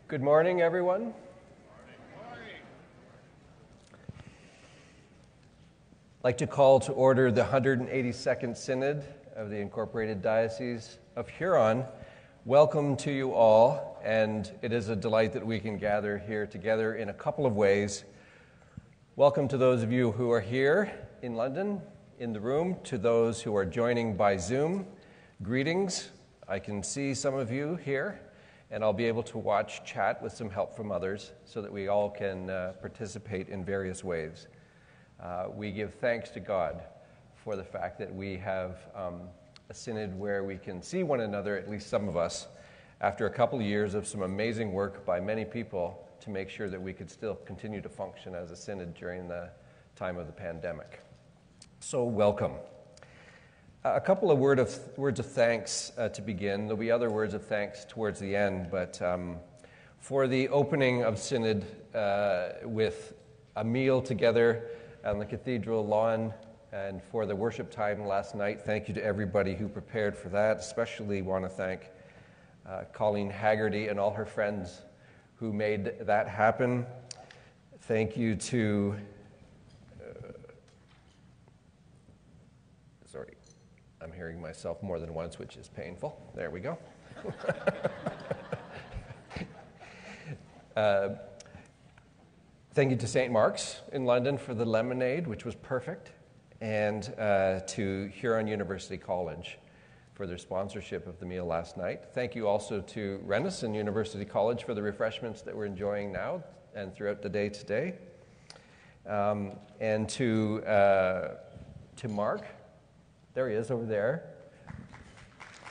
Good morning, everyone. I'd like to call to order the 182nd Synod of the Incorporated Diocese of Huron. Welcome to you all, and it is a delight that we can gather here together in a couple of ways. Welcome to those of you who are here in London, in the room, to those who are joining by Zoom. Greetings. I can see some of you here, and I'll be able to watch chat with some help from others so that we all can participate in various ways. We give thanks to God for the fact that we have a synod where we can see one another, at least some of us, after a couple of years of some amazing work by many people to make sure that we could still continue to function as a synod during the time of the pandemic. So welcome. A couple of words of thanks to begin. There'll be other words of thanks towards the end, but for the opening of Synod with a meal together on the cathedral lawn and for the worship time last night, thank you to everybody who prepared for that. Especially want to thank Colleen Haggerty and all her friends who made that happen. Thank you to I'm hearing myself more than once, which is painful. There we go. Thank you to St. Mark's in London for the lemonade, which was perfect, and to Huron University College for their sponsorship of the meal last night. Thank you also to Renison University College for the refreshments that we're enjoying now and throughout the day today. And to Mark. There he is over there.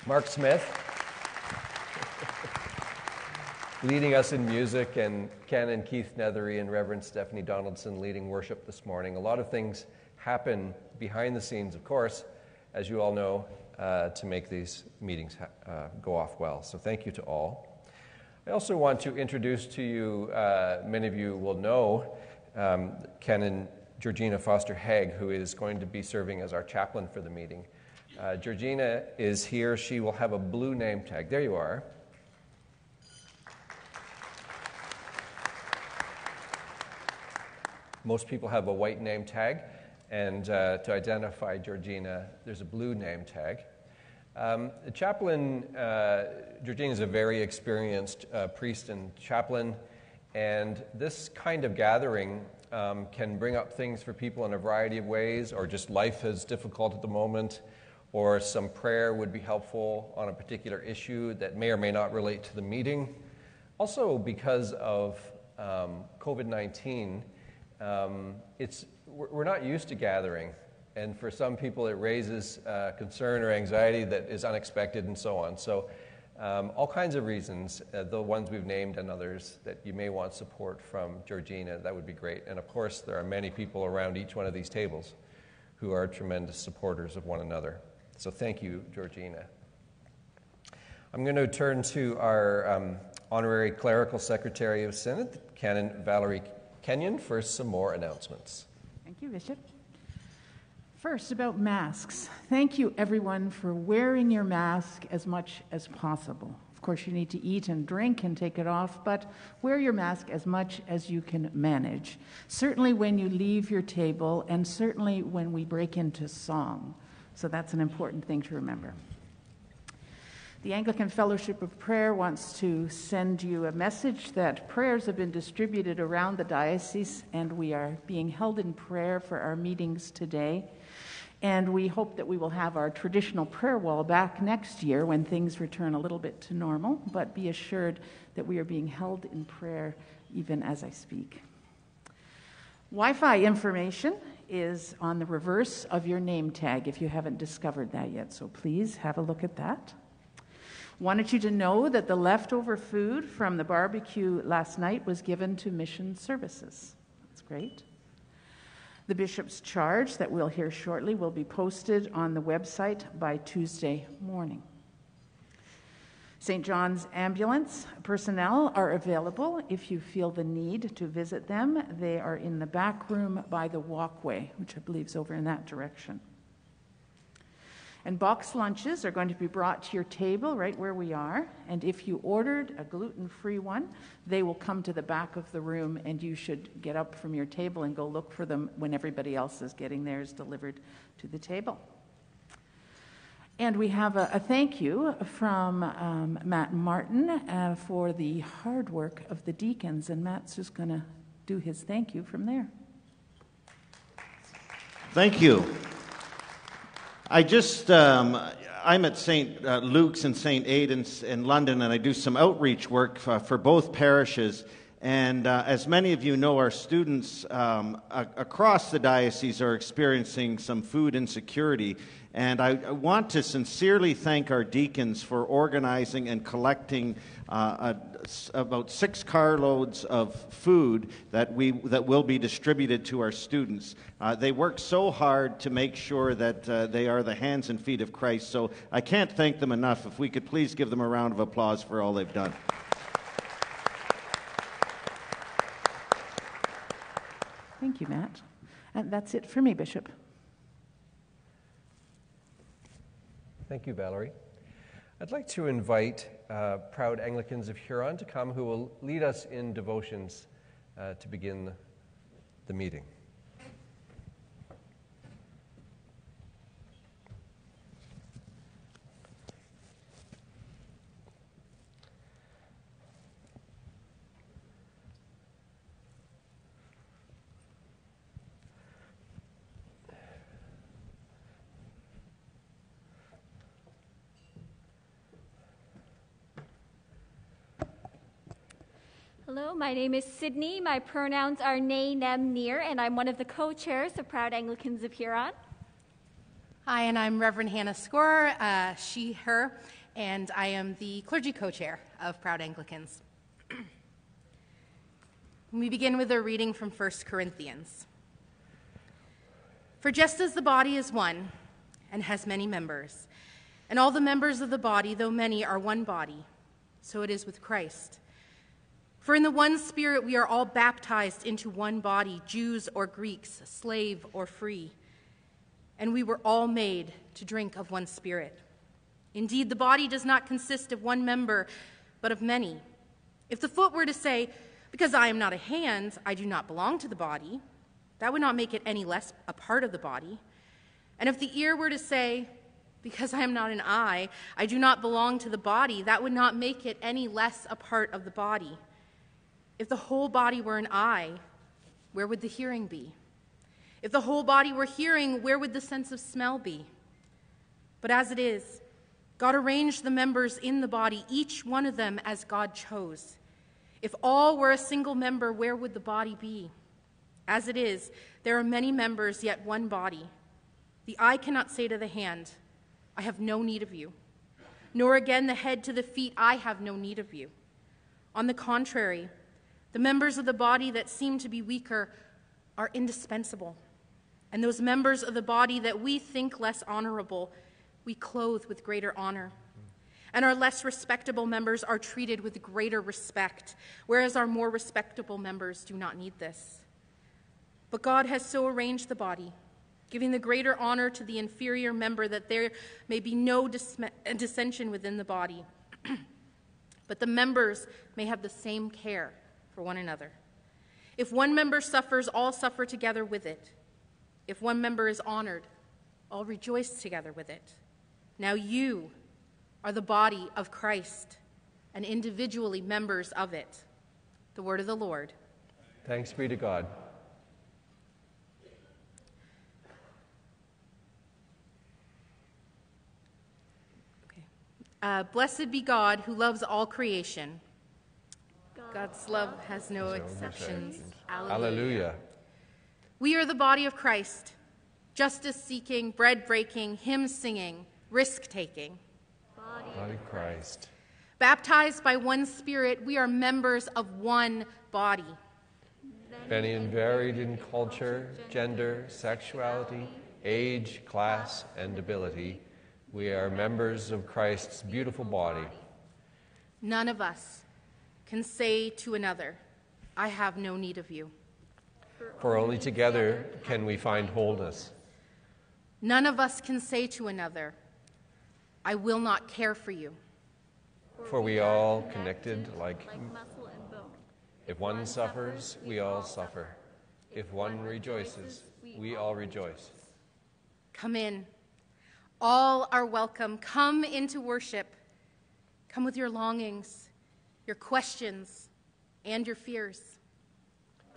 Mark Smith, leading us in music, and Ken and Keith Nethery and Reverend Stephanie Donaldson leading worship this morning. A lot of things happen behind the scenes, of course, as you all know, to make these meetings go off well. So thank you to all. I also want to introduce to you, many of you will know, Canon Georgina Foster-Haig, who is going to be serving as our chaplain for the meeting. Georgina is here. She will have a blue name tag. There you are. Most people have a white name tag, and to identify Georgina, there's a blue name tag. The chaplain, Georgina is a very experienced priest and chaplain, and this kind of gathering can bring up things for people in a variety of ways, or just life is difficult at the moment, or some prayer would be helpful on a particular issue that may or may not relate to the meeting. Also, because of COVID-19, we're not used to gathering, and for some people it raises concern or anxiety that is unexpected and so on. So all kinds of reasons, the ones we've named and others, that you may want support from Georgina, that would be great. And of course, there are many people around each one of these tables who are tremendous supporters of one another. So thank you, Georgina. I'm going to turn to our Honorary Clerical Secretary of Synod, Canon Valerie Kenyon, for some more announcements. Thank you, Bishop. First, about masks. Thank you, everyone, for wearing your mask as much as possible. Of course, you need to eat and drink and take it off, but wear your mask as much as you can manage. Certainly when you leave your table, and certainly when we break into song. So that's an important thing to remember. The Anglican Fellowship of Prayer wants to send you a message that prayers have been distributed around the diocese, and we are being held in prayer for our meetings today. And we hope that we will have our traditional prayer wall back next year when things return a little bit to normal, but be assured that we are being held in prayer even as I speak. Wi-Fi information is on the reverse of your name tag if you haven't discovered that yet, so please have a look at that. Wanted you to know that the leftover food from the barbecue last night was given to mission services. That's great. The bishop's charge that we'll hear shortly will be posted on the website by Tuesday morning. St. John's Ambulance personnel are available if you feel the need to visit them. They are in the back room by the walkway, which I believe is over in that direction. And box lunches are going to be brought to your table right where we are. And if you ordered a gluten-free one, they will come to the back of the room, and you should get up from your table and go look for them when everybody else is getting theirs delivered to the table. And we have a thank you from Matt Martin for the hard work of the deacons. And Matt's just going to do his thank you from there. Thank you. I'm at St. Luke's and St. Aidan's in London, and I do some outreach work for both parishes. And as many of you know, our students across the diocese are experiencing some food insecurity. And I want to sincerely thank our deacons for organizing and collecting about 6 carloads of food that will be distributed to our students. They work so hard to make sure that they are the hands and feet of Christ. So I can't thank them enough. If we could please give them a round of applause for all they've done. Thank you, Matt. And that's it for me, Bishop. Thank you, Valerie. I'd like to invite proud Anglicans of Huron to come, who will lead us in devotions to begin the meeting. Hello, my name is Sydney. My pronouns are nay, nem, near, and I'm one of the co-chairs of Proud Anglicans of Huron. Hi, and I'm Reverend Hannah Scorer, she, her, and I am the clergy co-chair of Proud Anglicans. We begin with a reading from 1 Corinthians. For just as the body is one and has many members, and all the members of the body, though many, are one body, so it is with Christ. For in the one Spirit we are all baptized into one body, Jews or Greeks, slave or free, and we were all made to drink of one Spirit. Indeed, the body does not consist of one member, but of many. If the foot were to say, because I am not a hand, I do not belong to the body, that would not make it any less a part of the body. And if the ear were to say, because I am not an eye, I do not belong to the body, that would not make it any less a part of the body. If the whole body were an eye, where would the hearing be? If the whole body were hearing, where would the sense of smell be? But as it is, God arranged the members in the body, each one of them as God chose. If all were a single member, where would the body be? As it is, there are many members, yet one body. The eye cannot say to the hand, I have no need of you, nor again the head to the feet, I have no need of you. On the contrary, the members of the body that seem to be weaker are indispensable, and those members of the body that we think less honorable, we clothe with greater honor. And our less respectable members are treated with greater respect, whereas our more respectable members do not need this. But God has so arranged the body, giving the greater honor to the inferior member, that there may be no dissension within the body, but the members may have the same care for one another. If one member suffers, all suffer together with it. If one member is honored, all rejoice together with it. Now you are the body of Christ, and individually members of it. The word of the Lord. Thanks be to God. Blessed be God who loves all creation. God's love has no exceptions. Alleluia. We are the body of Christ, justice-seeking, bread-breaking, hymn-singing, risk-taking. Body of Christ. Baptized by one Spirit, we are members of one body. Many and varied in culture, gender, sexuality, age, class, and ability, we are members of Christ's beautiful body. None of us can say to another, I have no need of you. For only together can we find wholeness. None of us can say to another, I will not care for you. For we all connected like muscle and bone. if one suffers, we all suffer. If one rejoices, we all rejoice. Come in. All are welcome. Come into worship. Come with your longings, your questions, and your fears.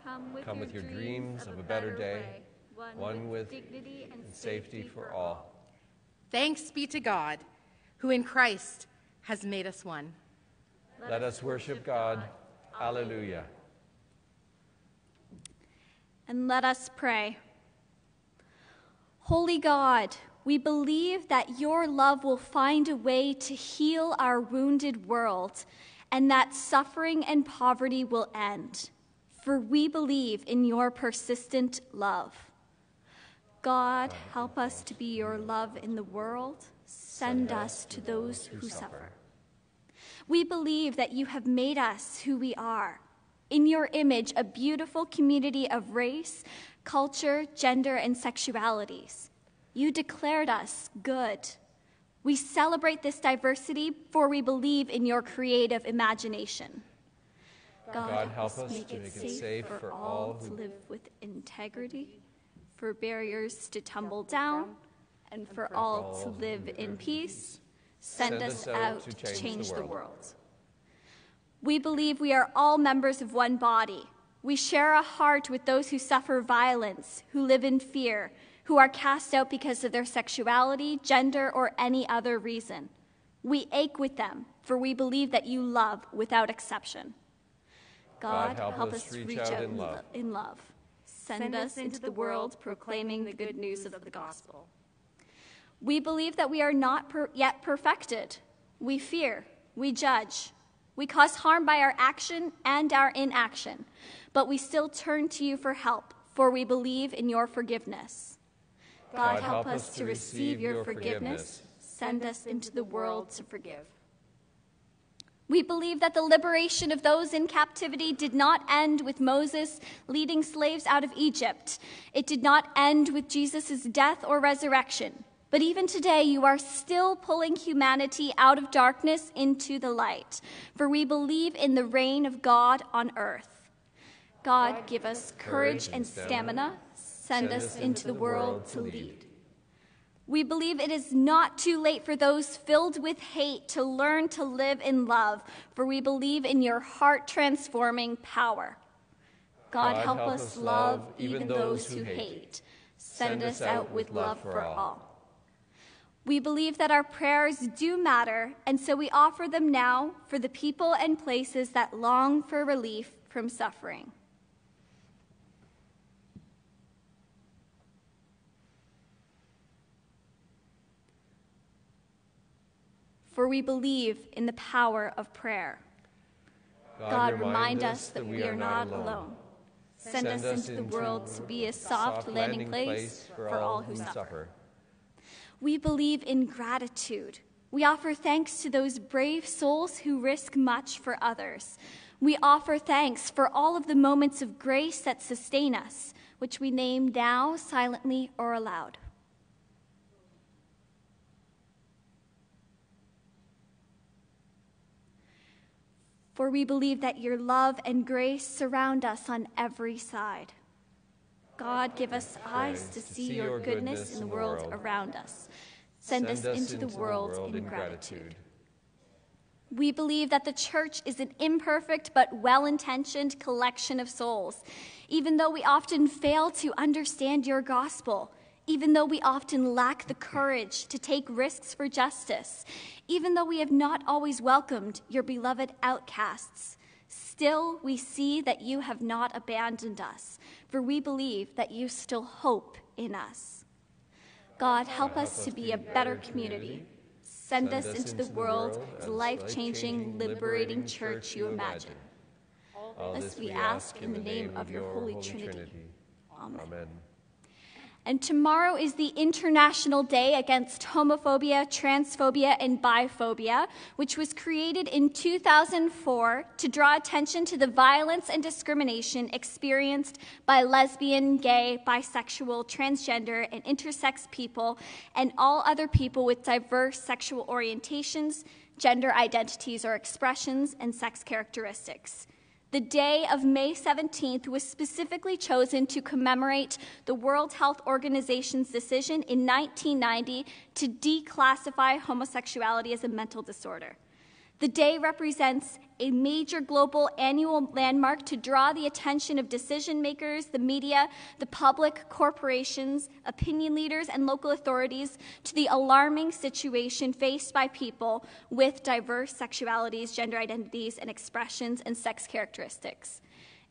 Come with your dreams of a better day, one with dignity and safety for all. Thanks be to God, who in Christ has made us one. Let us worship God. Alleluia. And let us pray. Holy God, we believe that your love will find a way to heal our wounded world and that suffering and poverty will end, for we believe in your persistent love. God, help us to be your love in the world. Send us to those who suffer. We believe that you have made us who we are. In your image, a beautiful community of race, culture, gender, and sexualities. You declared us good. We celebrate this diversity, for we believe in your creative imagination. God, help us to make it safe for all to live with integrity, for barriers to tumble down, and for all to live in peace. Send us out to change the world. We believe we are all members of one body. We share a heart with those who suffer violence, who live in fear, who are cast out because of their sexuality, gender, or any other reason. We ache with them, for we believe that you love without exception. God, help us reach out in love. Send us into the world proclaiming the good news of the gospel. We believe that we are not yet perfected. We fear, we judge, we cause harm by our action and our inaction, but we still turn to you for help, for we believe in your forgiveness. God, help us to receive your forgiveness. Send us into the world to forgive. We believe that the liberation of those in captivity did not end with Moses leading slaves out of Egypt. It did not end with Jesus' death or resurrection. But even today, you are still pulling humanity out of darkness into the light, for we believe in the reign of God on earth. God, give us courage and stamina. Send us into the world to lead. We believe it is not too late for those filled with hate to learn to live in love, for we believe in your heart-transforming power. God, help us love even those who hate. Send us out with love for all. We believe that our prayers do matter, and so we offer them now for the people and places that long for relief from suffering. For we believe in the power of prayer. God, remind us that we are not alone. Send us into the world to be a soft landing place for all who suffer. We believe in gratitude. We offer thanks to those brave souls who risk much for others. We offer thanks for all of the moments of grace that sustain us, which we name now silently or aloud. For we believe that your love and grace surround us on every side. God, give us eyes to see your goodness in the world around us. Send us into the world in gratitude. We believe that the church is an imperfect but well-intentioned collection of souls, even though we often fail to understand your gospel, even though we often lack the courage to take risks for justice, even though we have not always welcomed your beloved outcasts. Still, we see that you have not abandoned us, for we believe that you still hope in us. God, help us to be a better community. Send us into the world as the life-changing, liberating church you imagine. All this we ask in the name of your Holy Trinity. Amen. And tomorrow is the International Day Against Homophobia, Transphobia, and Biphobia, which was created in 2004 to draw attention to the violence and discrimination experienced by lesbian, gay, bisexual, transgender, and intersex people, and all other people with diverse sexual orientations, gender identities or expressions, and sex characteristics. The day of May 17th was specifically chosen to commemorate the World Health Organization's decision in 1990 to declassify homosexuality as a mental disorder. The day represents a major global annual landmark to draw the attention of decision makers, the media, the public, corporations, opinion leaders, and local authorities to the alarming situation faced by people with diverse sexualities, gender identities, and expressions and sex characteristics.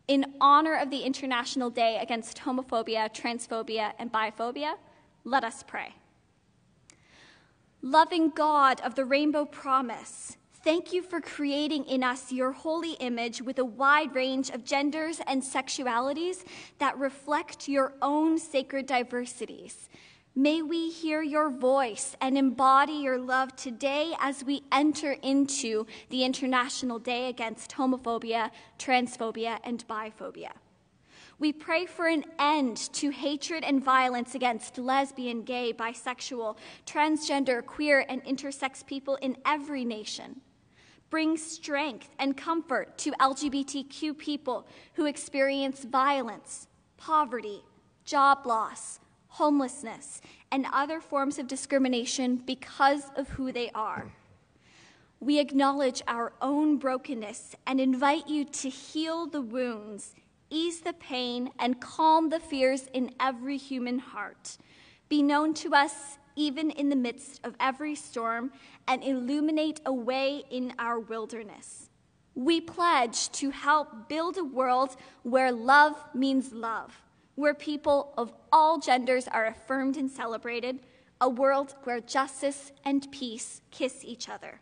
In honor of the International Day Against Homophobia, Transphobia, and Biphobia, let us pray. Loving God of the Rainbow Promise, thank you for creating in us your holy image with a wide range of genders and sexualities that reflect your own sacred diversities. May we hear your voice and embody your love today as we enter into the International Day Against Homophobia, Transphobia, and Biphobia. We pray for an end to hatred and violence against lesbian, gay, bisexual, transgender, queer, and intersex people in every nation. Bring strength and comfort to LGBTQ people who experience violence, poverty, job loss, homelessness, and other forms of discrimination because of who they are. We acknowledge our own brokenness and invite you to heal the wounds, ease the pain, and calm the fears in every human heart. Be known to us even in the midst of every storm, and illuminate a way in our wilderness. We pledge to help build a world where love means love, where people of all genders are affirmed and celebrated, a world where justice and peace kiss each other.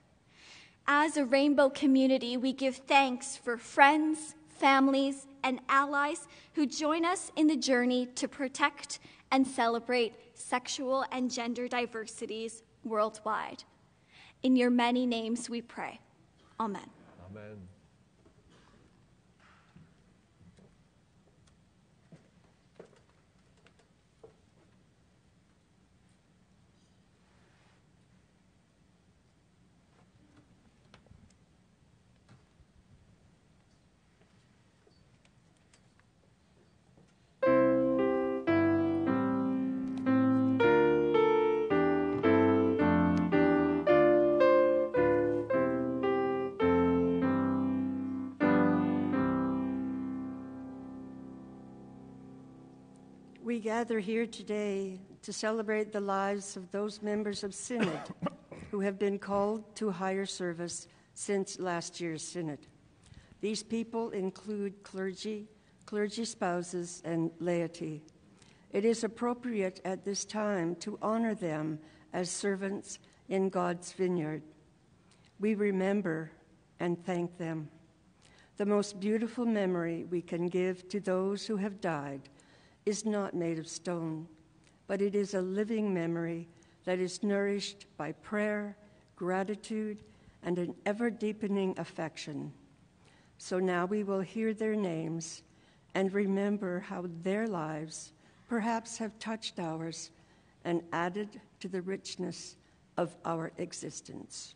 As a rainbow community, we give thanks for friends, families, and allies who join us in the journey to protect and celebrate sexual and gender diversities worldwide. In your many names we pray. Amen. Amen. We gather here today to celebrate the lives of those members of Synod who have been called to higher service since last year's Synod. These people include clergy, clergy spouses, and laity. It is appropriate at this time to honor them as servants in God's vineyard. We remember and thank them. The most beautiful memory we can give to those who have died is not made of stone, but it is a living memory that is nourished by prayer, gratitude, and an ever-deepening affection. So now we will hear their names and remember how their lives perhaps have touched ours and added to the richness of our existence.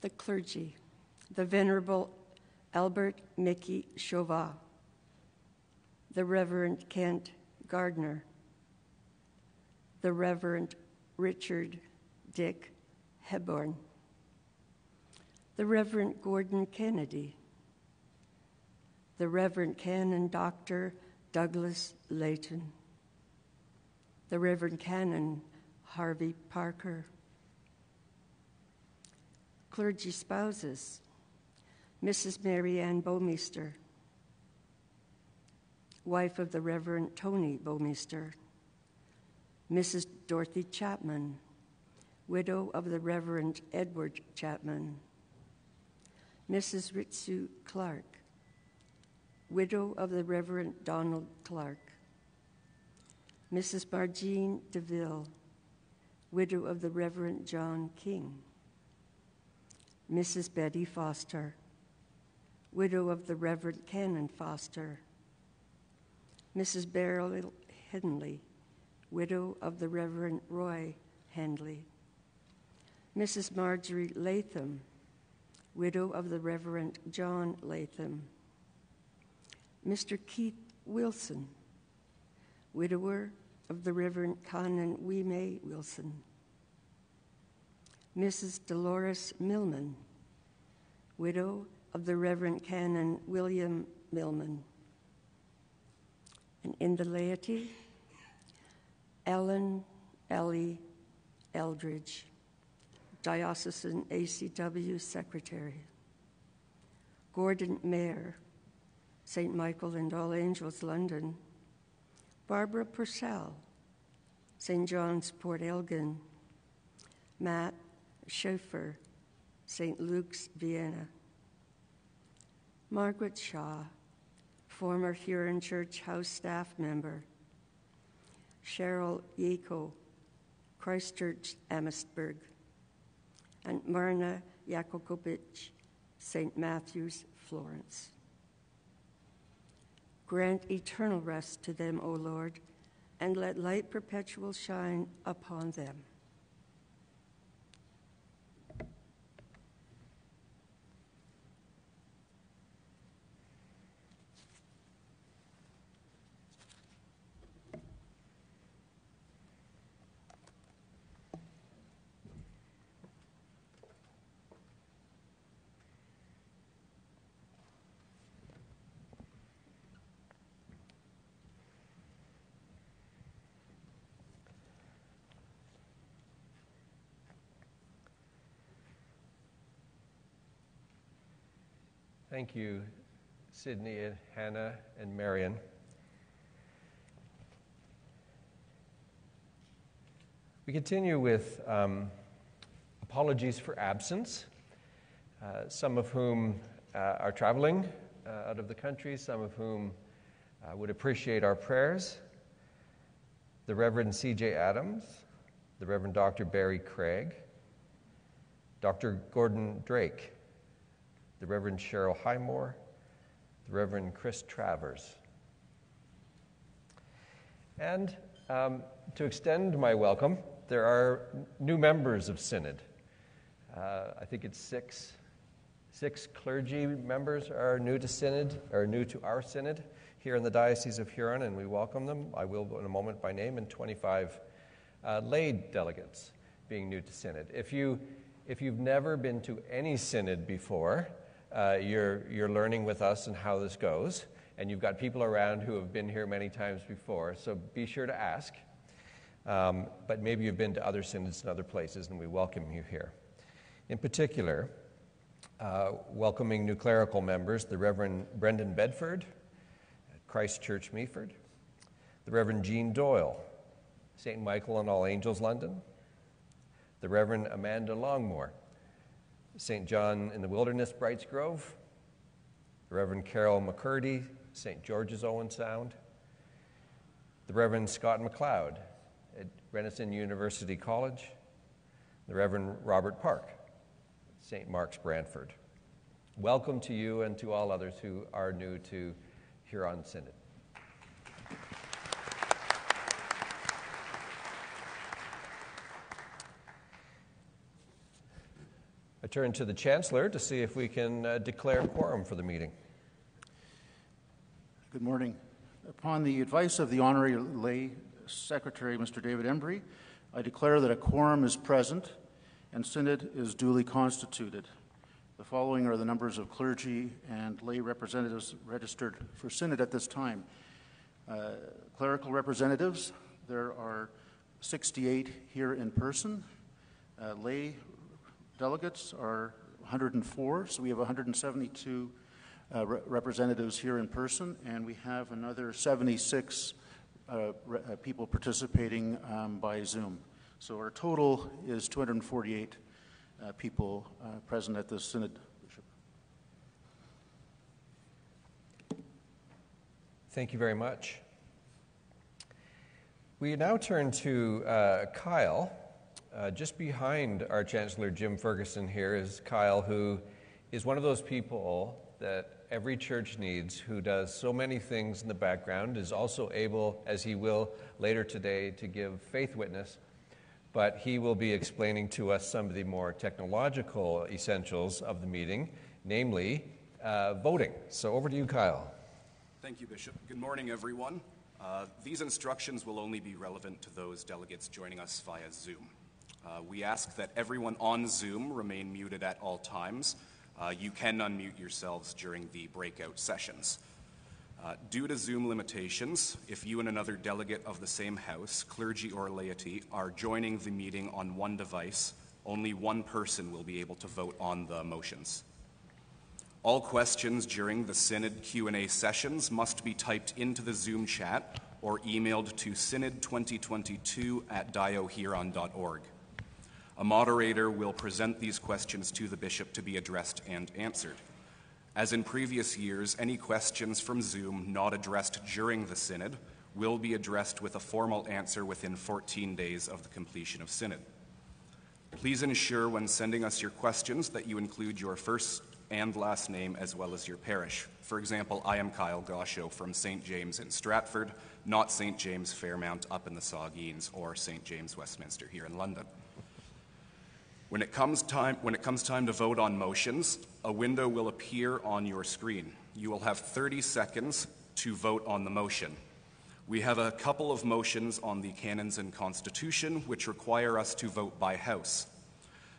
The clergy, the Venerable Albert Mickey Chauvin, the Reverend Kent Gardner, the Reverend Richard Dick Hebborn, the Reverend Gordon Kennedy, the Reverend Canon Dr. Douglas Layton, the Reverend Canon Harvey Parker, clergy spouses, Mrs. Mary Ann Bowmeister, wife of the Reverend Tony Bowmeister, Mrs. Dorothy Chapman, widow of the Reverend Edward Chapman, Mrs. Ritsu Clark, widow of the Reverend Donald Clark, Mrs. Margene DeVille, widow of the Reverend John King. Mrs. Betty Foster, widow of the Reverend Canon Foster. Mrs. Beryl Henley, widow of the Reverend Roy Henley. Mrs. Marjorie Latham, widow of the Reverend John Latham. Mr. Keith Wilson, widower of the Reverend Canon Wime Wilson. Mrs. Dolores Millman, widow of the Reverend Canon William Millman. And in the laity, Ellen Ellie Eldridge, Diocesan ACW Secretary. Gordon Mayer, St. Michael and All Angels, London. Barbara Purcell, St. John's, Port Elgin. Matt Schaefer, St. Luke's, Vienna. Margaret Shaw, former Huron Church House staff member. Cheryl Yako, Christchurch, Amherstburg. And Marna Jakokovic, St. Matthew's, Florence. Grant eternal rest to them, O Lord, and let light perpetual shine upon them. Thank you, Sydney and Hannah and Marion. We continue with apologies for absence, some of whom are traveling out of the country, some of whom would appreciate our prayers. The Reverend C.J. Adams, the Reverend Dr. Barry Craig, Dr. Gordon Drake, the Reverend Cheryl Highmore, the Reverend Chris Travers. And to extend my welcome, there are new members of Synod. I think it's six clergy members are new to Synod, or new to our Synod here in the Diocese of Huron, and we welcome them. I will in a moment by name, and 25 lay delegates being new to Synod. If you've never been to any Synod before, you're learning with us and how this goes, and you've got people around who have been here many times before, so be sure to ask. But maybe you've been to other synods in other places, and we welcome you here. In particular, welcoming new clerical members, the Reverend Brendan Bedford at Christ Church, Meaford, the Reverend Jean Doyle, St. Michael and All Angels, London, the Reverend Amanda Longmore, St. John in the Wilderness, Brights Grove, the Reverend Carol McCurdy, St. George's, Owen Sound, the Reverend Scott McLeod at Renison University College, the Reverend Robert Park, St. Mark's, Brantford. Welcome to you and to all others who are new to Huron Synod. I turn to the Chancellor to see if we can declare quorum for the meeting. Good morning. Upon the advice of the Honorary Lay Secretary, Mr. David Embry, I declare that a quorum is present and Synod is duly constituted. The following are the numbers of clergy and lay representatives registered for Synod at this time. Clerical representatives, there are 68 here in person. Lay delegates are 104, so we have 172 representatives here in person, and we have another 76 people participating by Zoom. So our total is 248 people present at this Synod. Thank you very much. We now turn to Kyle. Just behind our Chancellor Jim Ferguson here is Kyle, who is one of those people that every church needs, who does so many things in the background, is also able, as he will later today, to give faith witness. But he will be explaining to us some of the more technological essentials of the meeting, namely voting. So over to you, Kyle. Thank you, Bishop. Good morning, everyone. These instructions will only be relevant to those delegates joining us via Zoom. We ask that everyone on Zoom remain muted at all times. You can unmute yourselves during the breakout sessions. Due to Zoom limitations, if you and another delegate of the same house, clergy or laity, are joining the meeting on one device, only one person will be able to vote on the motions. All questions during the Synod Q&A sessions must be typed into the Zoom chat or emailed to synod2022@diohuron.org. A moderator will present these questions to the bishop to be addressed and answered. As in previous years, any questions from Zoom not addressed during the Synod will be addressed with a formal answer within 14 days of the completion of Synod. Please ensure when sending us your questions that you include your first and last name as well as your parish. For example, I am Kyle Goshow from St. James in Stratford, not St. James Fairmount up in the Saugeenes or St. James Westminster here in London. When it comes time to vote on motions, a window will appear on your screen. You will have 30 seconds to vote on the motion. We have a couple of motions on the Canons and Constitution which require us to vote by house.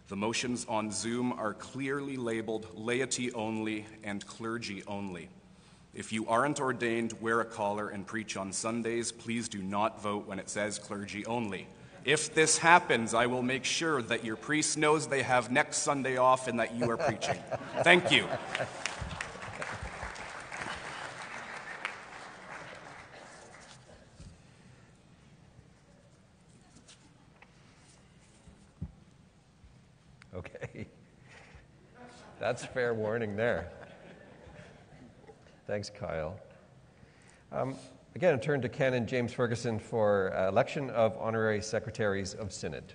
The motions on Zoom are clearly labeled laity only and clergy only. If you aren't ordained, wear a collar, and preach on Sundays, please do not vote when it says clergy only. If this happens, I will make sure that your priest knows they have next Sunday off and that you are preaching. Thank you. Okay. That's fair warning there. Thanks, Kyle. Again, I turn to Canon James Ferguson for election of honorary secretaries of Synod.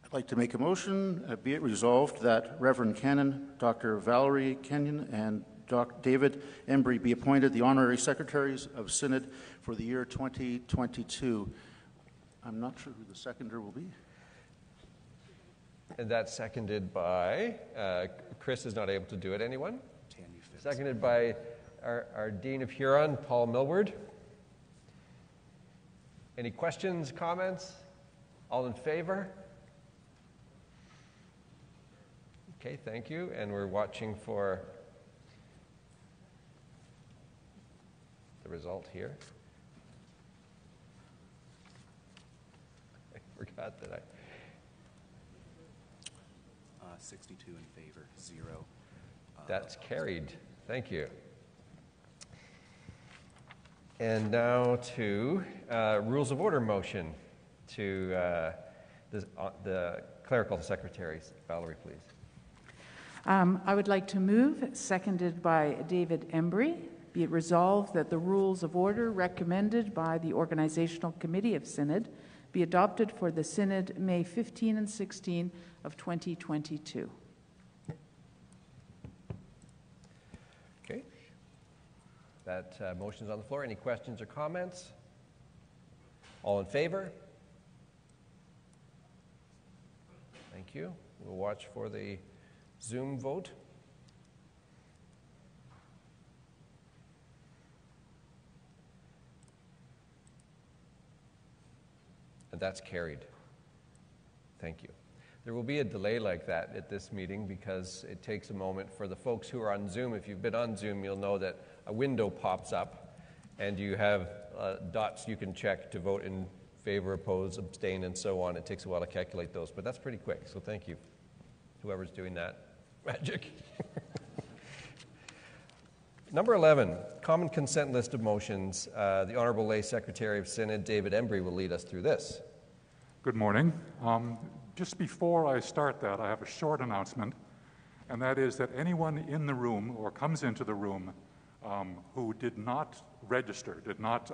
I'd like to make a motion, be it resolved that Reverend Canon Dr. Valerie Kenyon and Dr. David Embry be appointed the honorary secretaries of Synod for the year 2022. I'm not sure who the seconder will be. And that's seconded by, Chris is not able to do it. Anyone? Seconded by our Dean of Huron, Paul Millward. Any questions, comments? All in favor? Okay, thank you. And we're watching for the result here. I forgot that I... 62 in favor, 0. That's carried. Thank you. And now to rules of order motion to the clerical secretaries. Valerie, please. I would like to move, seconded by David Embry, be it resolved that the rules of order recommended by the Organizational Committee of Synod be adopted for the Synod May 15 and 16 of 2022. Okay. That motion is on the floor. Any questions or comments? All in favor? Thank you. We'll watch for the Zoom vote. And that's carried. Thank you. There will be a delay like that at this meeting because it takes a moment for the folks who are on Zoom. If you've been on Zoom, you'll know that a window pops up and you have dots you can check to vote in favor, oppose, abstain, and so on. It takes a while to calculate those, but that's pretty quick, so thank you, whoever's doing that magic. Number 11, common consent list of motions. The Honorable Lay Secretary of Synod, David Embry, will lead us through this. Good morning. Just before I start that, I have a short announcement, and that is that anyone in the room or comes into the room who did not register, did not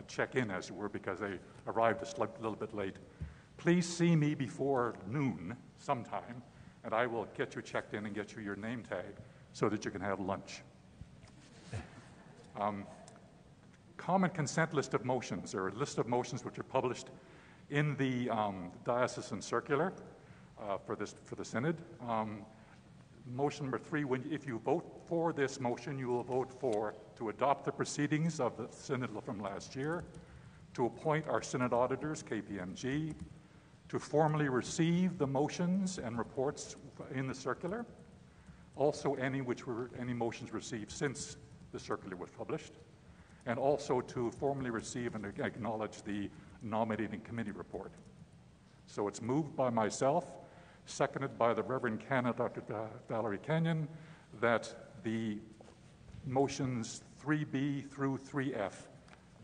check in, as it were, because they arrived a little bit late, please see me before noon sometime, and I will get you checked in and get you your name tag so that you can have lunch. Common consent list of motions, or a list of motions which are published in the diocesan circular for the synod. Motion number 3, if you vote for this motion, you will vote for to adopt the proceedings of the synod from last year, to appoint our synod auditors, KPMG, to formally receive the motions and reports in the circular, also any motions received since the circular was published, and also to formally receive and acknowledge the nominating committee report. So it's moved by myself, seconded by the Reverend Canon Dr. Valerie Kenyon, that the motions 3B through 3F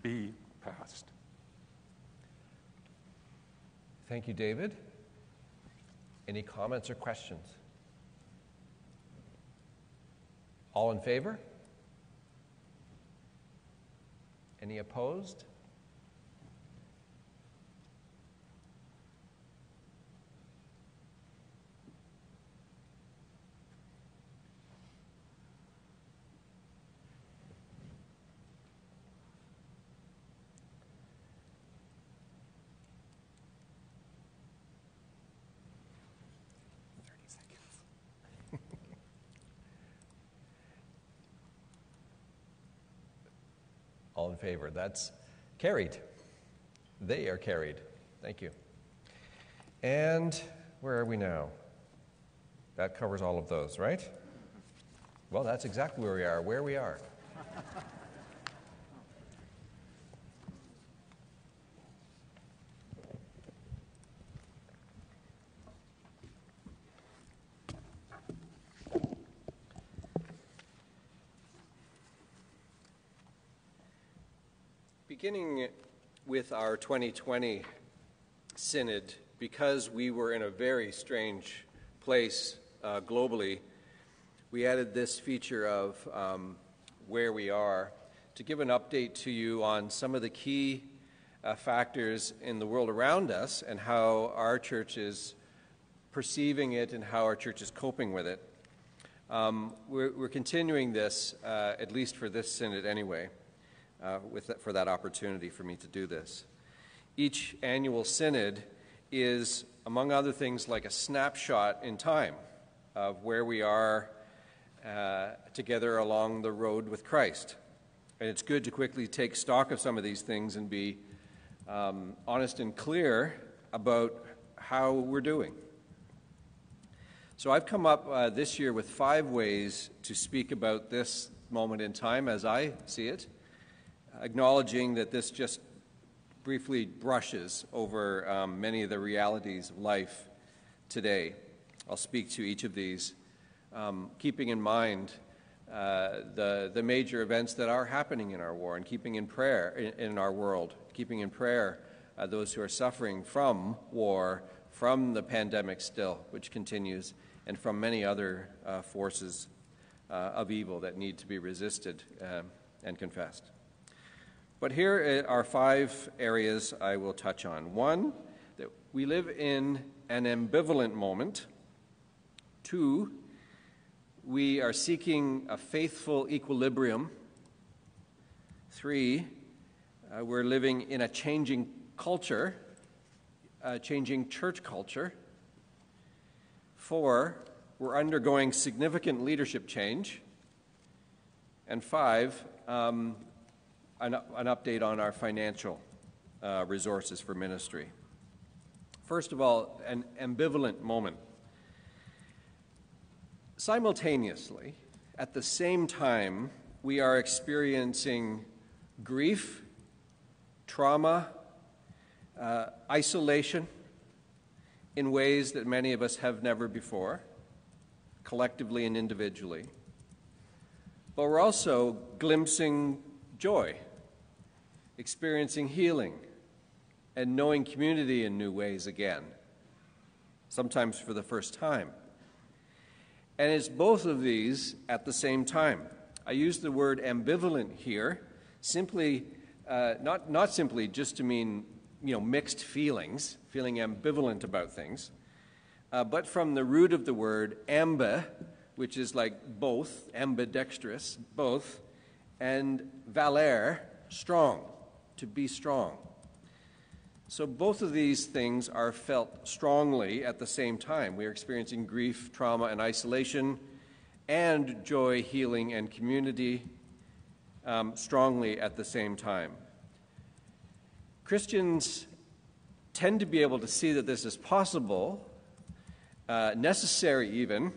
be passed. Thank you, David. Any comments or questions? All in favor? Any opposed? All in favor? That's carried. They are carried. Thank you. And where are we now? That covers all of those, right? Well, that's exactly where we are. Beginning with our 2020 synod, because we were in a very strange place globally, we added this feature of where we are to give an update to you on some of the key factors in the world around us and how our church is perceiving it and how our church is coping with it. We're continuing this, at least for this synod anyway. For that opportunity for me to do this. Each annual synod is, among other things, like a snapshot in time of where we are together along the road with Christ. And it's good to quickly take stock of some of these things and be honest and clear about how we're doing. So I've come up this year with 5 ways to speak about this moment in time as I see it, acknowledging that this just briefly brushes over many of the realities of life today. I'll speak to each of these, keeping in mind the major events that are happening in our war and keeping in prayer in our world, keeping in prayer those who are suffering from war, from the pandemic still, which continues, and from many other forces of evil that need to be resisted and confessed. But here are 5 areas I will touch on. 1, that we live in an ambivalent moment. 2, we are seeking a faithful equilibrium. 3, we're living in a changing culture, a changing church culture. 4, we're undergoing significant leadership change. And 5, an update on our financial resources for ministry. First of all, an ambivalent moment. Simultaneously, at the same time, we are experiencing grief, trauma, isolation in ways that many of us have never before, collectively and individually. But we're also glimpsing joy, experiencing healing, and knowing community in new ways again, sometimes for the first time. And it's both of these at the same time. I use the word ambivalent here, simply, not simply just to mean, mixed feelings, feeling ambivalent about things, but from the root of the word ambi, which is like both, ambidextrous, both, and valer, strong, to be strong. So both of these things are felt strongly at the same time. We are experiencing grief, trauma, and isolation, and joy, healing, and community strongly at the same time. Christians tend to be able to see that this is possible, necessary even,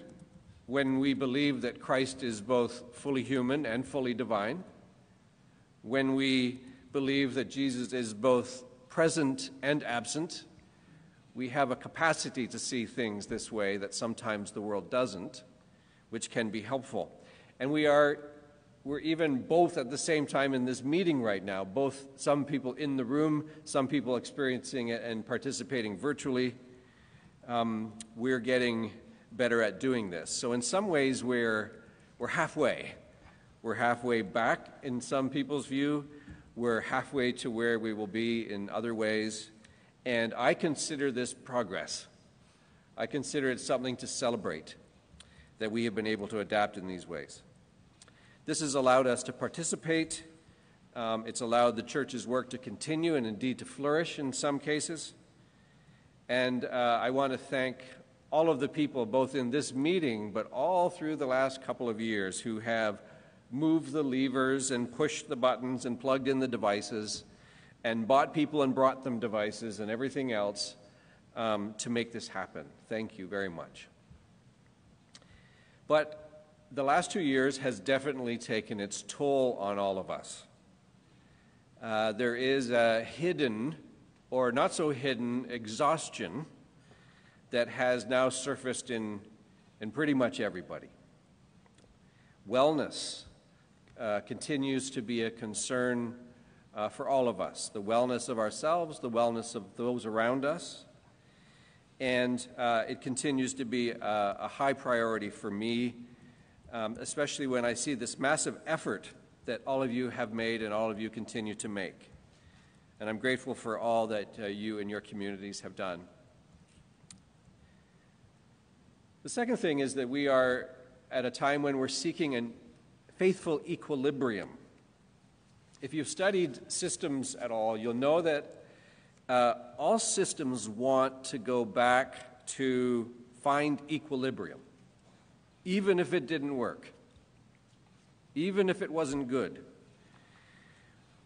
when we believe that Christ is both fully human and fully divine, when we believe that Jesus is both present and absent. We have a capacity to see things this way that sometimes the world doesn't, which can be helpful. And we're even both at the same time in this meeting right now, both some people in the room, some people experiencing it and participating virtually. We're getting better at doing this. So in some ways, we're halfway. We're halfway back in some people's view. We're halfway to where we will be in other ways. And I consider this progress. I consider it something to celebrate, that we have been able to adapt in these ways. This has allowed us to participate. It's allowed the church's work to continue and indeed to flourish in some cases. And I want to thank all of the people, both in this meeting, but all through the last couple of years, who have moved the levers and pushed the buttons and plugged in the devices and bought people and brought them devices and everything else to make this happen. Thank you very much. But the last 2 years has definitely taken its toll on all of us. There is a hidden, or not so hidden, exhaustion that has now surfaced in pretty much everybody. Wellness continues to be a concern for all of us, the wellness of ourselves, the wellness of those around us, and it continues to be a high priority for me, especially when I see this massive effort that all of you have made and all of you continue to make. And I'm grateful for all that you and your communities have done. The second thing is that we are at a time when we're seeking a faithful equilibrium. If you've studied systems at all, you'll know that all systems want to go back to find equilibrium, even if it didn't work, even if it wasn't good.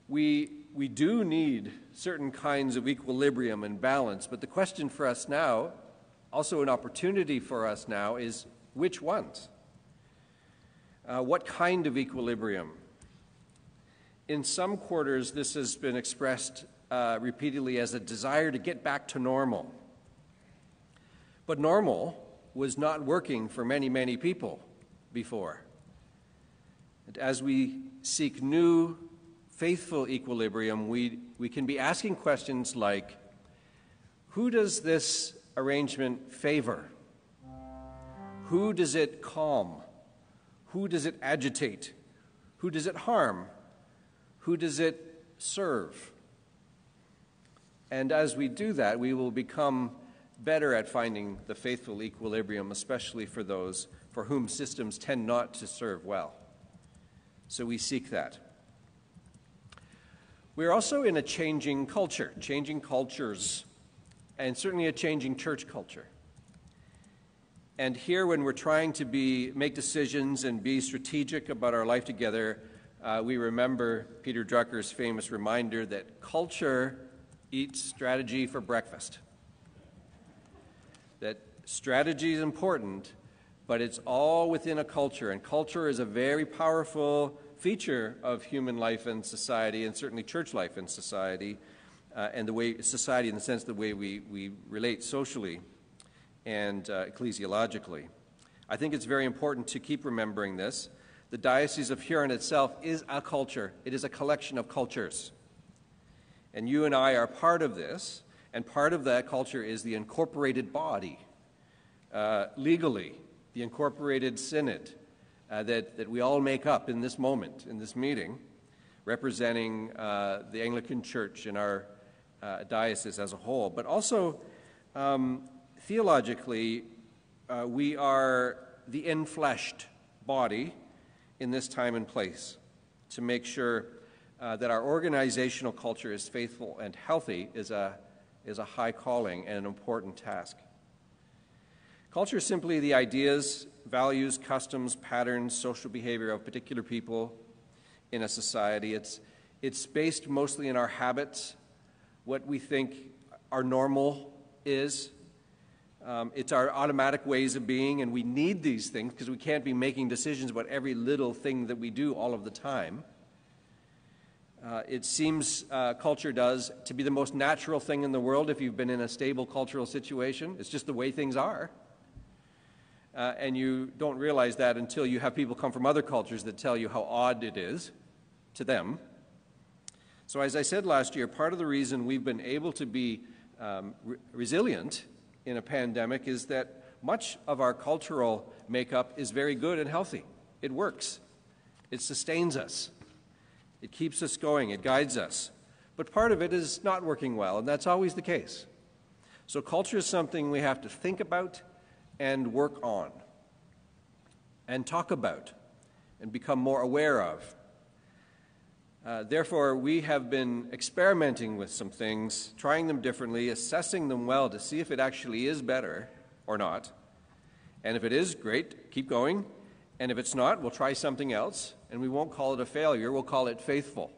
We do need certain kinds of equilibrium and balance, but the question for us now, also an opportunity for us now, is which ones? What kind of equilibrium? In some quarters, this has been expressed repeatedly as a desire to get back to normal. But normal was not working for many, many people before. And as we seek new, faithful equilibrium, we can be asking questions like, who does this arrangement favor? Who does it calm? Who does it agitate? Who does it harm? Who does it serve? And as we do that, we will become better at finding the faithful equilibrium, especially for those for whom systems tend not to serve well. So we seek that. We're also in a changing culture, changing cultures, and certainly a changing church culture. And here, when we're trying to make decisions and be strategic about our life together, we remember Peter Drucker's famous reminder that culture eats strategy for breakfast. That strategy is important, but it's all within a culture, and culture is a very powerful feature of human life and society, and certainly church life and society, and the way society in the sense of the way we relate socially and ecclesiologically. I think it's very important to keep remembering this. The Diocese of Huron itself is a culture. It is a collection of cultures. And you and I are part of this, and part of that culture is the incorporated body, legally, the incorporated synod, that we all make up in this moment, in this meeting, representing the Anglican Church in our diocese as a whole. But also, theologically, we are the enfleshed body in this time and place. To make sure that our organizational culture is faithful and healthy is a high calling and an important task. Culture is simply the ideas, values, customs, patterns, social behavior of particular people in a society. It's based mostly in our habits, what we think our normal is. It's our automatic ways of being, and we need these things because we can't be making decisions about every little thing that we do all of the time. It seems, culture does, to be the most natural thing in the world if you've been in a stable cultural situation. It's just the way things are. And you don't realize that until you have people come from other cultures that tell you how odd it is to them. So as I said last year, part of the reason we've been able to be resilient in a pandemic is that much of our cultural makeup is very good and healthy. It works. It sustains us. It keeps us going. It guides us. But part of it is not working well, and that's always the case. So culture is something we have to think about and work on and talk about and become more aware of. Therefore, we have been experimenting with some things, trying them differently, assessing them well to see if it actually is better or not. And if it is, great, keep going. And if it's not, we'll try something else, and we won't call it a failure, we'll call it faithful.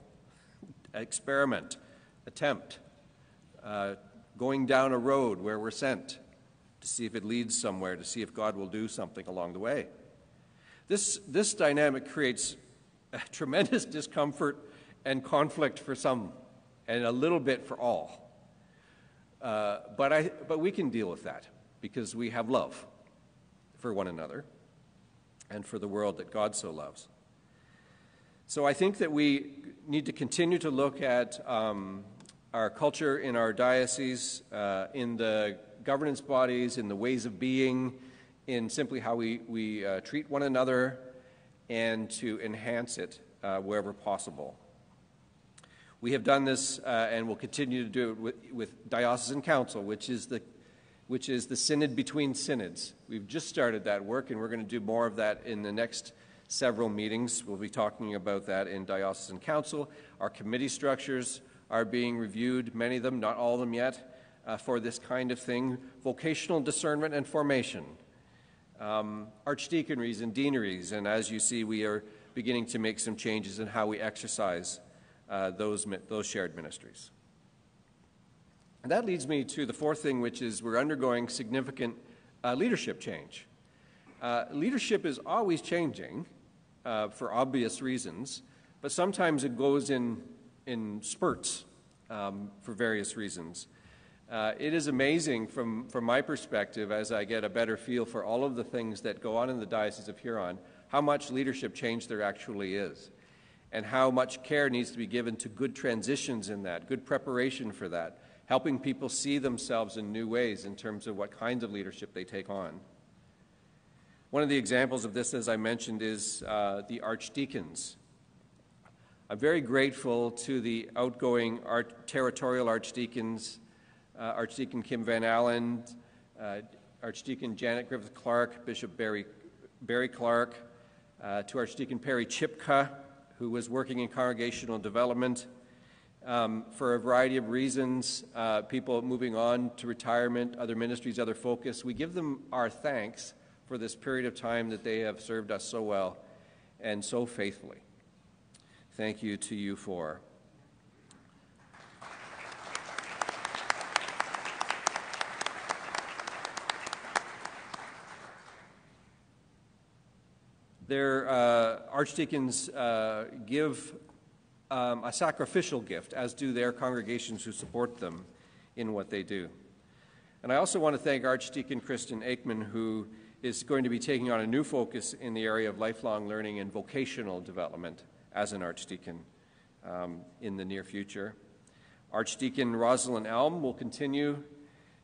Experiment, attempt, going down a road where we're sent to see if it leads somewhere, to see if God will do something along the way. This dynamic creates a tremendous discomfort and conflict for some, and a little bit for all. But we can deal with that because we have love for one another and for the world that God so loves. So I think that we need to continue to look at our culture in our diocese, in the governance bodies, in the ways of being, in simply how we treat one another, and to enhance it wherever possible. We have done this and will continue to do it with Diocesan Council, which is the synod between synods. We've just started that work, and we're going to do more of that in the next several meetings. We'll be talking about that in Diocesan Council. Our committee structures are being reviewed, many of them, not all of them yet, for this kind of thing. Vocational discernment and formation, archdeaconries and deaneries, and as you see, we are beginning to make some changes in how we exercise those shared ministries. And that leads me to the fourth thing, which is we're undergoing significant leadership change. Leadership is always changing for obvious reasons, but sometimes it goes in spurts for various reasons. It is amazing from my perspective, as I get a better feel for all of the things that go on in the Diocese of Huron, how much leadership change there actually is, and how much care needs to be given to good transitions in that, good preparation for that, helping people see themselves in new ways in terms of what kinds of leadership they take on. One of the examples of this, as I mentioned, is the archdeacons. I'm very grateful to the outgoing territorial archdeacons, Archdeacon Kim Van Allen, Archdeacon Janet Griffith Clark, Bishop Barry Clark, to Archdeacon Perry Chipka, who was working in congregational development. For a variety of reasons, people moving on to retirement, other ministries, other focus, we give them our thanks for this period of time that they have served us so well and so faithfully. Thank you to you four. Their archdeacons give a sacrificial gift, as do their congregations who support them in what they do. And I also want to thank Archdeacon Kristen Aikman, who is going to be taking on a new focus in the area of lifelong learning and vocational development as an archdeacon in the near future. Archdeacon Rosalind Elm will continue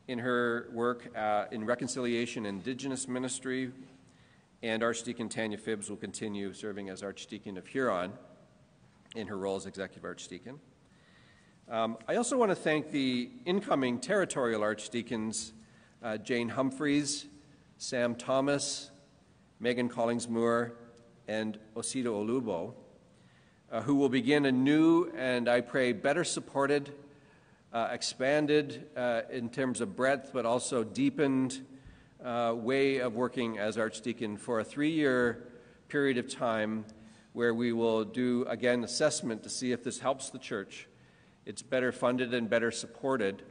in her work in reconciliation and Indigenous ministry, and Archdeacon Tanya Phibbs will continue serving as Archdeacon of Huron in her role as Executive Archdeacon. I also want to thank the incoming territorial archdeacons, Jane Humphreys, Sam Thomas, Megan Collings-Moore, and Osido Olubo, who will begin a new and, I pray, better supported, expanded in terms of breadth, but also deepened way of working as Archdeacon for a 3-year period of time where we will do, again, assessment to see if this helps the church. It's better funded and better supported,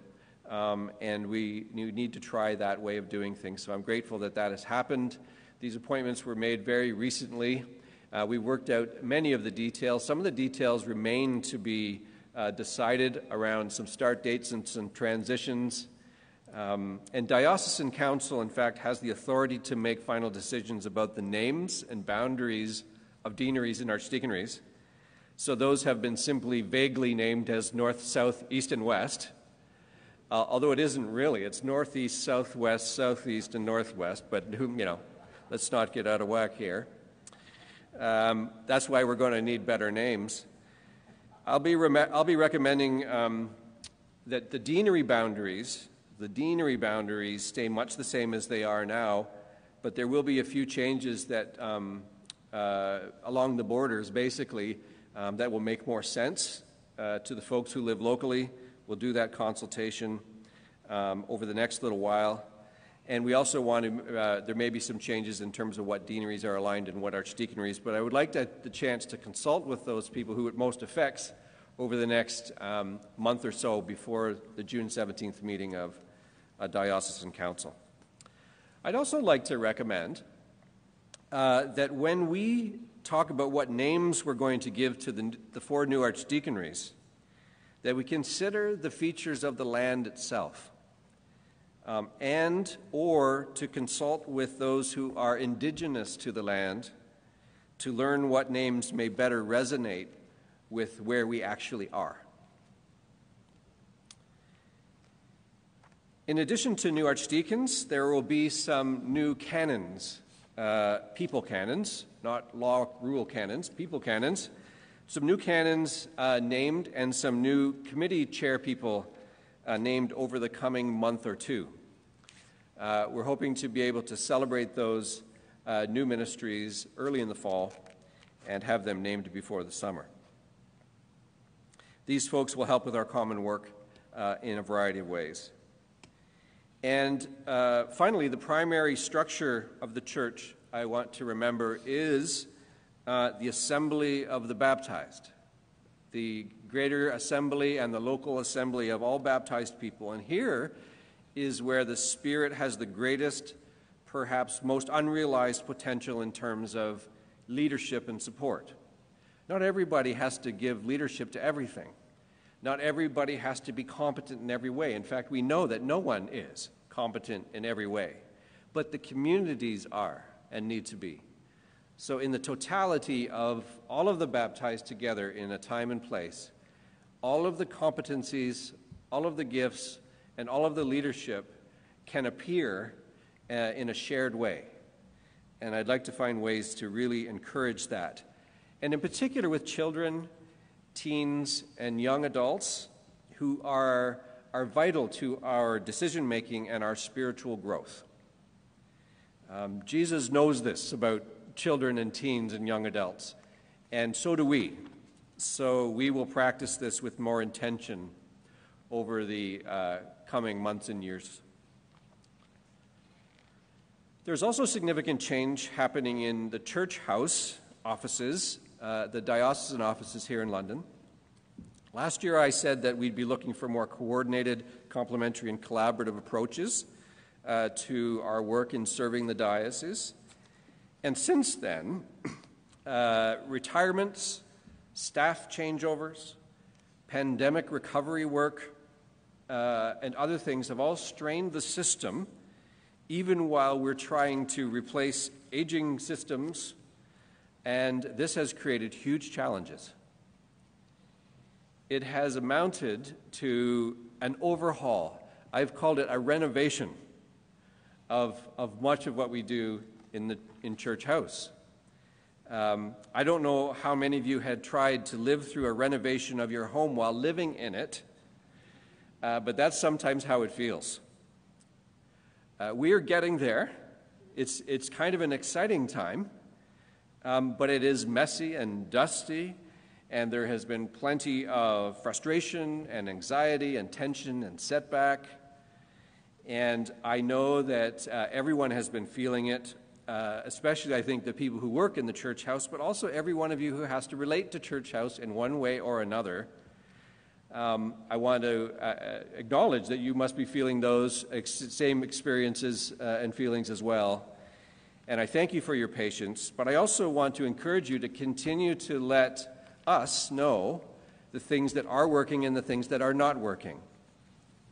and we need to try that way of doing things. So I'm grateful that that has happened. These appointments were made very recently. We worked out many of the details. Some of the details remain to be decided around some start dates and some transitions. And Diocesan Council, in fact, has the authority to make final decisions about the names and boundaries of deaneries and archdeaconries. So those have been simply vaguely named as north, south, east, and west, although it isn't really. It's northeast, southwest, southeast, and northwest, but, let's not get out of whack here. That's why we're going to need better names. I'll be recommending that the deanery boundaries stay much the same as they are now, but there will be a few changes that along the borders, basically, that will make more sense to the folks who live locally. We'll do that consultation over the next little while. And we also want to, there may be some changes in terms of what deaneries are aligned and what archdeaconries, but I would like the chance to consult with those people who it most affects over the next month or so before the June 17th meeting of Diocesan Council. I'd also like to recommend that when we talk about what names we're going to give to the 4 new archdeaconries, that we consider the features of the land itself, and or to consult with those who are indigenous to the land to learn what names may better resonate with where we actually are. In addition to new archdeacons, there will be some new canons, people canons, not law rule canons, people canons, some new canons named and some new committee chair people named over the coming month or two. We're hoping to be able to celebrate those new ministries early in the fall and have them named before the summer. These folks will help with our common work in a variety of ways. And finally, the primary structure of the church, I want to remember, is the assembly of the baptized, the greater assembly and the local assembly of all baptized people. And here is where the Spirit has the greatest, perhaps most unrealized potential in terms of leadership and support. Not everybody has to give leadership to everything. Not everybody has to be competent in every way. In fact, we know that no one is competent in every way. But the communities are and need to be. So in the totality of all of the baptized together in a time and place, all of the competencies, all of the gifts, and all of the leadership can appear in a shared way. And I'd like to find ways to really encourage that. And in particular with children, teens, and young adults who are vital to our decision-making and our spiritual growth. Jesus knows this about children and teens and young adults, and so do we. So we will practice this with more intention over the coming months and years. There's also significant change happening in the church house offices, the diocesan offices here in London. Last year I said that we'd be looking for more coordinated, complementary, and collaborative approaches to our work in serving the diocese. And since then, retirements, staff changeovers, pandemic recovery work, and other things have all strained the system, even while we're trying to replace aging systems, and this has created huge challenges. It has amounted to an overhaul. I've called it a renovation of much of what we do in Church House. I don't know how many of you had tried to live through a renovation of your home while living in it, but that's sometimes how it feels. We are getting there. It's kind of an exciting time, but it is messy and dusty, and there has been plenty of frustration and anxiety and tension and setback. And I know that everyone has been feeling it, especially I think the people who work in the church house, but also every one of you who has to relate to church house in one way or another. I want to acknowledge that you must be feeling those same experiences and feelings as well. And I thank you for your patience, but I also want to encourage you to continue to let us know the things that are working and the things that are not working.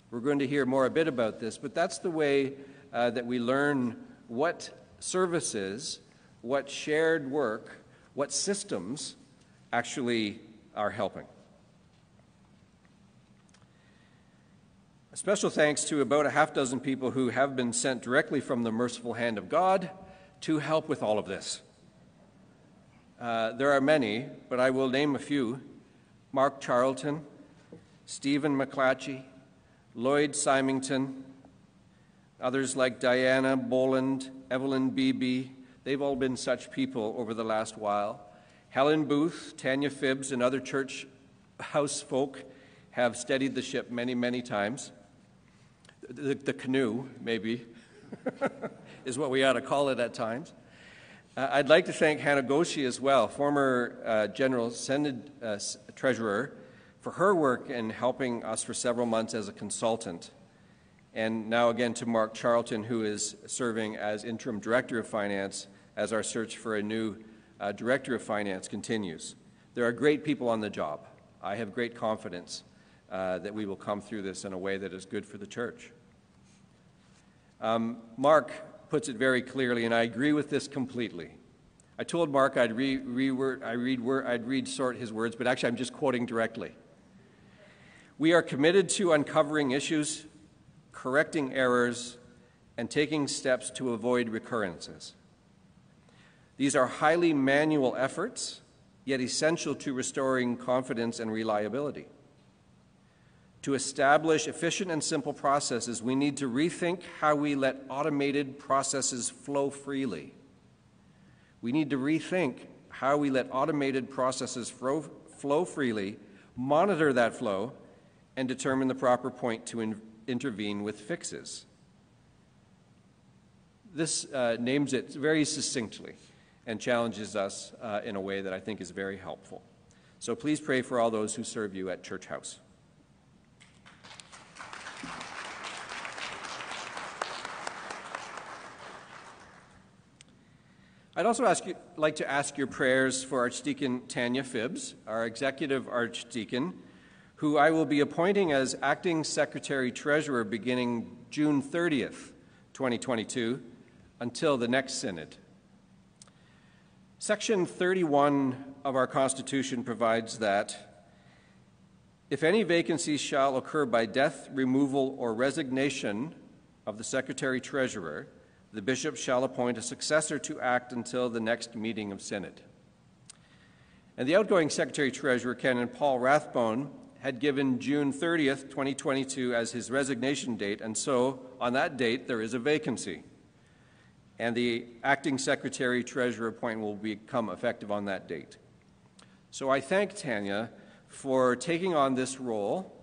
We're going to hear more a bit about this, but that's the way that we learn what services, what shared work, what systems actually are helping. A special thanks to about a half dozen people who have been sent directly from the merciful hand of God to help with all of this. There are many, but I will name a few. Mark Charlton, Stephen McClatchy, Lloyd Symington, others like Diana Boland, Evelyn Beebe. They've all been such people over the last while. Helen Booth, Tanya Phibbs, and other church house folk have steadied the ship many, many times. The canoe, maybe, is what we ought to call it at times. I'd like to thank Hannah Goshi as well, former General Synod Treasurer, for her work in helping us for several months as a consultant. And now again to Mark Charlton, who is serving as Interim Director of Finance as our search for a new Director of Finance continues. There are great people on the job. I have great confidence that we will come through this in a way that is good for the church. Mark puts it very clearly, and I agree with this completely. I told Mark I'd read sort his words, but actually I'm just quoting directly. We are committed to uncovering issues, correcting errors, and taking steps to avoid recurrences. These are highly manual efforts, yet essential to restoring confidence and reliability. To establish efficient and simple processes, we need to rethink how we let automated processes flow freely. We need to rethink how we let automated processes flow freely, monitor that flow, and determine the proper point to intervene with fixes. This names it very succinctly and challenges us in a way that I think is very helpful. So please pray for all those who serve you at Church House. I'd also like to ask your prayers for Archdeacon Tanya Phibbs, our Executive Archdeacon, who I will be appointing as Acting Secretary-Treasurer beginning June 30th, 2022, until the next Synod. Section 31 of our Constitution provides that if any vacancies shall occur by death, removal, or resignation of the Secretary-Treasurer, the bishop shall appoint a successor to act until the next meeting of Synod. And the outgoing Secretary-Treasurer, Canon Paul Rathbone, had given June 30th, 2022 as his resignation date, and so on that date there is a vacancy. And the acting Secretary-Treasurer appointment will become effective on that date. So I thank Tanya for taking on this role.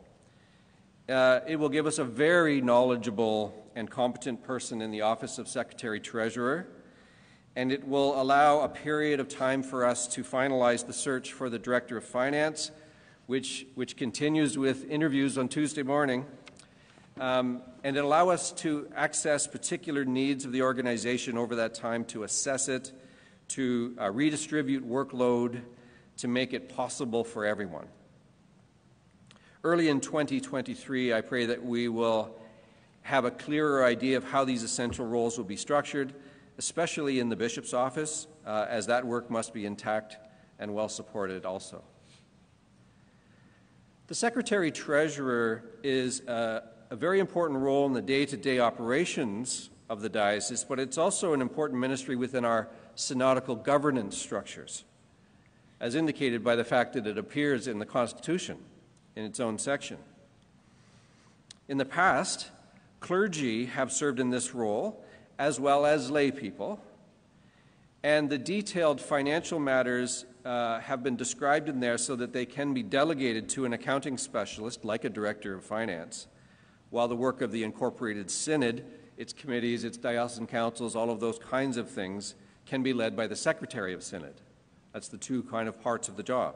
It will give us a very knowledgeable and competent person in the office of Secretary-Treasurer, and it will allow a period of time for us to finalize the search for the Director of Finance, which continues with interviews on Tuesday morning, and it allow us to access particular needs of the organization over that time, to assess it, to redistribute workload, to make it possible for everyone. Early in 2023, I pray that we will have a clearer idea of how these essential roles will be structured, especially in the bishop's office, as that work must be intact and well supported also. The Secretary-Treasurer is a very important role in the day-to-day operations of the diocese, but it's also an important ministry within our synodical governance structures, as indicated by the fact that it appears in the Constitution in its own section. In the past, clergy have served in this role, as well as lay people, and the detailed financial matters have been described in there so that they can be delegated to an accounting specialist, like a director of finance, while the work of the incorporated synod, its committees, its diocesan councils, all of those kinds of things, can be led by the secretary of synod. That's the two kind of parts of the job.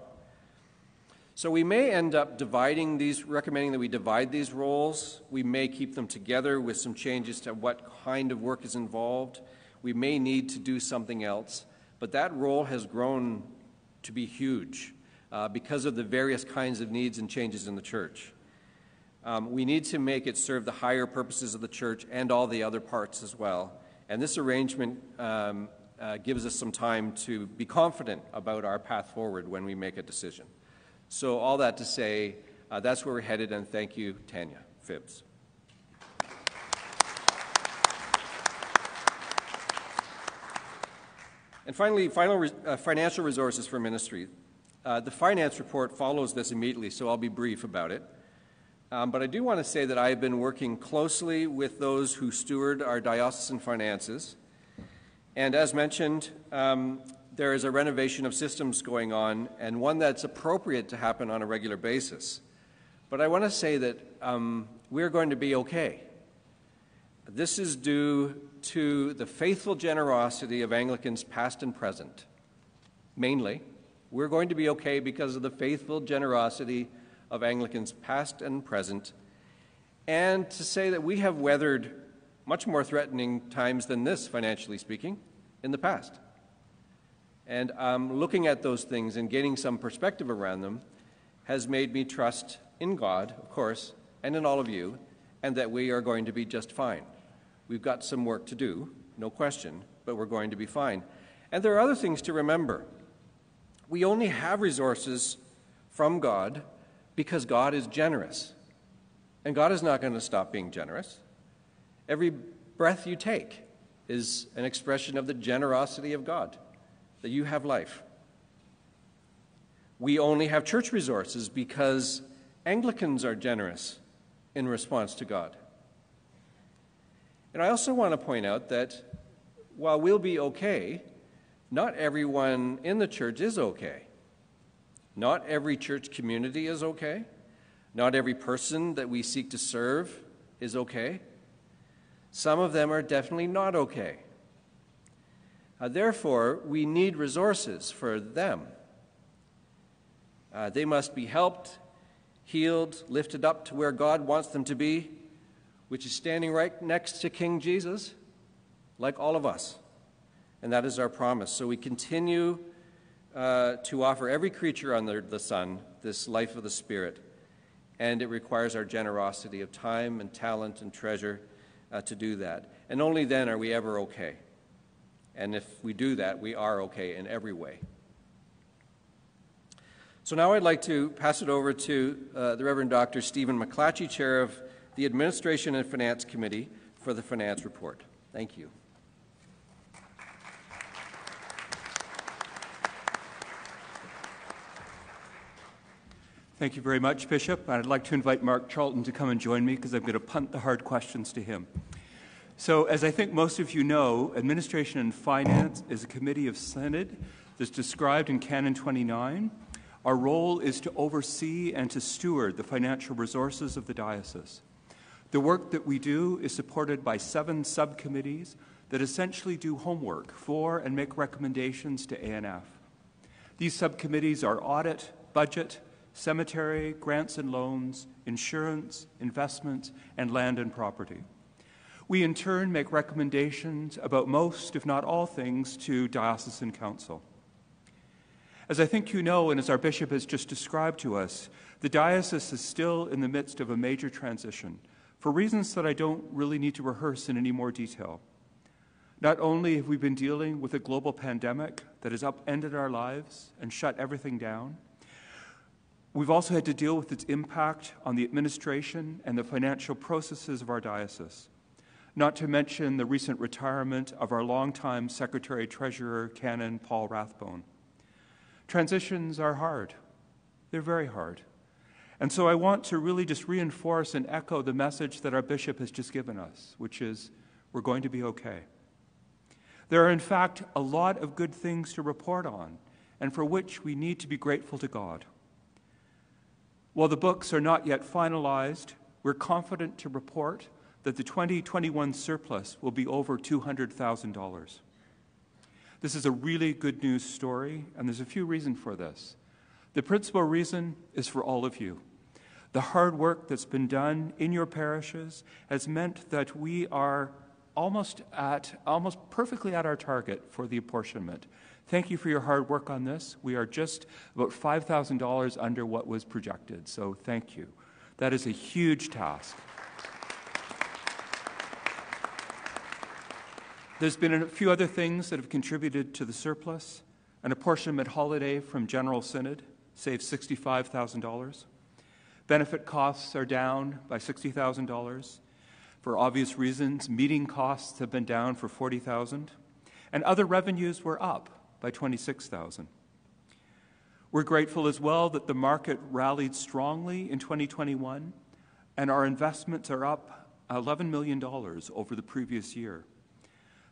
So we may end up recommending that we divide these roles. We may keep them together with some changes to what kind of work is involved. We may need to do something else, but that role has grown to be huge because of the various kinds of needs and changes in the church. We need to make it serve the higher purposes of the church and all the other parts as well. And this arrangement gives us some time to be confident about our path forward when we make a decision. So all that to say, that's where we're headed, and thank you, Tanya Phibbs. And finally, financial resources for ministry. The finance report follows this immediately, so I'll be brief about it. But I do want to say that I have been working closely with those who steward our diocesan finances. And as mentioned, there is a renovation of systems going on, and one that's appropriate to happen on a regular basis. But I want to say that we're going to be okay. This is due to the faithful generosity of Anglicans past and present. Mainly, we're going to be okay because of the faithful generosity of Anglicans past and present, and to say that we have weathered much more threatening times than this, financially speaking, in the past. And looking at those things and gaining some perspective around them has made me trust in God, of course, and in all of you, and that we are going to be just fine. We've got some work to do, no question, but we're going to be fine. And there are other things to remember. We only have resources from God because God is generous. And God is not going to stop being generous. Every breath you take is an expression of the generosity of God, that you have life. We only have church resources because Anglicans are generous in response to God. And I also want to point out that while we'll be okay, not everyone in the church is okay. Not every church community is okay. Not every person that we seek to serve is okay. Some of them are definitely not okay. Therefore, we need resources for them. They must be helped, healed, lifted up to where God wants them to be, which is standing right next to King Jesus, like all of us. And that is our promise. So we continue to offer every creature under the sun this life of the Spirit, and it requires our generosity of time and talent and treasure to do that. And only then are we ever okay. And if we do that, we are okay in every way. So now I'd like to pass it over to the Reverend Dr. Stephen McClatchy, Chair of the Administration and Finance Committee, for the finance report. Thank you. Thank you very much, Bishop. I'd like to invite Mark Charlton to come and join me because I'm going to punt the hard questions to him. So, as I think most of you know, Administration and Finance is a committee of Synod that's described in Canon 29. Our role is to oversee and to steward the financial resources of the diocese. The work that we do is supported by 7 subcommittees that essentially do homework for and make recommendations to ANF. These subcommittees are audit, budget, cemetery, grants and loans, insurance, investments, and land and property. We in turn make recommendations about most, if not all things, to diocesan council. As I think you know, and as our bishop has just described to us, the diocese is still in the midst of a major transition for reasons that I don't really need to rehearse in any more detail. Not only have we been dealing with a global pandemic that has upended our lives and shut everything down, we've also had to deal with its impact on the administration and the financial processes of our diocese. not to mention the recent retirement of our longtime Secretary-Treasurer, Canon Paul Rathbone. Transitions are hard. They're very hard. And so I want to really just reinforce and echo the message that our bishop has just given us, which is we're going to be okay. There are, in fact, a lot of good things to report on, and for which we need to be grateful to God. While the books are not yet finalized, we're confident to report that the 2021 surplus will be over $200,000. This is a really good news story, and there's a few reasons for this. The principal reason is for all of you. The hard work that's been done in your parishes has meant that we are almost perfectly at our target for the apportionment. Thank you for your hard work on this. We are just about $5,000 under what was projected, so thank you. That is a huge task. There's been a few other things that have contributed to the surplus. An apportionment holiday from General Synod saved $65,000. Benefit costs are down by $60,000. For obvious reasons, meeting costs have been down for $40,000. And other revenues were up by $26,000. We're grateful as well that the market rallied strongly in 2021, and our investments are up $11 million over the previous year.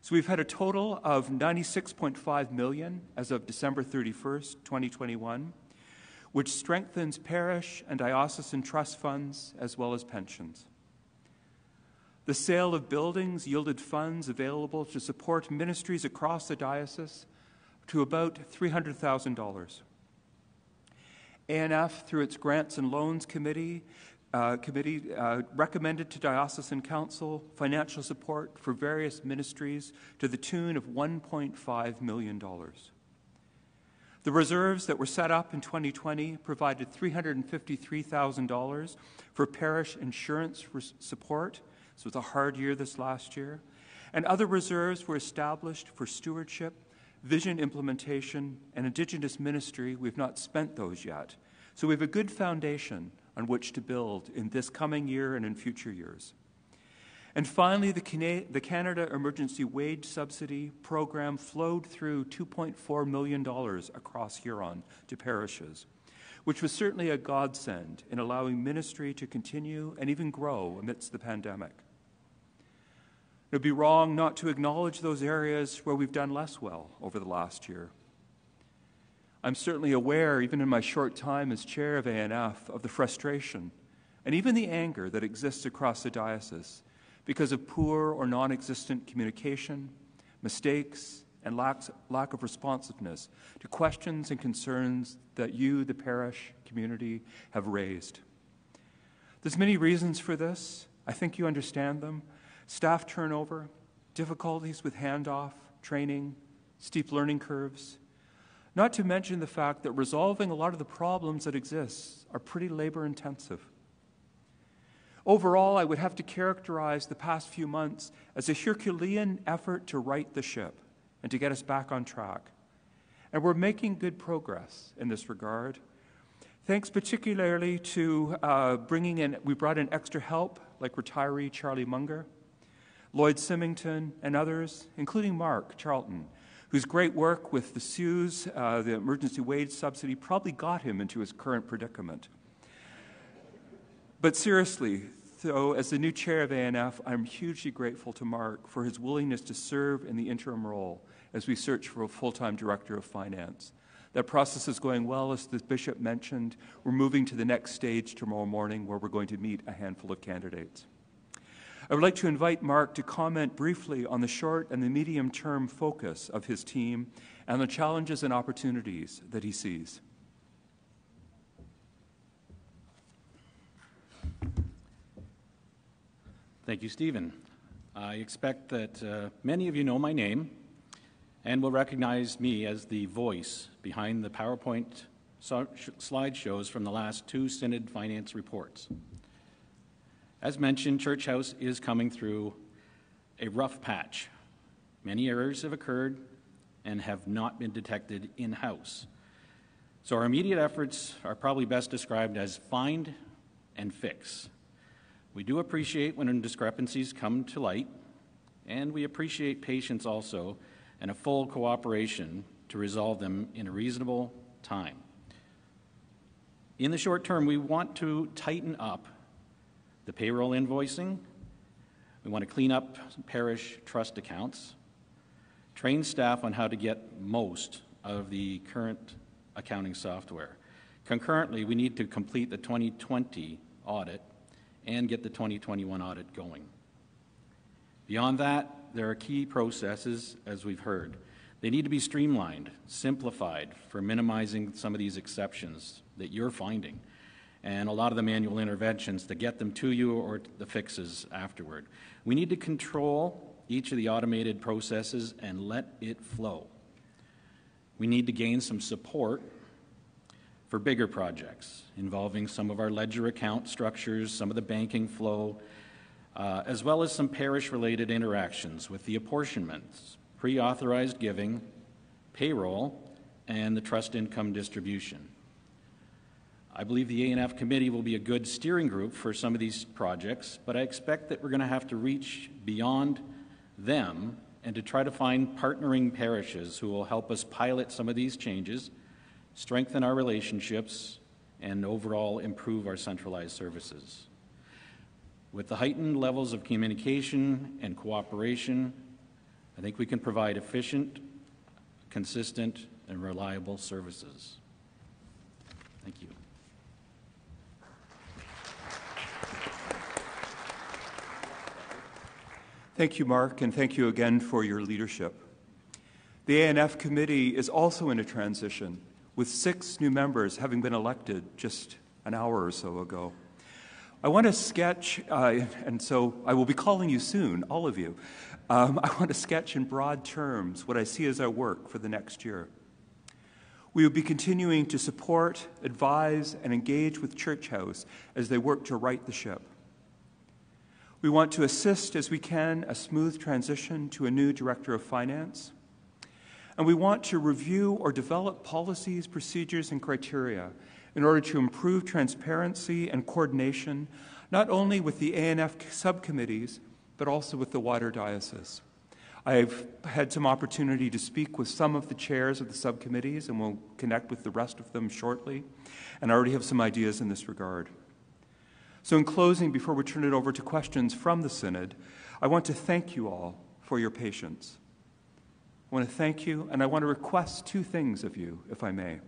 So we've had a total of $96.5 million as of December 31st, 2021, which strengthens parish and diocesan trust funds as well as pensions. The sale of buildings yielded funds available to support ministries across the diocese to about $300,000. ANF, through its Grants and Loans Committee, recommended to Diocesan Council financial support for various ministries to the tune of $1.5 million. The reserves that were set up in 2020 provided $353,000 for parish insurance support. This was a hard year this last year. And other reserves were established for stewardship, vision implementation, and Indigenous ministry. We've not spent those yet. So we have a good foundation on which to build in this coming year and in future years. And finally, the Canada Emergency Wage Subsidy program flowed through $2.4 million across Huron to parishes, which was certainly a godsend in allowing ministry to continue and even grow amidst the pandemic. It would be wrong not to acknowledge those areas where we've done less well over the last year. I'm certainly aware, even in my short time as chair of ANF, of the frustration and even the anger that exists across the diocese because of poor or non-existent communication, mistakes, and lack of responsiveness to questions and concerns that you, the parish community, have raised. There's many reasons for this. I think you understand them. Staff turnover, difficulties with handoff, training, steep learning curves, not to mention the fact that resolving a lot of the problems that exist are pretty labor-intensive. Overall, I would have to characterize the past few months as a Herculean effort to right the ship and to get us back on track. And we're making good progress in this regard. Thanks particularly to we brought in extra help, like retiree Charlie Munger, Lloyd Symington, and others, including Mark Charlton, whose great work with the CEWS, the emergency wage subsidy, probably got him into his current predicament. But seriously, though, as the new chair of ANF, I'm hugely grateful to Mark for his willingness to serve in the interim role as we search for a full-time director of finance. That process is going well, as the bishop mentioned. We're moving to the next stage tomorrow morning, where we're going to meet a handful of candidates. I would like to invite Mark to comment briefly on the short and the medium-term focus of his team and the challenges and opportunities that he sees. Thank you, Stephen. I expect that many of you know my name and will recognize me as the voice behind the PowerPoint slideshows from the last two Synod finance reports. As mentioned, Church House is coming through a rough patch. Many errors have occurred and have not been detected in-house. So our immediate efforts are probably best described as find and fix. We do appreciate when discrepancies come to light, and we appreciate patience also and a full cooperation to resolve them in a reasonable time. In the short term, we want to tighten up the payroll invoicing. We want to clean up parish trust accounts, train staff on how to get most of the current accounting software. Concurrently, we need to complete the 2020 audit and get the 2021 audit going. Beyond that, there are key processes, as we've heard. They need to be streamlined, simplified for minimizing some of these exceptions that you're finding, and a lot of the manual interventions to get them to you or the fixes afterward. We need to control each of the automated processes and let it flow. We need to gain some support for bigger projects involving some of our ledger account structures, some of the banking flow, as well as some parish-related interactions with the apportionments, pre-authorized giving, payroll, and the trust income distribution. I believe the A&F committee will be a good steering group for some of these projects, but I expect that we're going to have to reach beyond them and to try to find partnering parishes who will help us pilot some of these changes, strengthen our relationships, and overall improve our centralized services. With the heightened levels of communication and cooperation, I think we can provide efficient, consistent, and reliable services. Thank you. Thank you, Mark, and thank you again for your leadership. The A&F committee is also in a transition, with 6 new members having been elected just an hour or so ago. I want to sketch, and so I will be calling you soon, all of you. I want to sketch in broad terms what I see as our work for the next year. We will be continuing to support, advise, and engage with Church House as they work to right the ship. We want to assist as we can a smooth transition to a new Director of Finance. And we want to review or develop policies, procedures, and criteria in order to improve transparency and coordination, not only with the A&F subcommittees, but also with the wider diocese. I've had some opportunity to speak with some of the chairs of the subcommittees, and we'll connect with the rest of them shortly, and I already have some ideas in this regard. So in closing, before we turn it over to questions from the Synod, I want to thank you all for your patience. I want to thank you, and I want to request 2 things of you, if I may.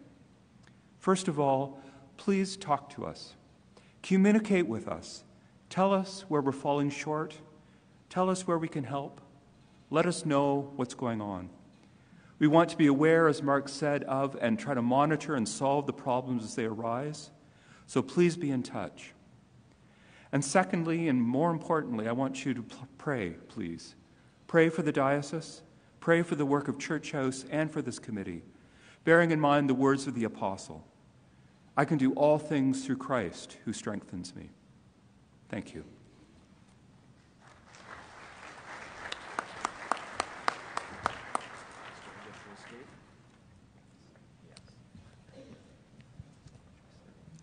First of all, please talk to us. Communicate with us. Tell us where we're falling short. Tell us where we can help. Let us know what's going on. We want to be aware, as Mark said, of and try to monitor and solve the problems as they arise. So please be in touch. And secondly, and more importantly, I want you to pray, please. Pray for the diocese, pray for the work of Church House and for this committee, bearing in mind the words of the apostle, I can do all things through Christ who strengthens me. Thank you.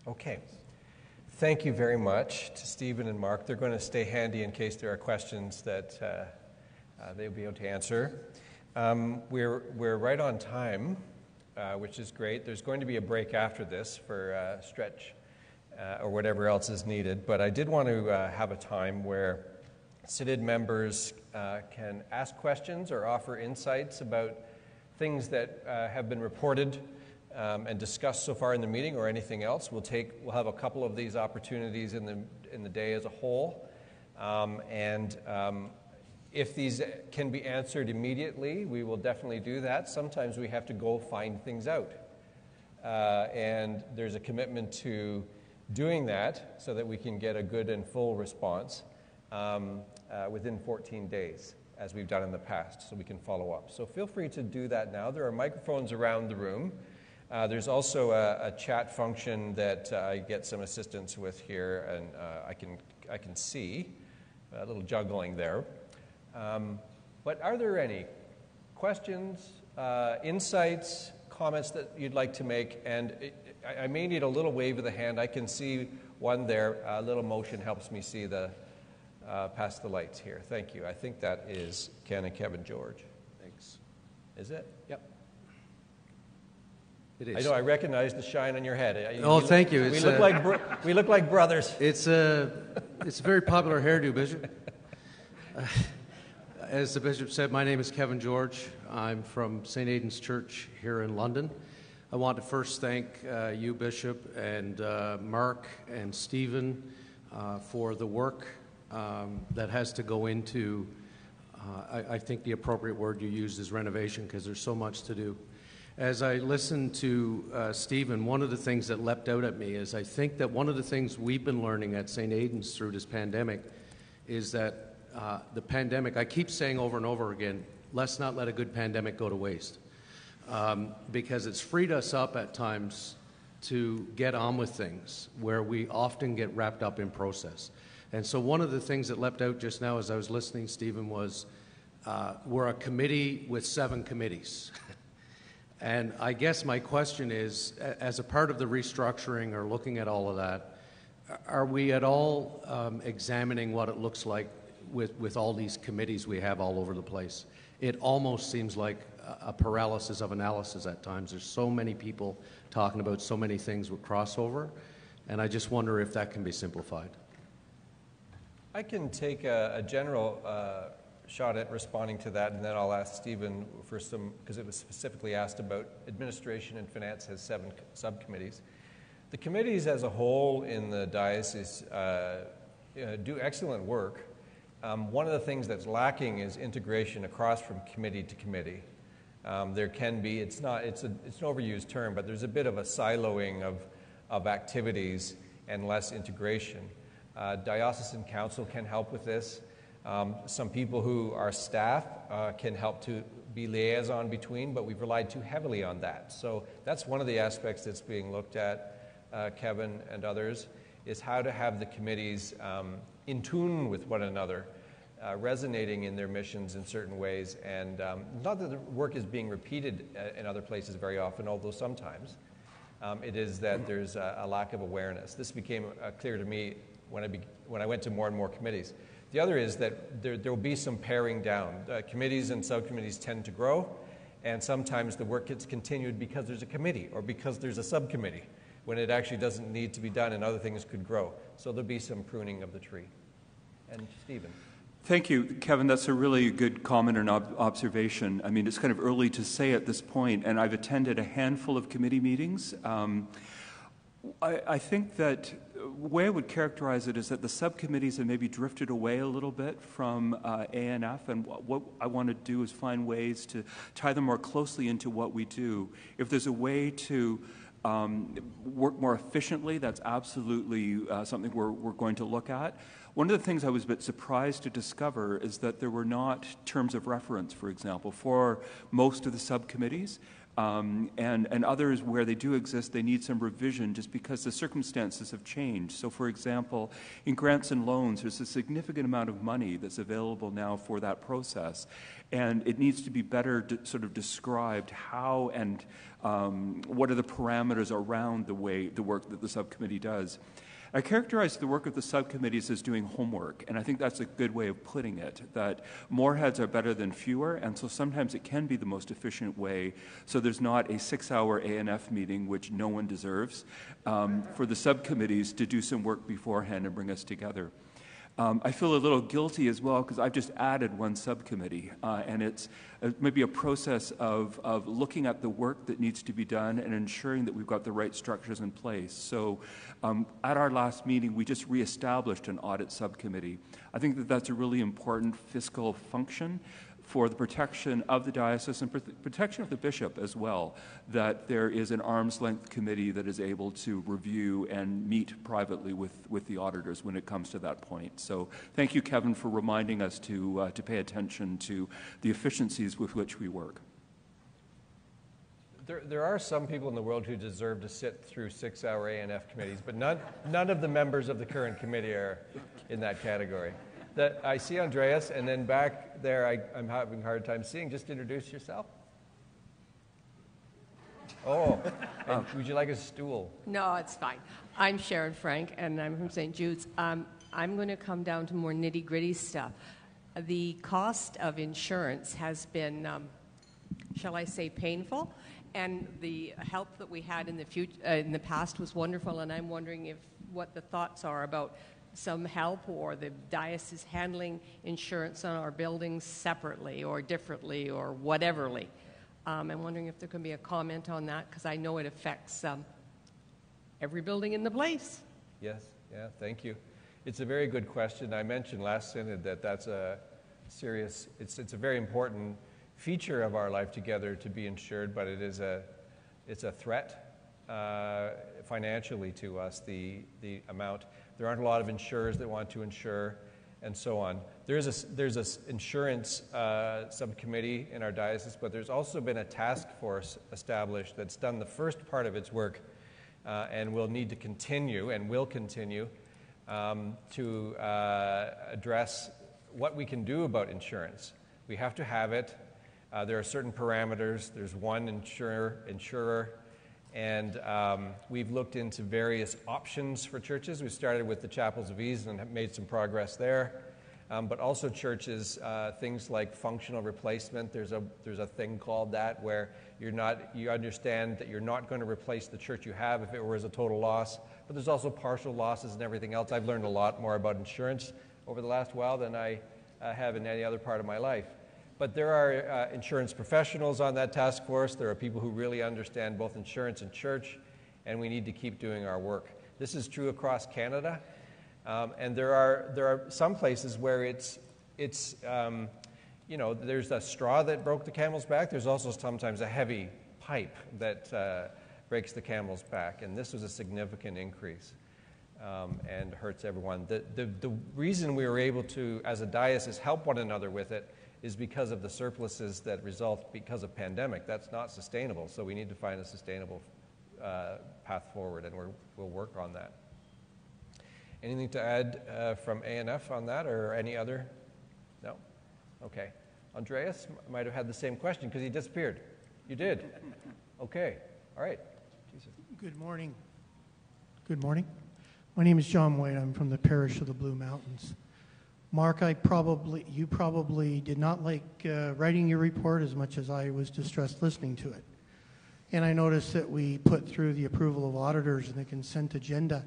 Okay. Thank you very much to Stephen and Mark. They're going to stay handy in case there are questions that they'll be able to answer. We're right on time, which is great. There's going to be a break after this for stretch or whatever else is needed. But I did want to have a time where Synod members can ask questions or offer insights about things that have been reported and discussed so far in the meeting or anything else. We'll have a couple of these opportunities in the day as a whole. If these can be answered immediately, we will definitely do that. Sometimes we have to go find things out. And there's a commitment to doing that so that we can get a good and full response within 14 days, as we've done in the past, so we can follow up. So feel free to do that now. There are microphones around the room. There's also a chat function that I get some assistance with here, and I can see a little juggling there. But are there any questions, insights, comments that you'd like to make? And I may need a little wave of the hand. I can see one there. A little motion helps me see the past the lights here. Thank you. I think that is Ken and Kevin George. Thanks. Is it? Yep. It is. I know. I recognize the shine on your head. Thank you. We look like brothers. It's a very popular hairdo, Bishop. As the Bishop said, my name is Kevin George. I'm from St. Aidan's Church here in London. I want to first thank you, Bishop, and Mark and Stephen for the work that has to go into, I think the appropriate word you used is renovation, because there's so much to do. As I listened to Stephen, one of the things that leapt out at me is I think that one of the things we've been learning at St. Aidan's through this pandemic is that the pandemic, I keep saying over and over again, let's not let a good pandemic go to waste. Because it's freed us up at times to get on with things where we often get wrapped up in process. And so one of the things that leapt out just now as I was listening, Stephen, was we're a committee with 7 committees. And I guess my question is, as a part of the restructuring or looking at all of that, are we at all examining what it looks like with all these committees we have all over the place? It almost seems like a paralysis of analysis at times. There's so many people talking about so many things with crossover, and I just wonder if that can be simplified. I can take a general shot at responding to that, and then I'll ask Stephen for some, because it was specifically asked about administration and finance has 7 subcommittees. The committees as a whole in the diocese do excellent work. One of the things that's lacking is integration across from committee to committee. There can be, it's an overused term, but there's a bit of a siloing of activities and less integration. Diocesan council can help with this. Some people who are staff can help to be liaison between, but we've relied too heavily on that. So that's one of the aspects that's being looked at, Kevin and others, is how to have the committees in tune with one another, resonating in their missions in certain ways. And not that the work is being repeated in other places very often, although sometimes. It is that there's a lack of awareness. This became clear to me when I went to more and more committees. The other is that there will be some paring down. Committees and subcommittees tend to grow, and sometimes the work gets continued because there's a committee or because there's a subcommittee, when it actually doesn't need to be done and other things could grow. So there'll be some pruning of the tree. And Stephen. Thank you, Kevin. That's a really good comment and observation. I mean, it's kind of early to say at this point, and I've attended a handful of committee meetings. I think that the way I would characterize it is that the subcommittees have maybe drifted away a little bit from ANF, and what I want to do is find ways to tie them more closely into what we do. If there's a way to work more efficiently, that's absolutely something we're going to look at. One of the things I was a bit surprised to discover is that there were not terms of reference, for example, for most of the subcommittees. And others where they do exist, they need some revision just because the circumstances have changed. So, for example, in grants and loans, there's a significant amount of money that's available now for that process. And it needs to be better sort of described how and what are the parameters around the work that the subcommittee does. I characterize the work of the subcommittees as doing homework, and I think that's a good way of putting it, that more heads are better than fewer, and so sometimes it can be the most efficient way, so there's not a 6-hour ANF meeting, which no one deserves, for the subcommittees to do some work beforehand and bring us together. I feel a little guilty as well because I've just added one subcommittee, and it's maybe a process of looking at the work that needs to be done and ensuring that we've got the right structures in place. So at our last meeting, we just reestablished an audit subcommittee. I think that that's a really important fiscal function for the protection of the diocese and protection of the bishop as well, that there is an arm's length committee that is able to review and meet privately with the auditors when it comes to that point. So thank you, Kevin, for reminding us to pay attention to the efficiencies with which we work. There are some people in the world who deserve to sit through 6-hour ANF committees, but none of the members of the current committee are in that category. I see Andreas, and then back there I'm having a hard time seeing. Just introduce yourself. Oh, would you like a stool? No, it's fine. I'm Sharon Frank, and I'm from St. Jude's. I'm going to come down to more nitty-gritty stuff. The cost of insurance has been, shall I say, painful, and the help that we had in the past was wonderful, and I'm wondering what the thoughts are about some help or the diocese handling insurance on our buildings separately or differently or whateverly. I'm wondering if there can be a comment on that, because I know it affects every building in the place. Yes, yeah, thank you. It's a very good question. I mentioned last Synod that that's a serious, it's a very important feature of our life together to be insured, but it's a threat financially to us, the amount. There aren't a lot of insurers that want to insure, and so on. There's a insurance subcommittee in our diocese, but there's also been a task force established that's done the first part of its work, and will need to continue, and will continue, to address what we can do about insurance. We have to have it. There are certain parameters. There's one insurer, and we've looked into various options for churches. We started with the Chapels of Ease and have made some progress there, but also churches, things like functional replacement. There's a thing called that where you understand that you're not going to replace the church you have if it was a total loss, but there's also partial losses and everything else. I've learned a lot more about insurance over the last while than I have in any other part of my life. But there are insurance professionals on that task force. There are people who really understand both insurance and church, and we need to keep doing our work. This is true across Canada, and there are some places where it's there's a straw that broke the camel's back. There's also sometimes a heavy pipe that breaks the camel's back, and this was a significant increase and hurts everyone. The reason we were able to, as a diocese, help one another with it is because of the surpluses that result because of pandemic. That's not sustainable, so we need to find a sustainable path forward, and we'll work on that. Anything to add from ANF on that, or any other? No? Okay. Andreas might have had the same question because he disappeared. You did? Okay. All right. Jesus. Good morning. Good morning. My name is John White. I'm from the parish of the Blue Mountains. Mark, you probably did not like writing your report as much as I was distressed listening to it. And I noticed that we put through the approval of auditors and the consent agenda,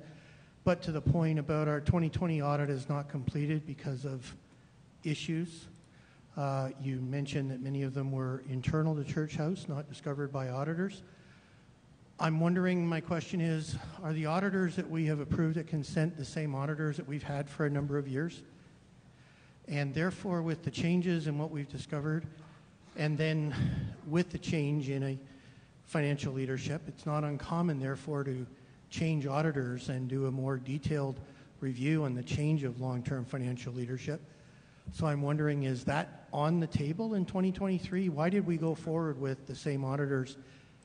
but to the point about our 2020 audit is not completed because of issues. You mentioned that many of them were internal to Church House, not discovered by auditors. I'm wondering, my question is, are the auditors that we have approved at consent the same auditors that we've had for a number of years? And therefore, with the changes in what we've discovered, and then with the change in a financial leadership, it's not uncommon, therefore, to change auditors and do a more detailed review on the change of long-term financial leadership. So I'm wondering, is that on the table in 2023? Why did we go forward with the same auditors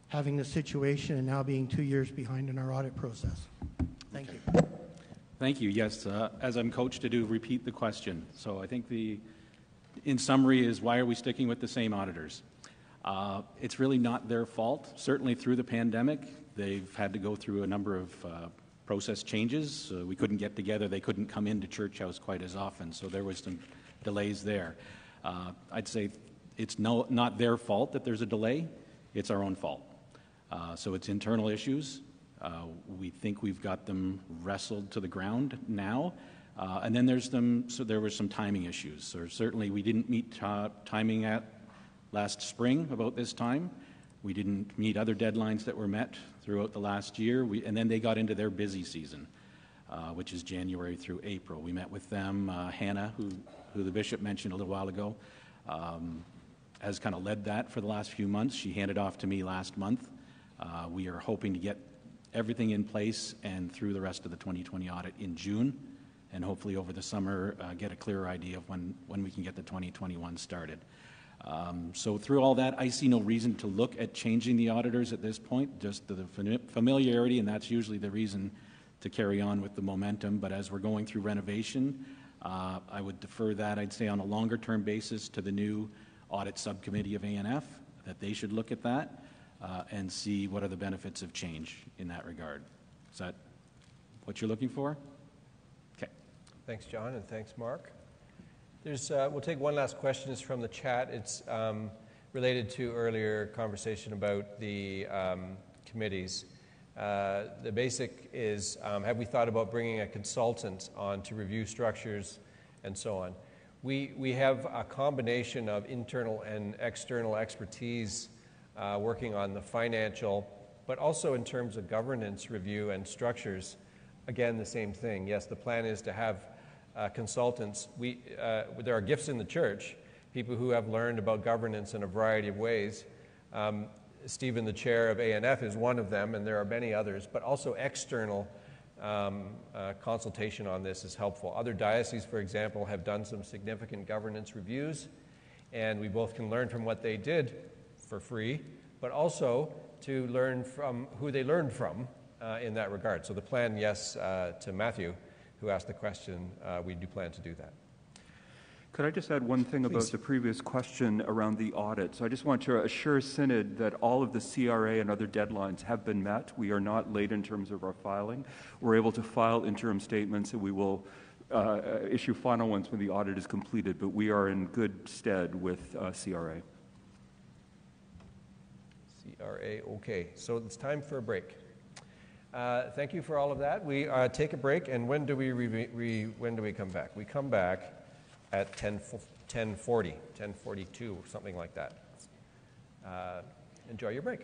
having the situation and now being 2 years behind in our audit process? Thank you. Thank you. Yes, as I'm coached to do, repeat the question. So I think in summary is, why are we sticking with the same auditors? It's really not their fault. Certainly through the pandemic, they've had to go through a number of process changes. We couldn't get together. They couldn't come into Church House quite as often, so there was some delays there. I'd say it's not their fault that there's a delay. It's our own fault. So it's internal issues. We think we've got them wrestled to the ground now. And then there were some timing issues. So certainly we didn't meet timing at last spring about this time. We didn't meet other deadlines that were met throughout the last year. And then they got into their busy season, which is January through April. We met with them. Hannah, who the bishop mentioned a little while ago, has kind of led that for the last few months. She handed off to me last month. We are hoping to get everything in place and through the rest of the 2020 audit in June, and hopefully over the summer get a clearer idea of when we can get the 2021 started. So through all that, I see no reason to look at changing the auditors at this point, just the familiarity, and that's usually the reason to carry on with the momentum. But as we're going through renovation, I would defer that, I'd say, on a longer-term basis to the new audit subcommittee of ANF, that they should look at that and see what are the benefits of change in that regard. Is that what you're looking for? Okay. Thanks, John, and thanks, Mark. We'll take one last question. It's from the chat. It's related to earlier conversation about the committees. The basic is, have we thought about bringing a consultant on to review structures and so on? We have a combination of internal and external expertise working on the financial, but also in terms of governance review and structures. Again, the same thing. Yes, the plan is to have consultants. There are gifts in the church, people who have learned about governance in a variety of ways. Stephen, the chair of ANF, is one of them, and there are many others, but also external consultation on this is helpful. Other dioceses, for example, have done some significant governance reviews, and we both can learn from what they did for free, but also to learn from who they learned from in that regard. So the plan, yes, to Matthew, who asked the question, we do plan to do that. Could I just add one thing about the previous question around the audit? So I just want to assure Synod that all of the CRA and other deadlines have been met. We are not late in terms of our filing. We're able to file interim statements, and we will issue final ones when the audit is completed, but we are in good stead with CRA. CRA, okay. So it's time for a break. Thank you for all of that. We take a break, and when do we come back? We come back at 10:40, 10:42, something like that. Enjoy your break.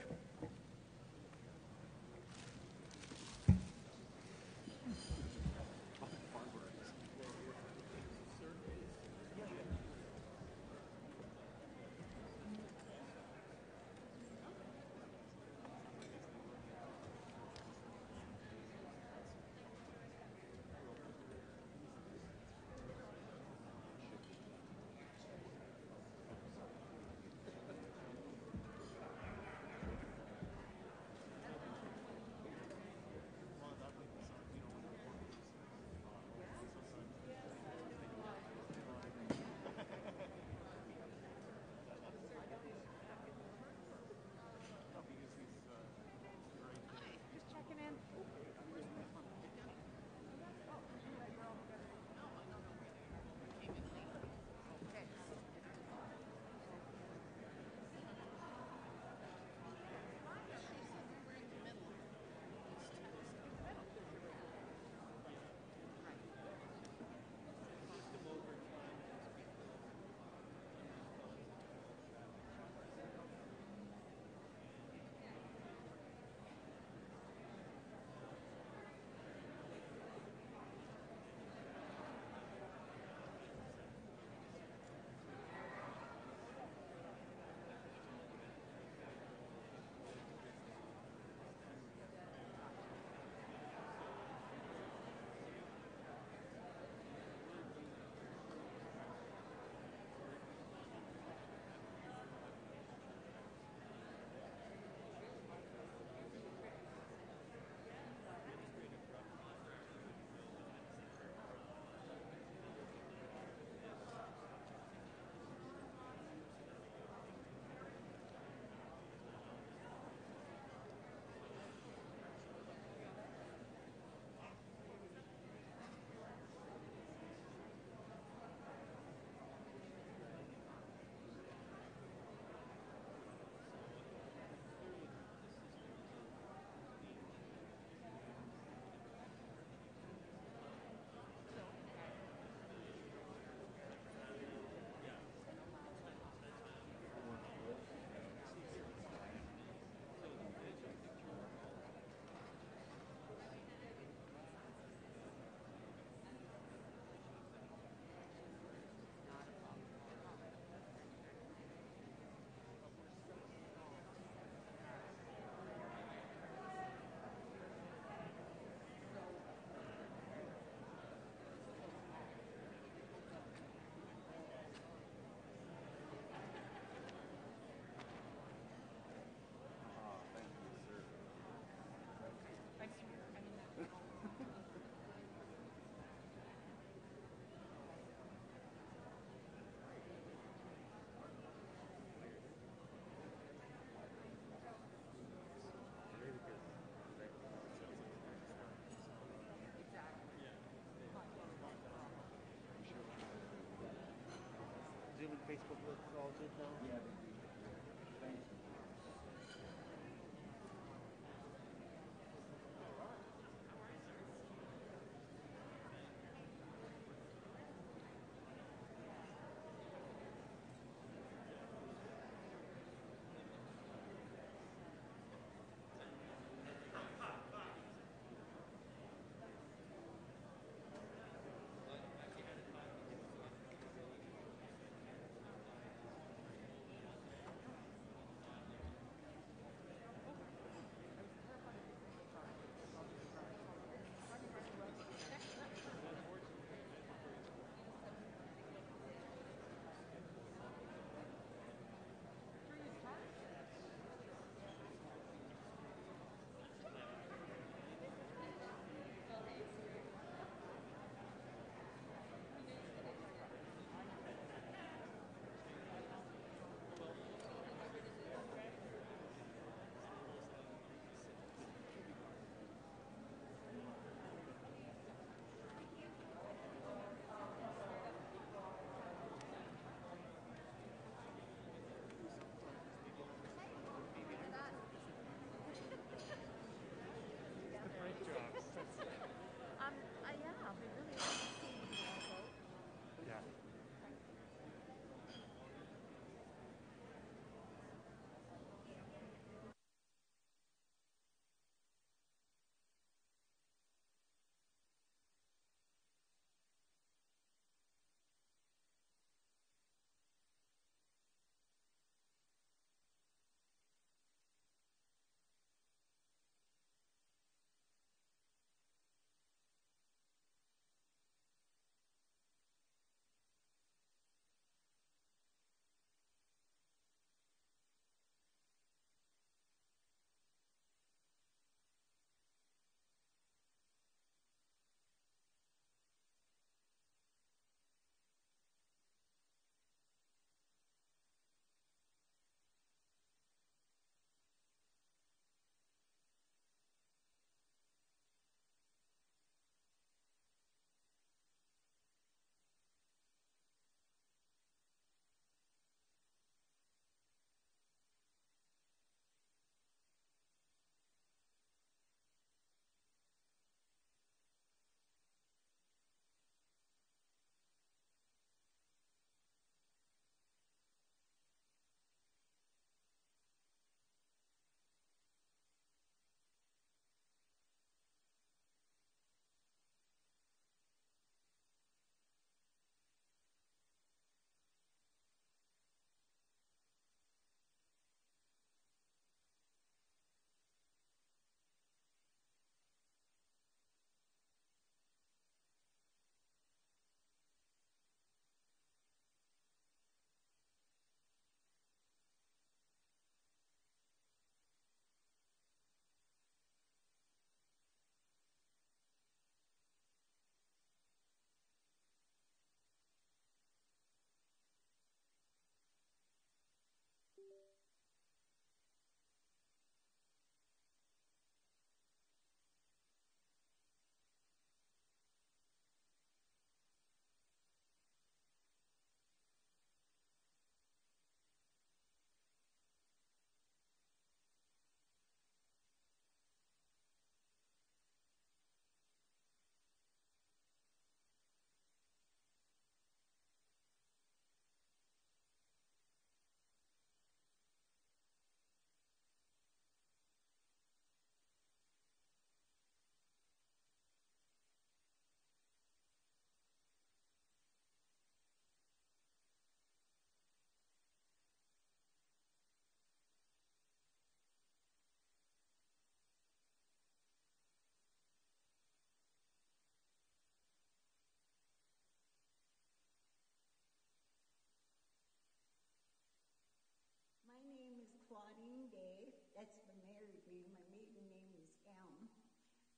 My name is Claudine Day. That's the married name. My maiden name is M.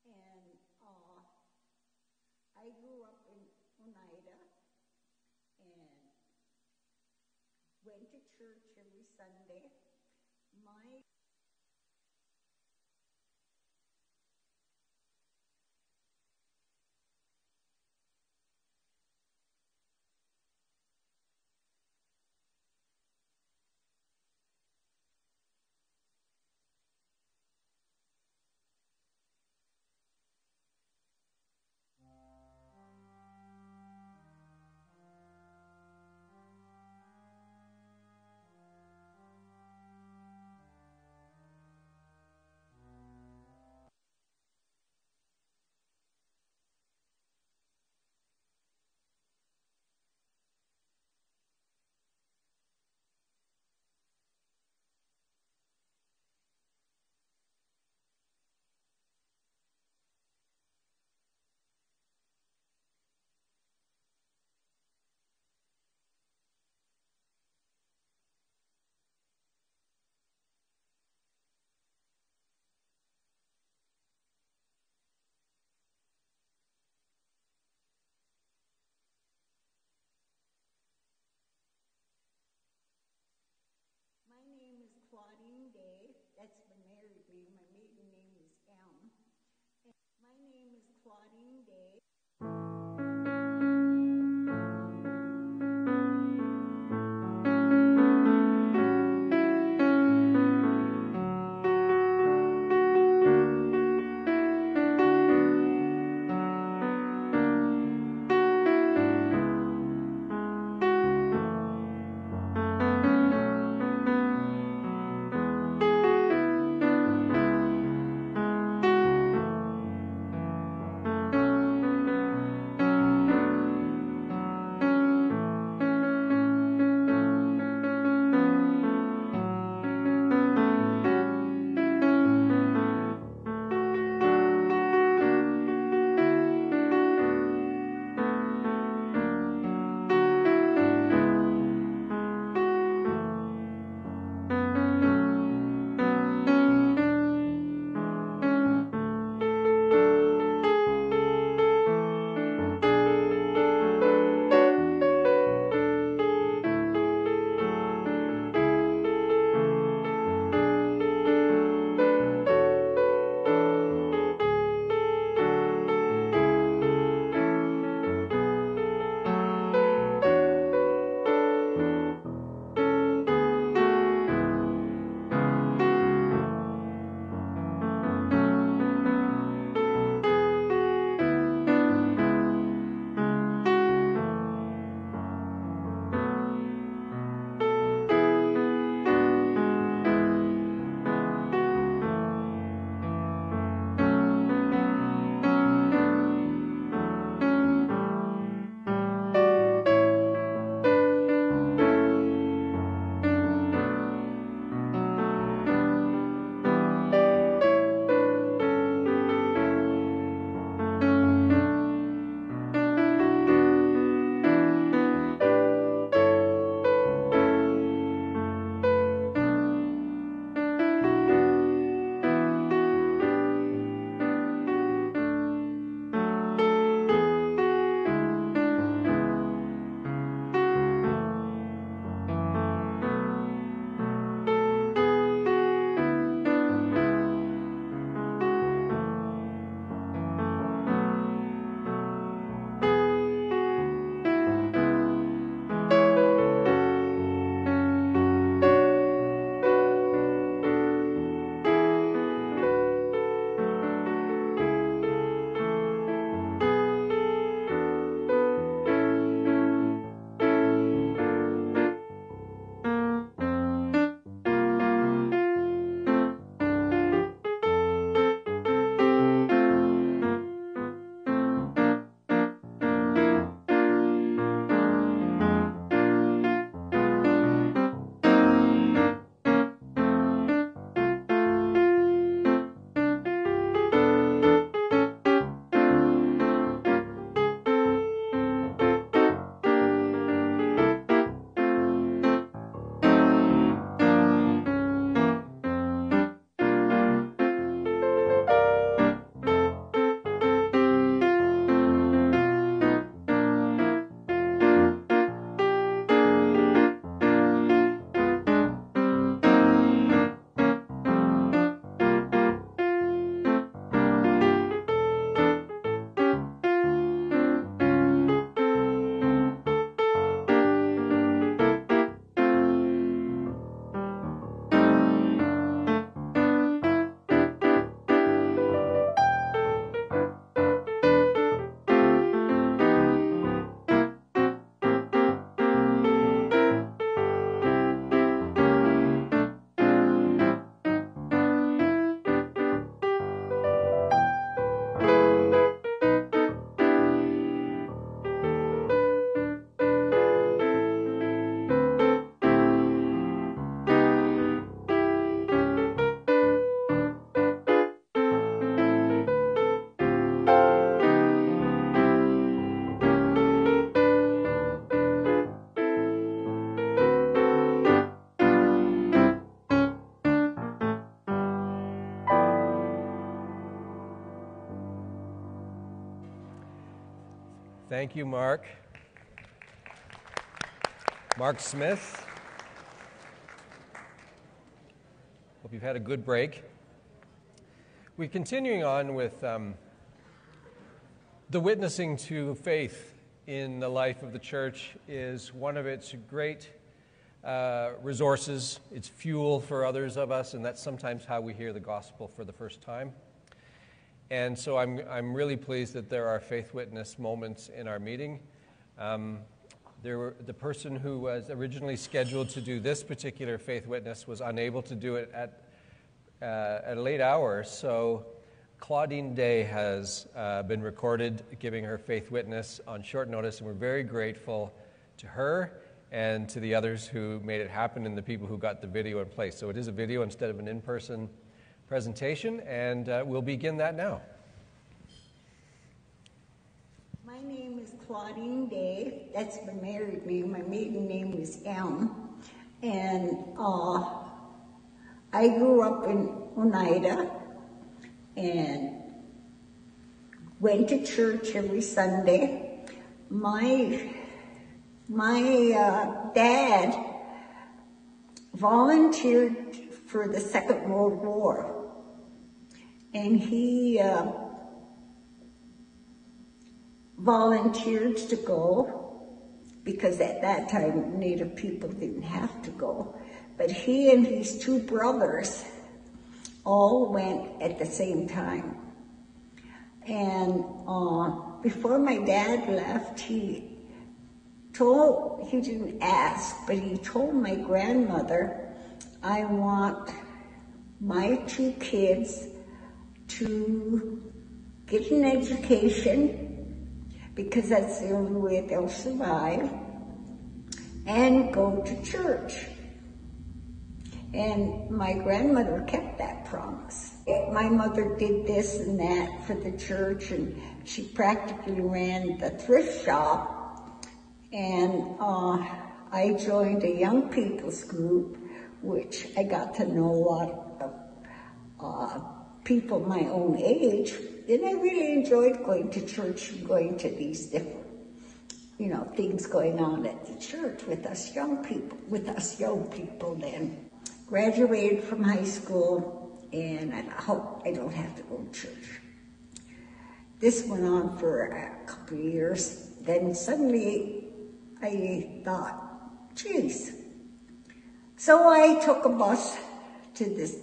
And I grew up in Oneida and went to church every Sunday. My That's my married name. My maiden name is Elm. My name is Claudine Day. Thank you, Mark. Mark Smith. Hope you've had a good break. We're continuing on with the witnessing to faith in the life of the church is one of its great resources. It's fuel for others of us, and that's sometimes how we hear the gospel for the first time. And so I'm really pleased that there are faith witness moments in our meeting. The person who was originally scheduled to do this particular faith witness was unable to do it at a late hour, so Claudine Day has been recorded giving her faith witness on short notice, and we're very grateful to her and to the others who made it happen and the people who got the video in place. So it is a video instead of an in-person presentation, and we'll begin that now. My name is Claudine Day. That's my married name. My maiden name is Elm. And I grew up in Oneida and went to church every Sunday. My dad volunteered for the Second World War, and he volunteered to go because at that time Native people didn't have to go. But he and his two brothers all went at the same time. And before my dad left, he didn't ask, but he told my grandmother, I want my two kids to get an education because that's the only way they'll survive, and go to church. And my grandmother kept that promise. My mother did this and that for the church, and she practically ran the thrift shop. And I joined a young people's group, which I got to know a lot of people my own age. And I really enjoyed going to church and going to these different, things going on at the church with us young people then. Graduated from high school, and I hope I don't have to go to church. This went on for a couple of years. Then suddenly I thought, geez. So I took a bus to this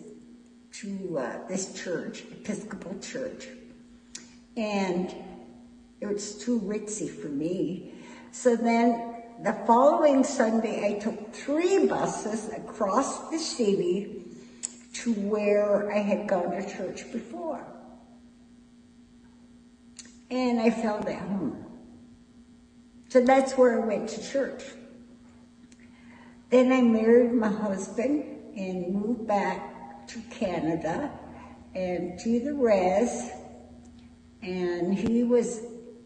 church, Episcopal church, and it was too ritzy for me. So then the following Sunday, I took 3 buses across the city to where I had gone to church before. And I felt at home. So that's where I went to church. Then I married my husband and moved back to Canada and to the res. And he was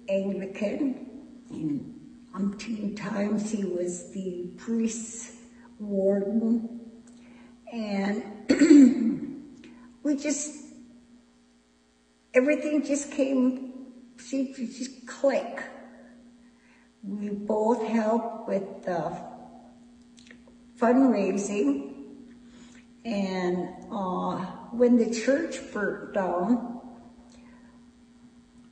Anglican. And umpteen times he was the priest's warden. And everything just seemed to just click. We both helped with fundraising. And when the church burnt down,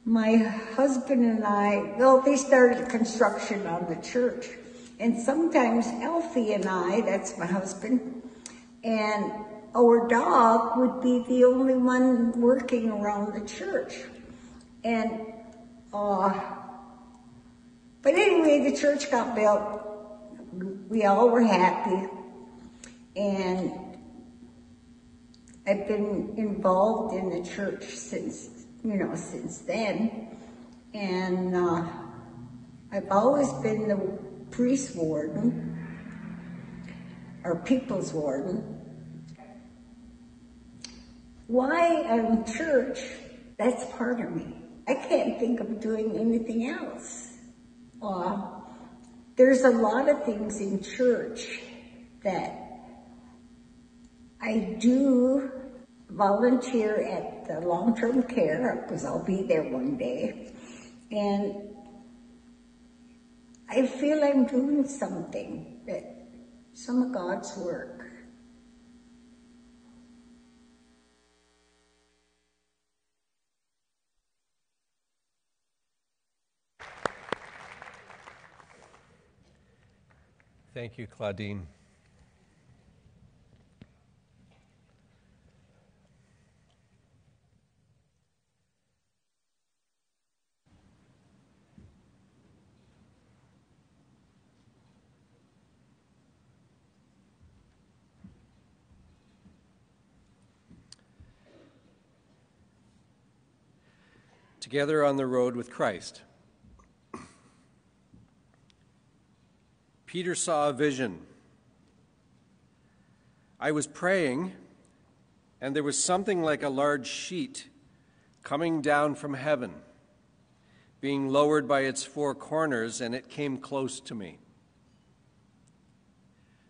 my husband and I, they started construction on the church. And sometimes Elfie and I, that's my husband, and our dog would be the only one working around the church. And, but anyway, the church got built. We all were happy. And I've been involved in the church since then. And I've always been the priest warden, or people's warden. Why I'm church, that's part of me. I can't think of doing anything else. There's a lot of things in church that I do volunteer at the long-term care, because I'll be there one day, and I feel I'm doing something, some of God's work. Thank you, Claudine. Together on the road with Christ. Peter saw a vision. I was praying, and there was something like a large sheet coming down from heaven, being lowered by its four corners, and it came close to me.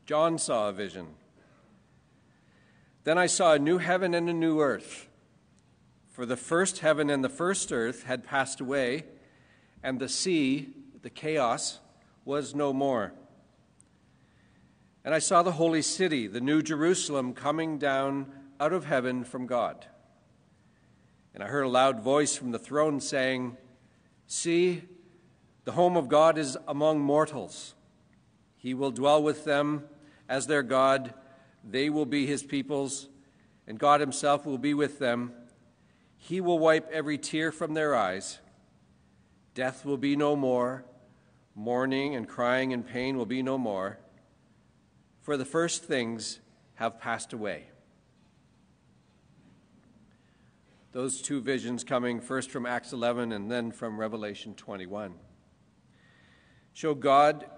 John saw a vision. Then I saw a new heaven and a new earth. For the first heaven and the first earth had passed away, and the sea, the chaos, was no more. And I saw the holy city, the new Jerusalem, coming down out of heaven from God. And I heard a loud voice from the throne saying, "See, the home of God is among mortals. He will dwell with them as their God. They will be his peoples, and God himself will be with them. He will wipe every tear from their eyes. Death will be no more. Mourning and crying and pain will be no more. For the first things have passed away." Those two visions coming first from Acts 11 and then from Revelation 21 show God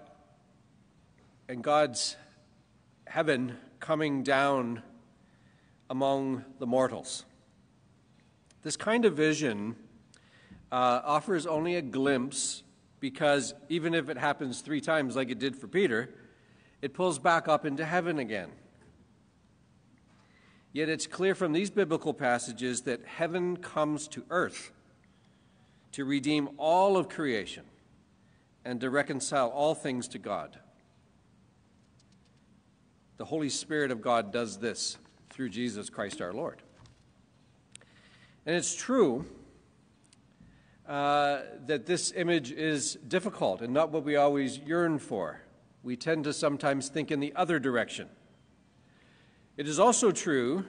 and God's heaven coming down among the mortals. This kind of vision offers only a glimpse because even if it happens 3 times like it did for Peter, it pulls back up into heaven again. Yet it's clear from these biblical passages that heaven comes to earth to redeem all of creation and to reconcile all things to God. The Holy Spirit of God does this through Jesus Christ our Lord. And it's true that this image is difficult and not what we always yearn for. We tend to sometimes think in the other direction. It is also true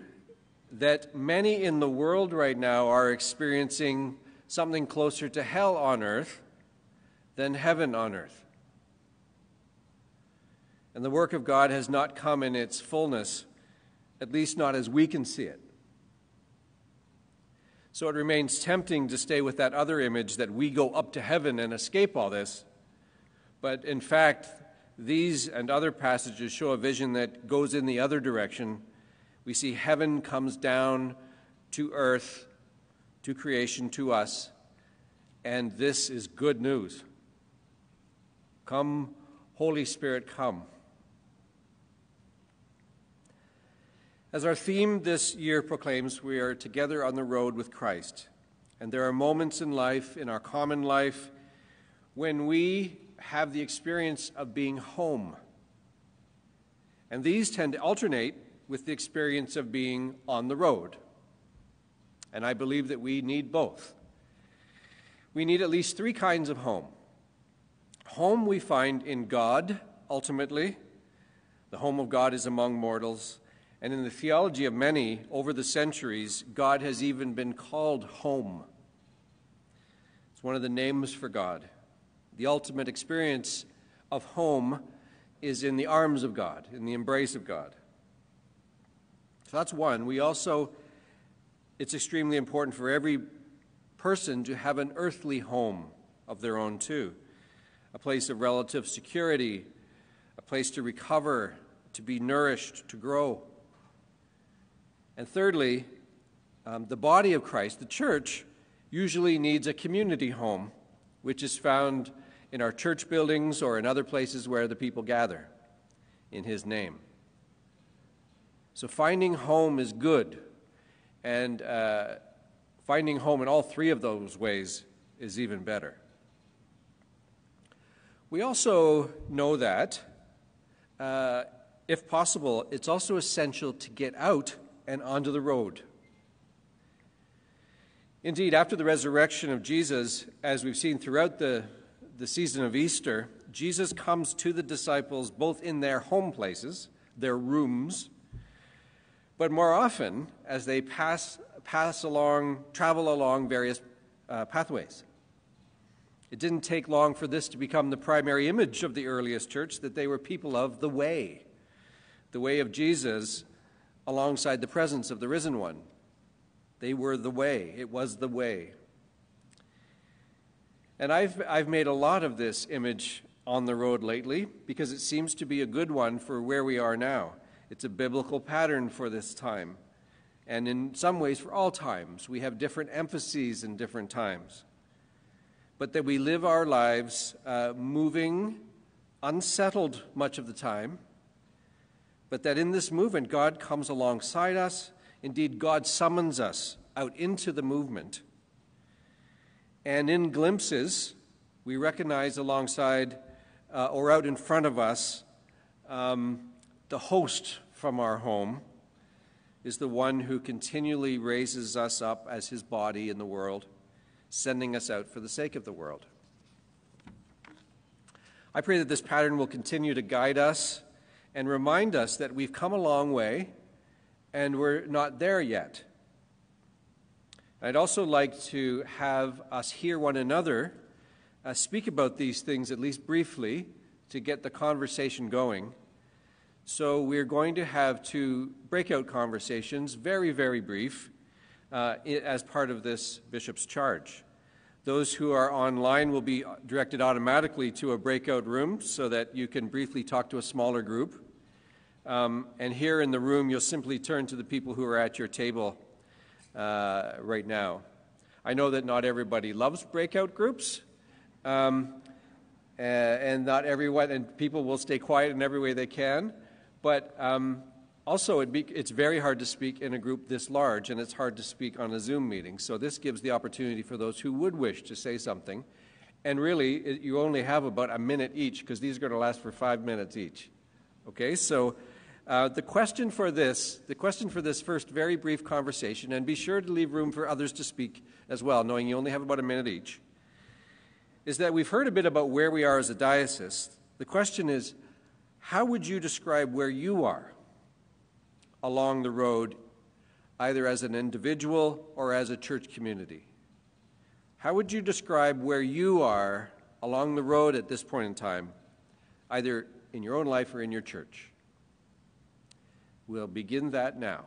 that many in the world right now are experiencing something closer to hell on earth than heaven on earth. And the work of God has not come in its fullness, at least not as we can see it. So it remains tempting to stay with that other image that we go up to heaven and escape all this. But in fact, these and other passages show a vision that goes in the other direction. We see heaven comes down to earth, to creation, to us, and this is good news. Come, Holy Spirit, come. As our theme this year proclaims, we are together on the road with Christ. And there are moments in life, in our common life, when we have the experience of being home. And these tend to alternate with the experience of being on the road. And I believe that we need both. We need at least 3 kinds of home. Home we find in God, ultimately. The home of God is among mortals. And in the theology of many over the centuries, God has even been called home. It's one of the names for God. The ultimate experience of home is in the arms of God, in the embrace of God. So that's one. It's extremely important for every person to have an earthly home of their own too. A place of relative security, a place to recover, to be nourished, to grow. And thirdly, the body of Christ, the church, usually needs a community home, which is found in our church buildings or in other places where the people gather in his name. So finding home is good, and finding home in all 3 of those ways is even better. We also know that, if possible, it's also essential to get out and onto the road. Indeed, after the resurrection of Jesus, as we've seen throughout the season of Easter, Jesus comes to the disciples both in their home places, their rooms, but more often as they travel along various pathways. It didn't take long for this to become the primary image of the earliest church, that they were people of the way of Jesus alongside the presence of the risen one. They were the way. It was the way. And I've made a lot of this image on the road lately because it seems to be a good one for where we are now. It's a biblical pattern for this time. And in some ways, for all times, we have different emphases in different times. But that we live our lives moving, unsettled much of the time, but that in this movement, God comes alongside us. Indeed, God summons us out into the movement. And in glimpses, we recognize alongside or out in front of us, the host from our home is the one who continually raises us up as his body in the world, sending us out for the sake of the world. I pray that this pattern will continue to guide us and remind us that we've come a long way and we're not there yet. I'd also like to have us hear one another speak about these things, at least briefly, to get the conversation going. So we're going to have 2 breakout conversations, very, very brief, as part of this bishop's charge. Those who are online will be directed automatically to a breakout room so that you can briefly talk to a smaller group. And here in the room, you'll simply turn to the people who are at your table right now. I know that not everybody loves breakout groups, and not everyone, and people will stay quiet in every way they can. But also, it's very hard to speak in a group this large, and it's hard to speak on a Zoom meeting. So this gives the opportunity for those who would wish to say something. And really, you only have about a minute each, because these are going to last for 5 minutes each. Okay, so the question for this first very brief conversation, and be sure to leave room for others to speak as well, knowing you only have about a minute each, is that we've heard a bit about where we are as a diocese. The question is, how would you describe where you are along the road, either as an individual or as a church community? How would you describe where you are along the road at this point in time, either in your own life or in your church? We'll begin that now.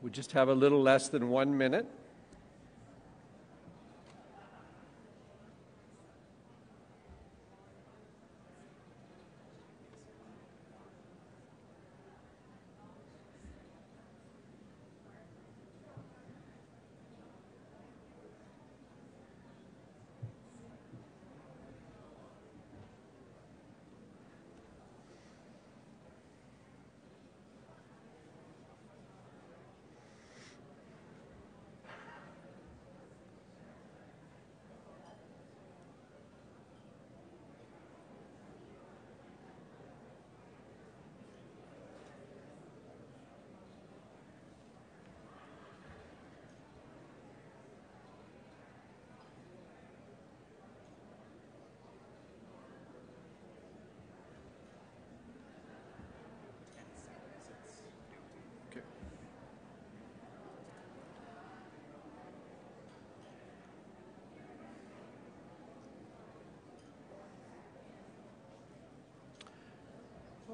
We just have a little less than 1 minute.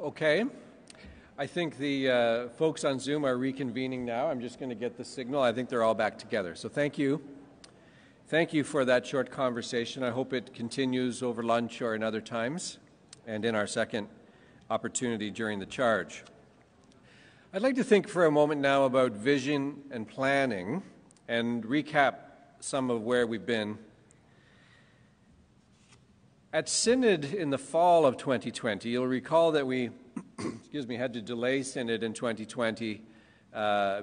Okay. I think the folks on Zoom are reconvening now. I'm just going to get the signal. I think they're all back together. So thank you. Thank you for that short conversation. I hope it continues over lunch or in other times and in our second opportunity during the charge. I'd like to think for a moment now about vision and planning and recap some of where we've been. At Synod in the fall of 2020, you'll recall that we had to delay Synod in 2020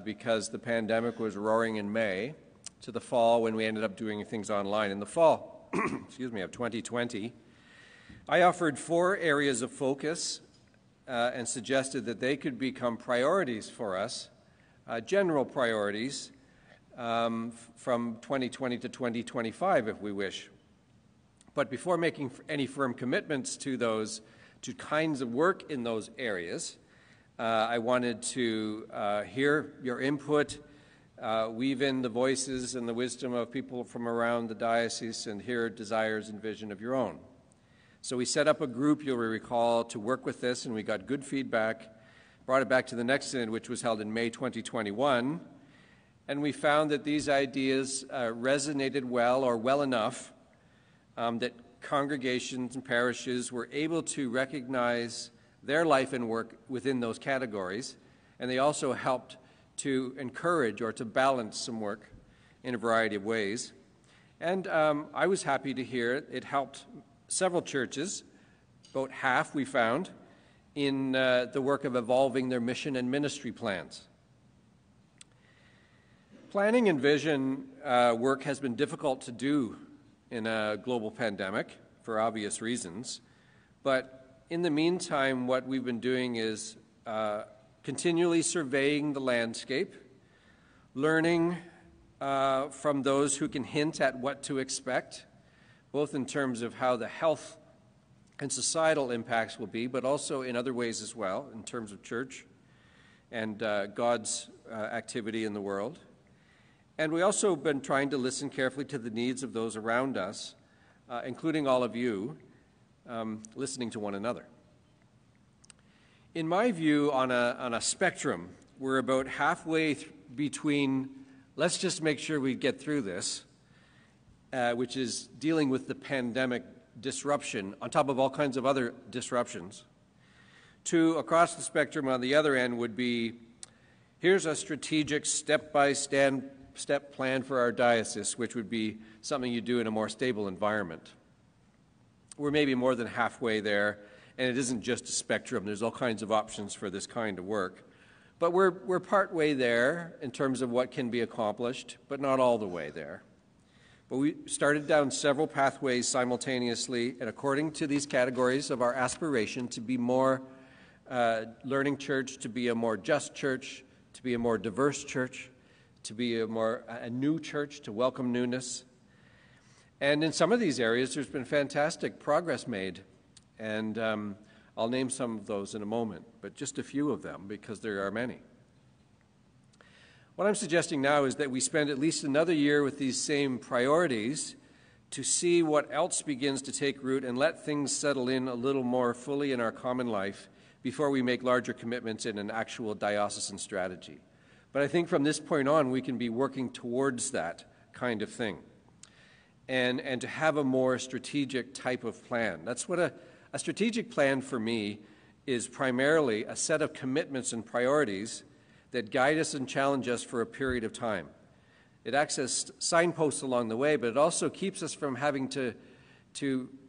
because the pandemic was roaring in May to the fall when we ended up doing things online. In the fall of 2020, I offered 4 areas of focus and suggested that they could become priorities for us, general priorities from 2020 to 2025 if we wish. But before making any firm commitments to those, to kinds of work in those areas, I wanted to hear your input, weave in the voices and the wisdom of people from around the diocese, and hear desires and vision of your own. So we set up a group, you'll recall, to work with this, and we got good feedback, brought it back to the next Synod, which was held in May 2021, and we found that these ideas resonated well, or well enough, that congregations and parishes were able to recognize their life and work within those categories, and they also helped to encourage or to balance some work in a variety of ways. And I was happy to hear it helped several churches, about half we found, in the work of evolving their mission and ministry plans. Planning and vision work has been difficult to do in a global pandemic for obvious reasons. But in the meantime, what we've been doing is continually surveying the landscape, learning from those who can hint at what to expect, both in terms of how the health and societal impacts will be, but also in other ways as well, in terms of church and God's activity in the world. And we also have been trying to listen carefully to the needs of those around us, including all of you, listening to one another. In my view, on a spectrum, we're about halfway between let's just make sure we get through this, which is dealing with the pandemic disruption on top of all kinds of other disruptions, to across the spectrum on the other end would be here's a strategic step plan for our diocese, which would be something you do in a more stable environment. We're maybe more than halfway there, and it isn't just a spectrum. There's all kinds of options for this kind of work. But we're partway there in terms of what can be accomplished, but not all the way there. But we started down several pathways simultaneously, and according to these categories of our aspiration to be more learning church, to be a more just church, to be a more diverse church, to be a new church, to welcome newness. And in some of these areas, there's been fantastic progress made. And I'll name some of those in a moment, but just a few of them because there are many. What I'm suggesting now is that we spend at least another year with these same priorities to see what else begins to take root and let things settle in a little more fully in our common life before we make larger commitments in an actual diocesan strategy. But I think from this point on, we can be working towards that kind of thing and to have a more strategic type of plan. That's what a strategic plan for me is primarily a set of commitments and priorities that guide us and challenge us for a period of time. It acts as signposts along the way, but it also keeps us from having to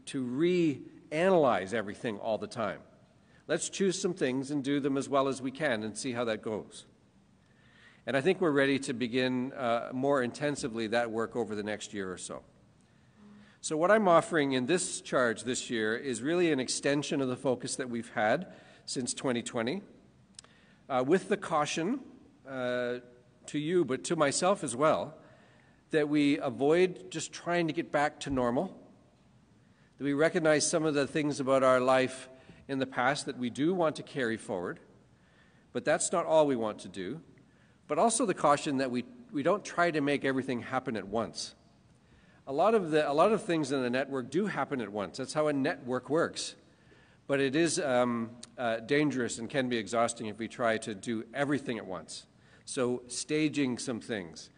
reanalyze everything all the time. Let's choose some things and do them as well as we can and see how that goes. And I think we're ready to begin more intensively that work over the next year or so. So what I'm offering in this charge this year is really an extension of the focus that we've had since 2020, with the caution to you, but to myself as well, that we avoid just trying to get back to normal, that we recognize some of the things about our life in the past that we do want to carry forward, but that's not all we want to do, but also the caution that we don't try to make everything happen at once. A lot of things in the network do happen at once. That's how a network works. But it is dangerous and can be exhausting if we try to do everything at once. So staging some things,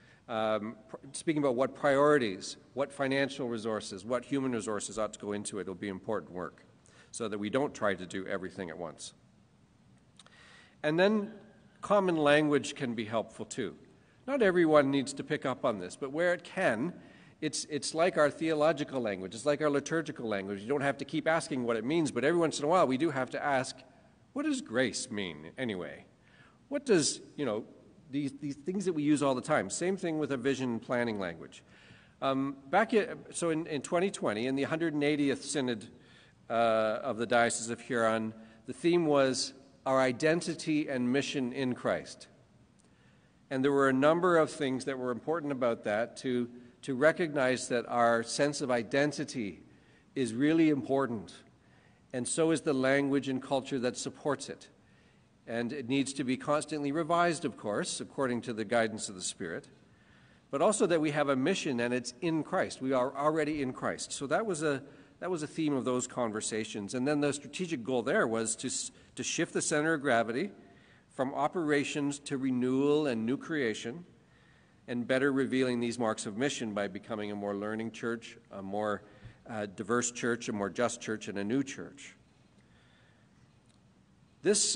speaking about what priorities, what financial resources, what human resources ought to go into it will be important work so that we don't try to do everything at once. And then common language can be helpful too. Not everyone needs to pick up on this, but where it can, it's like our theological language. It's like our liturgical language. You don't have to keep asking what it means, but every once in a while we do have to ask, what does grace mean anyway? What does, these things that we use all the time. Same thing with a vision planning language. In 2020, in the 180th Synod of the Diocese of Huron, the theme was our identity and mission in Christ. And there were a number of things that were important about that to recognize that our sense of identity is really important, and so is the language and culture that supports it. And it needs to be constantly revised, of course, according to the guidance of the Spirit, but also that we have a mission and it's in Christ. We are already in Christ. So that was a theme of those conversations. And then the strategic goal there was to shift the center of gravity from operations to renewal and new creation, and better revealing these marks of mission by becoming a more learning church, a more diverse church, a more just church, and a new church. This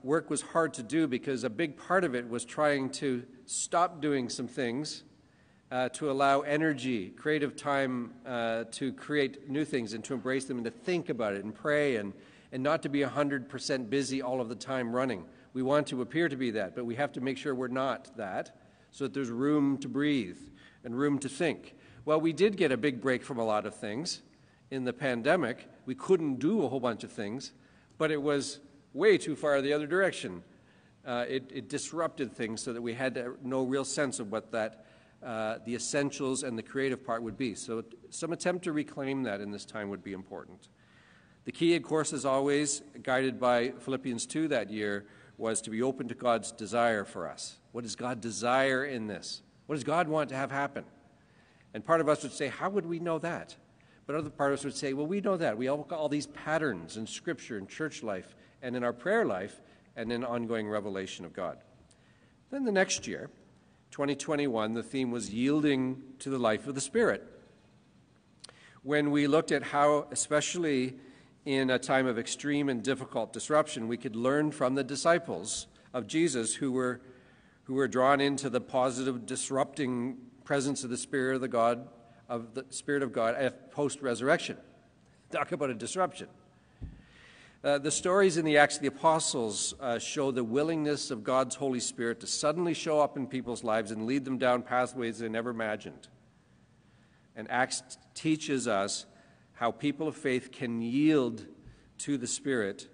work was hard to do because a big part of it was trying to stop doing some things to allow energy, creative time to create new things and to embrace them and to think about it and pray and not to be 100% busy all of the time running. We want to appear to be that, but we have to make sure we're not that so that there's room to breathe and room to think. Well, we did get a big break from a lot of things. In the pandemic, we couldn't do a whole bunch of things, but it was way too far the other direction. It disrupted things so that we had no real sense of what that the essentials and the creative part would be. So some attempt to reclaim that in this time would be important. The key, of course, as always, guided by Philippians 2 that year, was to be open to God's desire for us. What does God desire in this? What does God want to have happen? And part of us would say, how would we know that? But other part of us would say, well, we know that. We all got all these patterns in Scripture and church life and in our prayer life and in ongoing revelation of God. Then the next year, 2021, the theme was yielding to the life of the Spirit. When we looked at how, especially in a time of extreme and difficult disruption, we could learn from the disciples of Jesus who were drawn into the positive, disrupting presence of the Spirit of God at post-resurrection. Talk about a disruption. The stories in the Acts of the Apostles show the willingness of God's Holy Spirit to suddenly show up in people's lives and lead them down pathways they never imagined. And Acts teaches us how people of faith can yield to the Spirit,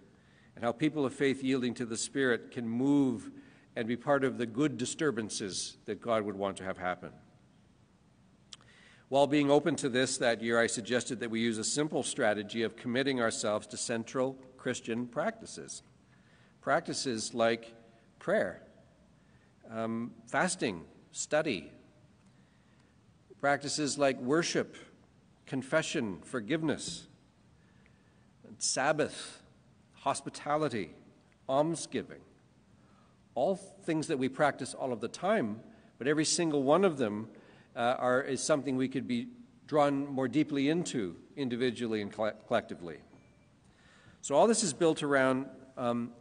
and how people of faith yielding to the Spirit can move and be part of the good disturbances that God would want to have happen. While being open to this that year, I suggested that we use a simple strategy of committing ourselves to central Christian practices. Practices like prayer, fasting, study. Practices like worship, confession, forgiveness, Sabbath, hospitality, almsgiving. all things that we practice all of the time, but every single one of them is something we could be drawn more deeply into individually and collectively. So all this is built around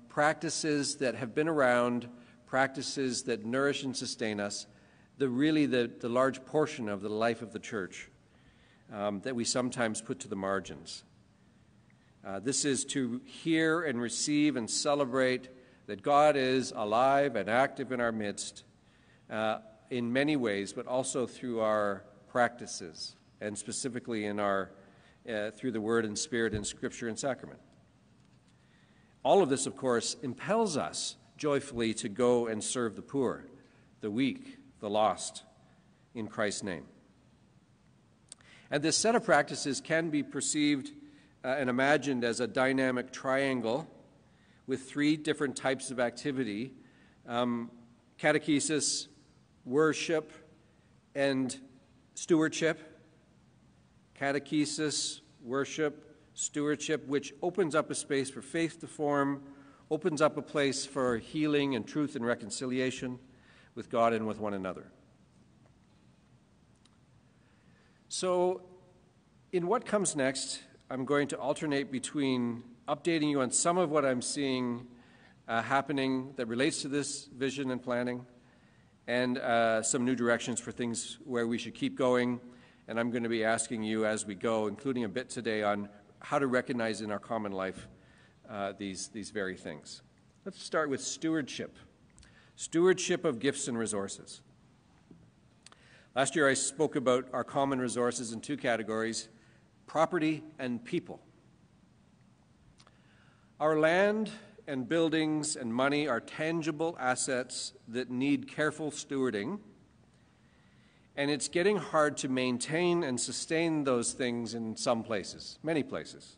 practices that have been around, practices that nourish and sustain us, the large portion of the life of the church that we sometimes put to the margins. This is to hear and receive and celebrate that God is alive and active in our midst in many ways, but also through our practices, and specifically in our through the Word and Spirit and Scripture and Sacrament. All of this, of course, impels us joyfully to go and serve the poor, the weak, the lost, in Christ's name. And this set of practices can be perceived and imagined as a dynamic triangle with three different types of activity: catechesis, worship, and stewardship. Catechesis, worship, stewardship, which opens up a space for faith to form, opens up a place for healing and truth and reconciliation with God and with one another. So, in what comes next, I'm going to alternate between updating you on some of what I'm seeing happening that relates to this vision and planning, and some new directions for things where we should keep going. And I'm going to be asking you as we go, including a bit today, on how to recognize in our common life these very things. Let's start with stewardship. Stewardship of gifts and resources. Last year I spoke about our common resources in two categories: property and people. Our land and buildings and money are tangible assets that need careful stewarding, and it's getting hard to maintain and sustain those things in some places, many places.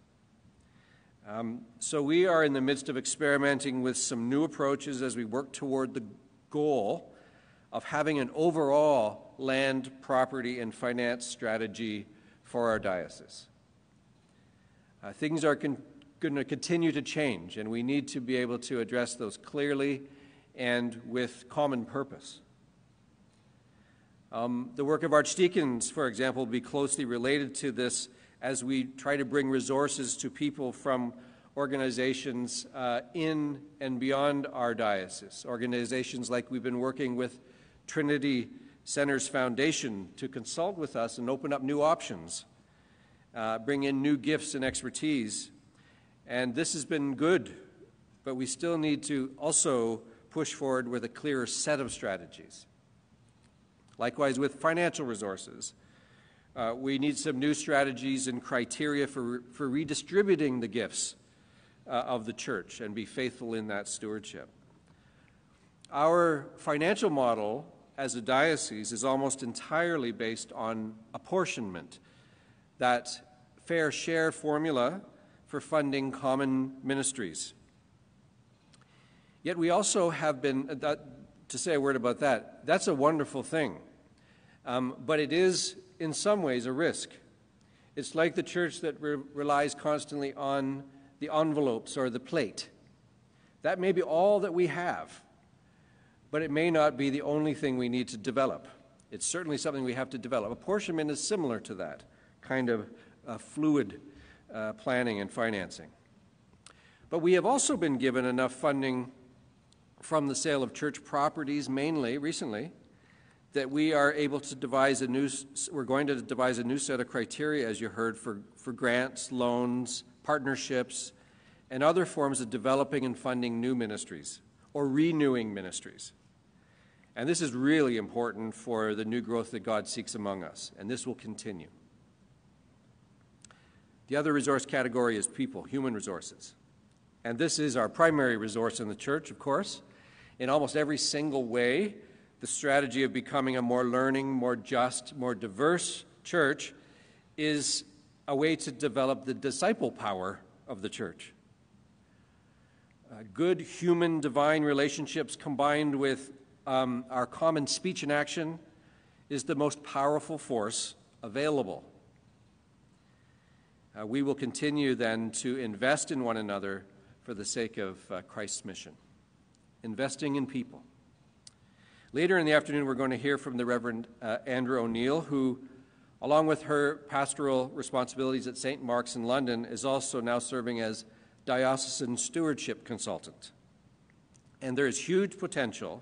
So we are in the midst of experimenting with some new approaches as we work toward the goal of having an overall land, property, and finance strategy for our diocese. Things are going to continue to change, and we need to be able to address those clearly and with common purpose. The work of archdeacons, for example, will be closely related to this as we try to bring resources to people from organizations in and beyond our diocese. Organizations like we've been working with Trinity Centers Foundation to consult with us and open up new options, bring in new gifts and expertise. And this has been good, but we still need to also push forward with a clearer set of strategies. Likewise, with financial resources, we need some new strategies and criteria for redistributing the gifts of the church and be faithful in that stewardship. Our financial model as a diocese is almost entirely based on apportionment, that fair share formula for funding common ministries. Yet we also have been, to say a word about that, that's a wonderful thing, but it is in some ways a risk. It's like the church that relies constantly on the envelopes or the plate. That may be all that we have, but it may not be the only thing we need to develop. It's certainly something we have to develop. Apportionment is similar to that kind of fluid planning and financing. But we have also been given enough funding from the sale of church properties, mainly recently, that we are able to we're going to devise a new set of criteria, as you heard, for grants, loans, partnerships, and other forms of developing and funding new ministries or renewing ministries. And this is really important for the new growth that God seeks among us, and this will continue. The other resource category is people, human resources. And this is our primary resource in the church, of course. In almost every single way, the strategy of becoming a more learning, more just, more diverse church is a way to develop the disciple power of the church. Good human-divine relationships combined with our common speech and action is the most powerful force available. We will continue then to invest in one another for the sake of Christ's mission. investing in people. Later in the afternoon, we're going to hear from the Reverend Andrew O'Neill, who, along with her pastoral responsibilities at St. Mark's in London, is also now serving as diocesan stewardship consultant. And there is huge potential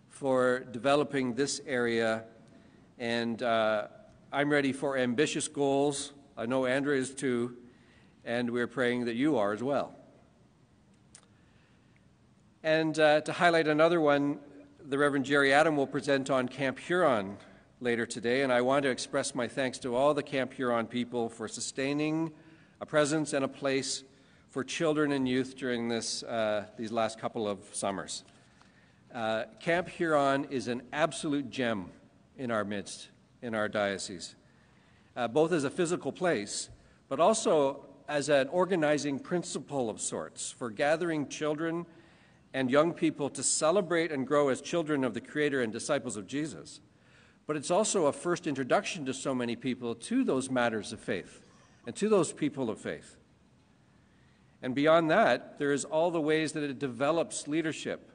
for developing this area, and I'm ready for ambitious goals. I know Andrew is too, and we're praying that you are as well. And to highlight another one, the Reverend Jerry Adam will present on Camp Huron later today, and I want to express my thanks to all the Camp Huron people for sustaining a presence and a place for children and youth during these last couple of summers. Camp Huron is an absolute gem in our midst, in our diocese, both as a physical place, but also as an organizing principle of sorts for gathering children and young people to celebrate and grow as children of the Creator and disciples of Jesus. But it's also a first introduction to so many people to those matters of faith and to those people of faith. And beyond that, there is all the ways that it develops leadership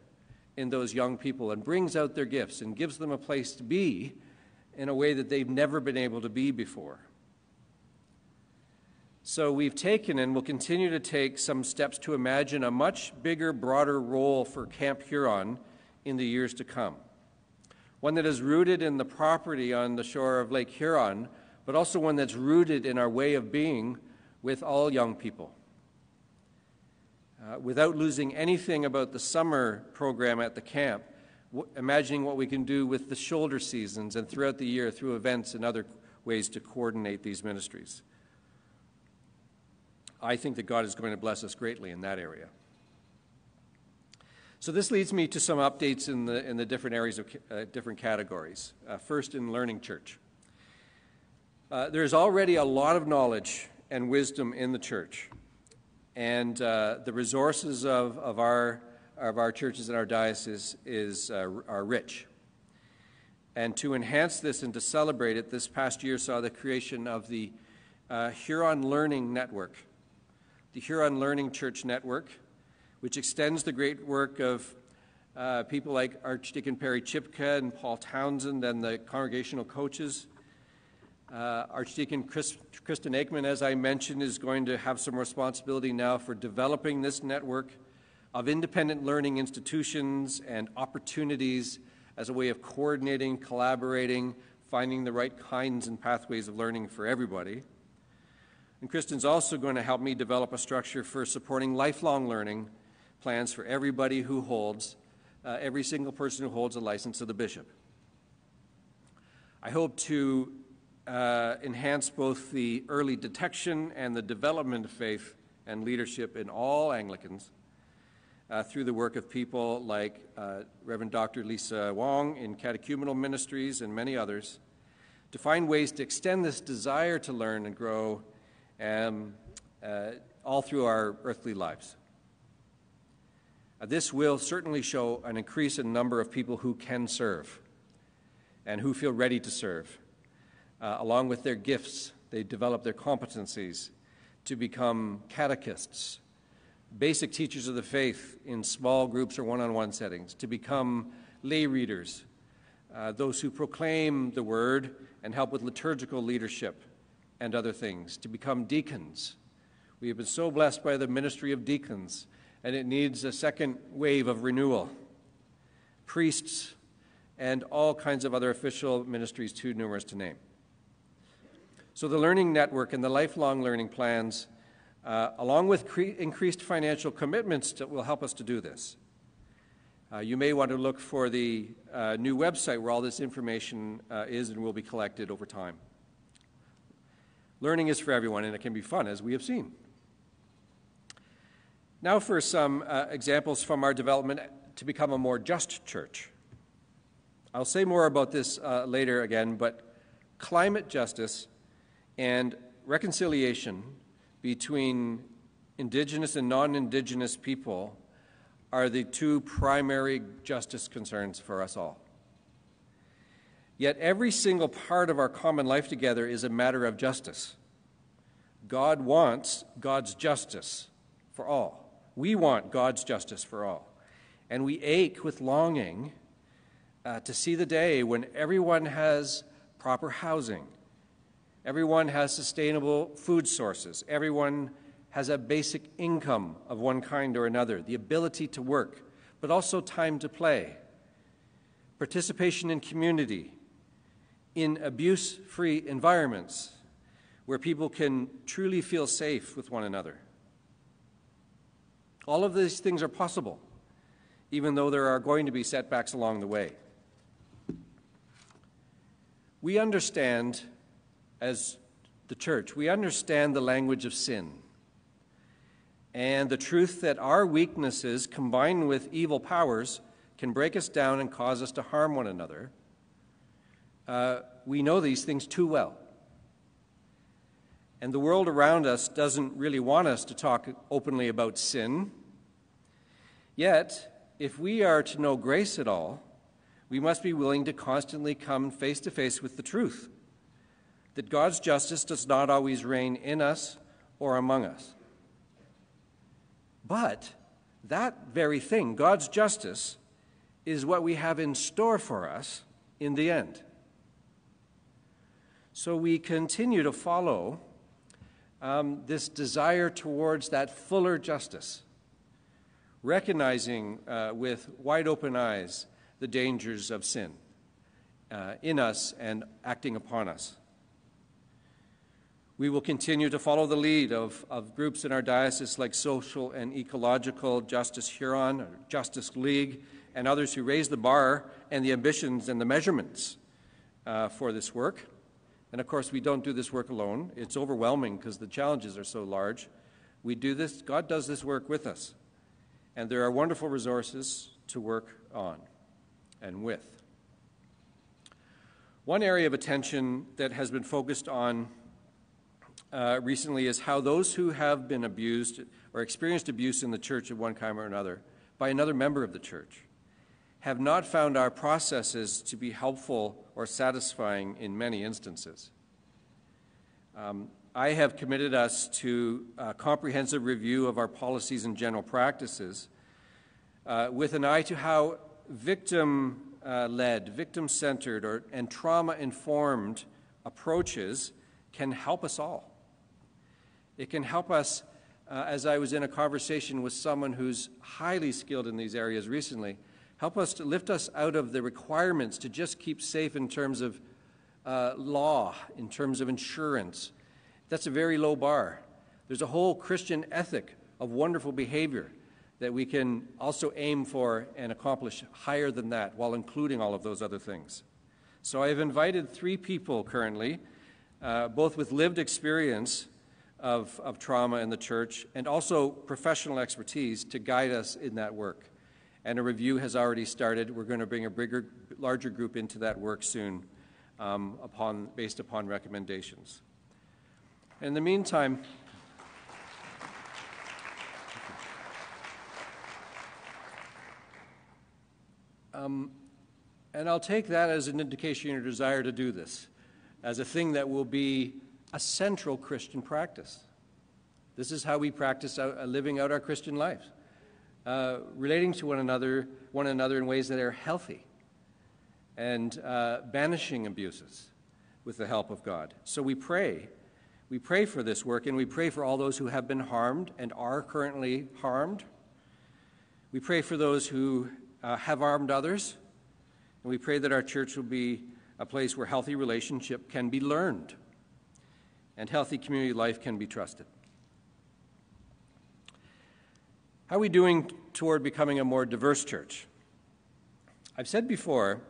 in those young people and brings out their gifts and gives them a place to be in a way that they've never been able to be before. So we've taken and will continue to take some steps to imagine a much bigger, broader role for Camp Huron in the years to come. One that is rooted in the property on the shore of Lake Huron, but also one that's rooted in our way of being with all young people. Without losing anything about the summer program at the camp, imagining what we can do with the shoulder seasons and throughout the year through events and other ways to coordinate these ministries. I think that God is going to bless us greatly in that area. So this leads me to some updates in the different areas of different categories. First, in Learning Church. There is already a lot of knowledge and wisdom in the church, and the resources of our churches and our diocese are rich. And to enhance this and to celebrate it, this past year saw the creation of the Huron Learning Network, the Huron Learning Church Network, which extends the great work of people like Archdeacon Perry Chipka and Paul Townsend and the congregational coaches. Archdeacon Kristen Aikman, as I mentioned, is going to have some responsibility now for developing this network of independent learning institutions and opportunities as a way of coordinating, collaborating, finding the right kinds and pathways of learning for everybody. And Kristen's also going to help me develop a structure for supporting lifelong learning plans for everybody who holds, every single person who holds a license of the bishop. I hope to enhance both the early detection and the development of faith and leadership in all Anglicans through the work of people like Reverend Dr. Lisa Wong in catechumenal ministries and many others, to find ways to extend this desire to learn and grow all through our earthly lives. This will certainly show an increase in number of people who can serve and who feel ready to serve. Along with their gifts, they develop their competencies to become catechists, basic teachers of the faith in small groups or one-on-one settings, to become lay readers, those who proclaim the word and help with liturgical leadership and other things, to become deacons. We have been so blessed by the ministry of deacons, and it needs a second wave of renewal. Priests and all kinds of other official ministries, too numerous to name. So the Learning Network and the lifelong learning plans, along with increased financial commitments, that will help us to do this. You may want to look for the new website where all this information is and will be collected over time. Learning is for everyone, and it can be fun, as we have seen. Now for some examples from our development to become a more just church. I'll say more about this later again, but climate justice and reconciliation between Indigenous and non-Indigenous people are the two primary justice concerns for us all. Yet every single part of our common life together is a matter of justice. God wants God's justice for all. We want God's justice for all. And we ache with longing to see the day when everyone has proper housing, everyone has sustainable food sources, everyone has a basic income of one kind or another, the ability to work, but also time to play, participation in community, in abuse-free environments where people can truly feel safe with one another. All of these things are possible, even though there are going to be setbacks along the way. We understand, as the church, we understand the language of sin and the truth that our weaknesses combined with evil powers can break us down and cause us to harm one another. We know these things too well. And the world around us doesn't really want us to talk openly about sin. Yet, if we are to know grace at all, we must be willing to constantly come face to face with the truth that God's justice does not always reign in us or among us. But that very thing, God's justice, is what we have in store for us in the end. So we continue to follow this desire towards that fuller justice, recognizing with wide open eyes the dangers of sin in us and acting upon us. We will continue to follow the lead of groups in our diocese like Social and Ecological Justice Huron, or Justice League, and others who raise the bar and the ambitions and the measurements for this work. And of course, we don't do this work alone. It's overwhelming because the challenges are so large. We do this, God does this work with us. And there are wonderful resources to work on and with. One area of attention that has been focused on recently is how those who have been abused or experienced abuse in the church of one kind or another by another member of the church have not found our processes to be helpful or satisfying in many instances. I have committed us to a comprehensive review of our policies and general practices with an eye to how victim-led, victim-centered, and trauma-informed approaches can help us all. It can help us, as I was in a conversation with someone who's highly skilled in these areas recently, help us to lift us out of the requirements to just keep safe in terms of law, in terms of insurance. That's a very low bar. There's a whole Christian ethic of wonderful behavior that we can also aim for and accomplish higher than that while including all of those other things. So I've invited 3 people currently, both with lived experience of trauma in the church and also professional expertise to guide us in that work. And a review has already started. We're going to bring a larger group into that work soon based upon recommendations. In the meantime, and I'll take that as an indication of your desire to do this, as a thing that will be a central Christian practice. This is how we practice living out our Christian lives, relating to one another in ways that are healthy, and banishing abuses with the help of God. So we pray. We pray for this work, and we pray for all those who have been harmed and are currently harmed. We pray for those who have harmed others, and we pray that our church will be a place where healthy relationship can be learned and healthy community life can be trusted. How are we doing toward becoming a more diverse church? I've said before,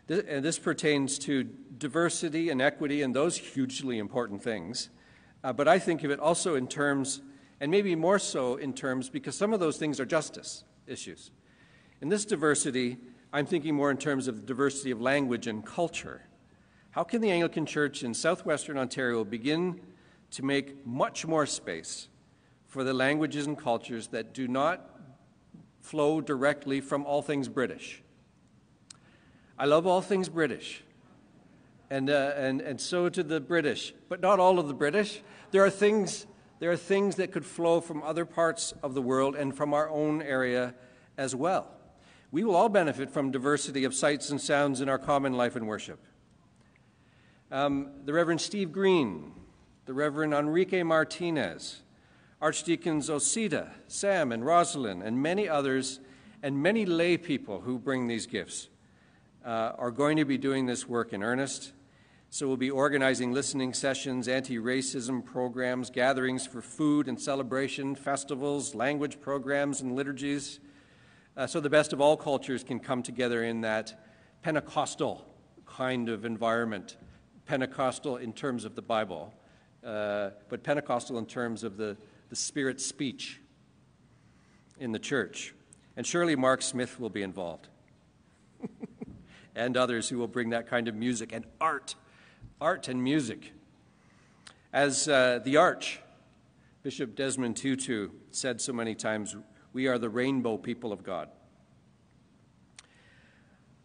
and this pertains to diversity and equity and those hugely important things, but I think of it also in terms, and maybe more so in terms, because some of those things are justice issues. In this diversity, I'm thinking more in terms of the diversity of language and culture. How can the Anglican Church in southwestern Ontario begin to make much more space for the languages and cultures that do not flow directly from all things British? I love all things British, and so do the British, but not all of the British. There are things that could flow from other parts of the world and from our own area as well. We will all benefit from diversity of sights and sounds in our common life and worship. The Reverend Steve Green, the Reverend Enrique Martinez, Archdeacons Osita, Sam, and Rosalind, and many others, and many lay people who bring these gifts are going to be doing this work in earnest. So we'll be organizing listening sessions, anti-racism programs, gatherings for food and celebration, festivals, language programs, and liturgies, so the best of all cultures can come together in that Pentecostal kind of environment. Pentecostal in terms of the Bible, but Pentecostal in terms of the Spirit's speech in the church. And surely Mark Smith will be involved, and others who will bring that kind of music and art and music. As the Arch, Bishop Desmond Tutu, said so many times, we are the rainbow people of God.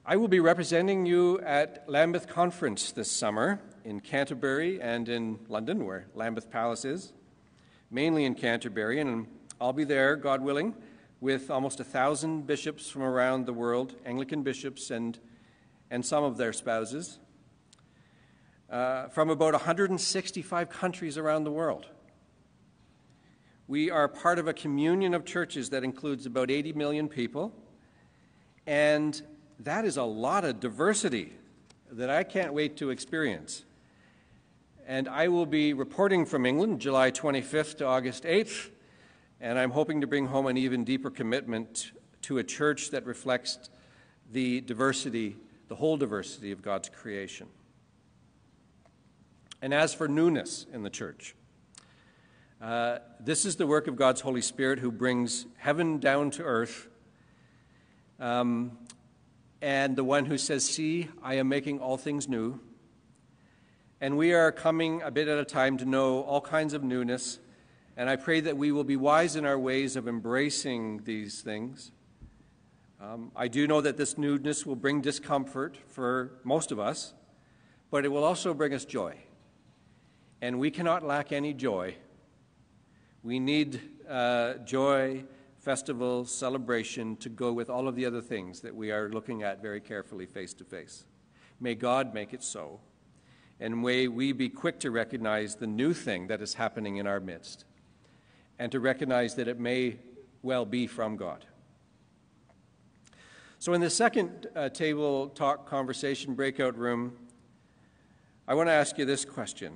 I will be representing you at Lambeth Conference this summer in Canterbury and in London, where Lambeth Palace is, mainly in Canterbury, and I'll be there, God willing, with almost 1,000 bishops from around the world, Anglican bishops and some of their spouses, from about 165 countries around the world. We are part of a communion of churches that includes about 80 million people, and that is a lot of diversity that I can't wait to experience. And I will be reporting from England July 25th to August 8th, and I'm hoping to bring home an even deeper commitment to a church that reflects the diversity, the whole diversity of God's creation. And as for newness in the church, this is the work of God's Holy Spirit who brings heaven down to earth, and the one who says, see, I am making all things new. And we are coming a bit at a time to know all kinds of newness, and I pray that we will be wise in our ways of embracing these things. I do know that this newness will bring discomfort for most of us, but it will also bring us joy. And we cannot lack any joy. We need joy, festival, celebration to go with all of the other things that we are looking at very carefully face to face. May God make it so, and may we be quick to recognize the new thing that is happening in our midst, and to recognize that it may well be from God. So in the second table talk conversation breakout room, I want to ask you this question,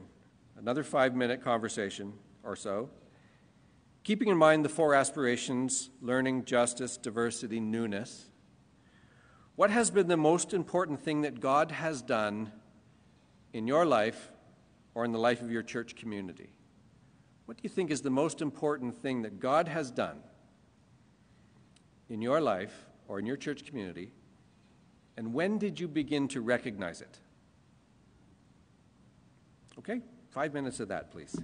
another 5-minute conversation or so. Keeping in mind the 4 aspirations, learning, justice, diversity, newness, what has been the most important thing that God has done in your life or in the life of your church community? What do you think is the most important thing that God has done in your life or in your church community, and when did you begin to recognize it? Okay, 5 minutes of that, please.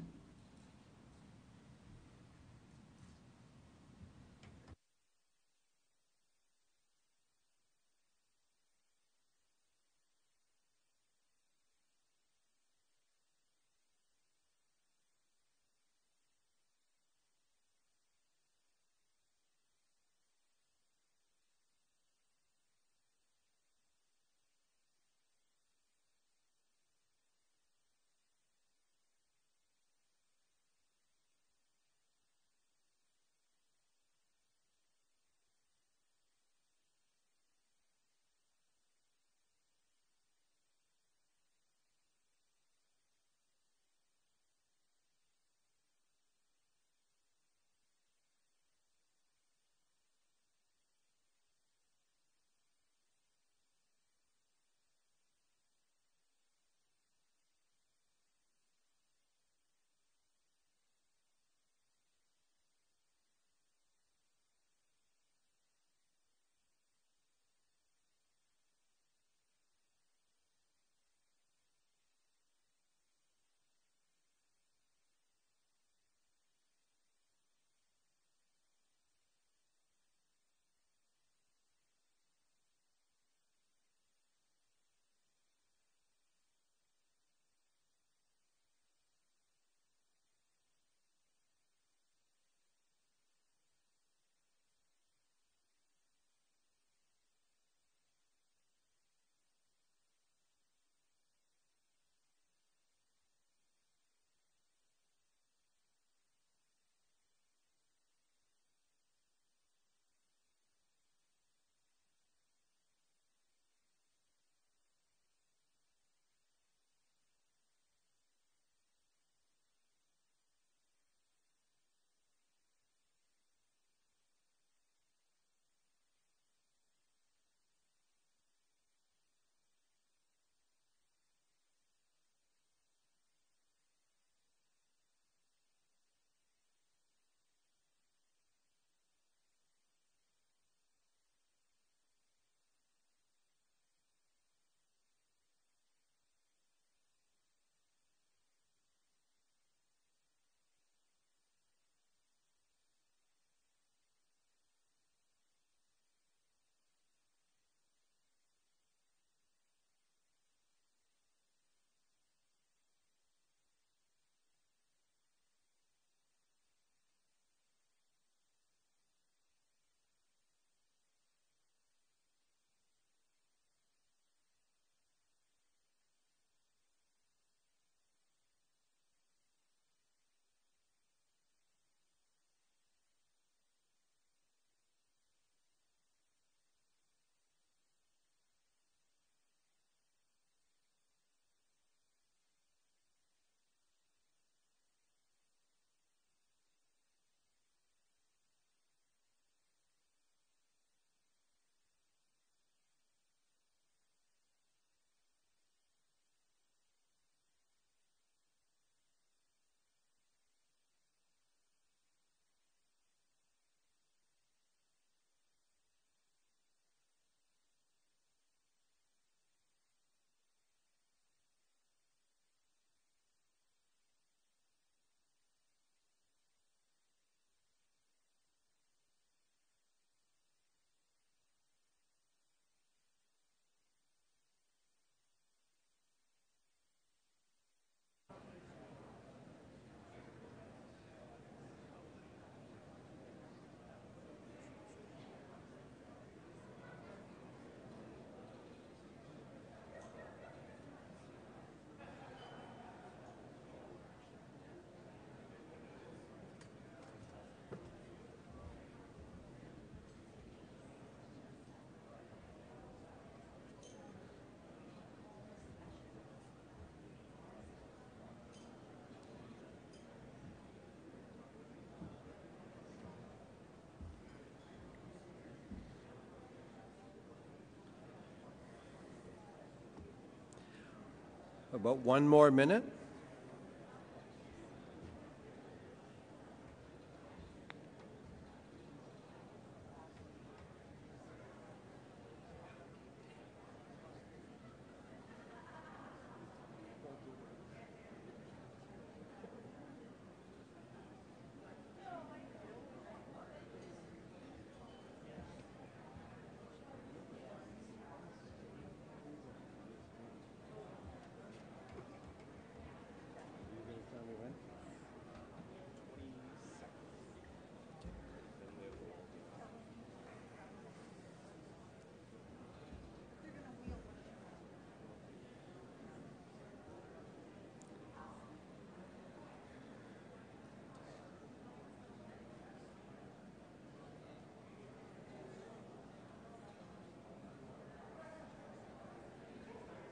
about one more minute.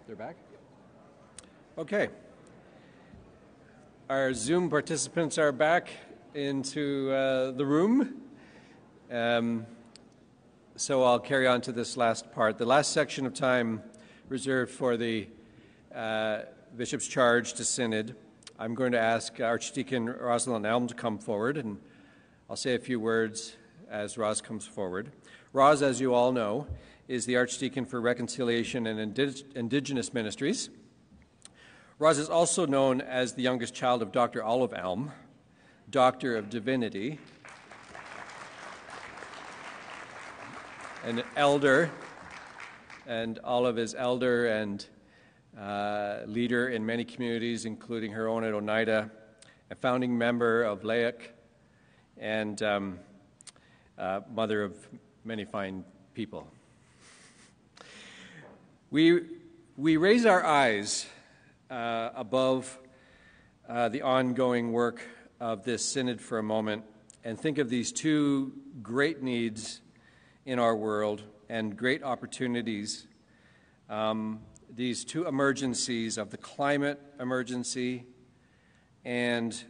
They're back? Okay. Our Zoom participants are back into the room. So I'll carry on to this last part. The last section of time reserved for the Bishop's charge to Synod. I'm going to ask Archdeacon Rosalind Elm to come forward, and I'll say a few words as Ros comes forward. Ros, as you all know, is the Archdeacon for Reconciliation and Indigenous Ministries. Ros is also known as the youngest child of Dr. Olive Elm, Doctor of Divinity, an elder, and Olive is elder and leader in many communities, including her own at Oneida, a founding member of LAIC, and mother of many fine people. We raise our eyes above the ongoing work of this Synod for a moment and think of these two great needs in our world and great opportunities, these two emergencies of the climate emergency and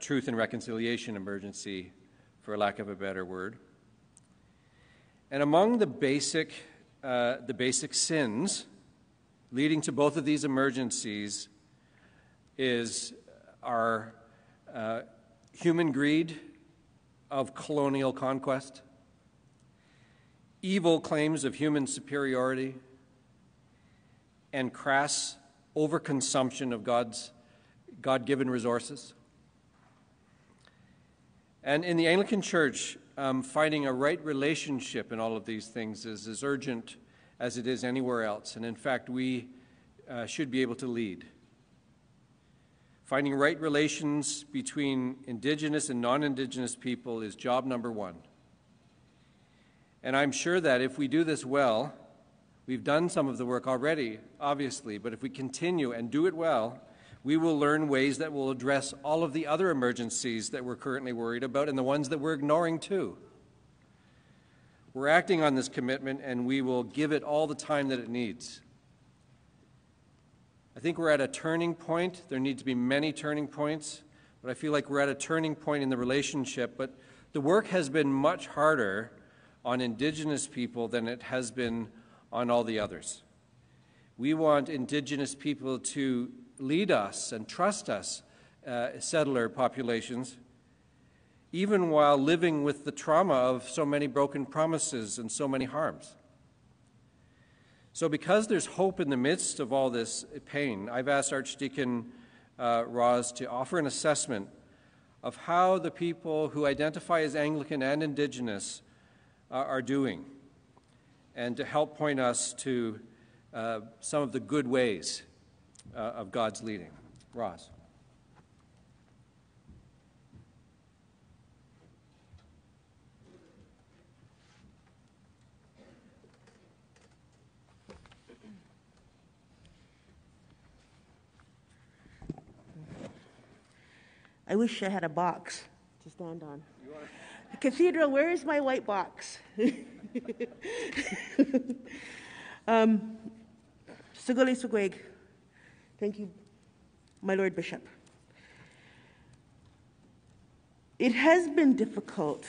truth and reconciliation emergency, for lack of a better word. And among the basic sins leading to both of these emergencies is our human greed of colonial conquest, evil claims of human superiority, and crass overconsumption of God's God-given resources. And in the Anglican Church, finding a right relationship in all of these things is as urgent as it is anywhere else. And in fact, we should be able to lead. Finding right relations between Indigenous and non-Indigenous people is job number one. And I'm sure that if we do this well, we've done some of the work already, obviously, but if we continue and do it well, we will learn ways that will address all of the other emergencies that we're currently worried about and the ones that we're ignoring too. We're acting on this commitment, and we will give it all the time that it needs. I think we're at a turning point. There need to be many turning points, but I feel like we're at a turning point in the relationship. But the work has been much harder on Indigenous people than it has been on all the others. We want Indigenous people to lead us and trust us, settler populations, even while living with the trauma of so many broken promises and so many harms. So because there's hope in the midst of all this pain, I've asked Archdeacon Ros to offer an assessment of how the people who identify as Anglican and Indigenous are doing, and to help point us to some of the good ways of God's leading. Ros. I wish I had a box to stand on. Cathedral, where is my white box? Suguli Sugweg. Thank you, my Lord Bishop. It has been difficult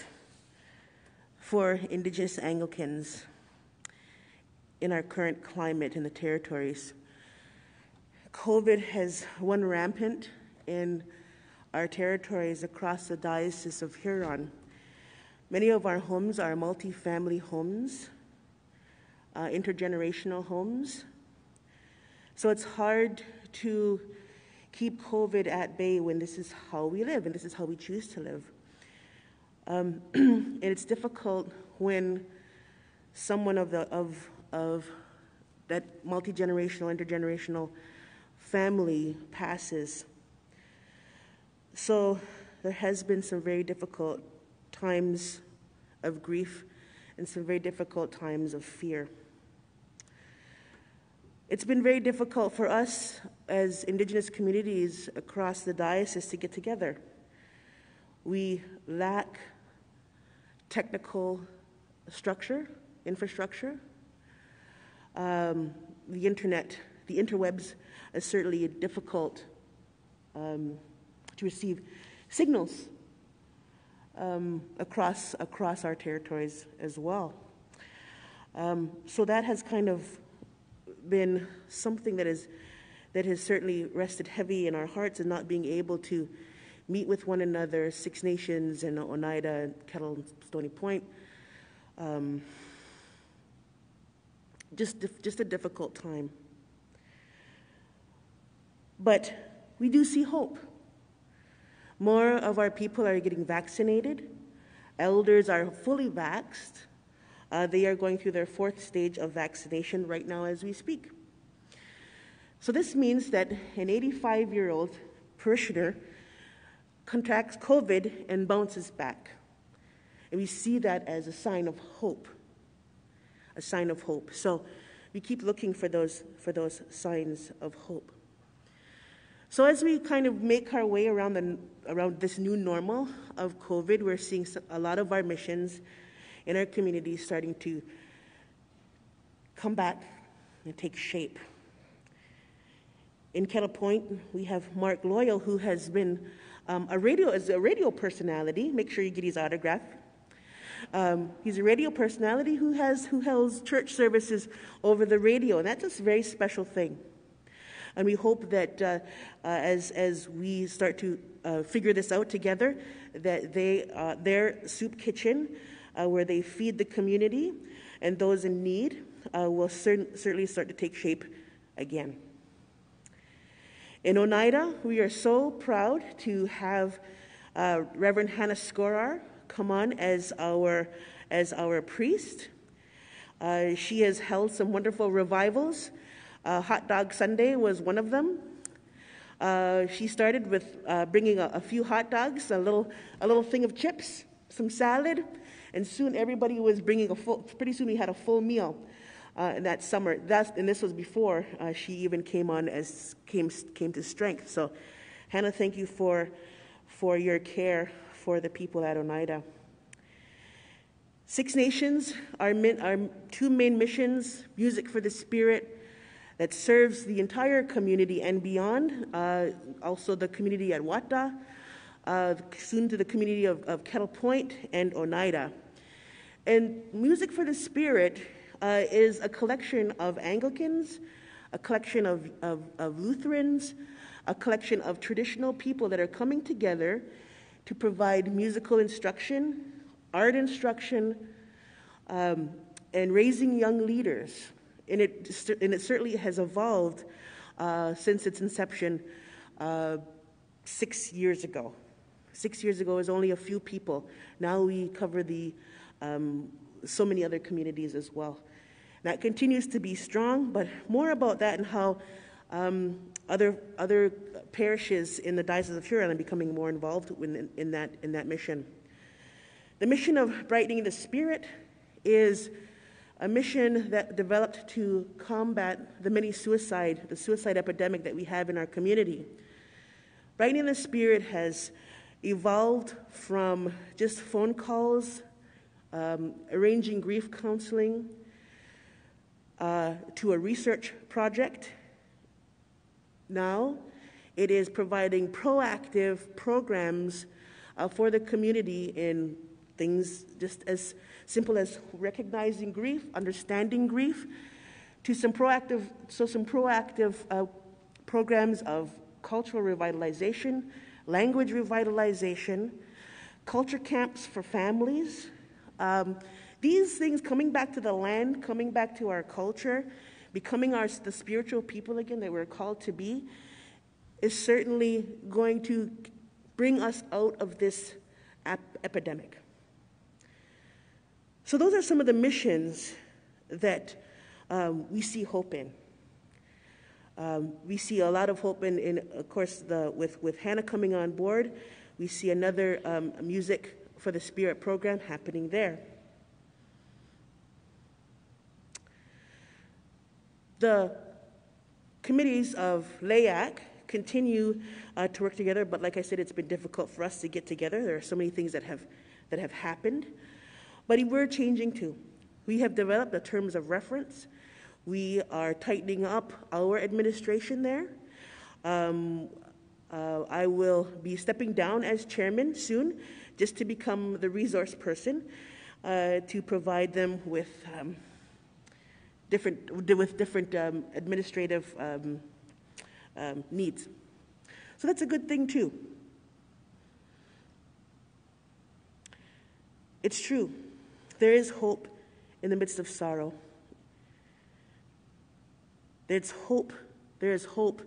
for Indigenous Anglicans in our current climate in the territories COVID has run rampant in our territories across the Diocese of Huron. Many of our homes are multi-family homes, intergenerational homes. So it's hard to keep COVID at bay when this is how we live and this is how we choose to live. And it's difficult when someone of that multi-generational, intergenerational family passes. So there has been some very difficult times of grief and some very difficult times of fear. It's been very difficult for us as Indigenous communities across the diocese to get together. We lack technical structure, infrastructure. The internet, the interwebs is certainly difficult to receive signals across our territories as well. So that has kind of been something that has certainly rested heavy in our hearts, and not being able to meet with one another, Six Nations and Oneida, Kettle, and Stony Point. Just a difficult time. But we do see hope. More of our people are getting vaccinated. Elders are fully vaxxed. They are going through their 4th stage of vaccination right now as we speak. So this means that an 85-year-old parishioner contracts COVID and bounces back. And we see that as a sign of hope. A sign of hope. So we keep looking for those signs of hope. So as we kind of make our way around this new normal of COVID, we're seeing a lot of our missions in our community starting to come back and take shape. In Kettle Point, we have Mark Loyal, who has been a radio personality. Make sure you get his autograph. He's a radio personality who holds church services over the radio, and that's a very special thing. And we hope that as we start to figure this out together, that their soup kitchen, where they feed the community and those in need, will certainly start to take shape again. In Oneida, we are so proud to have Reverend Hannah Skorar come on as our priest. She has held some wonderful revivals. Hot Dog Sunday was one of them. She started with bringing a few hot dogs, a little thing of chips, some salad, and soon everybody was bringing pretty soon we had a full meal that summer. And this was before she even came to strength. So Hannah, thank you for your care for the people at Oneida. Six Nations, our 2 main missions, Music for the Spirit, that serves the entire community and beyond, also the community at Wata, soon to the community of Kettle Point and Oneida. And Music for the Spirit is a collection of Anglicans, a collection of Lutherans, a collection of traditional people that are coming together to provide musical instruction, art instruction, and raising young leaders. And it certainly has evolved since its inception 6 years ago. 6 years ago, it was only a few people. Now we cover so many other communities as well. That continues to be strong, but more about that and how other parishes in the Diocese of Huron are becoming more involved in that mission. The mission of Brightening the Spirit is a mission that developed to combat the suicide epidemic that we have in our community. Brightening the Spirit has evolved from just phone calls, arranging grief counseling, to a research project. Now it is providing proactive programs for the community in things just as simple as recognizing grief, understanding grief, to some proactive programs of cultural revitalization, language revitalization, culture camps for families. These things, coming back to the land, coming back to our culture, becoming the spiritual people again that we're called to be, is certainly going to bring us out of this epidemic. So those are some of the missions that we see hope in. We see a lot of hope in of course, with Hannah coming on board. We see another Music for the Spirit program happening there. The committees of LAAC continue to work together, but like I said, it's been difficult for us to get together. There are so many things that have happened, but we're changing too. We have developed the terms of reference. We are tightening up our administration there. I will be stepping down as chairman soon, just to become the resource person to provide them with different administrative needs. So that's a good thing too. It's true. There is hope in the midst of sorrow. There's hope. There is hope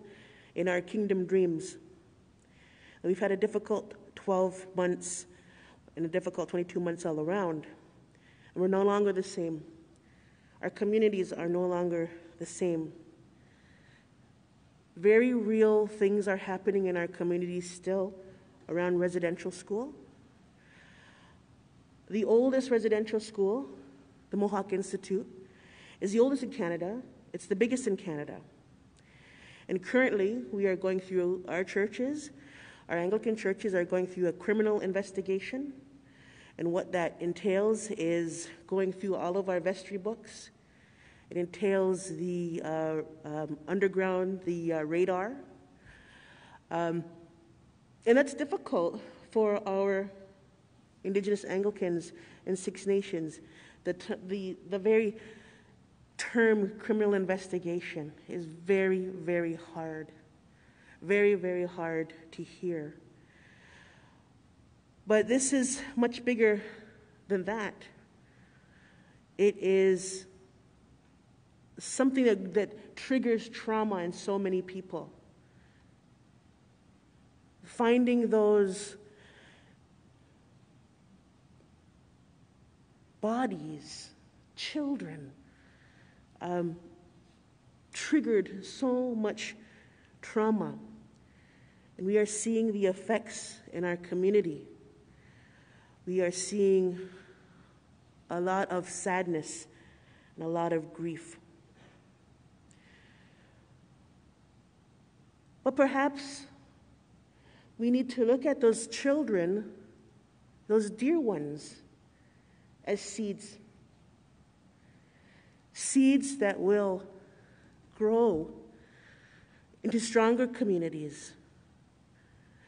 in our kingdom dreams. And we've had a difficult 12 months and a difficult 22 months all around. And we're no longer the same. Our communities are no longer the same. Very real things are happening in our communities still around residential school. The oldest residential school, the Mohawk Institute, is the oldest in Canada. It's the biggest in Canada. And currently, we are going through, our churches, our Anglican churches are going through a criminal investigation. And what that entails is going through all of our vestry books. It entails the underground, the radar. And that's difficult for our Indigenous Anglicans in Six Nations. The very term criminal investigation is very, very hard. Very, very hard to hear. But this is much bigger than that. It is something that triggers trauma in so many people. Finding those bodies, children, triggered so much trauma. And we are seeing the effects in our community. We are seeing a lot of sadness and a lot of grief. But perhaps we need to look at those children, those dear ones, as seeds. Seeds that will grow into stronger communities.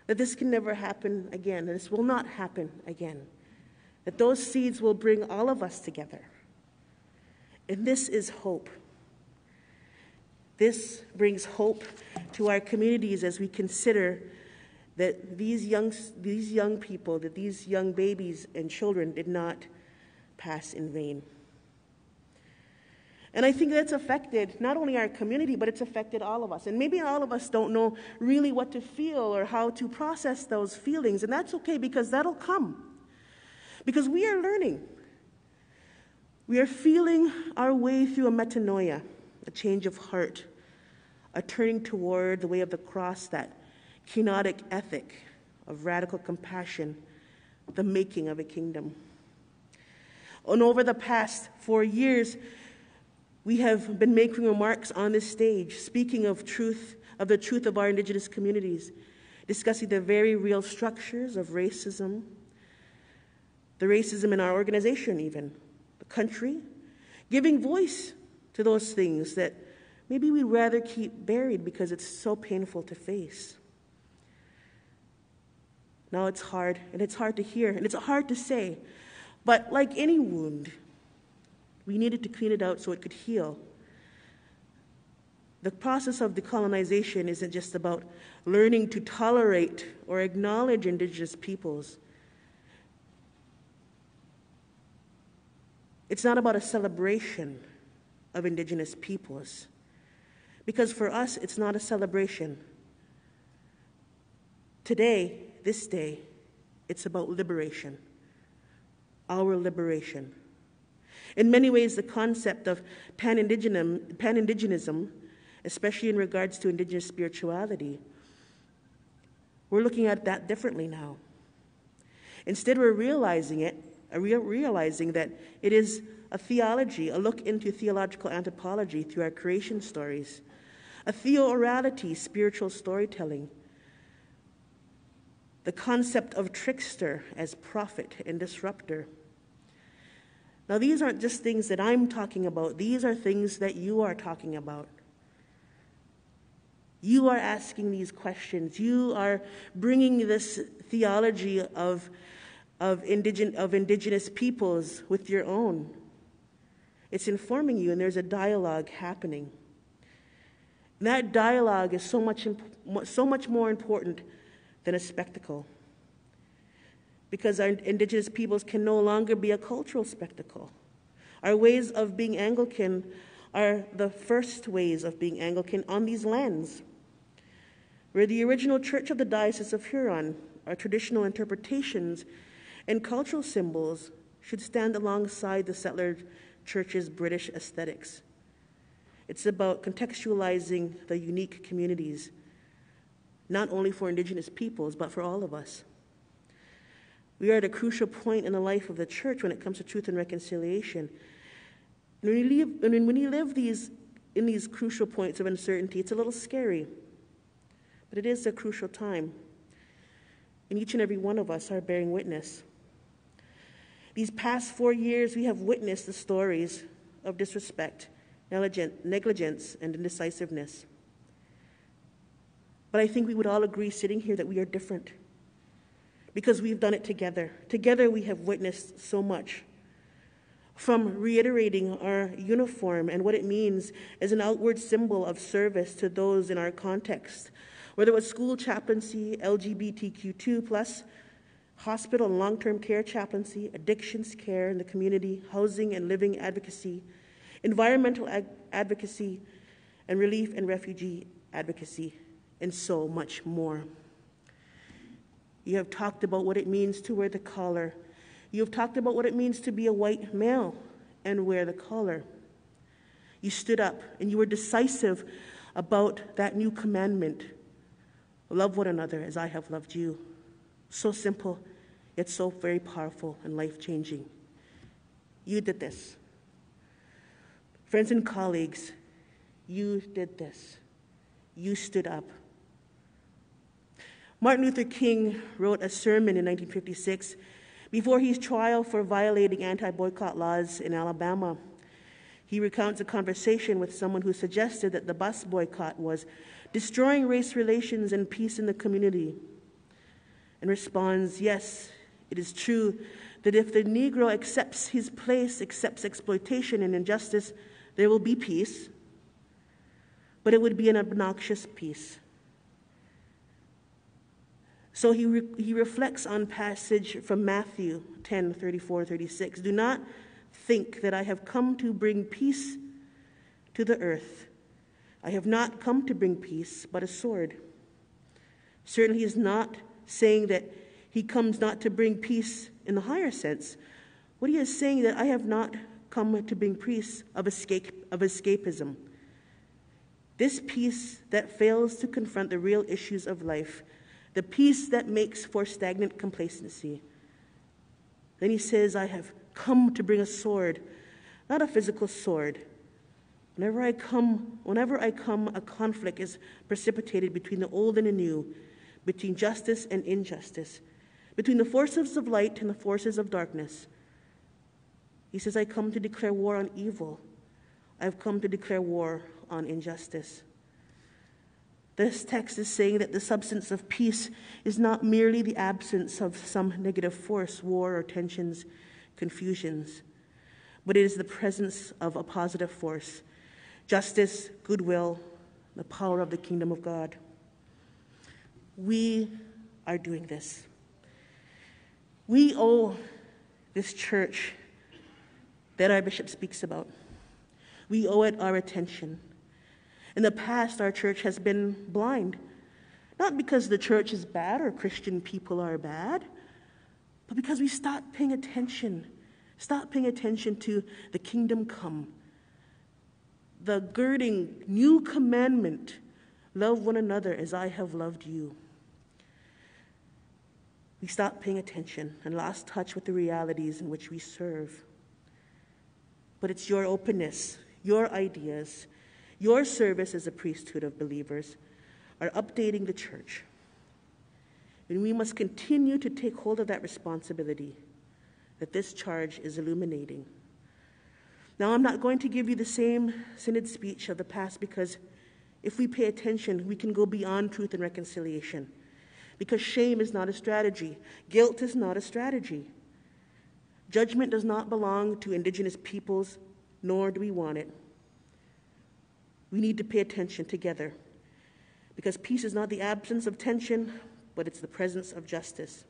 That this can never happen again, that this will not happen again. That those seeds will bring all of us together. And this is hope. This brings hope to our communities as we consider that these young people, that these young babies and children did not pass in vain. And I think that's affected not only our community, but it's affected all of us. And maybe all of us don't know really what to feel or how to process those feelings. And that's okay, because that'll come. Because we are learning. We are feeling our way through a metanoia, a change of heart, a turning toward the way of the cross, that kenotic ethic of radical compassion, the making of a kingdom. And over the past 4 years, we have been making remarks on this stage, speaking of the truth of our Indigenous communities, discussing the very real structures of racism, the racism in our organization even, the country, giving voice to those things that maybe we'd rather keep buried because it's so painful to face. Now it's hard, and it's hard to hear, and it's hard to say, but like any wound, we needed to clean it out so it could heal. The process of decolonization isn't just about learning to tolerate or acknowledge Indigenous peoples. It's not about a celebration of Indigenous peoples, because for us, it's not a celebration. Today, this day, it's about liberation, our liberation. In many ways, the concept of pan-Indigenism, especially in regards to Indigenous spirituality, we're looking at that differently now. Instead, we're realizing that it is a theology, a look into theological anthropology through our creation stories, a theo-orality, spiritual storytelling, the concept of trickster as prophet and disruptor. Now, these aren't just things that I'm talking about. These are things that you are talking about. You are asking these questions. You are bringing this theology of Indigenous peoples with your own. It's informing you, and there's a dialogue happening. And that dialogue is so much more important than a spectacle, because our Indigenous peoples can no longer be a cultural spectacle. Our ways of being Anglican are the first ways of being Anglican on these lands. We're the original church of the Diocese of Huron. Our traditional interpretations and cultural symbols should stand alongside the settler church's British aesthetics. It's about contextualizing the unique communities, not only for Indigenous peoples, but for all of us. We are at a crucial point in the life of the church when it comes to truth and reconciliation. And when you live in these crucial points of uncertainty, it's a little scary, but it is a crucial time. And each and every one of us are bearing witness. These past 4 years, we have witnessed the stories of disrespect, negligence, and indecisiveness. But I think we would all agree sitting here that we are different, because we've done it together. Together we have witnessed so much. From reiterating our uniform and what it means as an outward symbol of service to those in our context, whether it was school chaplaincy, LGBTQ2+, hospital and long-term care chaplaincy, addictions care in the community, housing and living advocacy, environmental advocacy, and relief and refugee advocacy, and so much more. You have talked about what it means to wear the collar. You have talked about what it means to be a white male and wear the collar. You stood up and you were decisive about that new commandment: love one another as I have loved you. So simple, yet so very powerful and life-changing. You did this. Friends and colleagues, you did this. You stood up. Martin Luther King wrote a sermon in 1956 before his trial for violating anti-boycott laws in Alabama. He recounts a conversation with someone who suggested that the bus boycott was destroying race relations and peace in the community, and responds, yes, it is true that if the Negro accepts his place, accepts exploitation and injustice, there will be peace, but it would be an obnoxious peace. So he reflects on passage from Matthew 10:34-36. Do not think that I have come to bring peace to the earth. I have not come to bring peace, but a sword. Certainly he is not saying that he comes not to bring peace in the higher sense. What he is saying that I have not come to bring peace of escapism. This peace that fails to confront the real issues of life, the peace that makes for stagnant complacency. Then he says, I have come to bring a sword, not a physical sword. Whenever I come, a conflict is precipitated between the old and the new, between justice and injustice, between the forces of light and the forces of darkness. He says, I come to declare war on evil. I've come to declare war on injustice. This text is saying that the substance of peace is not merely the absence of some negative force, war or tensions, confusions, but it is the presence of a positive force, justice, goodwill, the power of the kingdom of God. We are doing this. We owe this church that our bishop speaks about. We owe it our attention. In the past, our church has been blind, not because the church is bad or Christian people are bad, but because we stopped paying attention to the kingdom come, the girding new commandment, love one another as I have loved you. We stopped paying attention and lost touch with the realities in which we serve. But it's your openness, your ideas, your service as a priesthood of believers are updating the church. And we must continue to take hold of that responsibility that this charge is illuminating. Now, I'm not going to give you the same synod speech of the past, because if we pay attention, we can go beyond truth and reconciliation. Because shame is not a strategy. Guilt is not a strategy. Judgment does not belong to Indigenous peoples, nor do we want it. We need to pay attention together, because peace is not the absence of tension, but it's the presence of justice.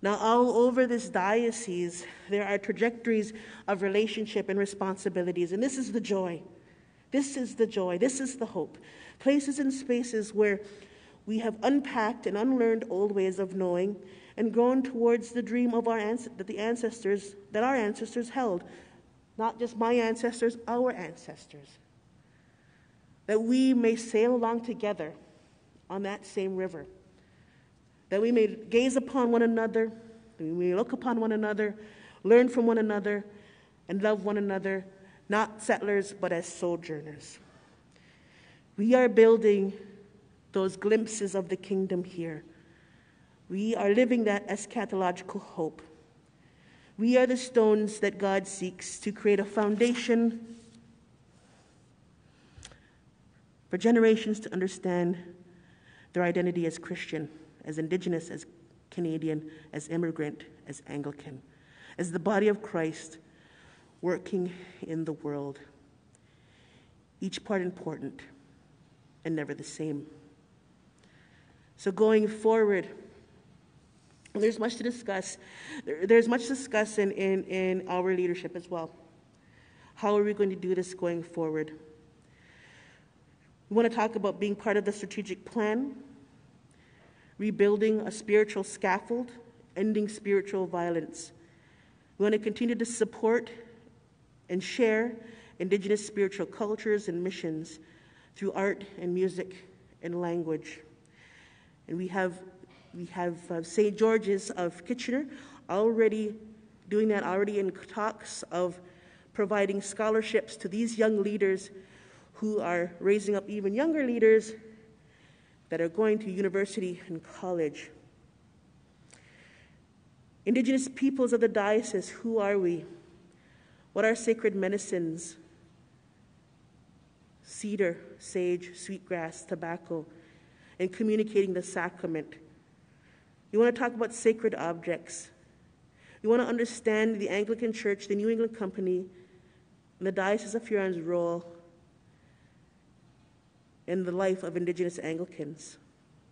Now, all over this diocese, there are trajectories of relationship and responsibilities, and this is the joy. This is the joy. This is the hope. Places and spaces where we have unpacked and unlearned old ways of knowing and grown towards the dream of our ancestors held. Not just my ancestors, our ancestors. That we may sail along together on that same river. That we may gaze upon one another, that we may look upon one another, learn from one another, and love one another, not settlers, but as sojourners. We are building those glimpses of the kingdom here. We are living that eschatological hope. We are the stones that God seeks to create a foundation for generations to understand their identity as Christian, as Indigenous, as Canadian, as immigrant, as Anglican, as the body of Christ working in the world. Each part important and never the same. So going forward, there's much to discuss. There's much to discuss in our leadership as well. How are we going to do this going forward? We want to talk about being part of the strategic plan, rebuilding a spiritual scaffold, ending spiritual violence. We want to continue to support and share Indigenous spiritual cultures and missions through art and music and language. And we have St. George's of Kitchener already doing that, already in talks of providing scholarships to these young leaders who are raising up even younger leaders that are going to university and college. Indigenous peoples of the diocese, who are we? What are sacred medicines? Cedar, sage, sweetgrass, tobacco, and communicating the sacrament. You want to talk about sacred objects. You want to understand the Anglican Church, the New England Company, and the Diocese of Huron's role in the life of Indigenous Anglicans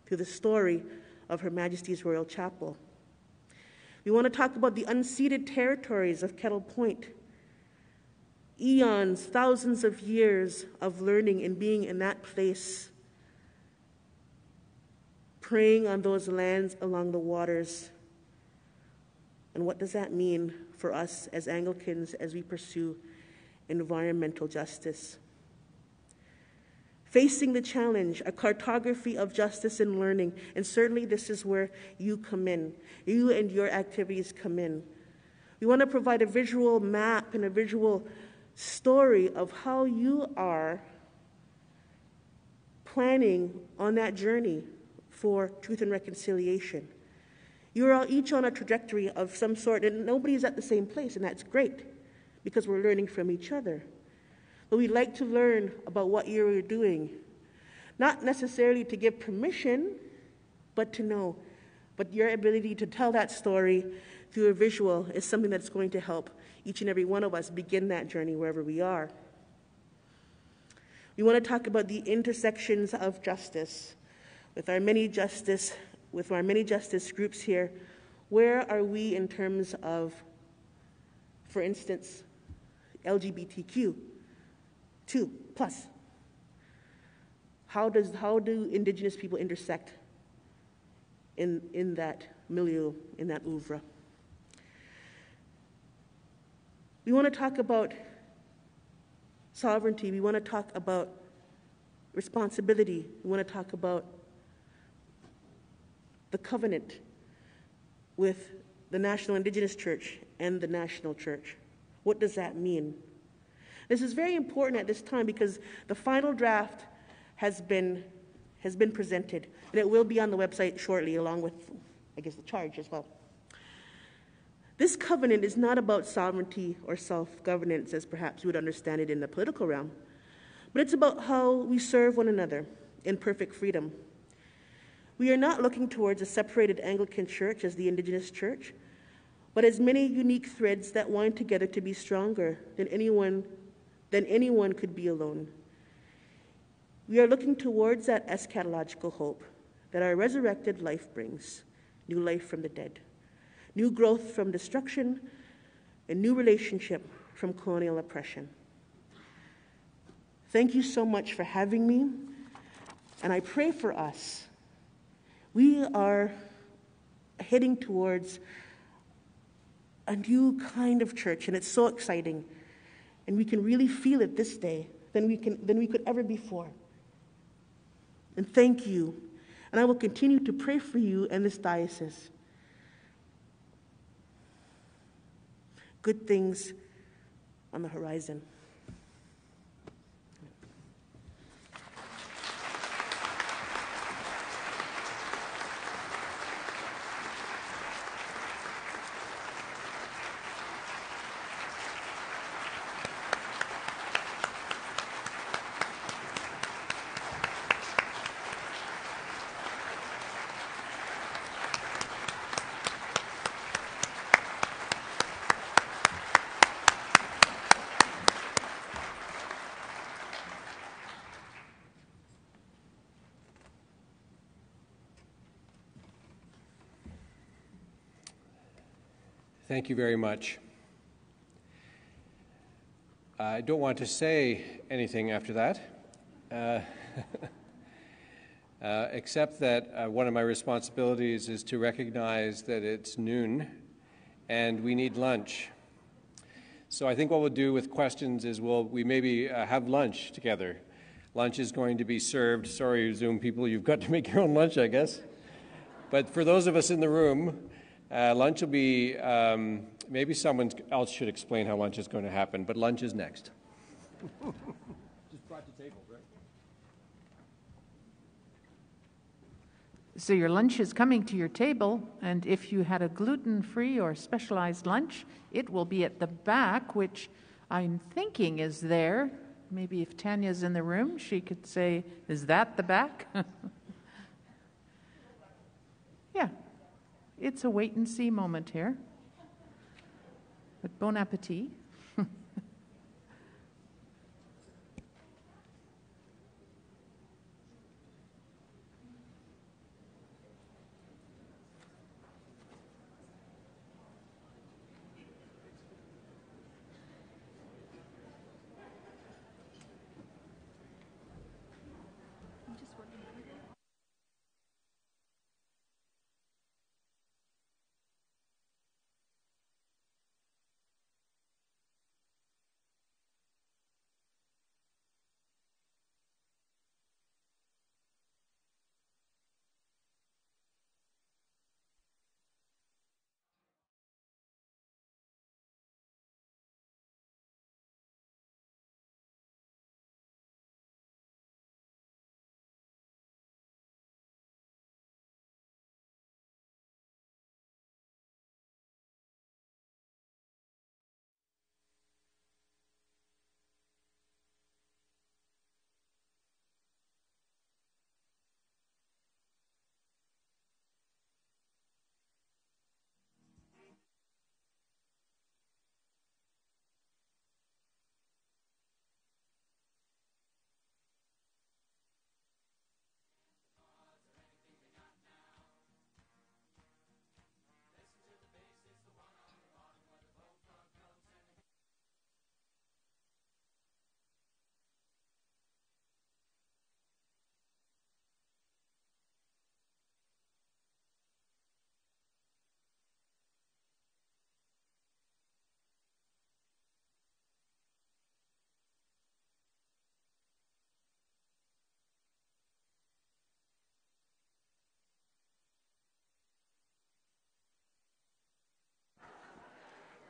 through the story of Her Majesty's Royal Chapel. We want to talk about the unceded territories of Kettle Point. Eons, thousands of years of learning and being in that place, praying on those lands along the waters. And what does that mean for us as Anglicans as we pursue environmental justice? Facing the challenge, a cartography of justice and learning, and certainly this is where you come in. You and your activities come in. We want to provide a visual map and a visual story of how you are planning on that journey for truth and reconciliation. You're all each on a trajectory of some sort, and nobody's at the same place, and that's great because we're learning from each other. But we'd like to learn about what you're doing, not necessarily to give permission, but to know. But your ability to tell that story through a visual is something that's going to help each and every one of us begin that journey wherever we are. We want to talk about the intersections of justice. With our many justice groups here, where are we in terms of, for instance, LGBTQ2+? How do Indigenous people intersect in that milieu, in that oeuvre? We want to talk about sovereignty. We want to talk about responsibility. We want to talk about the covenant with the National Indigenous Church and the National Church. What does that mean? This is very important at this time because the final draft has been presented, and it will be on the website shortly, along with, I guess, the charge as well. This covenant is not about sovereignty or self-governance, as perhaps you would understand it in the political realm, but it's about how we serve one another in perfect freedom. We are not looking towards a separated Anglican church as the Indigenous Church, but as many unique threads that wind together to be stronger than anyone could be alone. We are looking towards that eschatological hope that our resurrected life brings, new life from the dead, new growth from destruction, and new relationship from colonial oppression. Thank you so much for having me, and I pray for us. We are heading towards a new kind of church, and it's so exciting, and we can really feel it this day than we could ever before. And thank you, and I will continue to pray for you and this diocese. Good things on the horizon. Thank you very much. I don't want to say anything after that, except that one of my responsibilities is to recognize that it's noon and we need lunch. So I think what we'll do with questions is we maybe have lunch together. Lunch is going to be served. Sorry, Zoom people, you've got to make your own lunch, I guess. But for those of us in the room, lunch will be, maybe someone else should explain how lunch is going to happen, but lunch is next. Just brought the table, right? So your lunch is coming to your table, and if you had a gluten-free or specialized lunch, it will be at the back, which I'm thinking is there. Maybe if Tanya's in the room, she could say, is that the back? Yeah. It's a wait-and-see moment here. But bon appetit.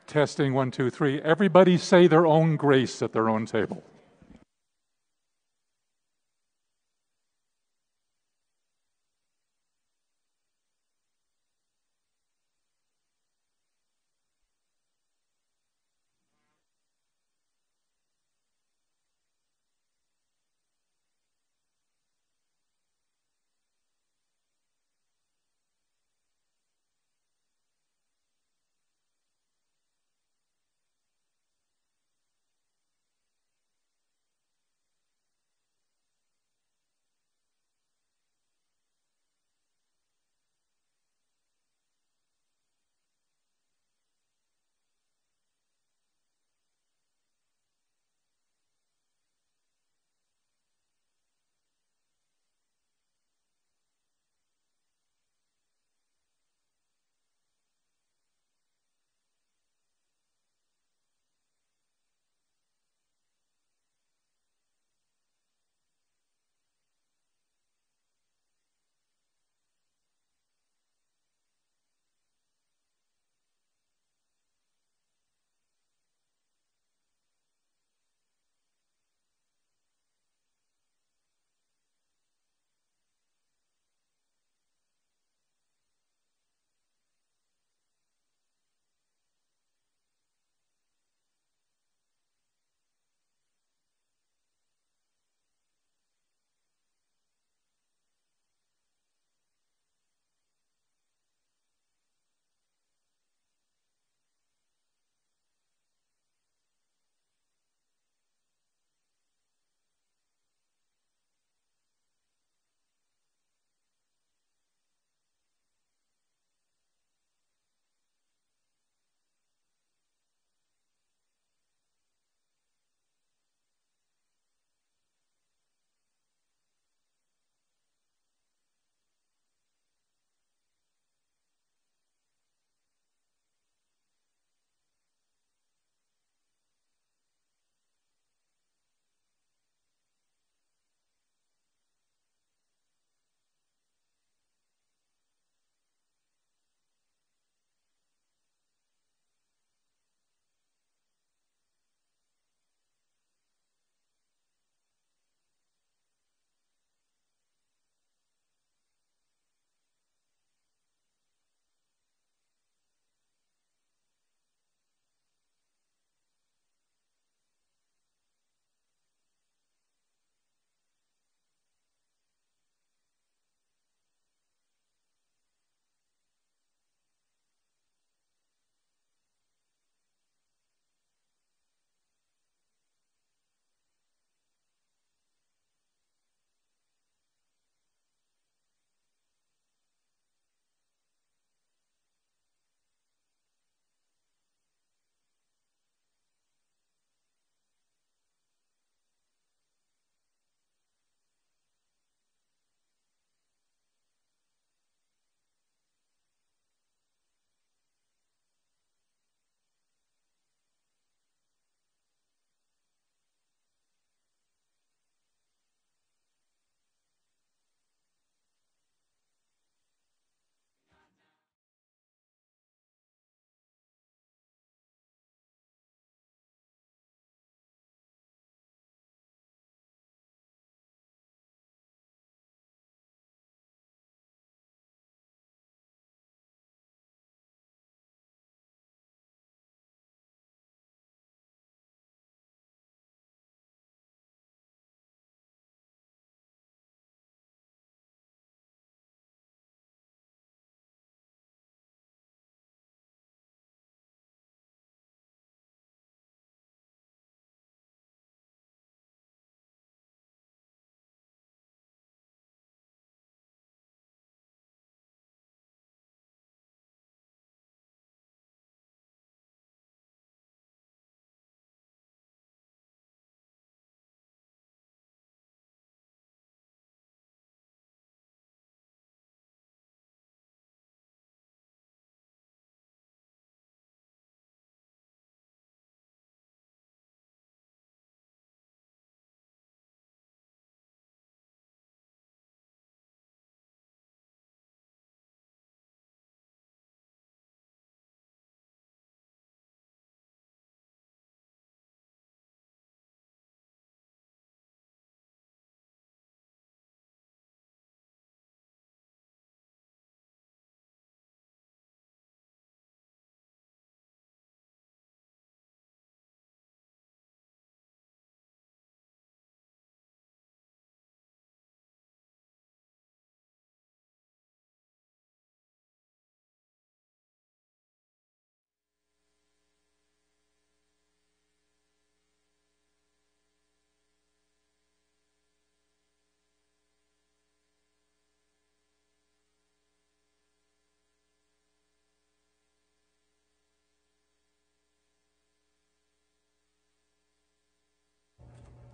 Testing 1, 2, 3. Everybody say their own grace at their own table.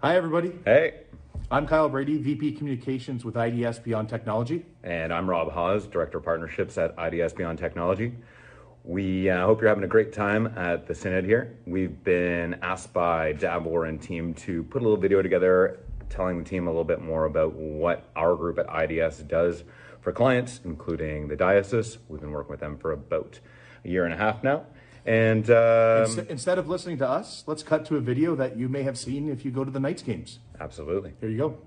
Hi, everybody. Hey. I'm Kyle Brady, VP Communications with IDS Beyond Technology. And I'm Rob Hawes, Director of Partnerships at IDS Beyond Technology. We hope you're having a great time at the Synod here. We've been asked by Dabor and team to put a little video together telling the team a little bit more about what our group at IDS does for clients, including the diocese. We've been working with them for about a year and a half now. And instead of listening to us, let's cut to a video that you may have seen if you go to the Knights games. Absolutely. Here you go.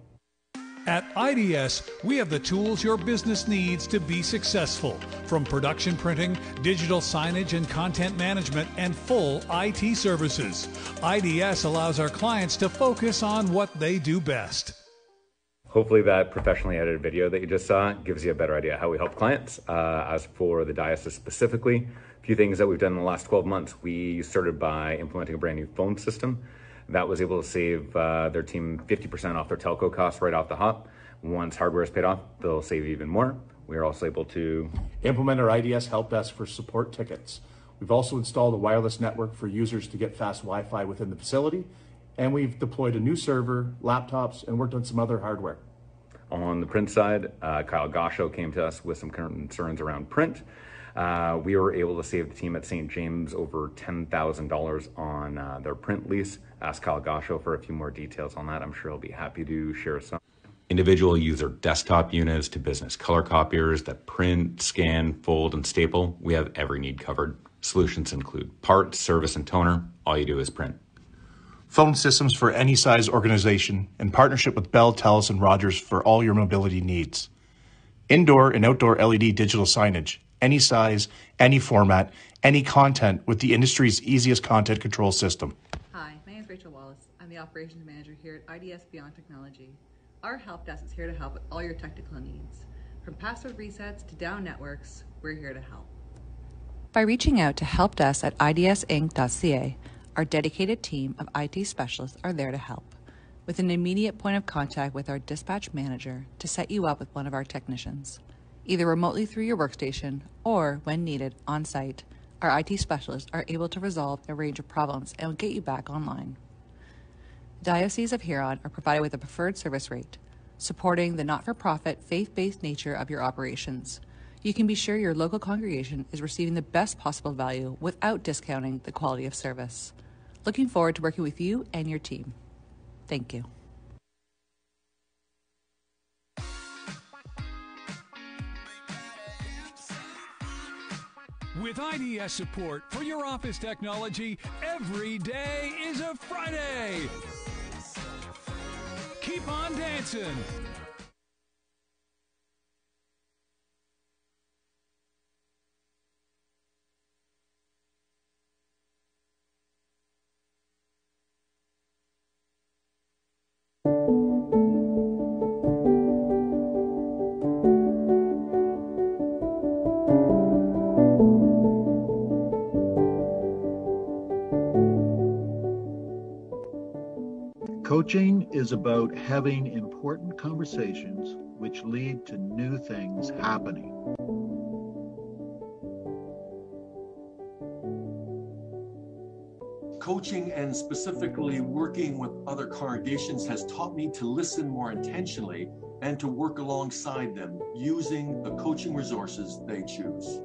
At IDS, we have the tools your business needs to be successful, from production printing, digital signage and content management, and full IT services. IDS allows our clients to focus on what they do best. Hopefully that professionally edited video that you just saw gives you a better idea how we help clients. As for the diocese specifically, a few things that we've done in the last 12 months. We started by implementing a brand new phone system that was able to save their team 50% off their telco costs right off the hop. Once hardware is paid off, they'll save even more. We are also able to implement our IDS help desk for support tickets. We've also installed a wireless network for users to get fast Wi-Fi within the facility, and we've deployed a new server, laptops, and worked on some other hardware. On the print side, Kyle Gosho came to us with some concerns around print. We were able to save the team at St. James over $10,000 on their print lease. Ask Kyle Gosho for a few more details on that. I'm sure he'll be happy to share some. Individual user desktop units to business color copiers that print, scan, fold, and staple. We have every need covered. Solutions include parts, service, and toner. All you do is print. Phone systems for any size organization in partnership with Bell, Telus, and Rogers for all your mobility needs. Indoor and outdoor LED digital signage, any size, any format, any content with the industry's easiest content control system. Hi, my name is Rachel Wallace. I'm the Operations Manager here at IDS Beyond Technology. Our help desk is here to help with all your technical needs. From password resets to down networks, we're here to help. By reaching out to helpdesk at idsinc.ca, our dedicated team of IT specialists are there to help, with an immediate point of contact with our dispatch manager to set you up with one of our technicians. Either remotely through your workstation or, when needed, on site, our IT specialists are able to resolve a range of problems and will get you back online. Diocese of Huron are provided with a preferred service rate, supporting the not-for-profit, faith-based nature of your operations. You can be sure your local congregation is receiving the best possible value without discounting the quality of service. Looking forward to working with you and your team. Thank you. With IDS support for your office technology, every day is a Friday. Keep on dancing. Coaching is about having important conversations which lead to new things happening. Coaching and specifically working with other congregations has taught me to listen more intentionally and to work alongside them using the coaching resources they choose.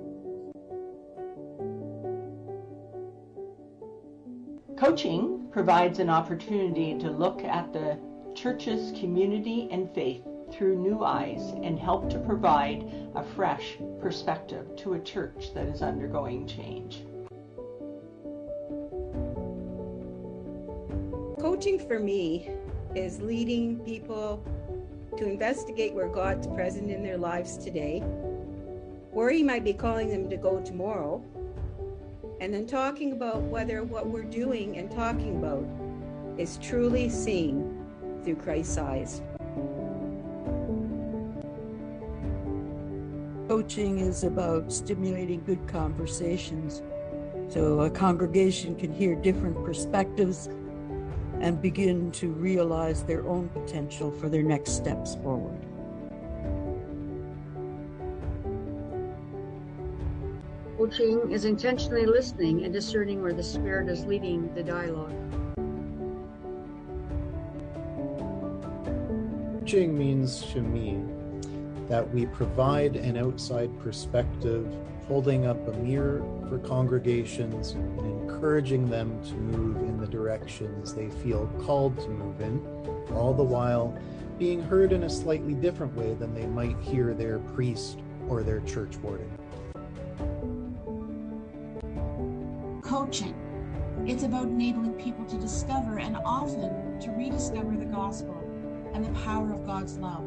Coaching provides an opportunity to look at the church's community and faith through new eyes and help to provide a fresh perspective to a church that is undergoing change. Coaching for me is leading people to investigate where God's present in their lives today, where He might be calling them to go tomorrow, and then talking about whether what we're doing and talking about is truly seen through Christ's eyes. Coaching is about stimulating good conversations so a congregation can hear different perspectives and begin to realize their own potential for their next steps forward. Coaching is intentionally listening and discerning where the Spirit is leading the dialogue. Coaching means to me that we provide an outside perspective, holding up a mirror for congregations and encouraging them to move in the directions they feel called to move in, all the while being heard in a slightly different way than they might hear their priest or their church warden. Coaching. It's about enabling people to discover and often to rediscover the gospel and the power of God's love.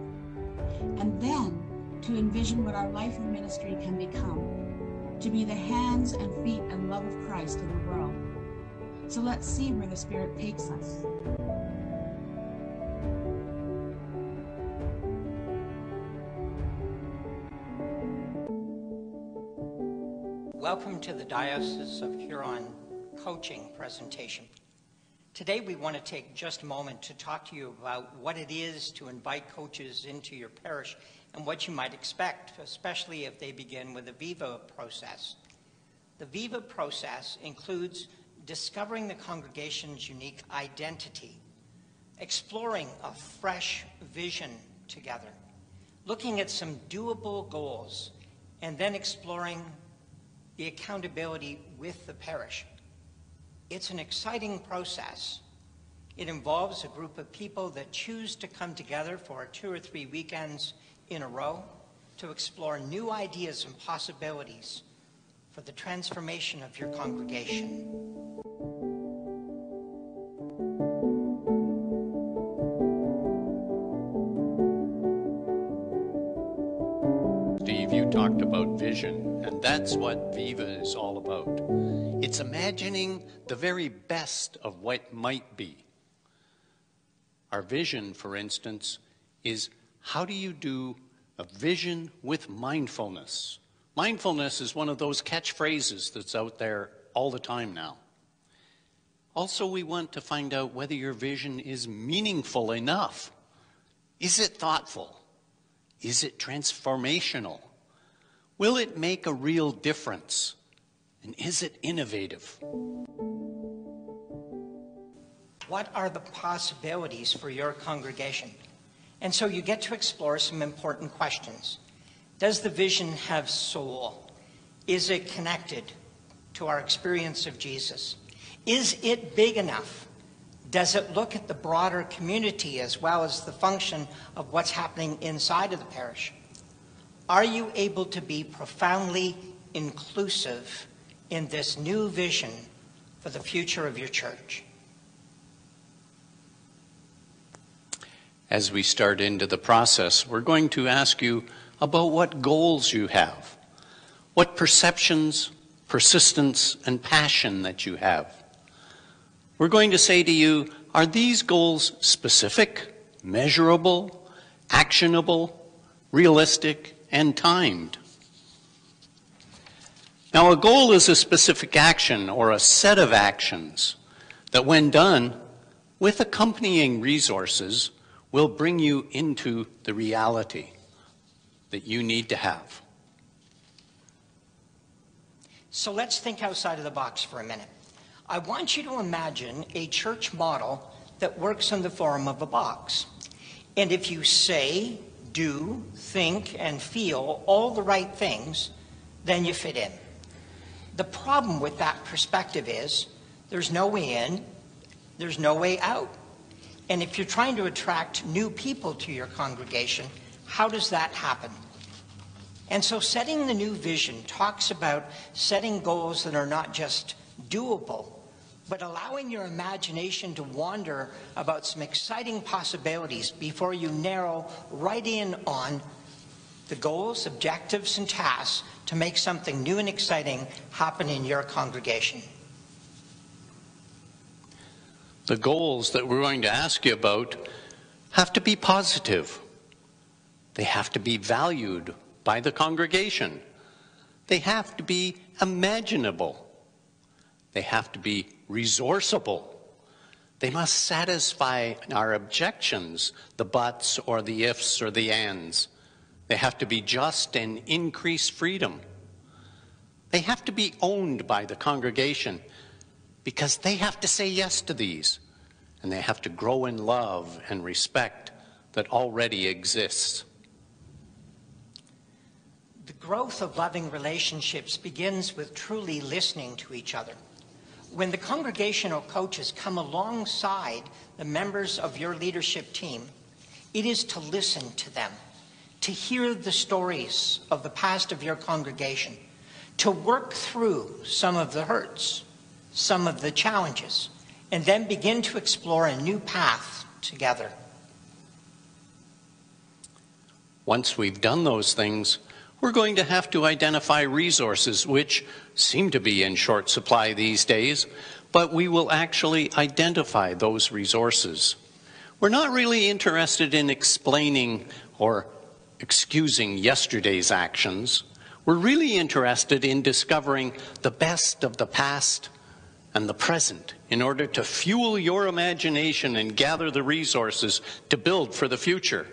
And then to envision what our life of ministry can become, to be the hands and feet and love of Christ in the world. So let's see where the Spirit takes us. Welcome to the Diocese of Huron coaching presentation. Today we want to take just a moment to talk to you about what it is to invite coaches into your parish and what you might expect, especially if they begin with the Viva process. The Viva process includes discovering the congregation's unique identity, exploring a fresh vision together, looking at some doable goals, and then exploring the accountability with the parish. It's an exciting process. It involves a group of people that choose to come together for 2 or 3 weekends in a row to explore new ideas and possibilities for the transformation of your congregation. Steve, you talked about vision, and that's what Viva is all about. It's imagining the very best of what might be. Our vision, for instance, is how do you do a vision with mindfulness? Mindfulness is one of those catchphrases that's out there all the time now. Also, we want to find out whether your vision is meaningful enough. Is it thoughtful? Is it transformational? Will it make a real difference? And is it innovative? What are the possibilities for your congregation? And so you get to explore some important questions. Does the vision have soul? Is it connected to our experience of Jesus? Is it big enough? Does it look at the broader community as well as the function of what's happening inside of the parish? Are you able to be profoundly inclusive in this new vision for the future of your church? As we start into the process, we're going to ask you about what goals you have, what perceptions, persistence, and passion that you have. We're going to say to you, are these goals specific, measurable, actionable, realistic, and timed? Now, a goal is a specific action or a set of actions that, when done, with accompanying resources, will bring you into the reality that you need to have. So let's think outside of the box for a minute. I want you to imagine a church model that works in the form of a box. And if you say, do, think, and feel all the right things, then you fit in. The problem with that perspective is there's no way in, there's no way out. And if you're trying to attract new people to your congregation, how does that happen? And so setting the new vision talks about setting goals that are not just doable, but allowing your imagination to wander about some exciting possibilities before you narrow right in on the goals, objectives, and tasks to make something new and exciting happen in your congregation. The goals that we're going to ask you about have to be positive. They have to be valued by the congregation. They have to be imaginable. They have to be resourceable. They must satisfy our objections, the buts or the ifs or the ands. They have to be just and increase freedom. They have to be owned by the congregation because they have to say yes to these, and they have to grow in love and respect that already exists. The growth of loving relationships begins with truly listening to each other. When the congregational coaches come alongside the members of your leadership team, it is to listen to them, to hear the stories of the past of your congregation, to work through some of the hurts, some of the challenges, and then begin to explore a new path together. Once we've done those things, we're going to have to identify resources, which seem to be in short supply these days, but we will actually identify those resources. We're not really interested in explaining or excusing yesterday's actions. We're really interested in discovering the best of the past and the present in order to fuel your imagination and gather the resources to build for the future.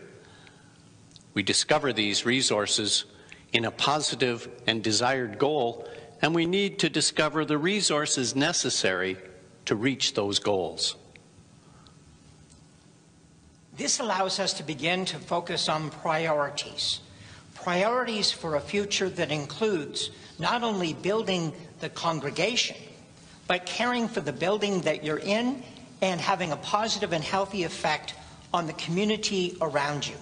We discover these resources in a positive and desired goal, and we need to discover the resources necessary to reach those goals. This allows us to begin to focus on priorities. Priorities for a future that includes not only building the congregation, but caring for the building that you're in and having a positive and healthy effect on the community around you.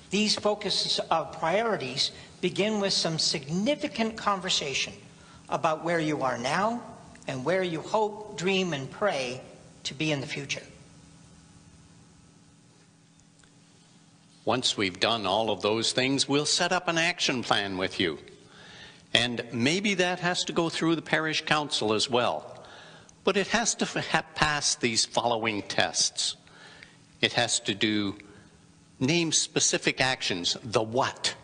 These focuses of priorities begin with some significant conversation about where you are now and where you hope, dream, and pray to be in the future. Once we've done all of those things, we'll set up an action plan with you. And maybe that has to go through the parish council as well. But it has to pass these following tests. It has to name specific actions, the what.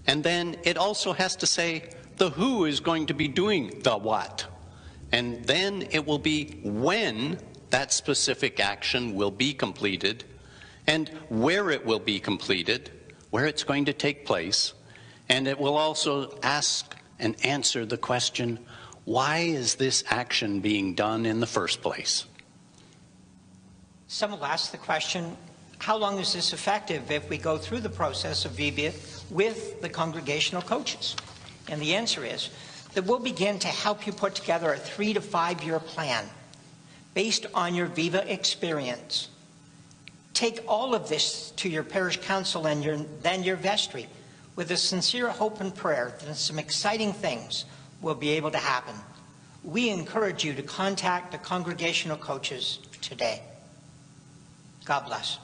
And then it also has to say the who is going to be doing the what. And then it will be when that specific action will be completed and where it will be completed, where it's going to take place. And it will also ask and answer the question, why is this action being done in the first place? Some will ask the question, how long is this effective if we go through the process of VBIT with the congregational coaches? And the answer is that we'll begin to help you put together a 3 to 5 year plan based on your Viva experience. Take all of this to your parish council and then your vestry with a sincere hope and prayer that some exciting things will be able to happen. We encourage you to contact the congregational coaches today. God bless.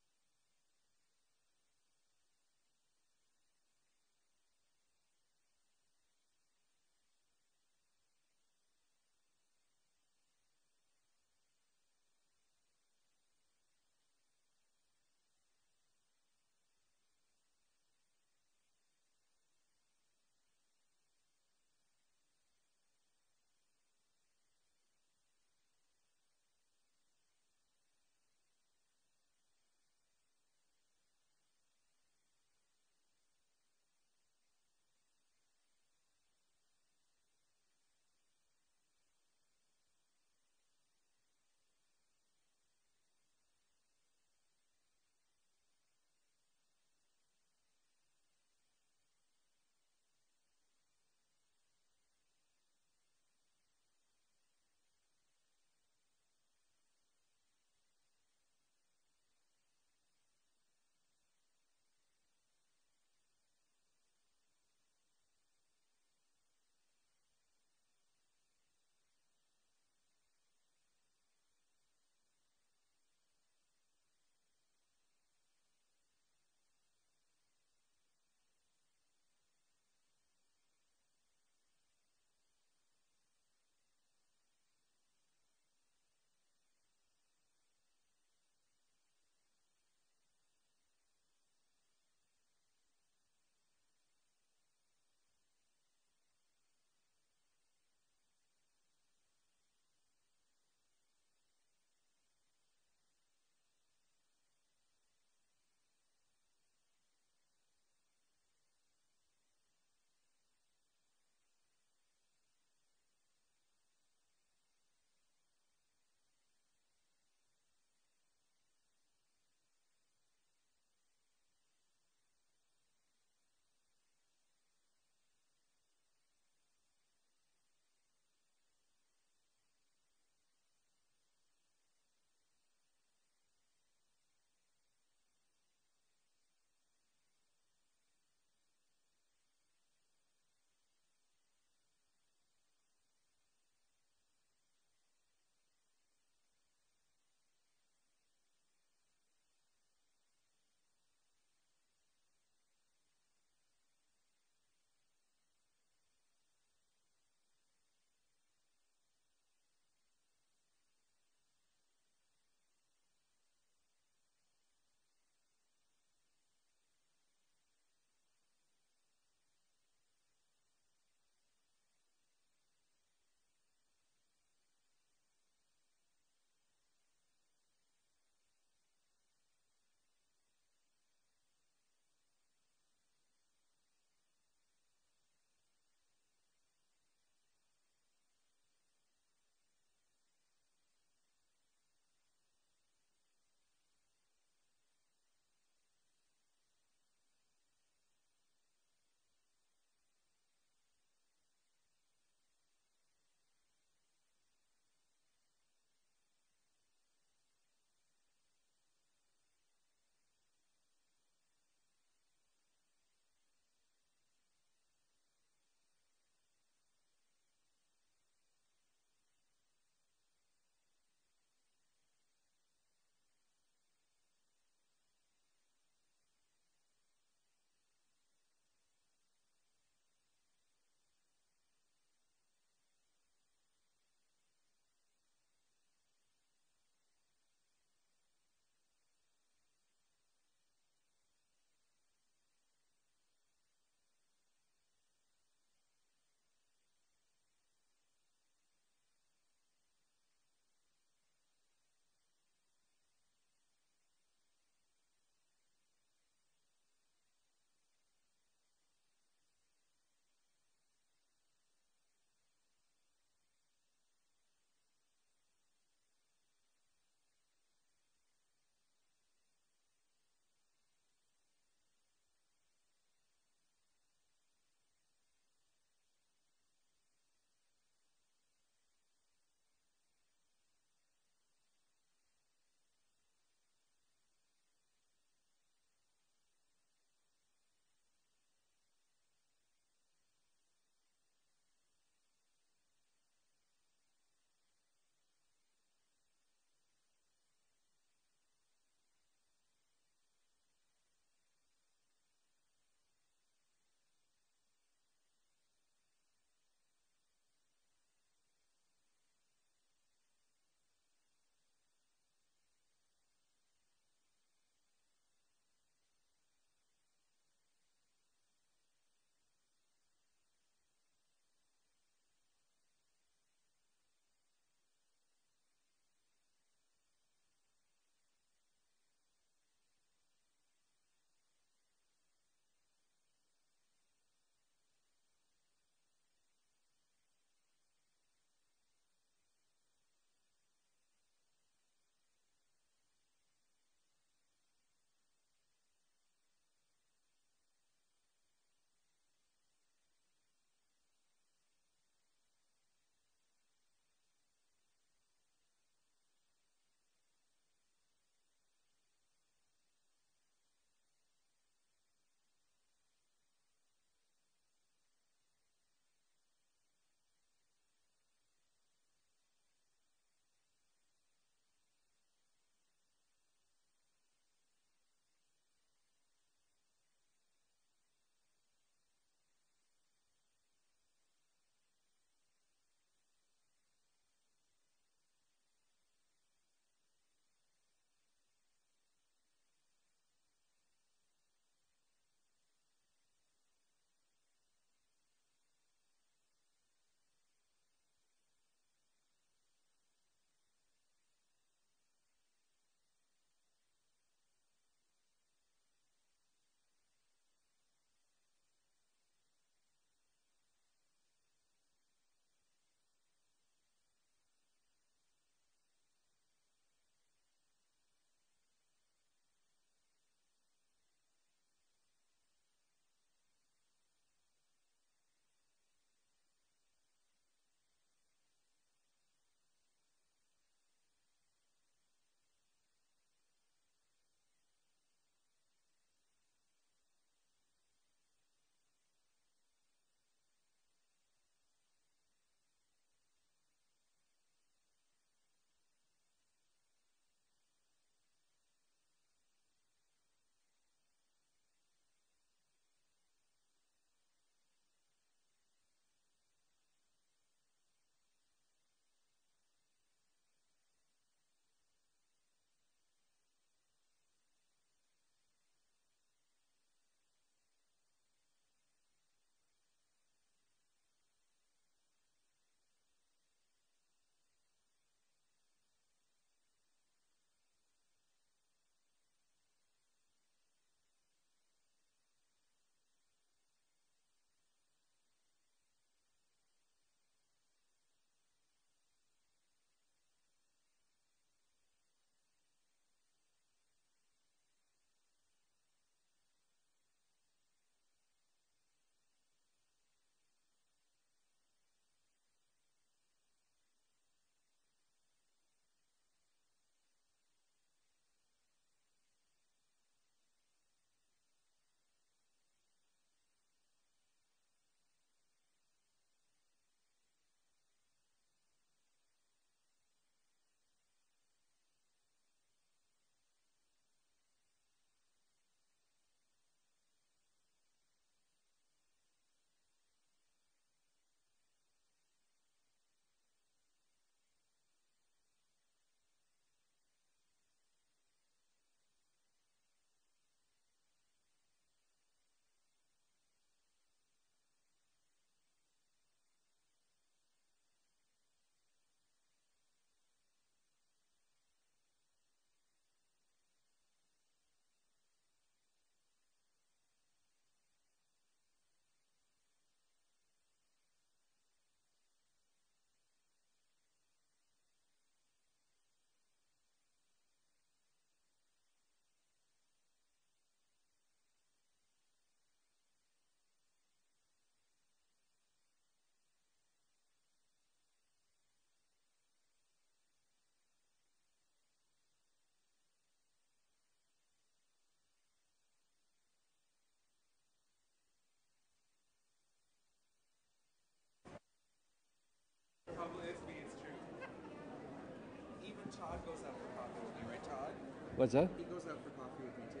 What's that? He goes out for coffee with me too.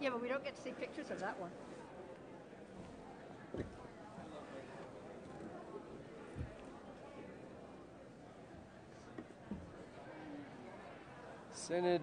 Yeah, but we don't get to see pictures of that one. Synod.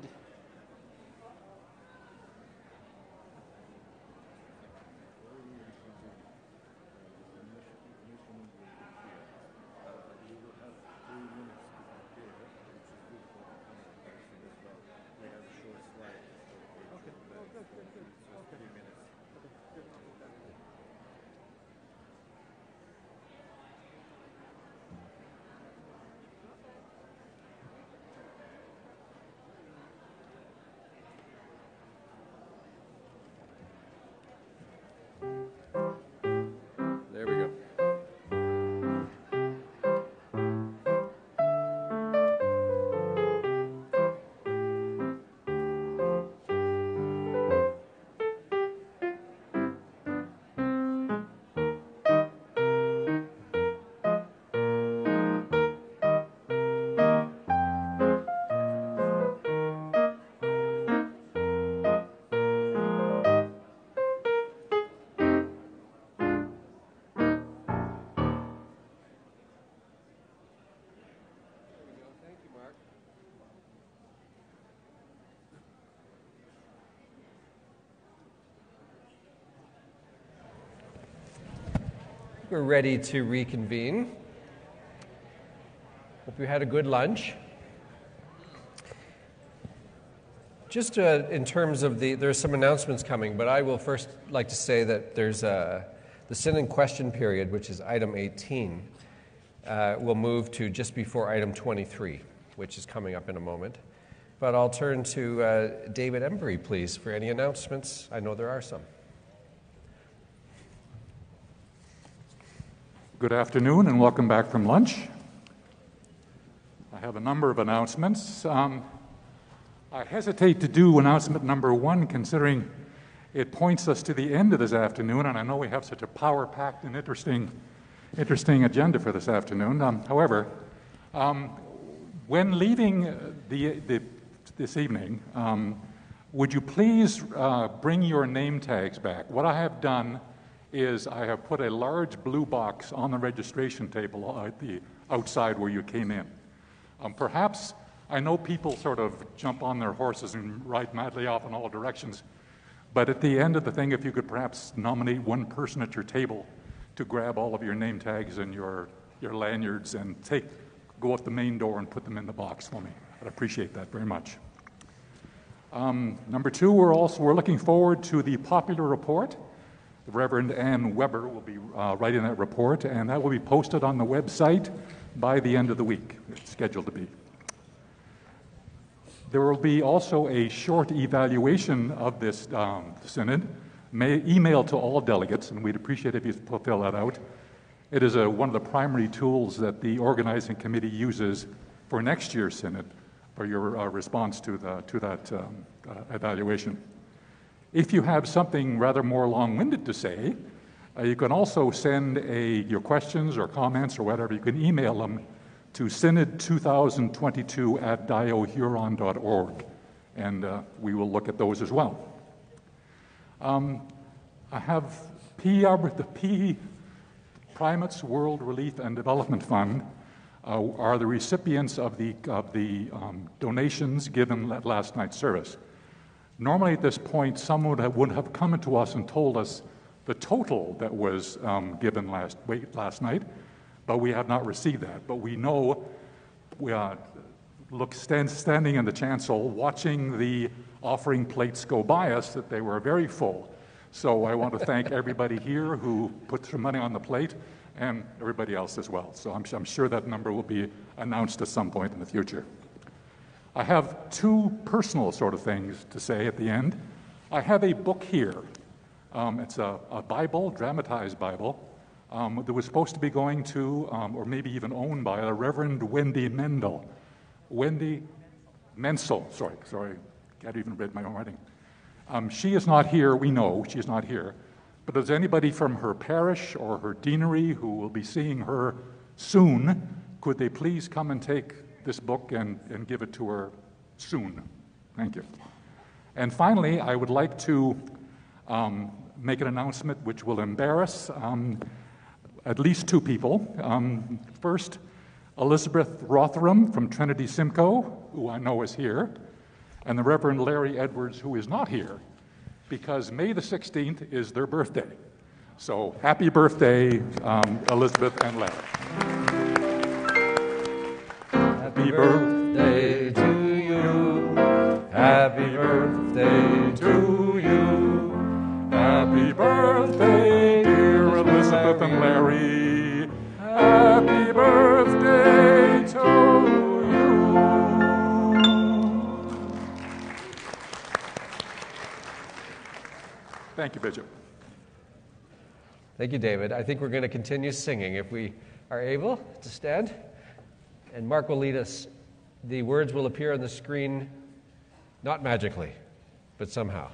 There we go. We're ready to reconvene. Hope you had a good lunch. Just in terms of there's some announcements coming, but I will first like to say that there's the Synod question period, which is item 18, will move to just before item 23, which is coming up in a moment. But I'll turn to David Embry, please, for any announcements. I know there are some. Good afternoon and welcome back from lunch. I have a number of announcements. I hesitate to do announcement number one considering it points us to the end of this afternoon, and I know we have such a power-packed and interesting agenda for this afternoon. However, when leaving this evening, would you please bring your name tags back? What I have done is I have put a large blue box on the registration table at the outside where you came in. Perhaps, I know people sort of jump on their horses and ride madly off in all directions, but at the end of the thing, if you could perhaps nominate one person at your table to grab all of your name tags and your lanyards and go out the main door and put them in the box for me. I'd appreciate that very much. Number two, we're looking forward to the popular report. The Reverend Ann Weber will be writing that report, and that will be posted on the website by the end of the week. It's scheduled to be. There will be also a short evaluation of this synod, emailed to all delegates, and we'd appreciate if you fill that out. It is one of the primary tools that the organizing committee uses for next year's synod for your response to that evaluation. If you have something rather more long-winded to say, you can also send your questions or comments or whatever. You can email them to synod2022@diohuron.org, and we will look at those as well. I have the P Primates World Relief and Development Fund are the recipients of the donations given at last night's service. Normally at this point, someone would have come to us and told us the total that was given last night, but we have not received that. But we know, standing in the chancel, watching the offering plates go by us, that they were very full. So I want to thank everybody here who put some money on the plate and everybody else as well. So I'm sure that number will be announced at some point in the future. I have two personal sort of things to say at the end. I have a book here. It's a Bible, dramatized Bible, that was supposed to be going to, or maybe even owned by, the Reverend Wendy Mendel. Wendy Menzel, sorry, can't even read my own writing. She is not here, we know she is not here, but is anybody from her parish or her deanery who will be seeing her soon, could they please come and take this book and give it to her soon? Thank you. And finally, I would like to make an announcement which will embarrass at least two people. First, Elizabeth Rotherham from Trinity Simcoe, who I know is here, and the Reverend Larry Edwards, who is not here, because May the 16th is their birthday. So happy birthday, Elizabeth and Larry. Happy birthday to you. Happy birthday to you. Happy birthday, dear Elizabeth and Larry. Happy birthday to you. Thank you, Bishop. Thank you, David. I think we're going to continue singing if we are able to stand. And Mark will lead us. The words will appear on the screen, not magically, but somehow.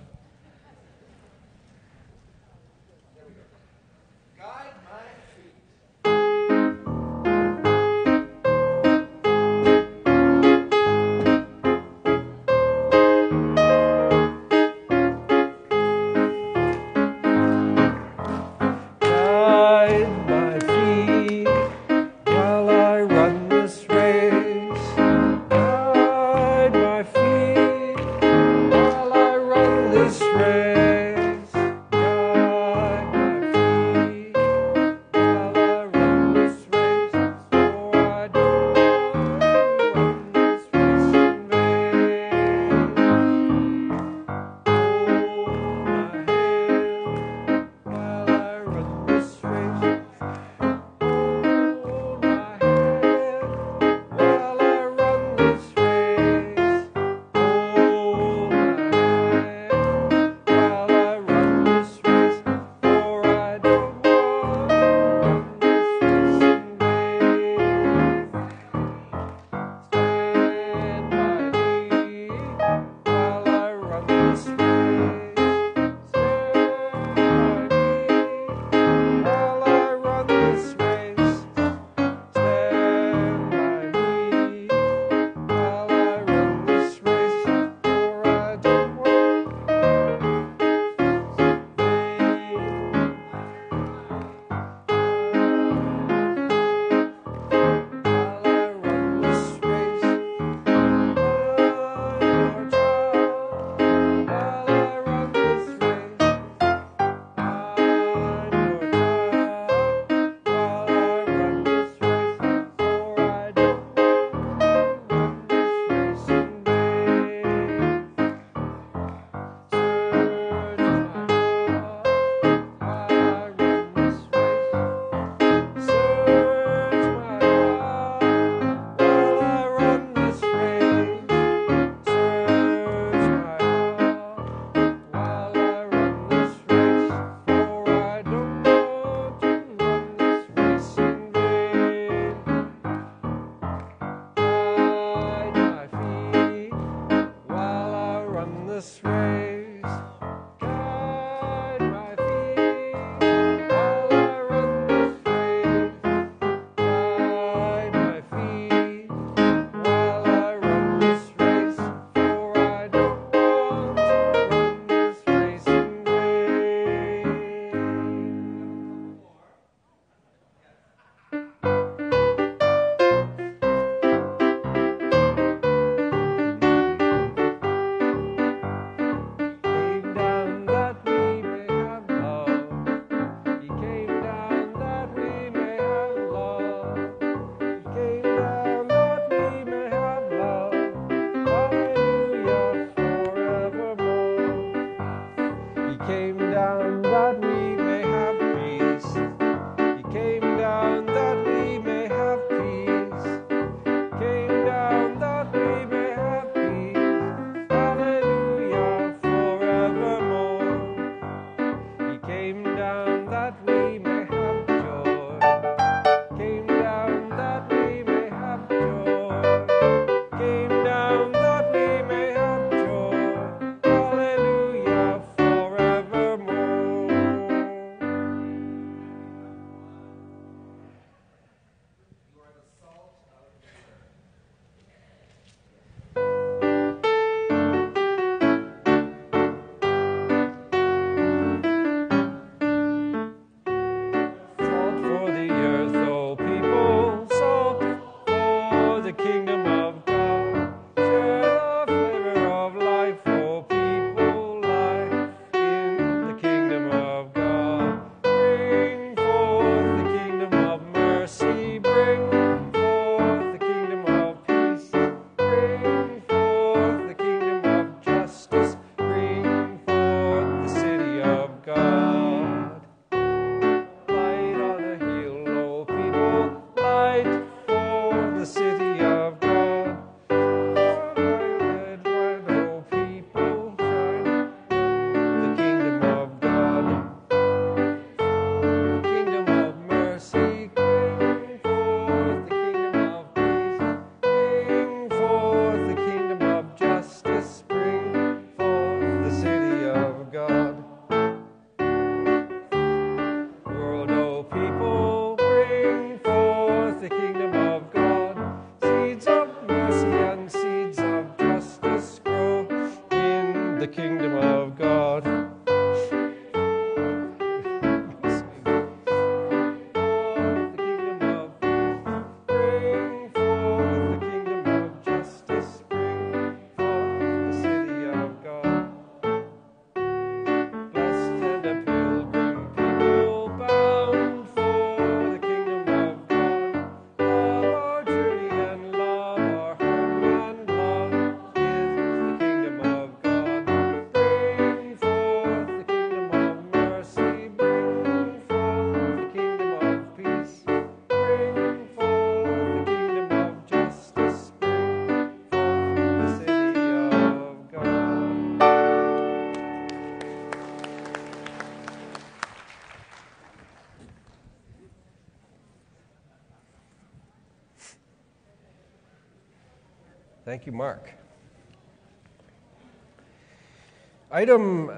a pilgrim people bound for the kingdom of God. Love our journey and love our home, and love is the kingdom of God. Bring forth the kingdom of mercy, bring forth the kingdom of peace, bring forth the kingdom of justice, bring forth the city of God. Thank you, Mark. Item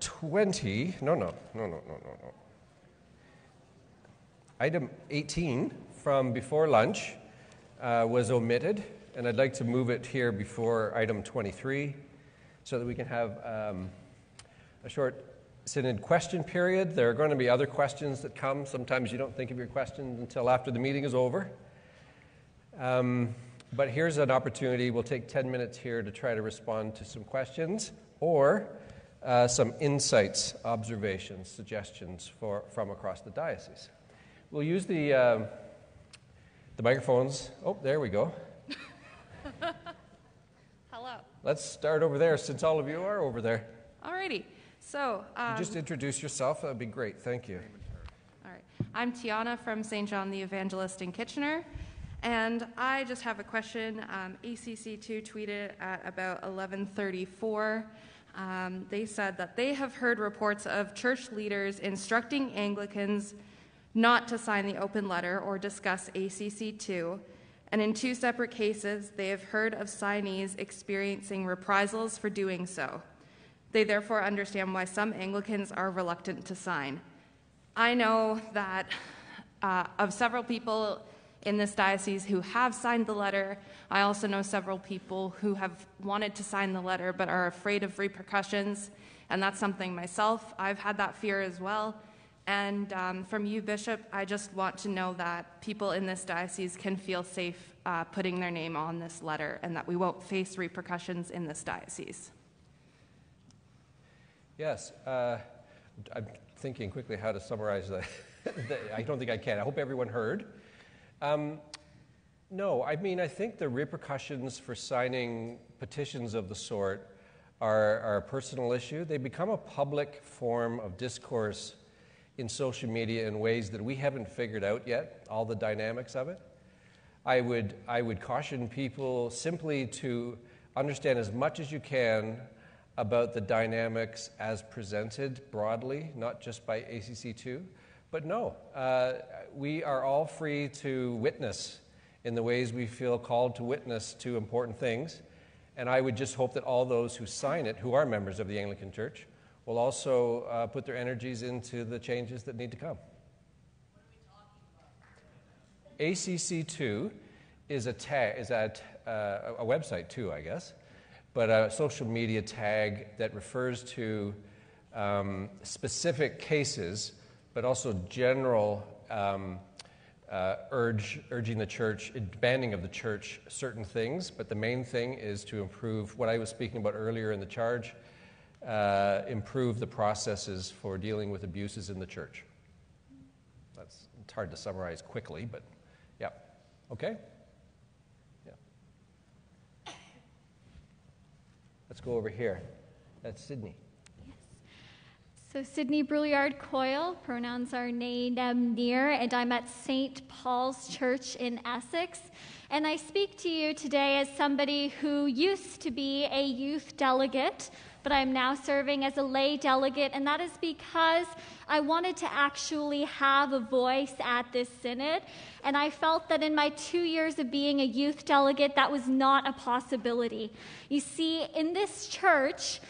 20, no. Item 18 from before lunch was omitted, and I'd like to move it here before item 23 so that we can have a short synod question period. There are going to be other questions that come. Sometimes you don't think of your questions until after the meeting is over. But here's an opportunity. We'll take 10 minutes here to try to respond to some questions or some insights, observations, suggestions from across the diocese. We'll use the microphones. Oh, there we go. Hello. Let's start over there since all of you are over there. Alrighty. So, Just introduce yourself. That would be great. Thank you. All right. I'm Tiana from St. John the Evangelist in Kitchener. And I just have a question. ACC2 tweeted at about 11:34. They said that they have heard reports of church leaders instructing Anglicans not to sign the open letter or discuss ACC2. And in 2 separate cases, they have heard of signees experiencing reprisals for doing so. They therefore understand why some Anglicans are reluctant to sign. I know that of several people in this diocese who have signed the letter. I also know several people who have wanted to sign the letter but are afraid of repercussions, and that's something myself. I've had that fear as well. And from you, Bishop, I just want to know that people in this diocese can feel safe putting their name on this letter and that we won't face repercussions in this diocese. Yes. I'm thinking quickly how to summarize that. I don't think I can. I hope everyone heard. No, I mean, I think the repercussions for signing petitions of the sort are a personal issue. They become a public form of discourse in social media in ways that we haven't figured out yet, all the dynamics of it. I would caution people simply to understand as much as you can about the dynamics as presented broadly, not just by ACC2. But no, we are all free to witness in the ways we feel called to witness to important things. And I would just hope that all those who sign it, who are members of the Anglican Church, will also put their energies into the changes that need to come. ACC2 is a website too, I guess, but a social media tag that refers to specific cases, but also general urging the church, demanding of the church certain things. But the main thing is to improve what I was speaking about earlier in the charge, improve the processes for dealing with abuses in the church. It's hard to summarize quickly, but yeah. Okay? Yeah. Let's go over here. That's Sydney. So Sydney Brouillard Coyle, pronouns are they, them, near, and I'm at St. Paul's Church in Essex. And I speak to you today as somebody who used to be a youth delegate, but I'm now serving as a lay delegate, and that is because I wanted to actually have a voice at this synod, and I felt that in my 2 years of being a youth delegate, that was not a possibility. You see, in this church,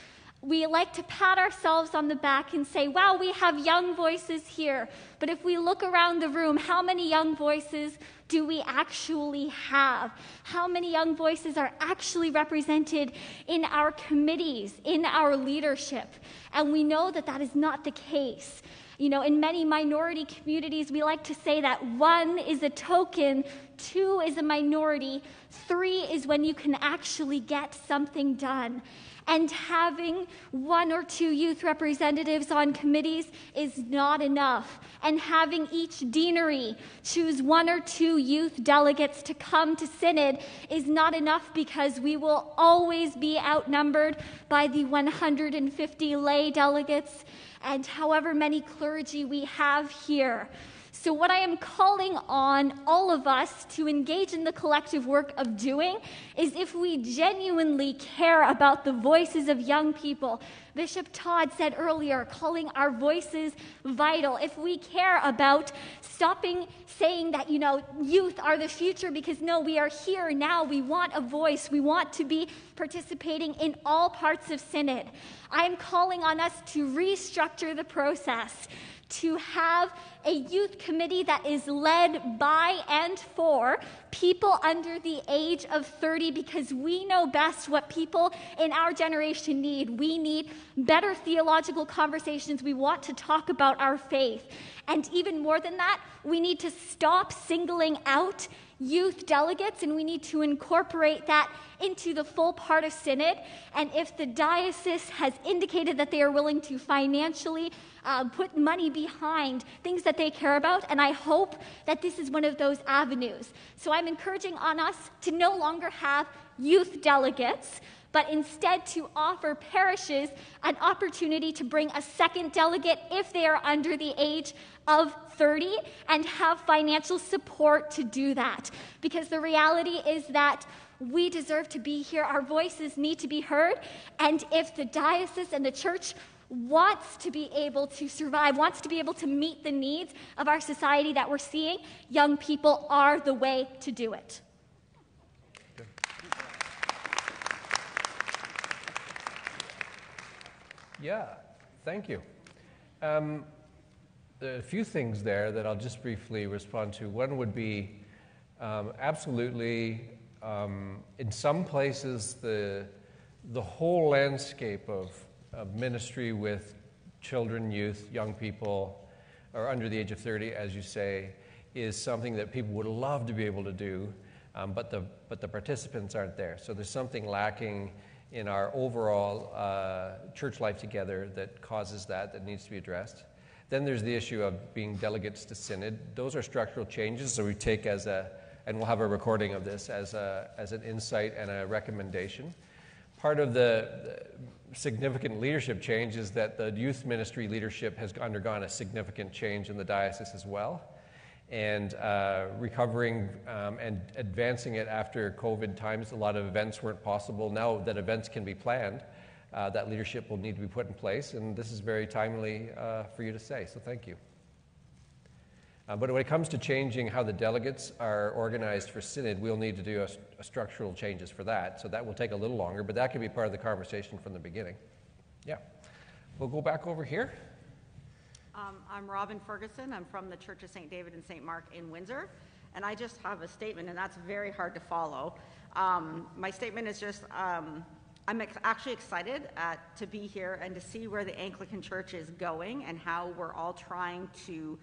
we like to pat ourselves on the back and say, wow, we have young voices here. But if we look around the room, how many young voices do we actually have? How many young voices are actually represented in our committees, in our leadership? And we know that that is not the case. You know, in many minority communities, we like to say that 1 is a token, 2 is a minority, 3 is when you can actually get something done. And having 1 or 2 youth representatives on committees is not enough. And having each deanery choose 1 or 2 youth delegates to come to Synod is not enough, because we will always be outnumbered by the 150 lay delegates and however many clergy we have here. So what I am calling on all of us to engage in the collective work of doing is, if we genuinely care about the voices of young people, Bishop Todd said earlier, calling our voices vital. If we care about stopping saying that, you know, youth are the future, because no, we are here now. We want a voice. We want to be participating in all parts of Synod. I'm calling on us to restructure the process, to have a youth committee that is led by and for people under the age of 30, because we know best what people in our generation need. We need better theological conversations. We want to talk about our faith. And even more than that, we need to stop singling out youth delegates, and we need to incorporate that into the full part of Synod. And if the diocese has indicated that they are willing to financially put money behind things that they care about, and I hope that this is one of those avenues. So I'm encouraging on us to no longer have youth delegates, but instead to offer parishes an opportunity to bring a second delegate if they are under the age of 30, and have financial support to do that. Because the reality is that we deserve to be here. Our voices need to be heard. And if the diocese and the church wants to be able to survive, wants to be able to meet the needs of our society that we're seeing, young people are the way to do it. Yeah, thank you. There are a few things there that I'll just briefly respond to. One would be absolutely, in some places, the whole landscape of ministry with children, youth, young people, or under the age of 30, as you say, is something that people would love to be able to do, but the participants aren't there. So there's something lacking in our overall church life together that causes that needs to be addressed. Then there's the issue of being delegates to Synod. Those are structural changes, so we take and we'll have a recording of this as an insight and a recommendation. Part of the significant leadership change is that the youth ministry leadership has undergone a significant change in the diocese as well. And recovering and advancing it after COVID times, a lot of events weren't possible. Now that events can be planned, that leadership will need to be put in place, and this is very timely for you to say, so thank you. But when it comes to changing how the delegates are organized for Synod, we'll need to do a structural changes for that, so that will take a little longer, but that can be part of the conversation from the beginning. Yeah. We'll go back over here. I'm Robin Ferguson. I'm from the Church of St. David and St. Mark in Windsor, and I just have a statement, and that's very hard to follow. My statement is just, I'm actually excited to be here and to see where the Anglican Church is going and how we're all trying to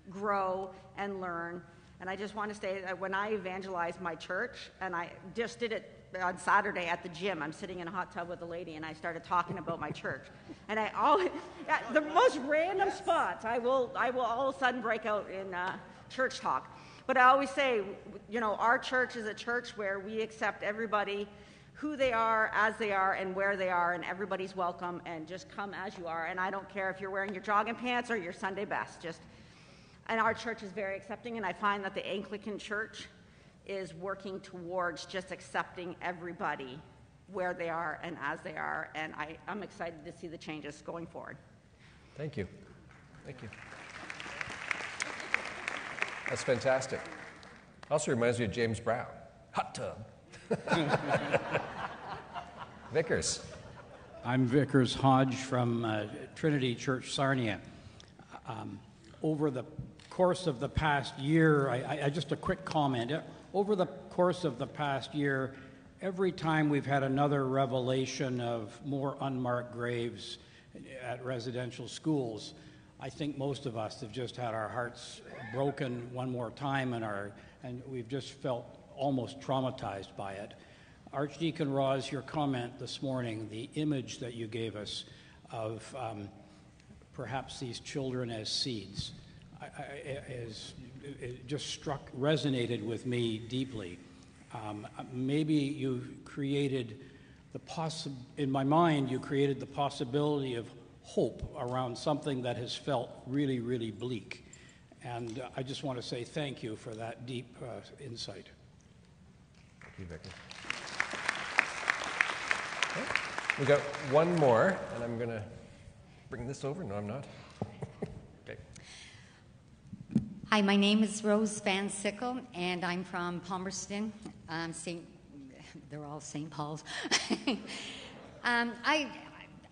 grow and learn. And I just want to say that when I evangelized my church, and I just did it on Saturday at the gym, I'm sitting in a hot tub with a lady, and I started talking about my church. And I always, at the most random spots, I will all of a sudden break out in church talk. But I always say, you know, our church is a church where we accept everybody who they are, as they are, and where they are, and everybody's welcome, and just come as you are. And I don't care if you're wearing your jogging pants or your Sunday best, and our church is very accepting, and I find that the Anglican Church is working towards just accepting everybody where they are and as they are, and I'm excited to see the changes going forward. Thank you. Thank you. That's fantastic. Also reminds me of James Brown. Hot tub. Vickers. I'm Vickers Hodge from Trinity Church, Sarnia. over the course of the past year, I just a quick comment. Over the course of the past year, every time we've had another revelation of more unmarked graves at residential schools, I think most of us have just had our hearts broken one more time, and we've just felt almost traumatized by it. Archdeacon Ross, your comment this morning, the image that you gave us of perhaps these children as seeds, it just resonated with me deeply. Maybe you created in my mind, you created the possibility of hope around something that has felt really, really bleak. And I just want to say thank you for that deep insight. Thank you, Vicar. Okay. We got one more, and I'm going to bring this over. No, I'm not. Okay. Hi, my name is Rose Van Sickle, and I'm from Palmerston, they're all St. Paul's.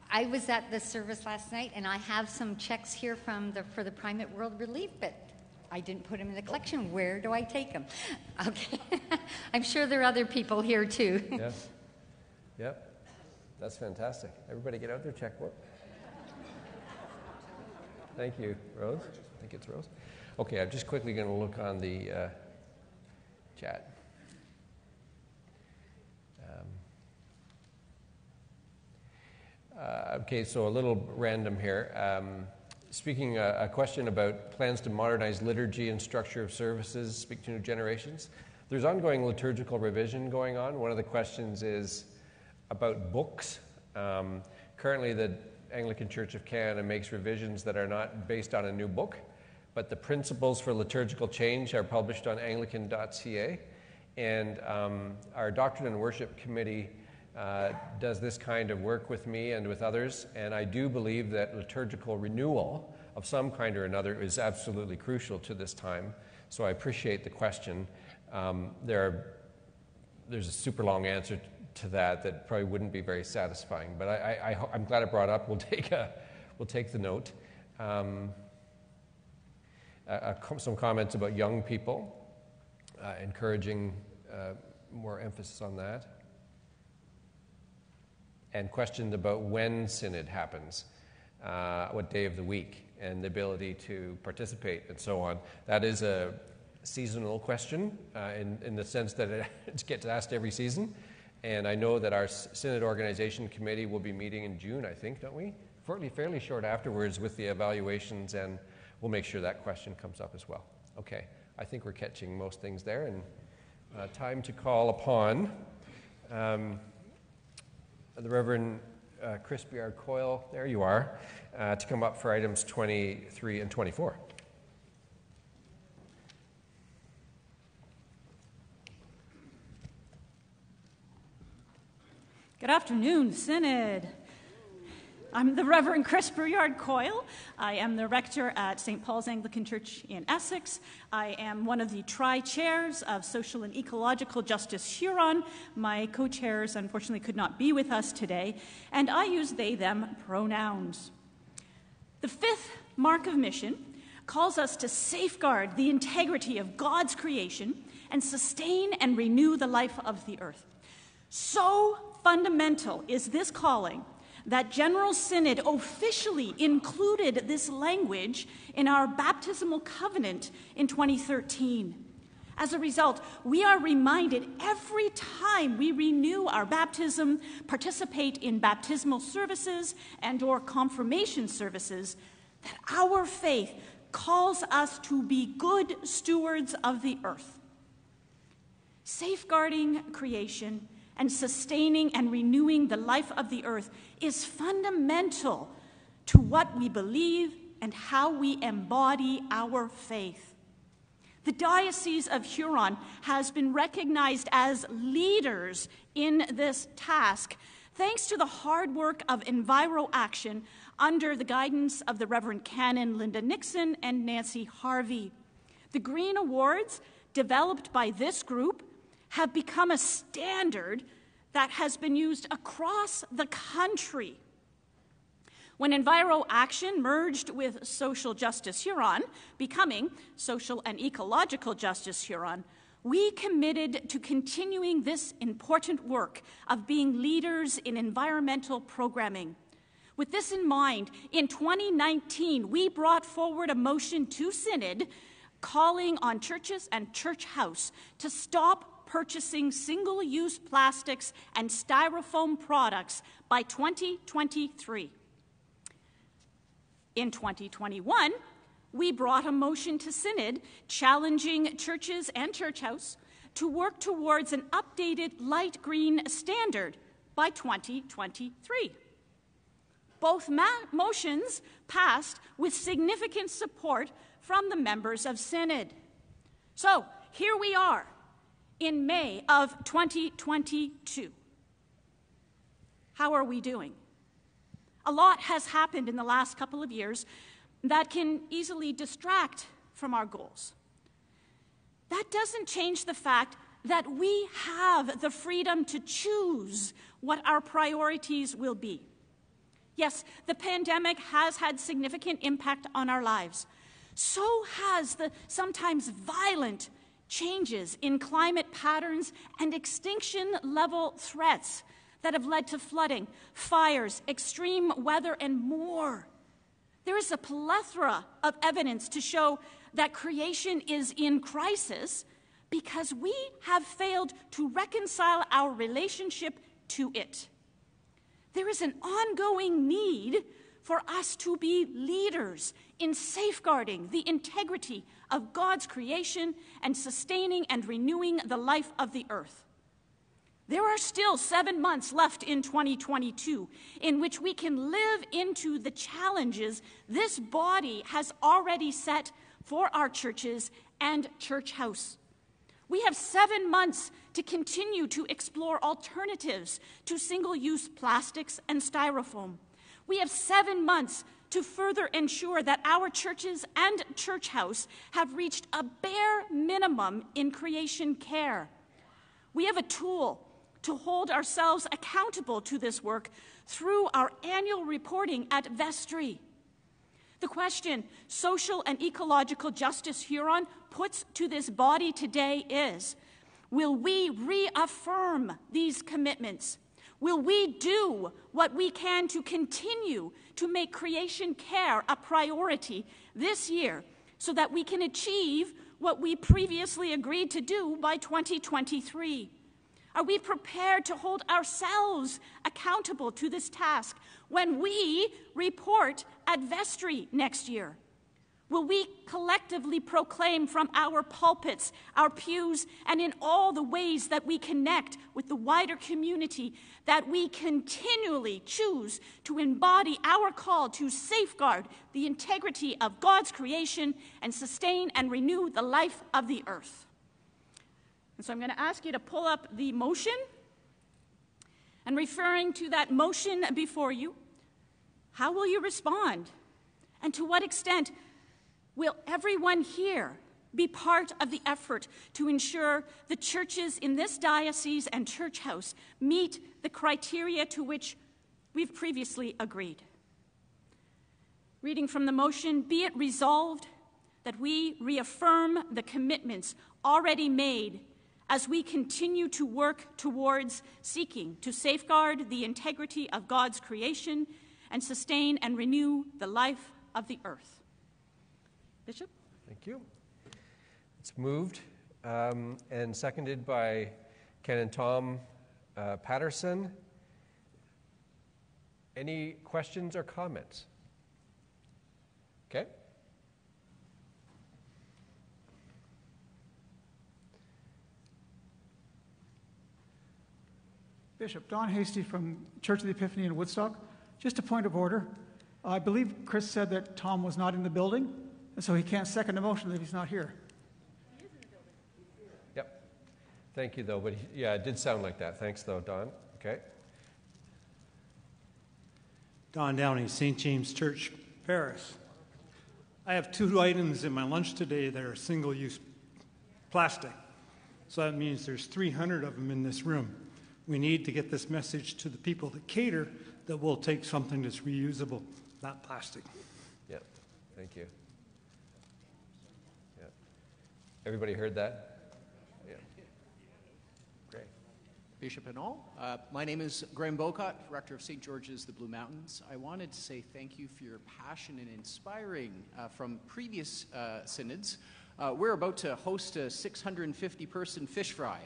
I was at the service last night, and I have some checks here for the Primate World Relief, but I didn't put them in the collection. Where do I take them? Okay. I'm sure there are other people here, too. Yes. Yep. That's fantastic. Everybody get out their checkbook. Thank you, Rose. I think it's Rose. Okay, I'm just quickly going to look on the chat. Okay, so a little random here. Speaking a question about plans to modernize liturgy and structure of services, speak to new generations. There's ongoing liturgical revision going on. One of the questions is about books. Currently, the Anglican Church of Canada makes revisions that are not based on a new book, but the principles for liturgical change are published on anglican.ca, and our Doctrine and Worship Committee does this kind of work with me and with others, and I do believe that liturgical renewal of some kind or another is absolutely crucial to this time, so I appreciate the question. There's a super long answer to that probably wouldn't be very satisfying, but I'm glad it brought up. We'll take the note. Some comments about young people, encouraging more emphasis on that. And questioned about when Synod happens, what day of the week, and the ability to participate and so on. That is a seasonal question in the sense that it gets asked every season. And I know that our Synod Organization Committee will be meeting in June, I think, don't we? Fairly short afterwards with the evaluations, and we'll make sure that question comes up as well. Okay, I think we're catching most things there, and time to call upon the Reverend Chris Biard Coyle, there you are, to come up for items 23 and 24. Good afternoon, Synod. I'm the Reverend Chris Biard Coyle. I am the rector at St. Paul's Anglican Church in Essex. I am one of the tri-chairs of Social and Ecological Justice Huron. My co-chairs unfortunately could not be with us today, and I use they, them pronouns. The fifth mark of mission calls us to safeguard the integrity of God's creation and sustain and renew the life of the earth. So fundamental is this calling that General Synod officially included this language in our baptismal covenant in 2013. As a result, we are reminded every time we renew our baptism, participate in baptismal services and/or confirmation services, that our faith calls us to be good stewards of the earth. Safeguarding creation and sustaining and renewing the life of the earth is fundamental to what we believe and how we embody our faith. The Diocese of Huron has been recognized as leaders in this task thanks to the hard work of Enviro Action under the guidance of the Reverend Canon Linda Nixon and Nancy Harvey. The Green Awards, developed by this group, have become a standard that has been used across the country. When Enviro Action merged with Social Justice Huron, becoming Social and Ecological Justice Huron, we committed to continuing this important work of being leaders in environmental programming. With this in mind, in 2019, we brought forward a motion to Synod calling on churches and Church House to stop purchasing single-use plastics and styrofoam products by 2023. In 2021, we brought a motion to Synod challenging churches and Church House to work towards an updated light green standard by 2023. Both motions passed with significant support from the members of Synod. So here we are in May of 2022. How are we doing? A lot has happened in the last couple of years that can easily distract from our goals. That doesn't change the fact that we have the freedom to choose what our priorities will be. Yes, the pandemic has had significant impact on our lives. So has the sometimes violent changes in climate patterns and extinction-level threats that have led to flooding, fires, extreme weather, and more. There is a plethora of evidence to show that creation is in crisis because we have failed to reconcile our relationship to it. There is an ongoing need for us to be leaders in safeguarding the integrity of God's creation and sustaining and renewing the life of the earth. There are still 7 months left in 2022 in which we can live into the challenges this body has already set for our churches and Church House. We have 7 months to continue to explore alternatives to single-use plastics and styrofoam. We have 7 months to further ensure that our churches and Church House have reached a bare minimum in creation care. We have a tool to hold ourselves accountable to this work through our annual reporting at Vestry. The question Social and Ecological Justice Huron puts to this body today is, will we reaffirm these commitments? Will we do what we can to continue to make creation care a priority this year so that we can achieve what we previously agreed to do by 2023? Are we prepared to hold ourselves accountable to this task when we report at Vestry next year? Will we collectively proclaim from our pulpits, our pews, and in all the ways that we connect with the wider community that we continually choose to embody our call to safeguard the integrity of God's creation and sustain and renew the life of the earth? And so I'm going to ask you to pull up the motion. And referring to that motion before you, how will you respond? And to what extent will everyone here be part of the effort to ensure the churches in this diocese and Church House meet the criteria to which we've previously agreed? Reading from the motion, be it resolved that we reaffirm the commitments already made as we continue to work towards seeking to safeguard the integrity of God's creation and sustain and renew the life of the earth. Bishop? Thank you. It's moved and seconded by Ken and Tom Patterson. Any questions or comments? Okay. Bishop, Don Hasty from Church of the Epiphany in Woodstock. Just a point of order. I believe Chris said that Tom was not in the building, and so he can't second the motion that he's not here. He is in the building. Yep. Thank you, though. But yeah, it did sound like that. Thanks, though, Don. Okay. Don Downey, St. James Church, Paris. I have 2 items in my lunch today that are single-use plastic. So that means there's 300 of them in this room. We need to get this message to the people that cater that we'll take something that's reusable. not plastic. Yep. Thank you. Yeah. Everybody heard that? Yeah. Great. Bishop and all, my name is Graham Bocott, Rector of St. George's, the Blue Mountains. I wanted to say thank you for your passion and inspiring from previous synods. We're about to host a 650-person fish fry.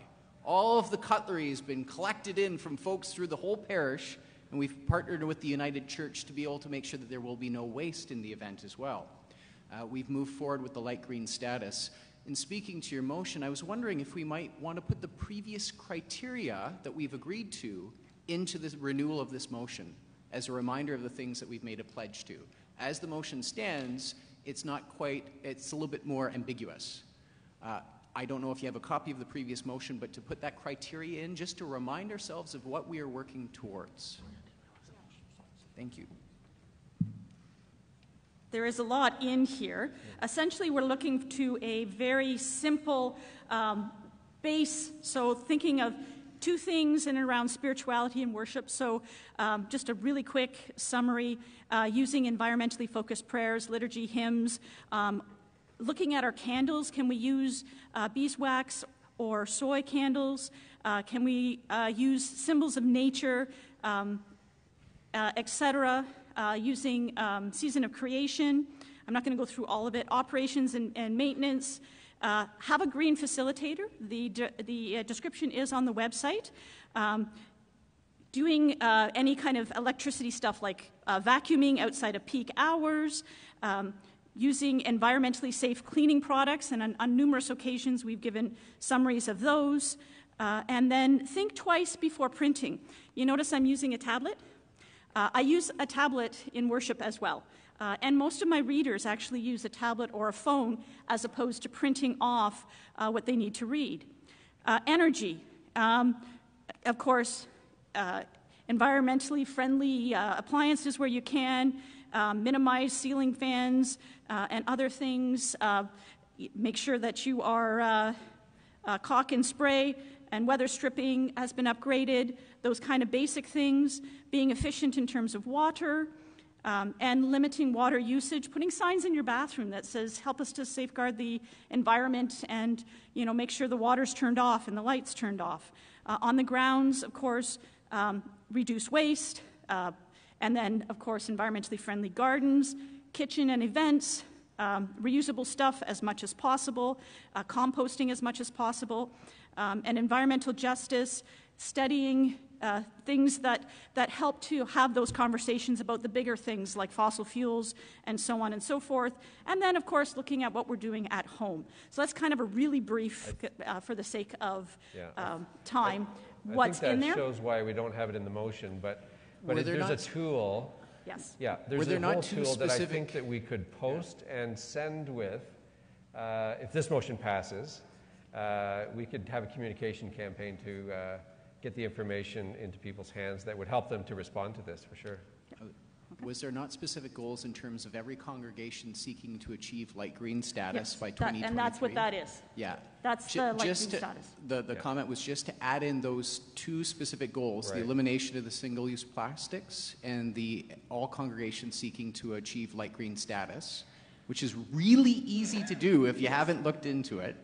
All of the cutlery has been collected in from folks through the whole parish, and we've partnered with the United Church to be able to make sure that there will be no waste in the event as well. We've moved forward with the light green status. In speaking to your motion, I was wondering if we might want to put the previous criteria that we've agreed to into the renewal of this motion as a reminder of the things that we've made a pledge to. As the motion stands, it's a little bit more ambiguous. I don't know if you have a copy of the previous motion, but to put that criteria in just to remind ourselves of what we are working towards. Thank you. There is a lot in here. Essentially, we're looking to a very simple base. So thinking of two things in and around spirituality and worship. So just a really quick summary, using environmentally focused prayers, liturgy, hymns. Looking at our candles, can we use beeswax or soy candles? Can we use symbols of nature, etc.? Using season of creation. I'm not going to go through all of it. Operations and maintenance. Have a green facilitator. The description is on the website. Doing any kind of electricity stuff like vacuuming outside of peak hours. Using environmentally safe cleaning products, and on numerous occasions we've given summaries of those. And then think twice before printing. You notice I'm using a tablet? I use a tablet in worship as well. And most of my readers actually use a tablet or a phone as opposed to printing off what they need to read. Energy. Of course, environmentally friendly appliances where you can. Minimize ceiling fans and other things. Make sure that you are caulk and spray and weather stripping has been upgraded. Those kind of basic things. Being efficient in terms of water and limiting water usage. Putting signs in your bathroom that says, help us to safeguard the environment and make sure the water's turned off and the light's turned off. On the grounds, of course, reduce waste. And then, of course, environmentally friendly gardens, kitchen and events, reusable stuff as much as possible, composting as much as possible, and environmental justice, studying things that help to have those conversations about the bigger things like fossil fuels and so on and so forth. And then, of course, looking at what we're doing at home. So that's kind of a really brief, for the sake of time, what's in there. I think that shows why we don't have it in the motion, but there's a tool. Yes. Yeah, there's a whole tool that I think that we could post and send with. If this motion passes, we could have a communication campaign to get the information into people's hands that would help them to respond to this, for sure. Was there not specific goals in terms of every congregation seeking to achieve light green status by 2023? And that's what that is. Yeah. That's the light green status. The comment was just to add in those two specific goals, the elimination of the single-use plastics and the all congregations seeking to achieve light green status, which is really easy to do if you haven't looked into it.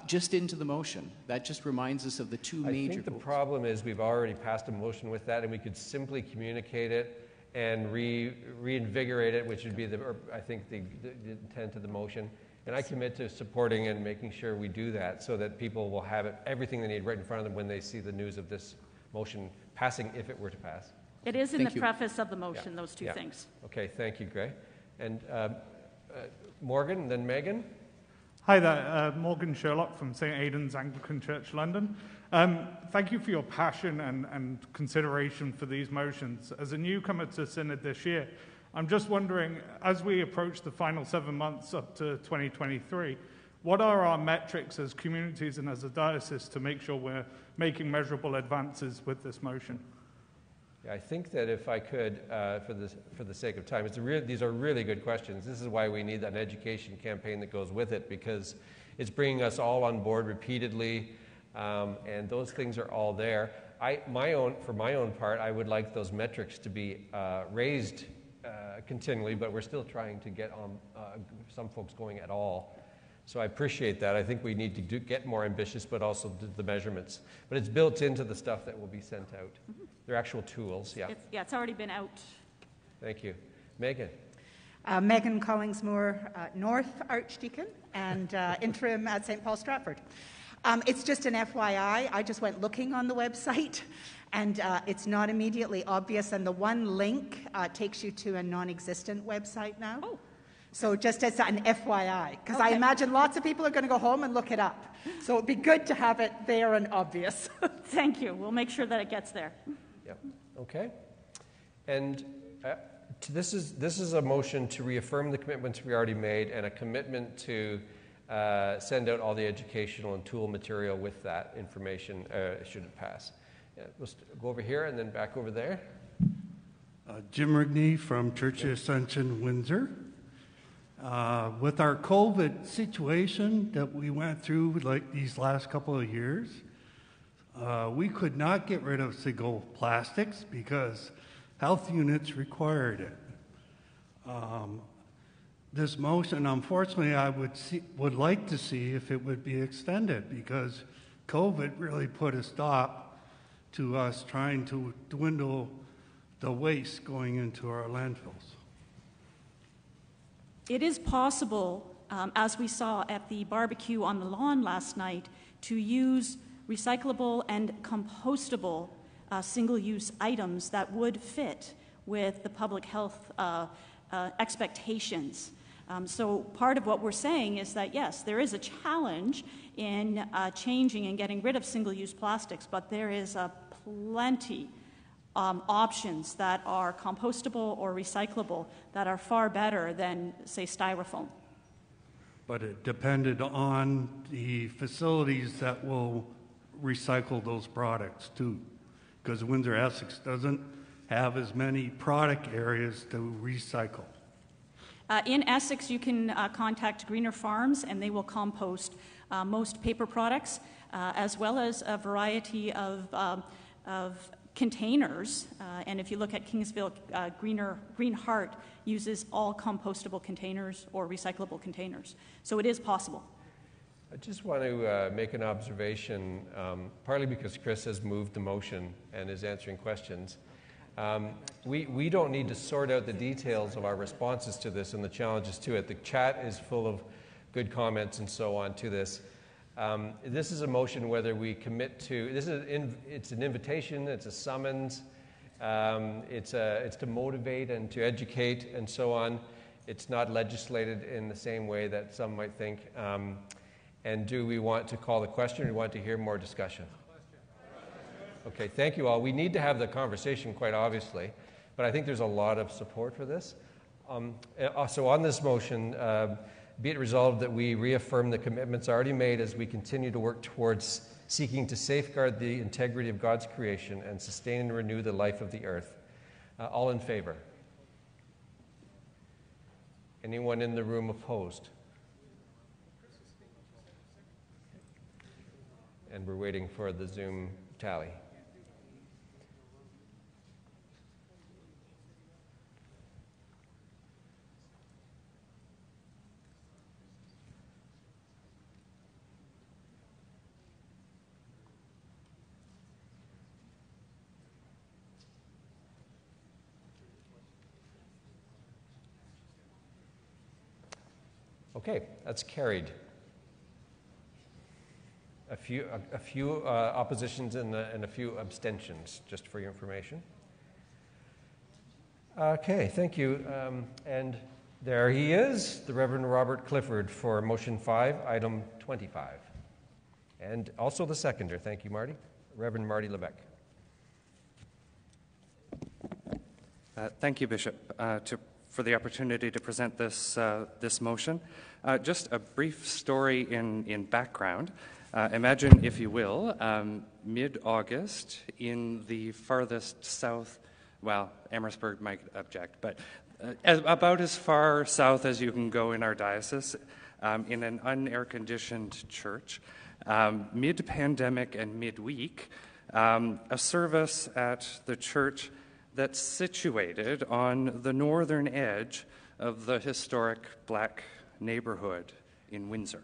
Just into the motion. That just reminds us of the two major goals. I think the problem is we've already passed a motion with that, and we could simply communicate it and reinvigorate it, which would be, I think, the intent of the motion. And I commit to supporting and making sure we do that so that people will have everything they need right in front of them when they see the news of this motion passing, if it were to pass. It is in the preface of the motion, those two things. Okay, thank you, Gray. And Morgan, and then Megan. Hi there, Morgan Sherlock from St. Aidan's Anglican Church, London. Thank you for your passion and consideration for these motions. As a newcomer to Synod this year, I'm just wondering, as we approach the final 7 months up to 2023, what are our metrics as communities and as a diocese to make sure we're making measurable advances with this motion? Yeah, I think that if I could, for the sake of time, these are really good questions. This is why we need an education campaign that goes with it, because it's bringing us all on board repeatedly, and those things are all there. For my own part, I would like those metrics to be raised continually, but we're still trying to get on some folks going at all. So I appreciate that. I think we need to get more ambitious, but also do the measurements. But it's built into the stuff that will be sent out. Mm-hmm. They're actual tools, yeah. It's already been out. Thank you. Megan. Megan Collingsmore, North Archdeacon and interim at St. Paul Stratford. It's just an FYI. I just went looking on the website, and it's not immediately obvious, and the one link takes you to a non-existent website now. Oh. So just as an FYI, because I imagine lots of people are going to go home and look it up. So it'd be good to have it there and obvious. Thank you. We'll make sure that it gets there. Yep. Okay. And this is a motion to reaffirm the commitments we already made and a commitment to send out all the educational and tool material with that information should it pass. We'll go over here and then back over there. Jim Rigney from Church of Ascension, Windsor. With our COVID situation that we went through like these last couple of years, we could not get rid of single plastics because health units required it. This motion, unfortunately, I would like to see if it would be extended because COVID really put a stop to us trying to dwindle the waste going into our landfills. It is possible, as we saw at the barbecue on the lawn last night, to use recyclable and compostable single-use items that would fit with the public health expectations. So part of what we're saying is that, yes, there is a challenge in changing and getting rid of single-use plastics, but there is plenty options that are compostable or recyclable that are far better than, say, styrofoam. But it depended on the facilities that will recycle those products too, because Windsor Essex doesn't have as many product areas to recycle. In Essex, you can contact Greener Farms, and they will compost most paper products, as well as a variety of containers. And if you look at Kingsville, Green Heart uses all compostable containers or recyclable containers. So it is possible. I just want to make an observation, partly because Chris has moved the motion and is answering questions. We don't need to sort out the details of our responses to this and the challenges to it. The chat is full of good comments and so on to this. This is a motion whether we commit to, it's an invitation, it's a summons, it's to motivate and to educate and so on. It's not legislated in the same way that some might think. And do we want to call the question or do we want to hear more discussion? Okay, thank you all. We need to have the conversation, quite obviously, but I think there's a lot of support for this. So on this motion, be it resolved that we reaffirm the commitments already made as we continue to work towards seeking to safeguard the integrity of God's creation and sustain and renew the life of the earth. All in favor? Anyone in the room opposed? And we're waiting for the Zoom tally. Okay, that's carried. A few oppositions and a few abstentions, just for your information. Okay, thank you. And there he is, the Reverend Robert Clifford for Motion 5, Item 25. And also the seconder. Thank you, Marty. Reverend Marty Levesque. Thank you, Bishop, for the opportunity to present this motion. Just a brief story in background. Imagine, if you will, mid-August in the farthest south, well, Amherstburg might object, but about as far south as you can go in our diocese, in an unair-conditioned church, mid-pandemic and mid-week, a service at the church that's situated on the northern edge of the historic Black neighborhood in Windsor.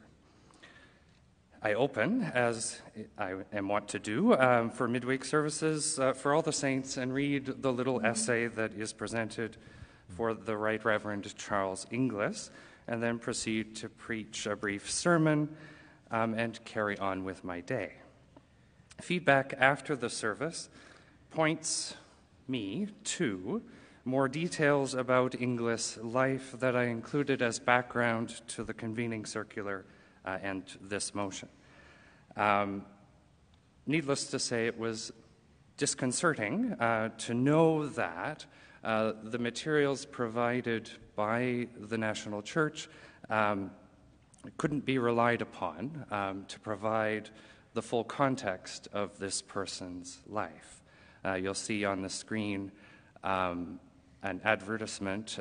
I open, as I am wont to do for midweek services for all the saints, and read the little essay that is presented for the Right Reverend Charles Inglis, and then proceed to preach a brief sermon and carry on with my day. Feedback after the service points me to more details about Inglis' life that I included as background to the convening circular and this motion. Needless to say, it was disconcerting to know that the materials provided by the National Church couldn't be relied upon to provide the full context of this person's life. You'll see on the screen an advertisement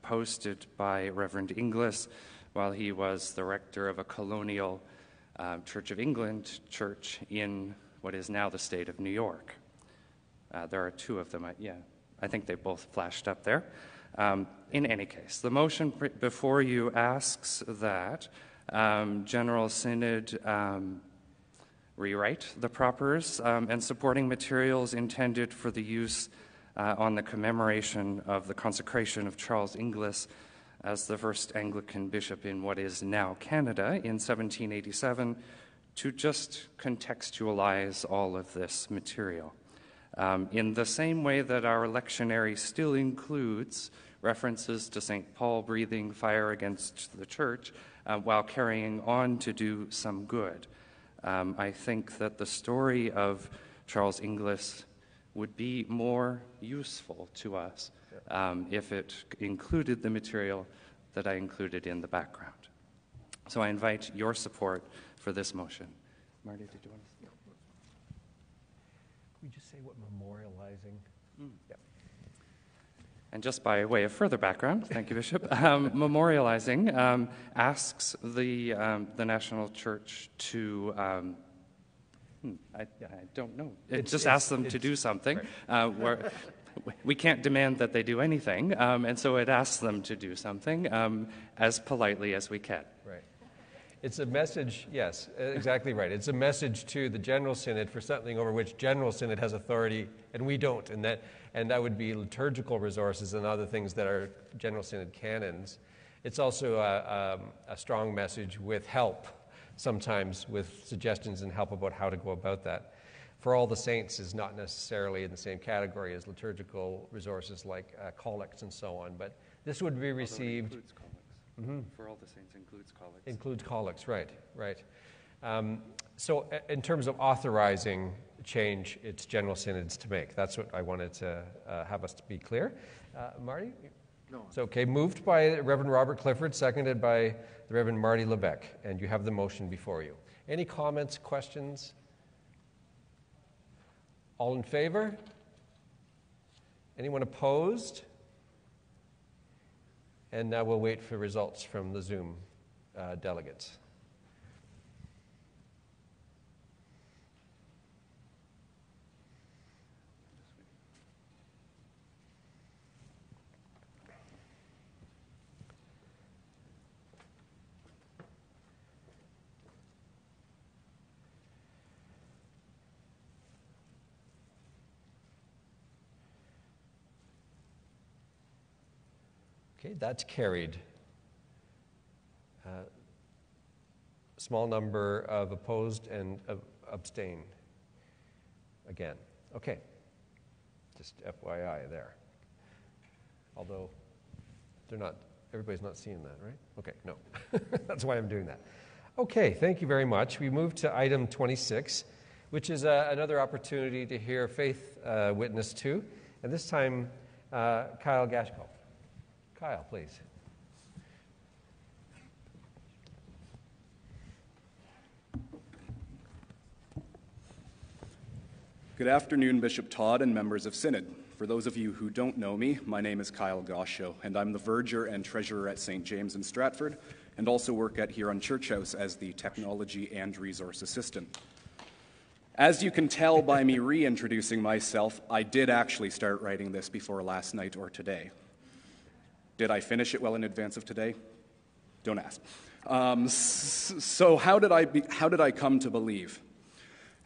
posted by Reverend Inglis while he was the rector of a colonial Church of England church in what is now the state of New York. There are two of them. I think they both flashed up there. In any case, the motion before you asks that General Synod rewrite the propers and supporting materials intended for the use on the commemoration of the consecration of Charles Inglis as the first Anglican bishop in what is now Canada in 1787, to just contextualize all of this material. In the same way that our lectionary still includes references to St. Paul breathing fire against the church while carrying on to do some good. I think that the story of Charles Inglis would be more useful to us if it included the material that I included in the background. So I invite your support for this motion. Marty, did you want to? Can we just say what memorializing? Yeah. And just by way of further background, thank you, Bishop, memorializing asks the National Church to, I don't know, it just asks them to do something. Right. Where we can't demand that they do anything, and so it asks them to do something as politely as we can. Right. It's a message, yes, exactly right. It's a message to the General Synod for something over which General Synod has authority and we don't, and that would be liturgical resources and other things that are General Synod canons. It's also a strong message with help, sometimes with suggestions and help about how to go about that. For all the saints is not necessarily in the same category as liturgical resources like collects and so on, but this would be received. Although it includes collects. Mm-hmm. For all the saints includes collects. Includes collects, right. So in terms of authorizing change, it's General Synods to make. That's what I wanted to have us to be clear. Marty? No. So, okay, moved by Reverend Robert Clifford, seconded by the Reverend Marty Lebec, and you have the motion before you. Any comments, questions? All in favor? Anyone opposed? And now we'll wait for results from the Zoom delegates. Okay, that's carried. Small number of opposed and abstain. Again. Okay. Just FYI there. Although everybody's not seeing that, right? Okay, no. That's why I'm doing that. Okay, thank you very much. We move to item 26, which is another opportunity to hear faith witness to, and this time Kyle Gashko. Kyle, please. Good afternoon, Bishop Todd and members of Synod. For those of you who don't know me, my name is Kyle Gosho, and I'm the verger and treasurer at St. James in Stratford, and also work at Huron Church House as the technology and resource assistant. As you can tell by me reintroducing myself, I did actually start writing this before last night or today. Did I finish it well in advance of today? Don't ask. So how did I come to believe?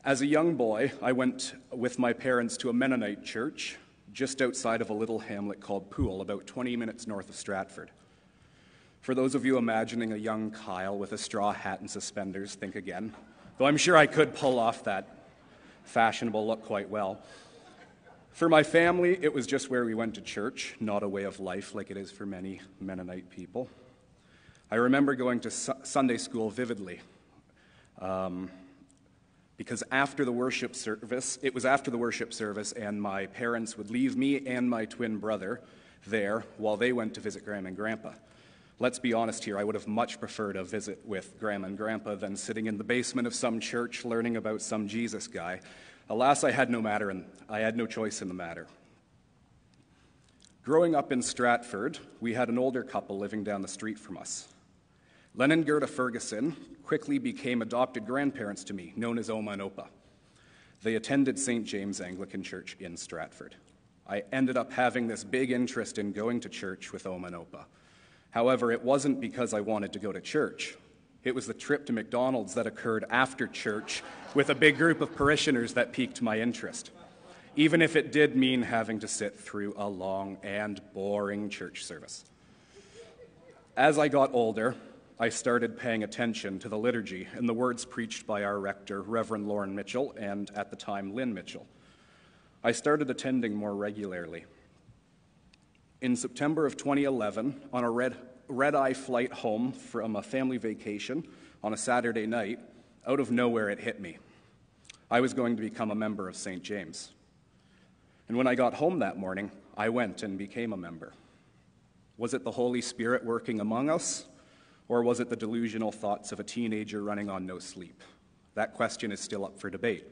As a young boy, I went with my parents to a Mennonite church just outside of a little hamlet called Poole, about 20 minutes north of Stratford. For those of you imagining a young Kyle with a straw hat and suspenders, think again, though I'm sure I could pull off that fashionable look quite well. For my family, it was just where we went to church, not a way of life like it is for many Mennonite people. I remember going to Sunday school vividly, because after the worship service, and my parents would leave me and my twin brother there while they went to visit Grandma and Grandpa. Let's be honest here, I would have much preferred a visit with Grandma and Grandpa than sitting in the basement of some church learning about some Jesus guy. Alas, I had no choice in the matter. Growing up in Stratford, we had an older couple living down the street from us. Len and Gerda Ferguson quickly became adopted grandparents to me, known as Oma and Opa. They attended St. James Anglican Church in Stratford. I ended up having this big interest in going to church with Oma and Opa. However, it wasn't because I wanted to go to church. It was the trip to McDonald's that occurred after church with a big group of parishioners that piqued my interest, even if it did mean having to sit through a long and boring church service. As I got older, I started paying attention to the liturgy and the words preached by our rector, Reverend Lauren Mitchell, and at the time, Lynn Mitchell. I started attending more regularly. In September of 2011, on a red-eye flight home from a family vacation on a Saturday night, out of nowhere it hit me. I was going to become a member of St. James. And when I got home that morning, I went and became a member. Was it the Holy Spirit working among us, or was it the delusional thoughts of a teenager running on no sleep? That question is still up for debate.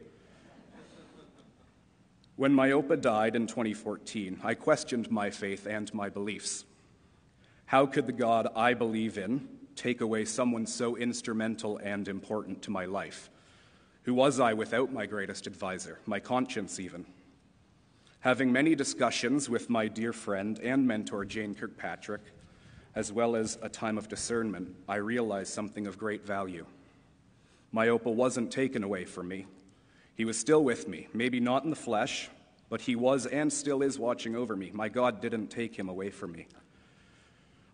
When my Opa died in 2014, I questioned my faith and my beliefs. How could the God I believe in take away someone so instrumental and important to my life? Who was I without my greatest advisor, my conscience even? Having many discussions with my dear friend and mentor, Jane Kirkpatrick, as well as a time of discernment, I realized something of great value. My Opa wasn't taken away from me. He was still with me, maybe not in the flesh, but he was and still is watching over me. My God didn't take him away from me.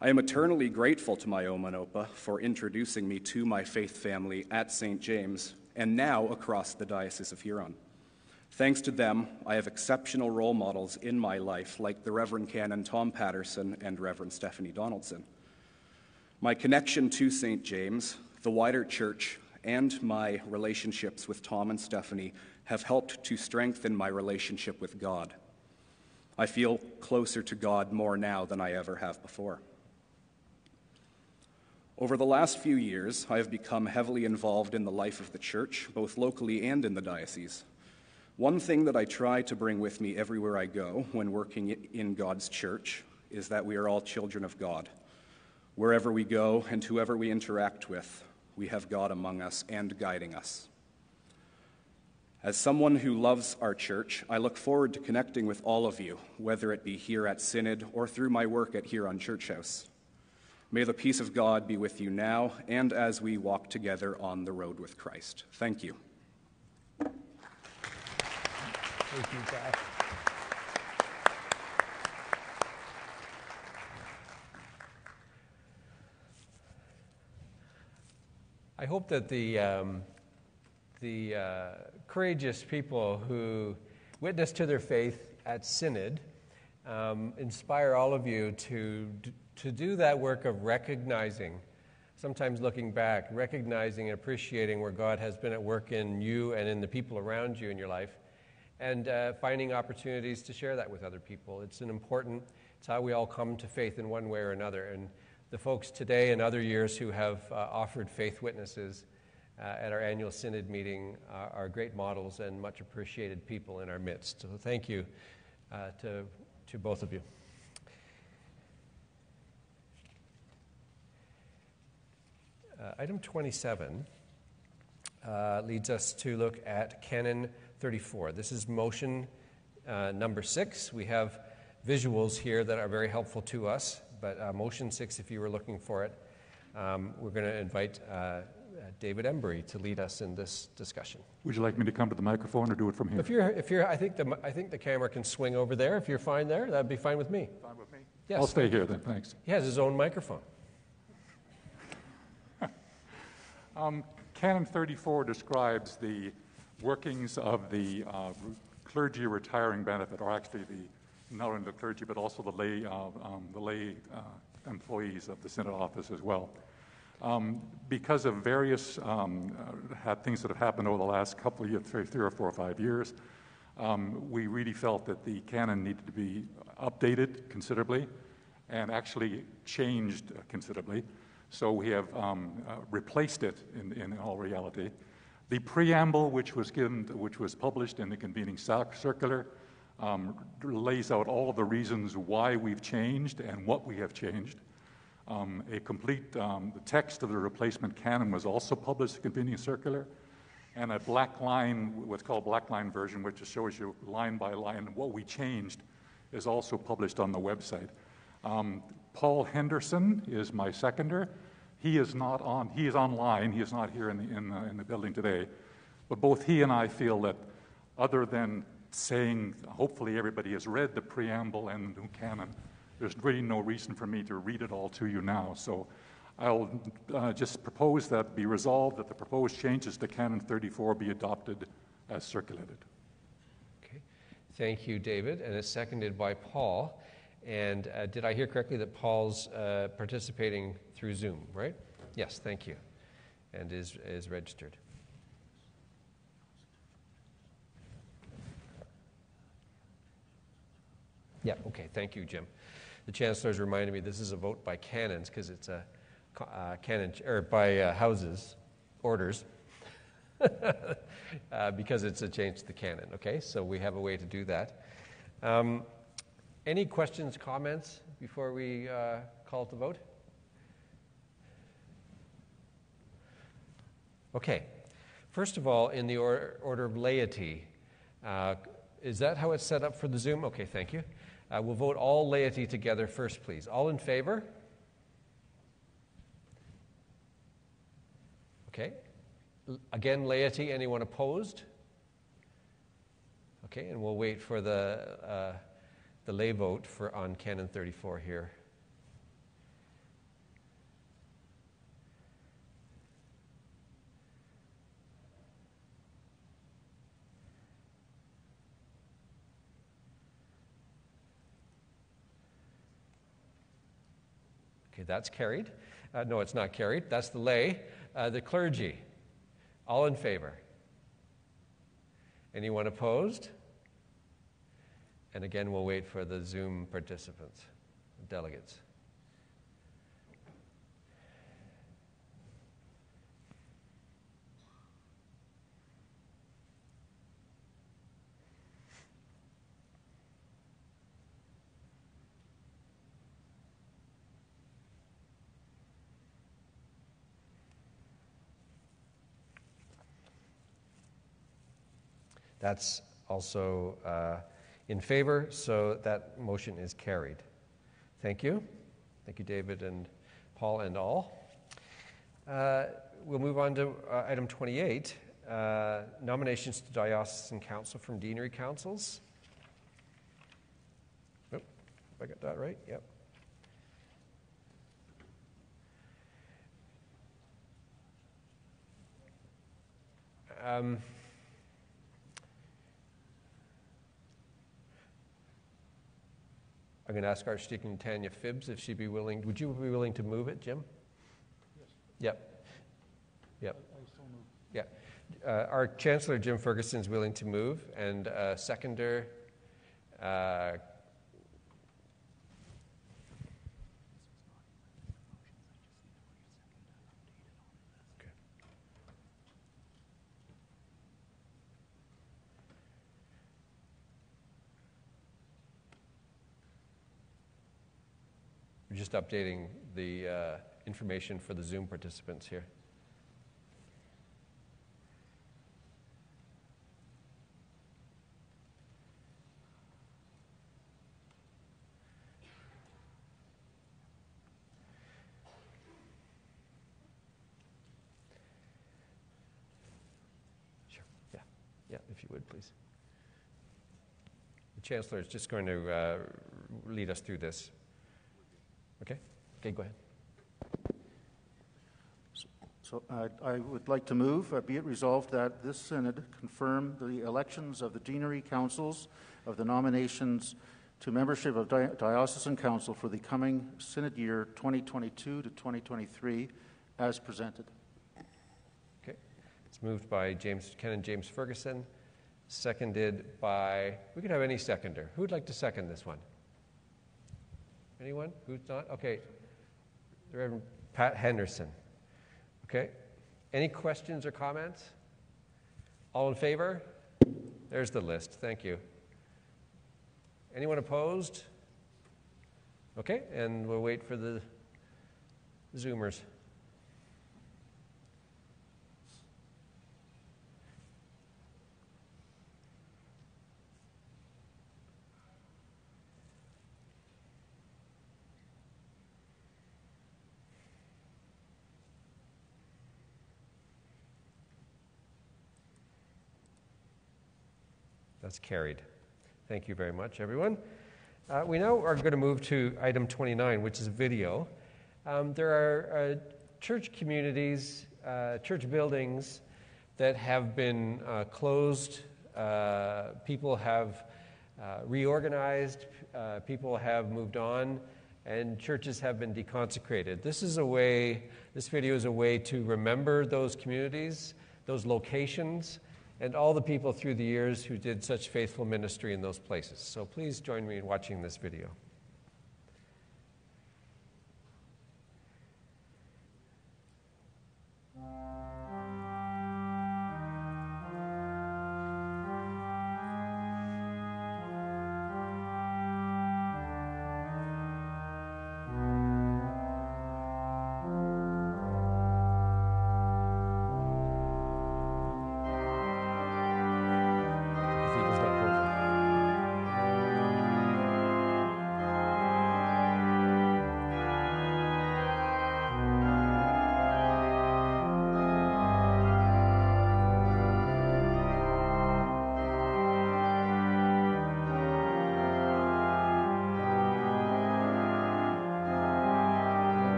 I am eternally grateful to my Oma and Opa for introducing me to my faith family at St. James and now across the Diocese of Huron. Thanks to them, I have exceptional role models in my life like the Reverend Canon Tom Patterson and Reverend Stephanie Donaldson. My connection to St. James, the wider church, and my relationships with Tom and Stephanie have helped to strengthen my relationship with God. I feel closer to God more now than I ever have before. Over the last few years, I have become heavily involved in the life of the church, both locally and in the diocese. One thing that I try to bring with me everywhere I go when working in God's church is that we are all children of God. Wherever we go and whoever we interact with, we have God among us and guiding us. As someone who loves our church, I look forward to connecting with all of you, whether it be here at Synod or through my work at Huron Church House. May the peace of God be with you now and as we walk together on the road with Christ. Thank you. Thank you, Jack. I hope that the courageous people who witness to their faith at Synod inspire all of you to do that work of recognizing, sometimes looking back, recognizing and appreciating where God has been at work in you and in the people around you in your life, and finding opportunities to share that with other people. It's how we all come to faith in one way or another. And the folks today and other years who have offered faith witnesses at our annual Synod meeting are great models and much appreciated people in our midst. So thank you to both of you. Item 27 leads us to look at Canon 34. This is motion number 6. We have visuals here that are very helpful to us, but motion 6, if you were looking for it, we're going to invite David Embry to lead us in this discussion. Would you like me to come to the microphone or do it from here? If you're, I think the camera can swing over there. If you're fine there, that'd be fine with me. Fine with me? Yes. I'll stay here then, thanks. He has his own microphone. Canon 34 describes the workings of the clergy retiring benefit, or actually not only the clergy but also the lay employees of the Synod office as well. Because of various things that have happened over the last couple of years, 3 or 4 or 5 years, we really felt that the canon needed to be updated considerably and actually changed considerably. So we have replaced it in all reality. The preamble, which was published in the convening circular, lays out all of the reasons why we've changed and what we have changed. The text of the replacement canon was also published in the convening circular, and a black line, what's called black line version, which shows you line by line what we changed, is also published on the website. Paul Henderson is my seconder. He is online. He is not here in the building today. But both he and I feel that, other than saying, hopefully everybody has read the preamble and the new canon, there's really no reason for me to read it all to you now. So I'll just propose that be resolved that the proposed changes to Canon 34 be adopted as circulated. Okay. Thank you, David. And it's seconded by Paul. And did I hear correctly that Paul's participating through Zoom, right? Yes, thank you. And is registered. Yeah, okay, thank you, Jim. The Chancellor's reminded me this is a vote by canons because it's a canon, or by houses, orders, because it's a change to the canon, okay? So we have a way to do that. Any questions, comments before we call it the vote? Okay. First of all, in the order of laity, is that how it's set up for the Zoom? Okay, thank you. We'll vote all laity together first, please. All in favor? Okay. Again, laity, anyone opposed? Okay, and we'll wait for the lay vote on Canon 34 here. Okay, that's carried. No, it's not carried. That's the lay. The clergy, all in favor? Anyone opposed? And again, we'll wait for the Zoom participants, delegates. That's also in favor, so that motion is carried. Thank you. Thank you, David and Paul and all. We'll move on to item 28, nominations to diocesan council from deanery councils. Oh, I got that right? Yep. I'm going to ask Archdeacon Tanya Phibbs if she'd be willing. Would you be willing to move it, Jim? Yes. Yep. Yep. I still move. Yeah. Our Chancellor, Jim Ferguson, is willing to move, and seconder, we're just updating the information for the Zoom participants here. if you would, please. The Chancellor is just going to lead us through this. Okay? Okay, go ahead. So I would like to move, be it resolved that this Synod confirm the elections of the Deanery Councils of the nominations to membership of Diocesan Council for the coming Synod year 2022 to 2023 as presented. Okay. It's moved by Ken and James Ferguson, seconded by, we could have any seconder. Who would like to second this one? Anyone? Who's not? Okay. The Reverend Pat Henderson. Okay. Any questions or comments? All in favor? There's the list. Thank you. Anyone opposed? Okay, and we'll wait for the Zoomers. That's carried. Thank you very much, everyone. We now are going to move to item 29, which is video. There are church communities, church buildings that have been closed. People have reorganized. People have moved on, and churches have been deconsecrated. This video is a way to remember those communities, those locations, and all the people through the years who did such faithful ministry in those places. So please join me in watching this video.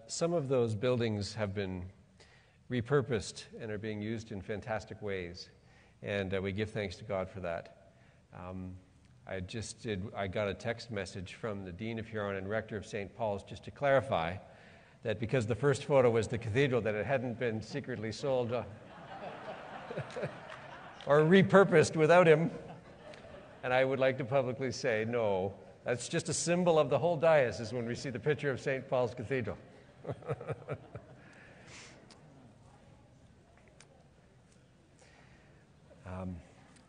Some of those buildings have been repurposed and are being used in fantastic ways, and we give thanks to God for that. I got a text message from the Dean of Huron and Rector of St. Paul's just to clarify that because the first photo was the cathedral, that it hadn't been secretly sold or repurposed without him. And I would like to publicly say, no, that's just a symbol of the whole diocese when we see the picture of St. Paul's Cathedral.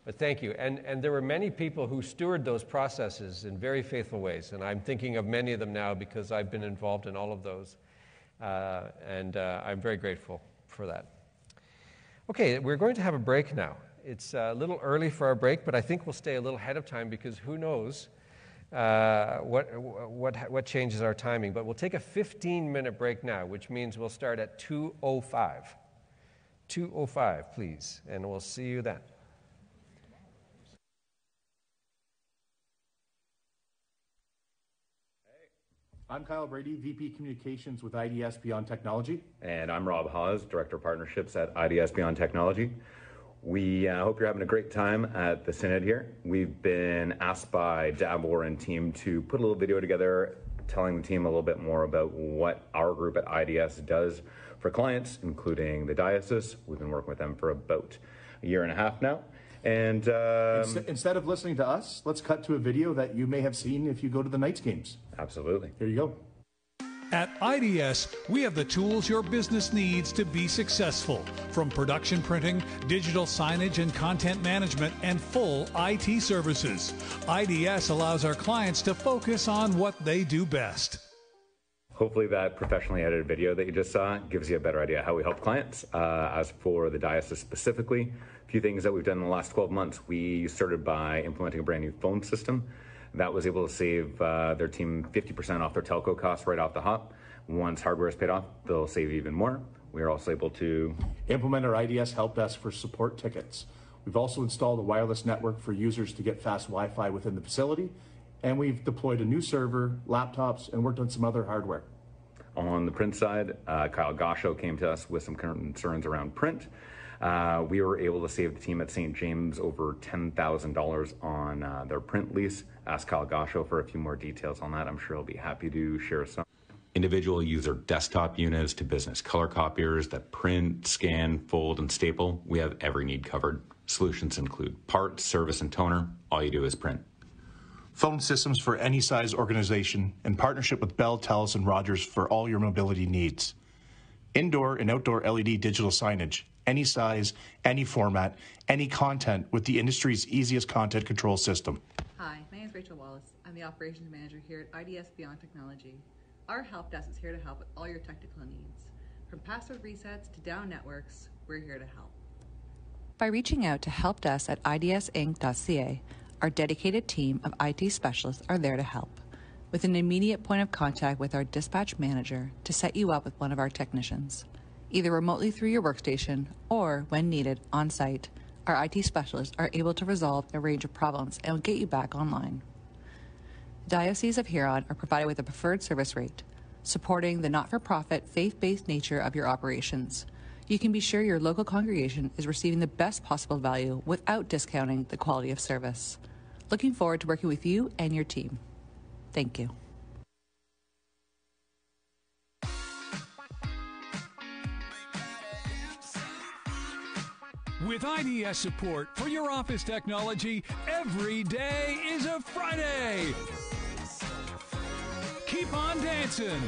But thank you. And there were many people who steward those processes in very faithful ways. And I'm thinking of many of them now because I've been involved in all of those. And I'm very grateful for that. Okay, we're going to have a break now. It's a little early for our break, but I think we'll stay a little ahead of time because who knows what changes our timing. But we'll take a 15-minute break now, which means we'll start at 2:05. 205, please, and we'll see you then. I'm Kyle Brady, VP Communications with IDS Beyond Technology. And I'm Rob Hawes, Director of Partnerships at IDS Beyond Technology. We hope you're having a great time at the Synod here. We've been asked by Davor and team to put a little video together telling the team a little bit more about what our group at IDS does for clients, including the diocese. We've been working with them for about a year and a half now. And instead of listening to us, let's cut to a video that you may have seen if you go to the Knights games. Absolutely. Here you go. At IDS, we have the tools your business needs to be successful, from production printing, digital signage and content management, and full IT services. IDS allows our clients to focus on what they do best. Hopefully that professionally edited video that you just saw gives you a better idea how we help clients. As for the diocese specifically, a few things that we've done in the last 12 months. We started by implementing a brand new phone system that was able to save their team 50% off their telco costs right off the hop. Once hardware is paid off, they'll save even more. We are also able to implement our IDS help desk for support tickets. We've also installed a wireless network for users to get fast Wi-Fi within the facility. And we've deployed a new server, laptops, and worked on some other hardware. On the print side, Kyle Gosho came to us with some concerns around print. We were able to save the team at St. James over $10,000 on their print lease. Ask Kyle Gosho for a few more details on that. I'm sure he'll be happy to share some. Individual user desktop units to business color copiers that print, scan, fold, and staple. We have every need covered. Solutions include parts, service, and toner. All you do is print. Phone systems for any size organization, in partnership with Bell, Telus, and Rogers for all your mobility needs. Indoor and outdoor LED digital signage, any size, any format, any content with the industry's easiest content control system. Hi, my name is Rachel Wallace. I'm the Operations Manager here at IDS Beyond Technology. Our help desk is here to help with all your technical needs. From password resets to down networks, we're here to help. By reaching out to helpdesk at idsinc.ca, our dedicated team of IT specialists are there to help, with an immediate point of contact with our dispatch manager to set you up with one of our technicians. Either remotely through your workstation or, when needed, on site, our IT specialists are able to resolve a range of problems and will get you back online. The Diocese of Huron are provided with a preferred service rate, supporting the not-for-profit, faith-based nature of your operations. You can be sure your local congregation is receiving the best possible value without discounting the quality of service. Looking forward to working with you and your team. Thank you. With IDS support for your office technology, every day is a Friday. Keep on dancing.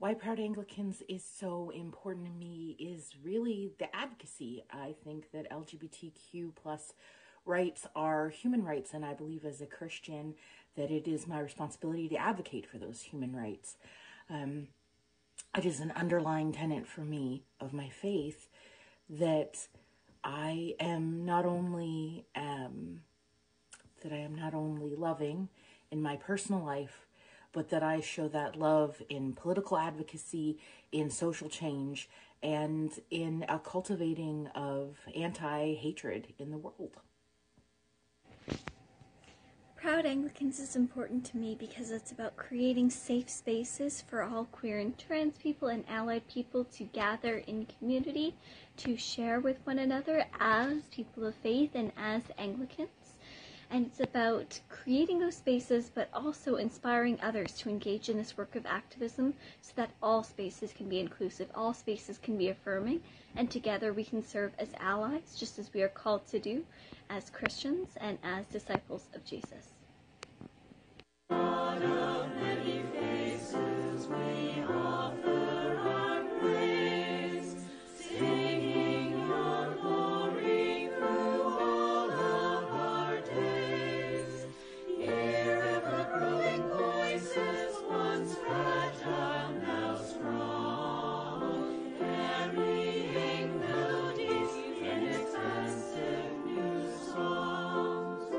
Why Proud Anglicans is so important to me is really the advocacy. I think that LGBTQ plus rights are human rights, and I believe as a Christian that it is my responsibility to advocate for those human rights. It is an underlying tenet for me of my faith that I am not only loving in my personal life, but that I show that love in political advocacy, in social change, and in a cultivating of anti-hatred in the world. Proud Anglicans is important to me because it's about creating safe spaces for all queer and trans people and allied people to gather in community, to share with one another as people of faith and as Anglicans. And it's about creating those spaces, but also inspiring others to engage in this work of activism so that all spaces can be inclusive, all spaces can be affirming, and together we can serve as allies, just as we are called to do as Christians and as disciples of Jesus. God of many faces, we offer our praise, singing your glory through all of our days. Hear ever-growing voices, once fragile, now strong, carrying melodies and expansive new songs.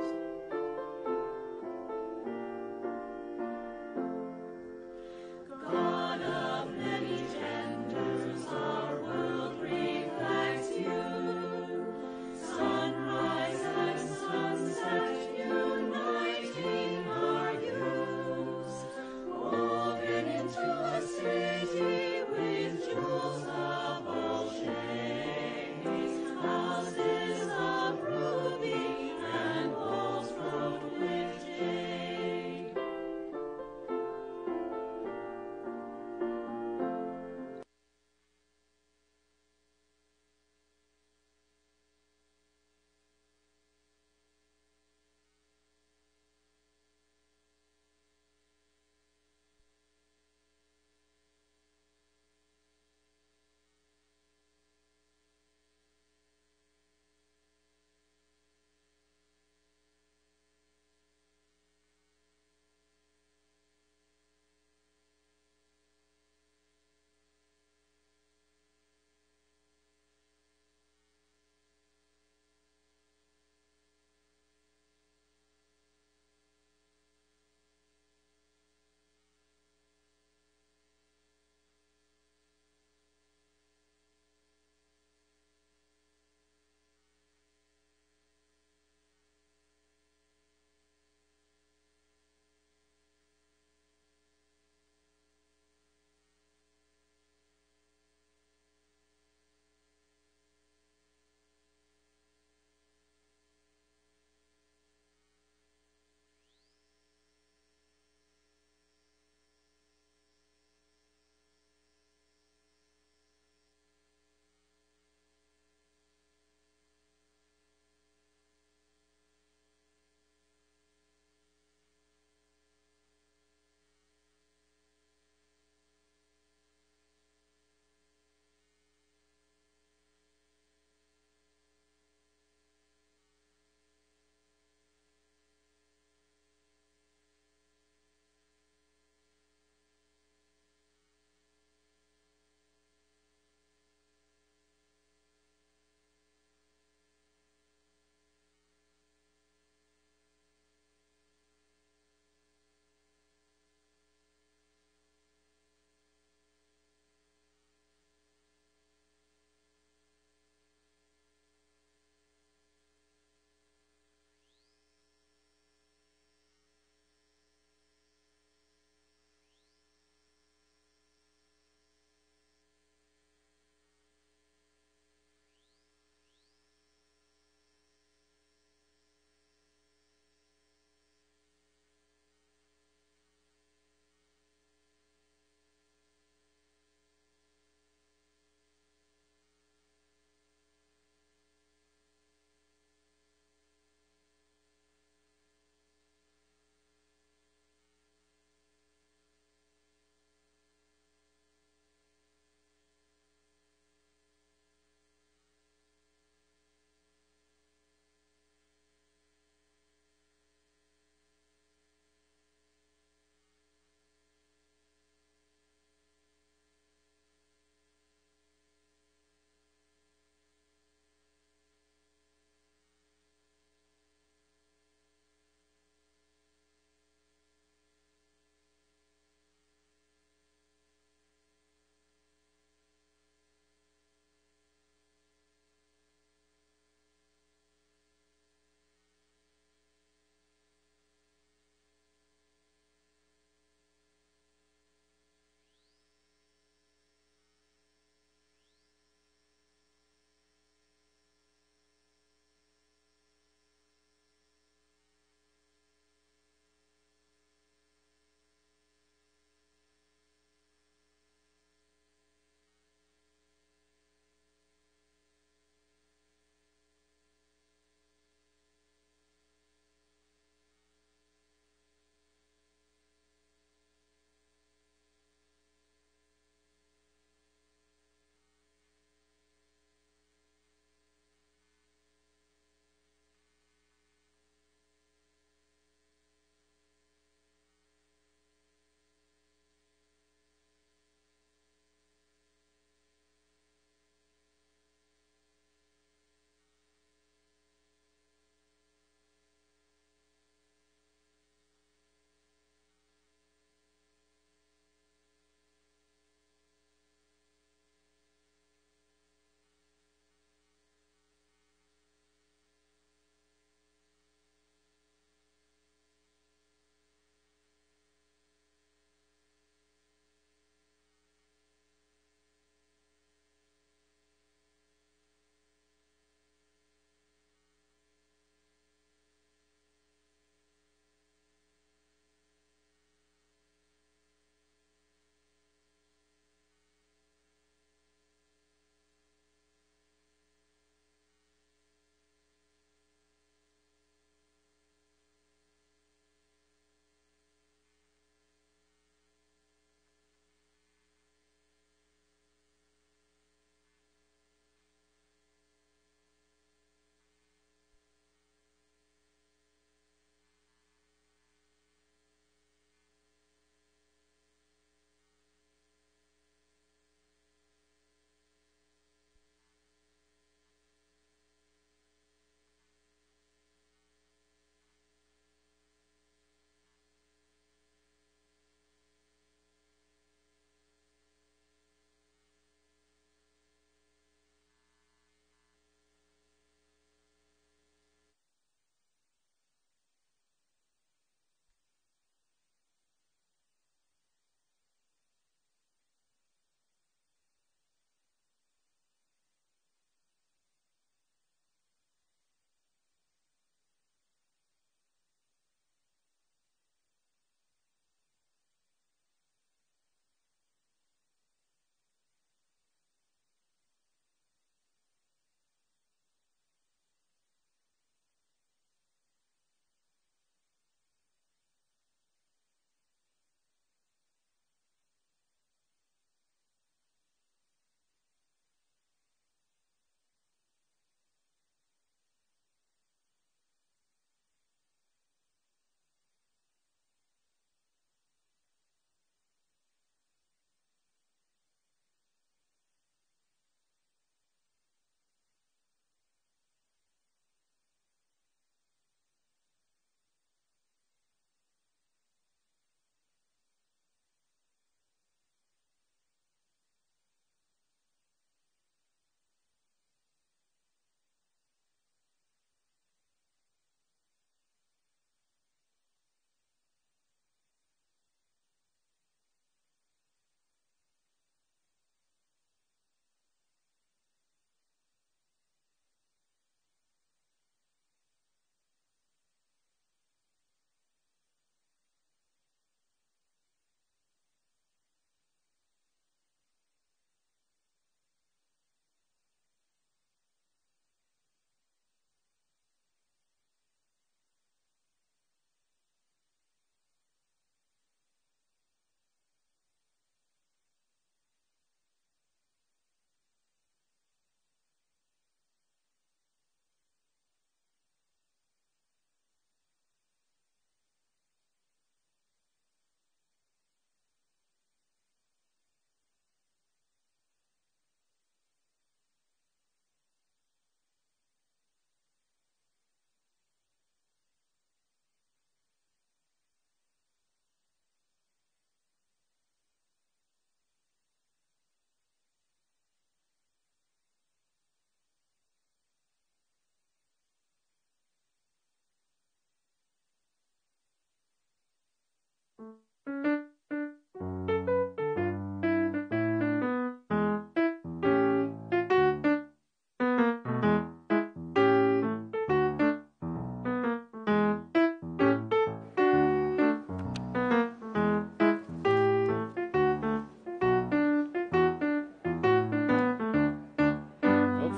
Hope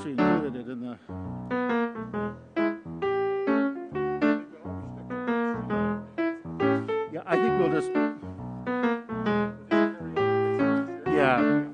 she included it in the. Yeah, I think we'll just. Yeah.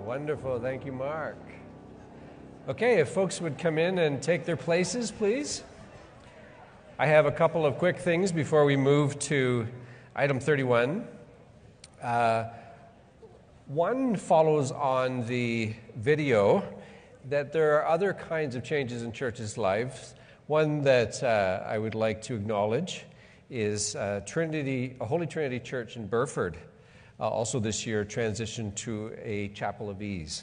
Wonderful. Thank you, Mark. Okay, if folks would come in and take their places, please. I have a couple of quick things before we move to item 31. One follows on the video that there are other kinds of changes in churches' lives. One that I would like to acknowledge is Holy Trinity Church in Burford. Also this year transitioned to a chapel of ease.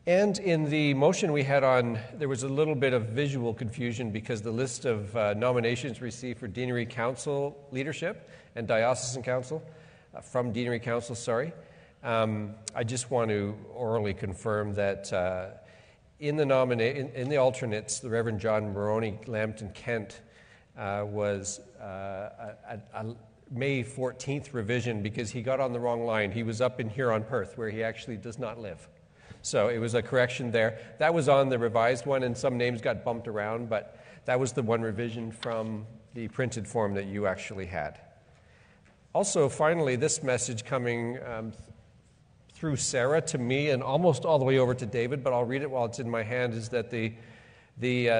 And in the motion we had on, there was a little bit of visual confusion because the list of nominations received for Deanery Council leadership and Diocesan Council, from Deanery Council, sorry. I just want to orally confirm that in the alternates, the Reverend John Maroney, Lambton, Kent, was a May 14th revision because he got on the wrong line. He was up in Huron, Perth, where he actually does not live. So it was a correction there. That was on the revised one, and some names got bumped around, but that was the one revision from the printed form that you actually had. Also, finally, this message coming through Sarah to me and almost all the way over to David, but I'll read it while it's in my hand, is that the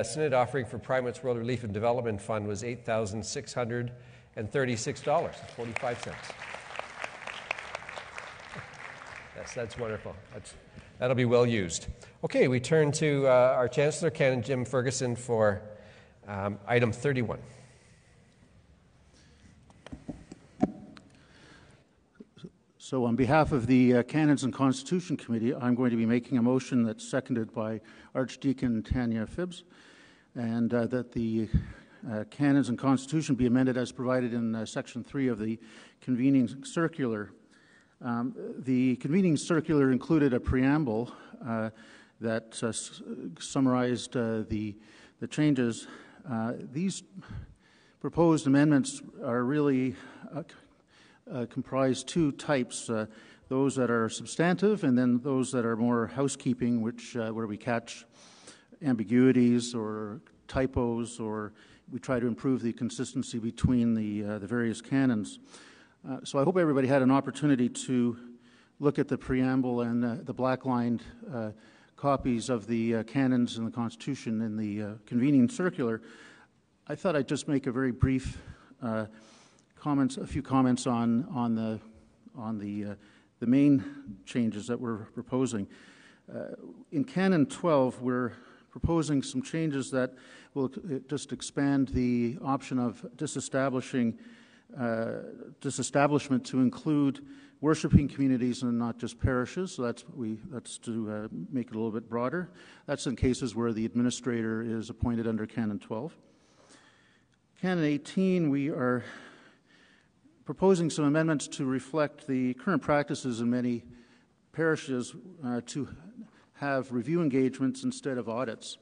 Synod offering for Primates World Relief and Development Fund was $8,636.45. Yes, that's wonderful. That'll be well used. Okay, we turn to our Chancellor, Canon Jim Ferguson, for item 31. So on behalf of the Canons and Constitution Committee, I'm going to be making a motion that's seconded by Archdeacon Tanya Phibbs, and that the Canons and Constitution be amended as provided in Section 3 of the Convening Circular. The Convening Circular included a preamble that summarized the changes. These proposed amendments are really comprise two types, those that are substantive and then those that are more housekeeping, where we catch ambiguities or typos, or we try to improve the consistency between the various canons. So I hope everybody had an opportunity to look at the preamble and the black-lined copies of the canons and the Constitution in the Convening Circular. I thought I'd just make a very brief a few comments on the main changes that we're proposing. In Canon 12, we're proposing some changes that will just expand the option of disestablishment to include worshiping communities and not just parishes. So that's to make it a little bit broader. That's in cases where the administrator is appointed under Canon 12. Canon 18, we are proposing some amendments to reflect the current practices in many parishes to have review engagements instead of audits.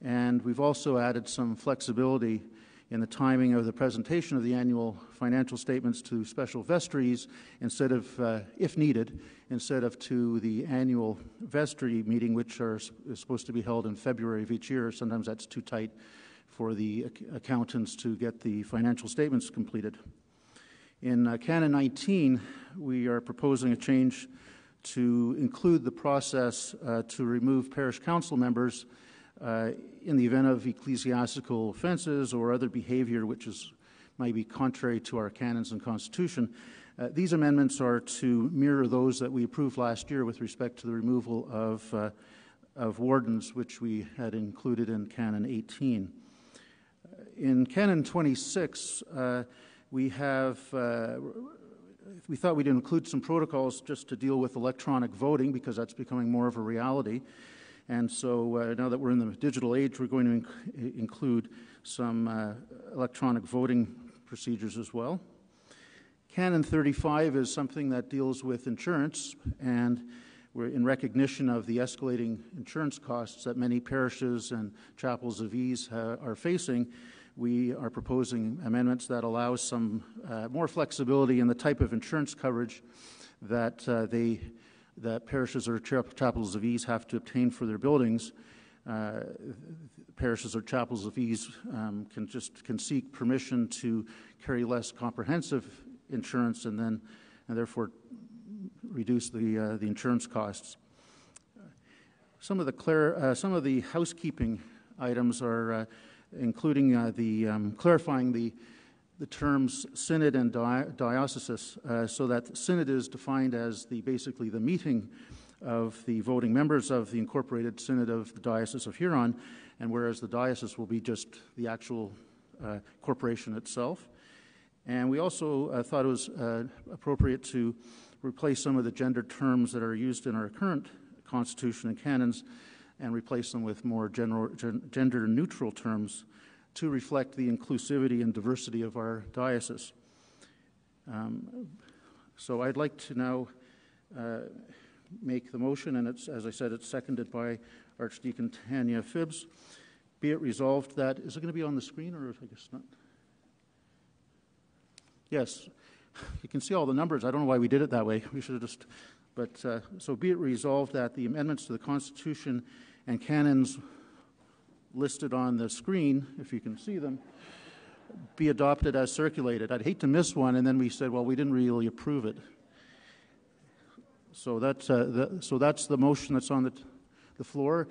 And we've also added some flexibility in the timing of the presentation of the annual financial statements to special vestries instead of, if needed, instead of to the annual vestry meeting, which is supposed to be held in February of each year. Sometimes that's too tight for the accountants to get the financial statements completed. In Canon 19, we are proposing a change to include the process to remove parish council members in the event of ecclesiastical offenses or other behavior which might be contrary to our canons and Constitution. These amendments are to mirror those that we approved last year with respect to the removal of wardens, which we had included in Canon 18. In Canon 26, we thought we'd include some protocols just to deal with electronic voting because that's becoming more of a reality. And so now that we're in the digital age, we're going to include some electronic voting procedures as well. Canon 35 is something that deals with insurance, and we're in recognition of the escalating insurance costs that many parishes and chapels of ease are facing. We are proposing amendments that allow some more flexibility in the type of insurance coverage that parishes or chapels of ease have to obtain for their buildings. Parishes or chapels of ease can seek permission to carry less comprehensive insurance and therefore reduce the insurance costs. Some of the housekeeping items are including clarifying the terms synod and diocese, so that synod is defined as basically the meeting of the voting members of the incorporated synod of the Diocese of Huron, and whereas the diocese will be just the actual corporation itself. And we also thought it was appropriate to replace some of the gender terms that are used in our current Constitution and canons and replace them with more gender-neutral terms to reflect the inclusivity and diversity of our diocese. So I'd like to now make the motion, and as I said, it's seconded by Archdeacon Tanya Phibbs. Be it resolved that, is it going to be on the screen, or I guess not? Yes, you can see all the numbers. I don't know why we did it that way. We should have just, so be it resolved that the amendments to the Constitution and canons listed on the screen, if you can see them, be adopted as circulated. I'd hate to miss one, and then we said, well, we didn't really approve it. So that's the motion that's on the floor.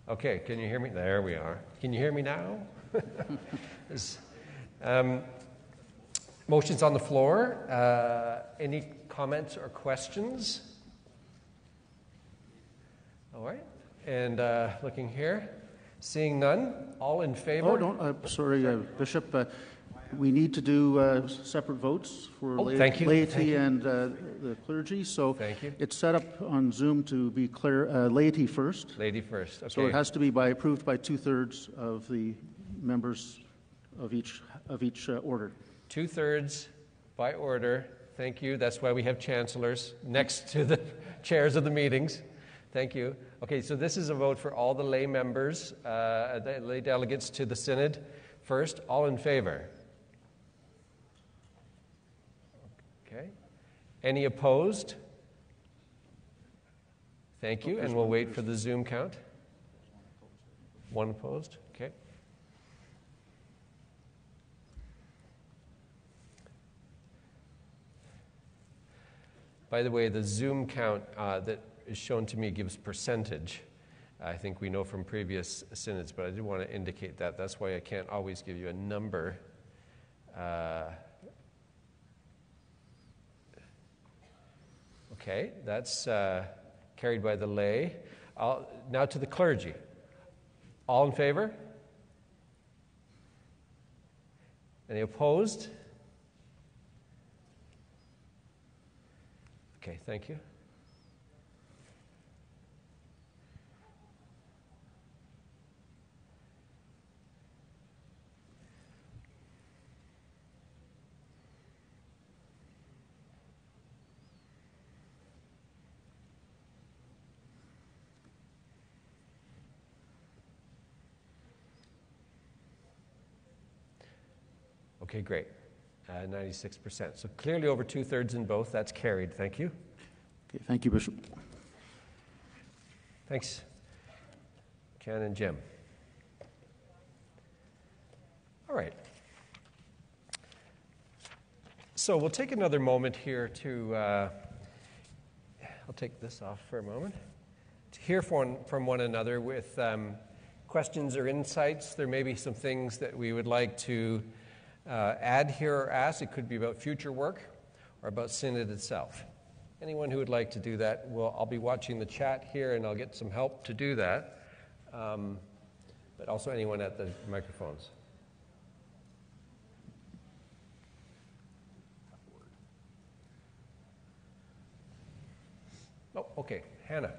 Okay, can you hear me? There we are. Can you hear me now? Motions on the floor. Any comments or questions? All right. And looking here, seeing none, all in favor? Oh, no, sorry, Bishop. We need to do separate votes for laity and the clergy. So it's set up on Zoom to be laity first. Laity first, okay. So it has to be approved by 2/3 of the members of each order. 2/3 by order. Thank you. That's why we have chancellors next to the chairs of the meetings. Thank you. Okay, so this is a vote for all the lay members, the lay delegates to the Synod. First, all in favor? Okay. Any opposed? Thank you, and we'll wait for the Zoom count. One opposed? Okay. By the way, the Zoom count that is shown to me gives percentage. I think we know from previous synods, but I did want to indicate that. That's why I can't always give you a number. Okay, that's carried by the lay. Now to the clergy. All in favor? Any opposed? Okay, thank you. Okay, great. 96%. So clearly over 2/3 in both. That's carried. Thank you. Okay, thank you, Bishop. Thanks, Ken and Jim. All right. So we'll take another moment here to, I'll take this off for a moment, to hear from one another with questions or insights. There may be some things that we would like to add here or ask. It could be about future work or about Synod itself. Anyone who would like to do that, I'll be watching the chat here and I'll get some help to do that. But also anyone at the microphones. Oh, okay. Hannah.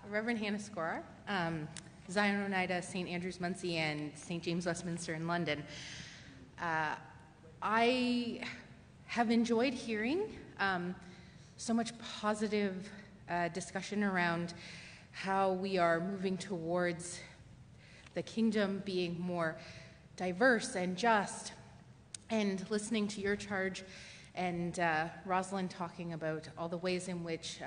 Reverend Hannah Scorer, Zion Oneida, St. Andrews Muncie, and St. James Westminster in London. I have enjoyed hearing so much positive discussion around how we are moving towards the kingdom being more diverse and just, and listening to your charge and Rosalind talking about all the ways in which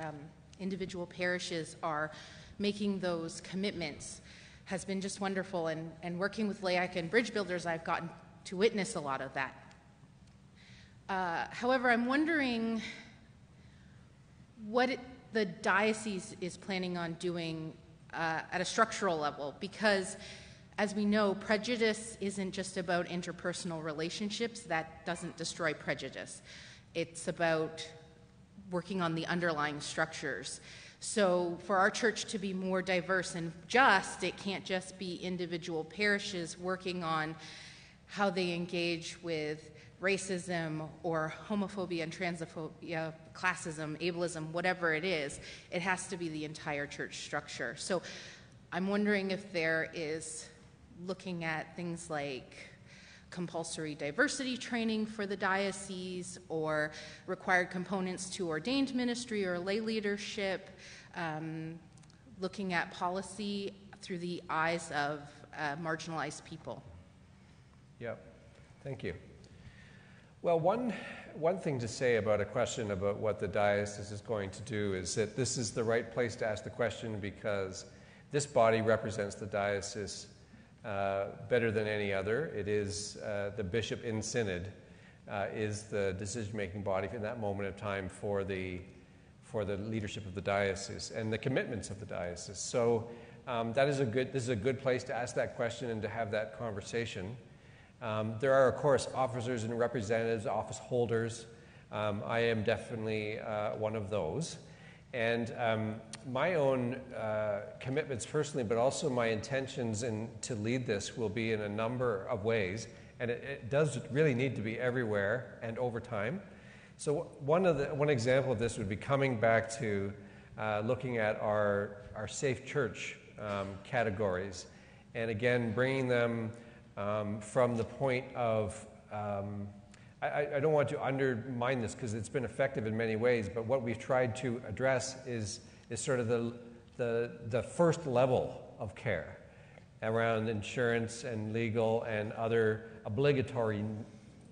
individual parishes are making those commitments has been just wonderful. And working with LAIC and bridge builders, I've gotten to witness a lot of that. However, I'm wondering what the diocese is planning on doing at a structural level, because as we know, prejudice isn't just about interpersonal relationships. That doesn't destroy prejudice. It's about working on the underlying structures. So for our church to be more diverse and just, it can't just be individual parishes working on how they engage with racism or homophobia and transphobia, classism, ableism, whatever it is. It has to be the entire church structure. So I'm wondering if there is looking at things like compulsory diversity training for the diocese or required components to ordained ministry or lay leadership, looking at policy through the eyes of marginalized people. Yep, thank you. Well, one thing to say about a question about what the diocese is going to do is that this is the right place to ask the question because this body represents the diocese better than any other. It is the bishop in synod is the decision-making body in that moment of time for the leadership of the diocese and the commitments of the diocese. So this is a good place to ask that question and to have that conversation. There are, of course, officers and representatives, office holders. I am definitely one of those. And my own commitments personally, but also my intentions to lead this will be in a number of ways. And it does really need to be everywhere and over time. So one example of this would be coming back to looking at our safe church categories. And again, bringing them from the point of, I don't want to undermine this because it's been effective in many ways, but what we've tried to address is sort of the first level of care around insurance and legal and other obligatory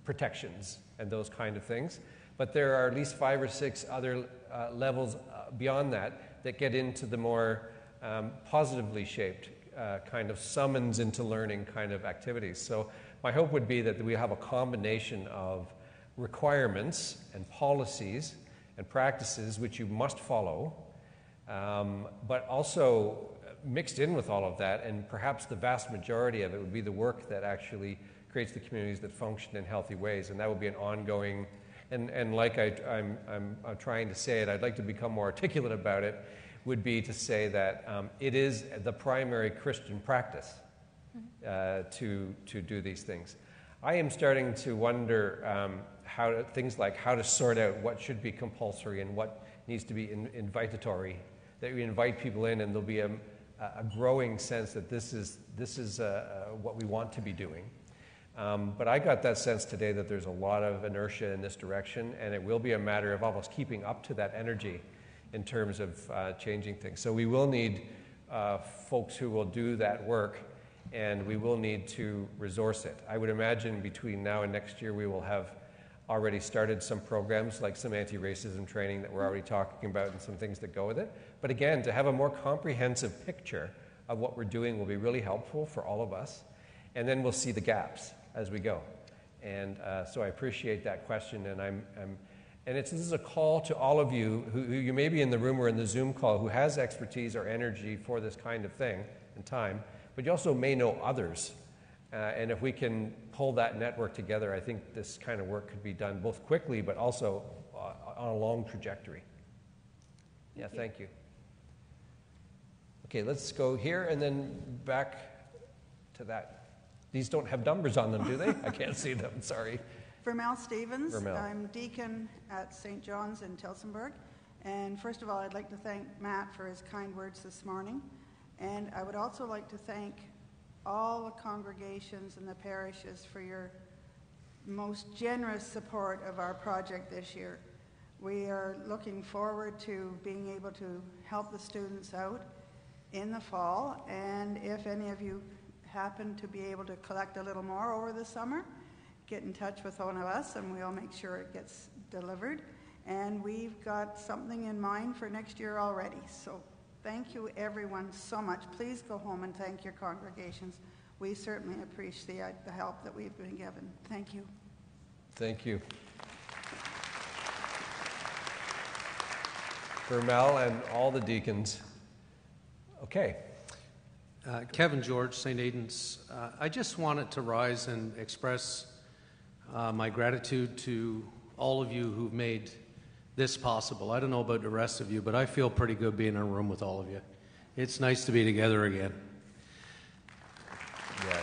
protections and those kind of things. But there are at least 5 or 6 other levels beyond that get into the more positively shaped kind of summons into learning kind of activities. So my hope would be that we have a combination of requirements and policies and practices which you must follow, but also mixed in with all of that, and perhaps the vast majority of it would be the work that actually creates the communities that function in healthy ways, and that would be an ongoing, and like I'm trying to say it, I'd like to become more articulate about it, would be to say that it is the primary Christian practice to do these things. I am starting to wonder things like how to sort out what should be compulsory and what needs to be invitatory, that we invite people in and there'll be a growing sense that this is what we want to be doing. But I got that sense today that there's a lot of inertia in this direction, and it will be a matter of almost keeping up to that energy in terms of changing things. So we will need folks who will do that work, and we will need to resource it. I would imagine between now and next year we will have already started some programs like some anti-racism training that we're already talking about and some things that go with it. But again, to have a more comprehensive picture of what we're doing will be really helpful for all of us. And then we'll see the gaps as we go. And so I appreciate that question, and this is a call to all of you who you may be in the room or in the Zoom call who has expertise or energy for this kind of thing and time, but you also may know others. And if we can pull that network together, I think this kind of work could be done both quickly but also on a long trajectory. Yeah, thank you. Okay, let's go here and then back to that. These don't have numbers on them, do they? I can't see them, sorry. Vermel Stevens. Vermel. I'm deacon at St. John's in Tillsonburg. And first of all, I'd like to thank Matt for his kind words this morning. And I would also like to thank all the congregations and the parishes for your most generous support of our project this year. We are looking forward to being able to help the students out in the fall. And if any of you happen to be able to collect a little more over the summer, get in touch with one of us and we'll make sure it gets delivered. And we've got something in mind for next year already. So thank you everyone so much. Please go home and thank your congregations. We certainly appreciate the help that we've been given. Thank you. Thank you. Vermel and all the deacons. Okay. Kevin George, St. Aidan's. I just wanted to rise and express my gratitude to all of you who've made this possible. I don't know about the rest of you, but I feel pretty good being in a room with all of you. It's nice to be together again. Yeah.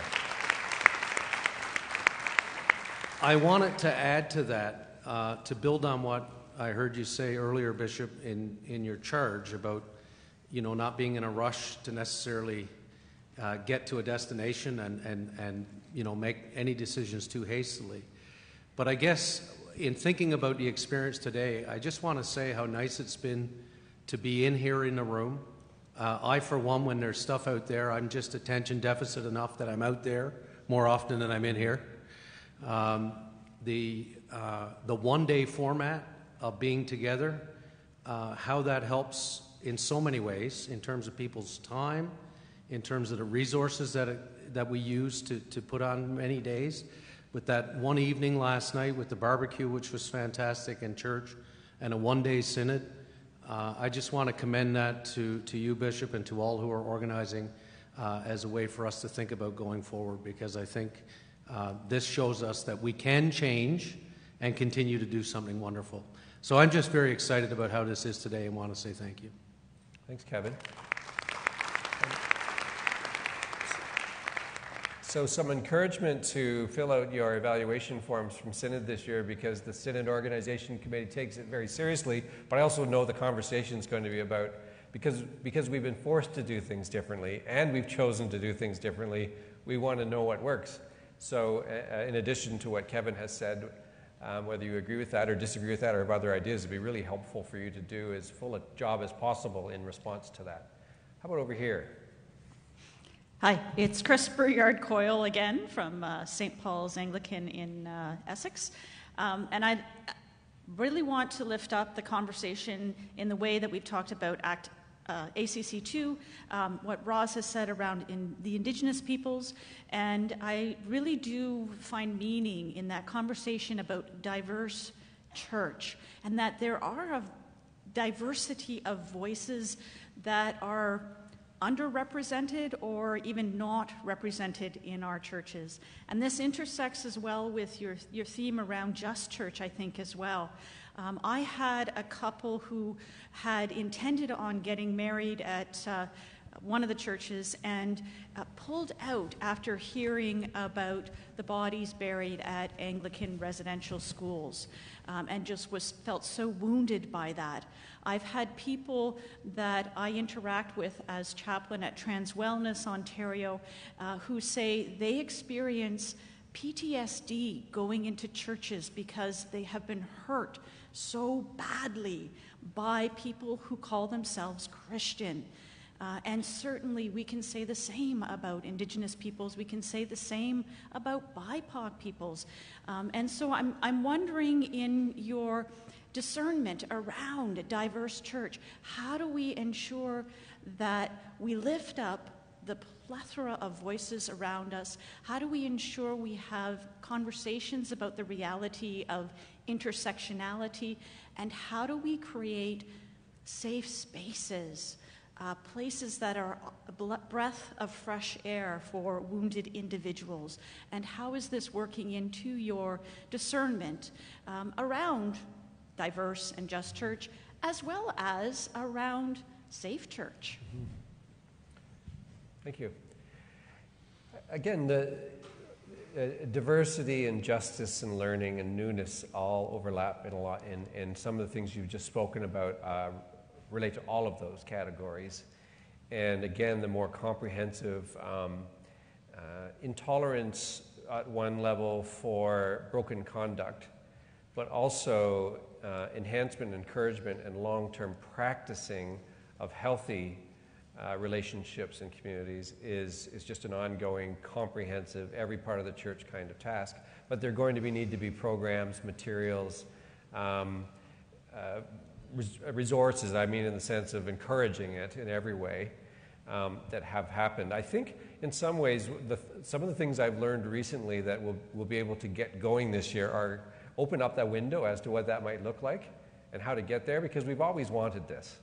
I wanted to add to that, to build on what I heard you say earlier, Bishop, in your charge about, not being in a rush to necessarily get to a destination and make any decisions too hastily. But I guess in thinking about the experience today, I just want to say how nice it's been to be in here in the room. I, for one, when there's stuff out there, I'm just attention deficit enough that I'm out there more often than I'm in here. The one-day format of being together, how that helps in so many ways, in terms of people's time, in terms of the resources that we use to put on many days. With that one evening last night with the barbecue, which was fantastic, in church, and a one-day synod, I just want to commend that to you, Bishop, and to all who are organizing as a way for us to think about going forward, because I think This shows us that we can change and continue to do something wonderful. So I'm just very excited about how this is today and want to say thank you. Thanks, Kevin. So some encouragement to fill out your evaluation forms from Synod this year, because the Synod Organization Committee takes it very seriously, but I also know the conversation is going to be about, because we've been forced to do things differently and we've chosen to do things differently, we want to know what works. So in addition to what Kevin has said, whether you agree with that or disagree with that or have other ideas, it'd be really helpful for you to do as full a job as possible in response to that. How about over here? Hi, it's Chris Buryard-Coyle again from St. Paul's Anglican in Essex. And I really want to lift up the conversation in the way that we've talked about ACC2, what Roz has said around the Indigenous peoples, and I really do find meaning in that conversation about diverse church, and that there are a diversity of voices that are underrepresented or even not represented in our churches. And this intersects as well with your theme around just church, I think, as well. I had a couple who had intended on getting married at one of the churches and pulled out after hearing about the bodies buried at Anglican residential schools, and just felt so wounded by that. I've had people that I interact with as chaplain at Trans Wellness Ontario who say they experience PTSD going into churches because they have been hurt so badly by people who call themselves Christian. And certainly we can say the same about Indigenous peoples. We can say the same about BIPOC peoples. And so I'm wondering, in your discernment around a diverse church, how do we ensure that we lift up the plethora of voices around us? How do we ensure we have conversations about the reality of intersectionality? And how do we create safe spaces, places that are a breath of fresh air for wounded individuals? And how is this working into your discernment around diverse and just church, as well as around safe church? Mm-hmm. Thank you. Again, the diversity and justice and learning and newness all overlap in a lot, and some of the things you've just spoken about relate to all of those categories. And again, the more comprehensive intolerance at one level for broken conduct, but also enhancement, encouragement, and long-term practicing of healthy relationships and communities is just an ongoing, comprehensive, every part of the church kind of task. But there are going to need to be programs, materials, resources, I mean in the sense of encouraging it in every way, that have happened. I think in some ways, some of the things I've learned recently that we'll be able to get going this year are open up that window as to what that might look like and how to get there, because we've always wanted this.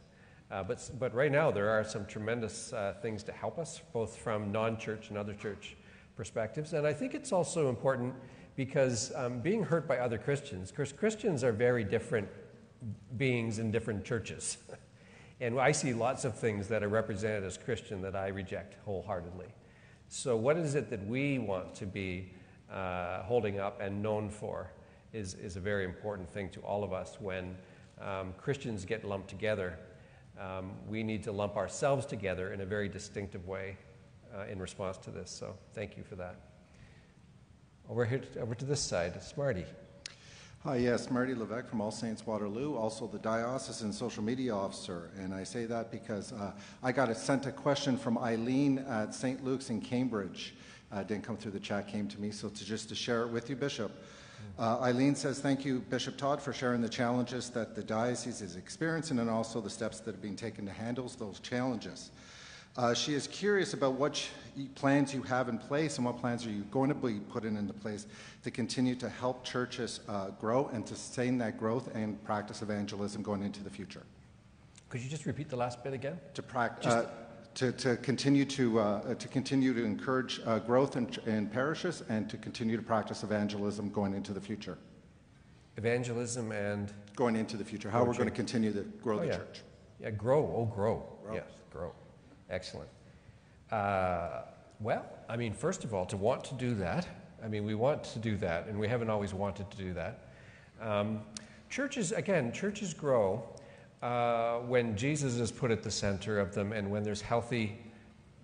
But right now there are some tremendous things to help us, both from non-church and other church perspectives. And I think it's also important because being hurt by other Christians, because Christians are very different beings in different churches. And I see lots of things that are represented as Christian that I reject wholeheartedly. So what is it that we want to be holding up and known for is a very important thing to all of us. When Christians get lumped together, we need to lump ourselves together in a very distinctive way in response to this. So thank you for that. Over to this side, it's Marty. Hi, yes, Marty Levesque from All Saints Waterloo, also the diocesan social media officer. And I say that because I got sent a question from Eileen at St. Luke's in Cambridge. Didn't come through the chat, came to me, so just to share it with you, Bishop. Eileen says, thank you, Bishop Todd, for sharing the challenges that the diocese is experiencing and also the steps that are being taken to handle those challenges. She is curious about what plans you have in place and what plans are you going to be putting into place to continue to help churches grow and to sustain that growth and practice evangelism going into the future. Could you just repeat the last bit again? to continue to encourage growth in parishes and to continue to practice evangelism going into the future. Evangelism and going into the future. How we're going to continue to grow the church. Yeah, grow. Grow. Yes, grow. Excellent. Well, I mean, first of all, to want to do that, I mean, we want to do that, and we haven't always wanted to do that. Churches grow when Jesus is put at the center of them, and when there's healthy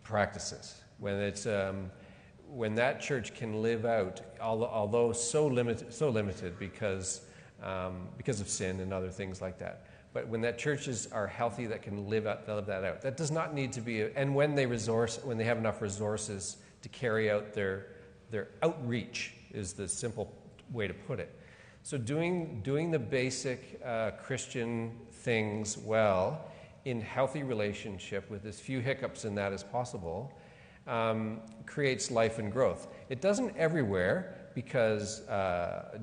practices. When that church can live out, although so limited because of sin and other things like that. But when that churches are healthy, that can live that out. That does not need to be, and when they have enough resources to carry out their outreach is the simple way to put it. So doing the basic Christian things well in healthy relationship with as few hiccups in that as possible creates life and growth. It doesn't everywhere because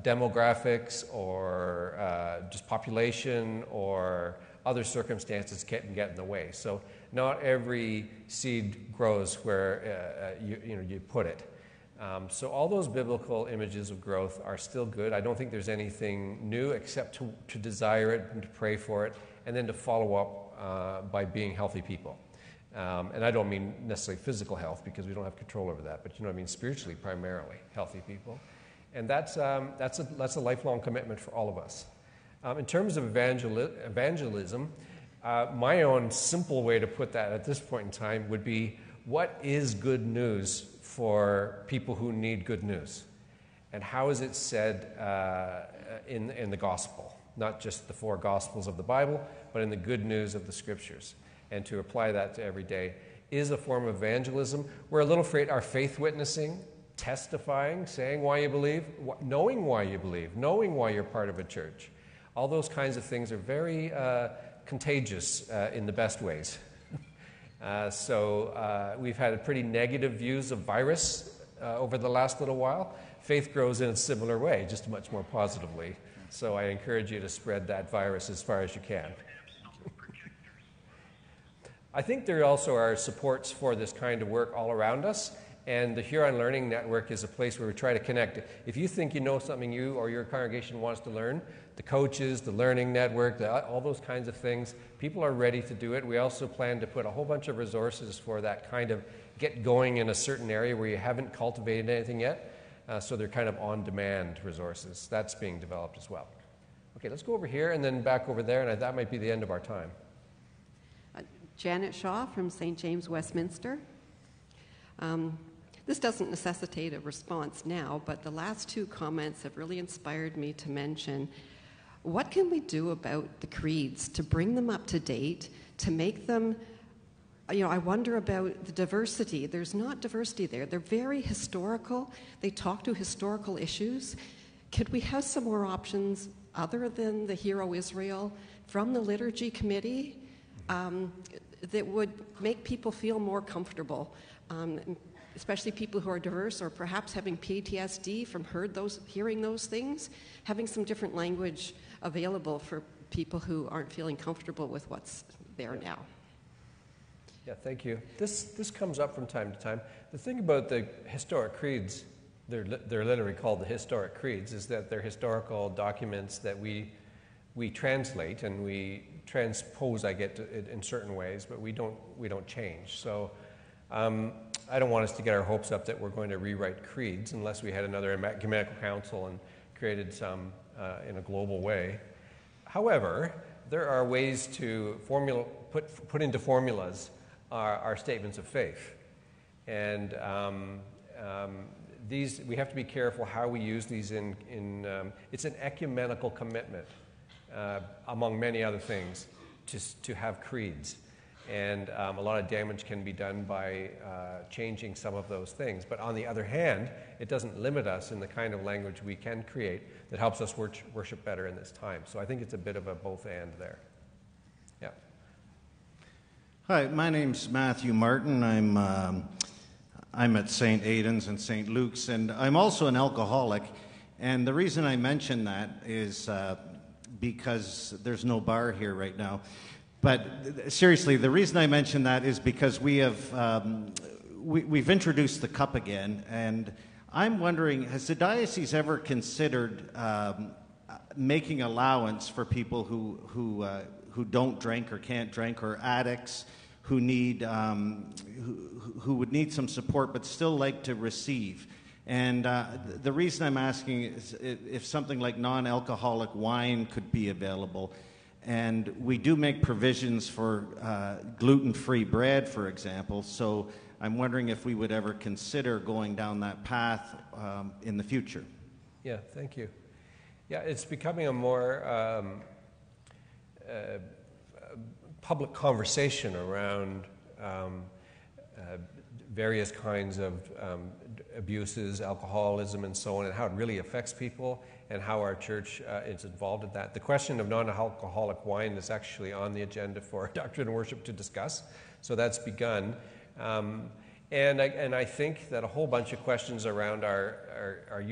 demographics or just population or other circumstances can get in the way. So not every seed grows where you put it. So all those biblical images of growth are still good. I don't think there's anything new except to desire it and to pray for it, and then to follow up by being healthy people. And I don't mean necessarily physical health because we don't have control over that, but you know what I mean, spiritually primarily healthy people. And that's a lifelong commitment for all of us. In terms of evangelism, my own simple way to put that at this point in time would be, what is good news for people who need good news? And how is it said in the gospel? Not just the 4 gospels of the Bible, but in the good news of the scriptures. And to apply that to every day is a form of evangelism. We're a little afraid our faith witnessing, testifying, saying why you believe, knowing why you believe, knowing why you're part of a church. All those kinds of things are very contagious in the best ways. So we've had pretty negative views of virus over the last little while. Faith grows in a similar way, just much more positively. So I encourage you to spread that virus as far as you can. I think there also are supports for this kind of work all around us, and the Huron Learning Network is a place where we try to connect. If you think you know something you or your congregation wants to learn, the coaches, the learning network, all those kinds of things, people are ready to do it. We also plan to put a whole bunch of resources for that kind of get going in a certain area where you haven't cultivated anything yet. So they're kind of on-demand resources. That's being developed as well. Okay, let's go over here and then back over there, and that might be the end of our time. Janet Shaw from St. James, Westminster. This doesn't necessitate a response now, but the last 2 comments have really inspired me to mention, what can we do about the creeds to bring them up to date, to make them, I wonder about the diversity. There's not diversity there. They're very historical. They talk to historical issues. Could we have some more options other than the Hero Israel from the Liturgy Committee that would make people feel more comfortable, especially people who are diverse or perhaps having PTSD from hearing those things, having some different language available for people who aren't feeling comfortable with what's there now. Yeah, thank you. This comes up from time to time. The thing about the historic creeds, they're literally called the historic creeds, is that they're historical documents that we translate and we transpose, in certain ways, but we don't change. So I don't want us to get our hopes up that we're going to rewrite creeds unless we had another ecumenical council and created some in a global way. However, there are ways to put into formulas our statements of faith, and these we have to be careful how we use these in it's an ecumenical commitment. Among many other things, to have creeds. And a lot of damage can be done by changing some of those things. But on the other hand, it doesn't limit us in the kind of language we can create that helps us worship better in this time. So I think it's a bit of a both and there. Yeah. Hi, my name's Matthew Martin. I'm at St. Aidan's and St. Luke's, and I'm also an alcoholic. And the reason I mention that is because there's no bar here right now. But seriously, the reason I mention that is because we've introduced the cup again, and I'm wondering, has the diocese ever considered making allowance for people who don't drink or can't drink, or addicts who need who would need some support but still like to receive? And the reason I'm asking is if something like non-alcoholic wine could be available. And we do make provisions for gluten-free bread, for example, so I'm wondering if we would ever consider going down that path in the future. Yeah, thank you. Yeah, it's becoming a more public conversation around various kinds of abuses, alcoholism, and so on, and how it really affects people, and how our church is involved in that. The question of non-alcoholic wine is actually on the agenda for Doctrine and Worship to discuss, so that's begun. And I think that a whole bunch of questions around our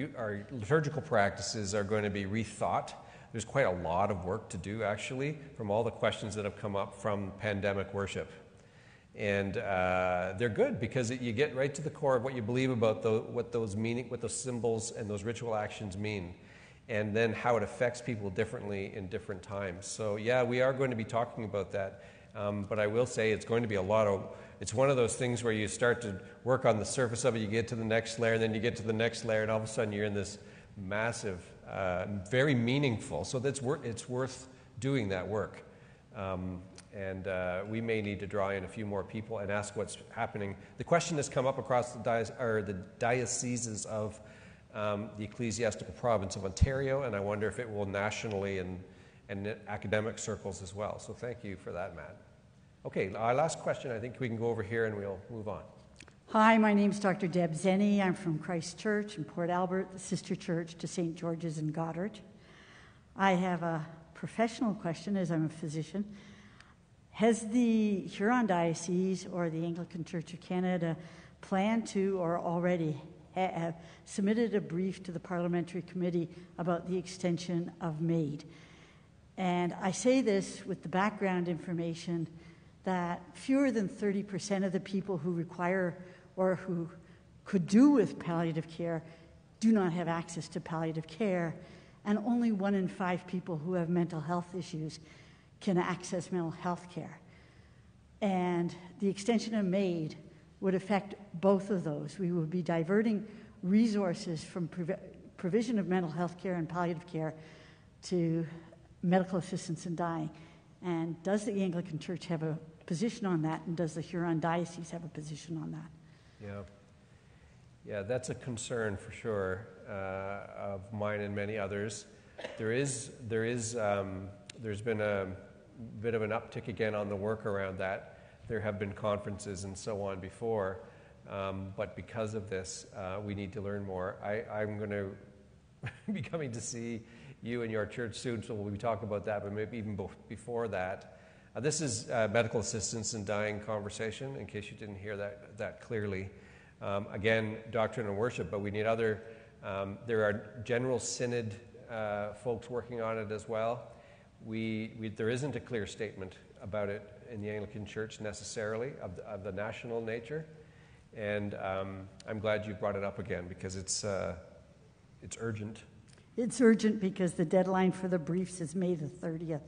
liturgical practices are going to be rethought. There's quite a lot of work to do, actually, from all the questions that have come up from pandemic worship. And they're good because you get right to the core of what you believe about what those symbols and those ritual actions mean, and then how it affects people differently in different times. So yeah, we are going to be talking about that, but I will say it's going to be it's one of those things where you start to work on the surface of it, you get to the next layer, and then you get to the next layer, and all of a sudden you're in this massive, very meaningful, so it's worth doing that work. And we may need to draw in a few more people and ask what's happening. The question has come up across the dioceses of the ecclesiastical province of Ontario, and I wonder if it will nationally and academic circles as well. So thank you for that, Matt. Okay, our last question, I think we can go over here and we'll move on. Hi, my name's Dr. Deb Zenny. I'm from Christ Church in Port Albert, the sister church to St. George's in Goddard. I have a professional question, as I'm a physician. Has the Huron Diocese or the Anglican Church of Canada planned to, or already have submitted a brief to the Parliamentary Committee about the extension of MAID? And I say this with the background information that fewer than 30% of the people who require or who could do with palliative care do not have access to palliative care, and only 1 in 5 people who have mental health issues can access mental health care. And the extension of MAID would affect both of those. We would be diverting resources from provision of mental health care and palliative care to medical assistance in dying. And does the Anglican Church have a position on that, and does the Huron Diocese have a position on that? Yeah, that's a concern for sure of mine and many others. There's been a bit of an uptick again on the work around that. There have been conferences and so on before, but because of this, we need to learn more. I'm going to be coming to see you and your church soon, so we'll be talking about that, but maybe even before that. This is medical assistance in dying conversation, in case you didn't hear that clearly. Again, doctrine and worship, but we need other, there are general synod folks working on it as well. There isn't a clear statement about it in the Anglican Church necessarily of the national nature, and I'm glad you brought it up again because it's urgent. It's urgent because the deadline for the briefs is May the 30th.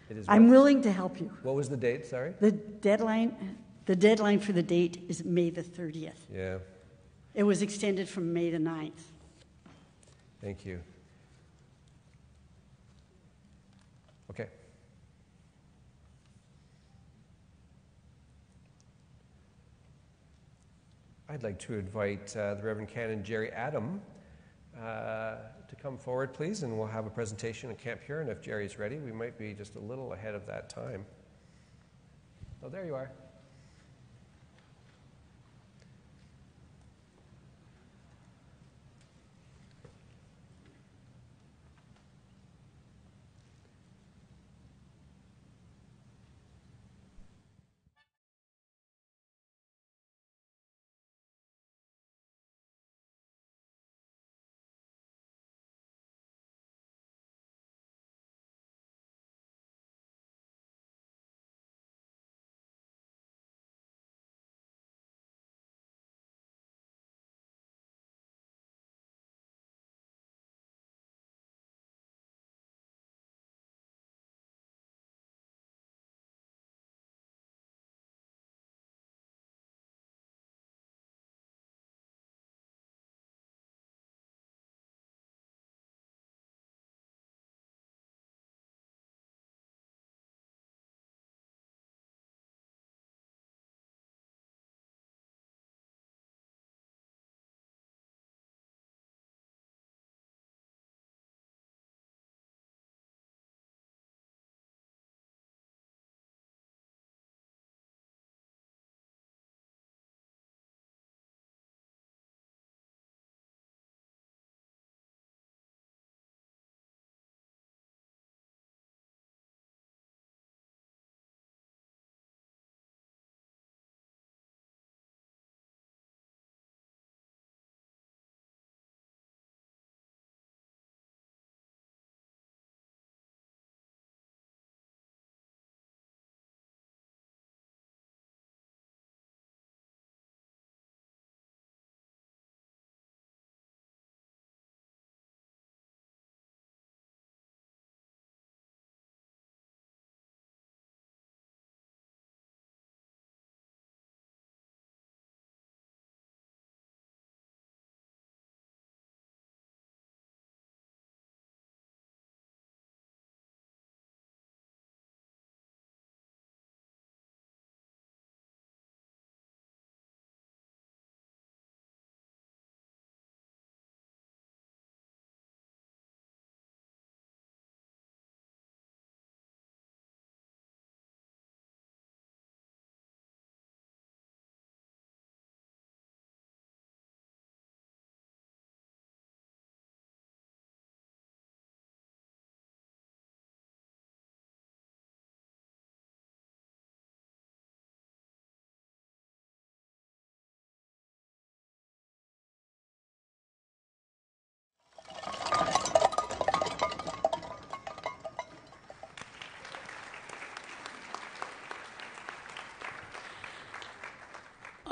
It is I'm willing to help you. What was the date, sorry? The deadline for the date is May the 30th. Yeah. It was extended from May the 9th. Thank you. Okay. I'd like to invite the Reverend Canon Jerry Adam to come forward, please, and we'll have a presentation at Camp Huron. If Jerry's ready, we might be just a little ahead of that time. Oh, there you are.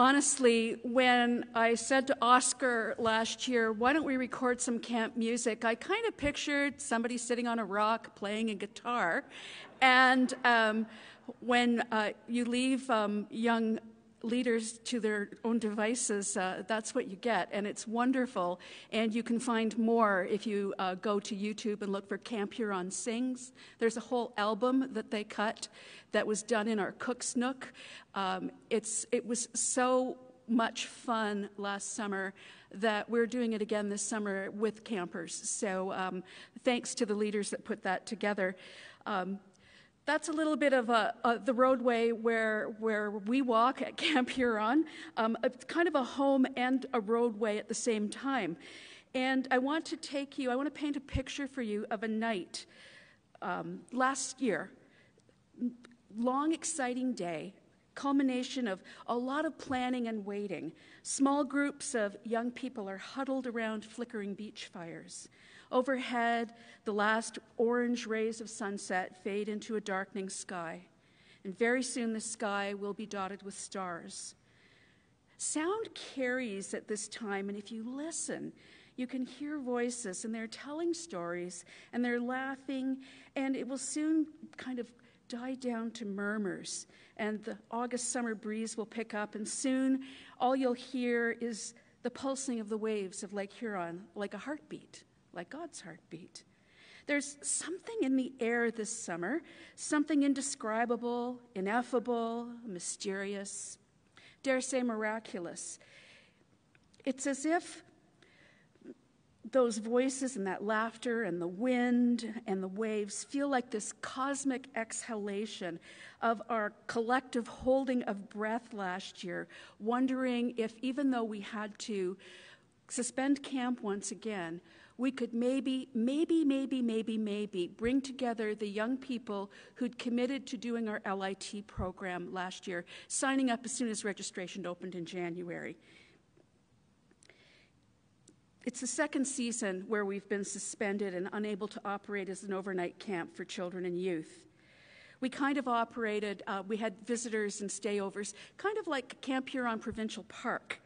honestly, when I said to Oscar last year, why don't we record some camp music, I kind of pictured somebody sitting on a rock playing a guitar. And when you leave young leaders to their own devices, that's what you get, and it's wonderful. And you can find more if you go to YouTube and look for Camp Huron Sings. There's a whole album that they cut that was done in our Cook's Nook. It was so much fun last summer that we're doing it again this summer with campers. So thanks to the leaders that put that together. That's a little bit of the roadway where we walk at Camp Huron. It's kind of a home and a roadway at the same time. And I want to paint a picture for you of a night last year. Long, exciting day, culmination of a lot of planning and waiting. Small groups of young people are huddled around flickering beach fires. Overhead, the last orange rays of sunset fade into a darkening sky, and very soon the sky will be dotted with stars. Sound carries at this time, and if you listen, you can hear voices, and they're telling stories, and they're laughing, and it will soon kind of die down to murmurs, and the August summer breeze will pick up, and soon all you'll hear is the pulsing of the waves of Lake Huron, like a heartbeat. Like God's heartbeat. There's something in the air this summer, something indescribable, ineffable, mysterious, dare say miraculous. It's as if those voices and that laughter and the wind and the waves feel like this cosmic exhalation of our collective holding of breath last year, wondering if even though we had to suspend camp once again, we could maybe bring together the young people who'd committed to doing our LIT program last year, signing up as soon as registration opened in January. It's the second season where we've been suspended and unable to operate as an overnight camp for children and youth. We kind of operated, we had visitors and stayovers, kind of like Camp Huron Provincial Park.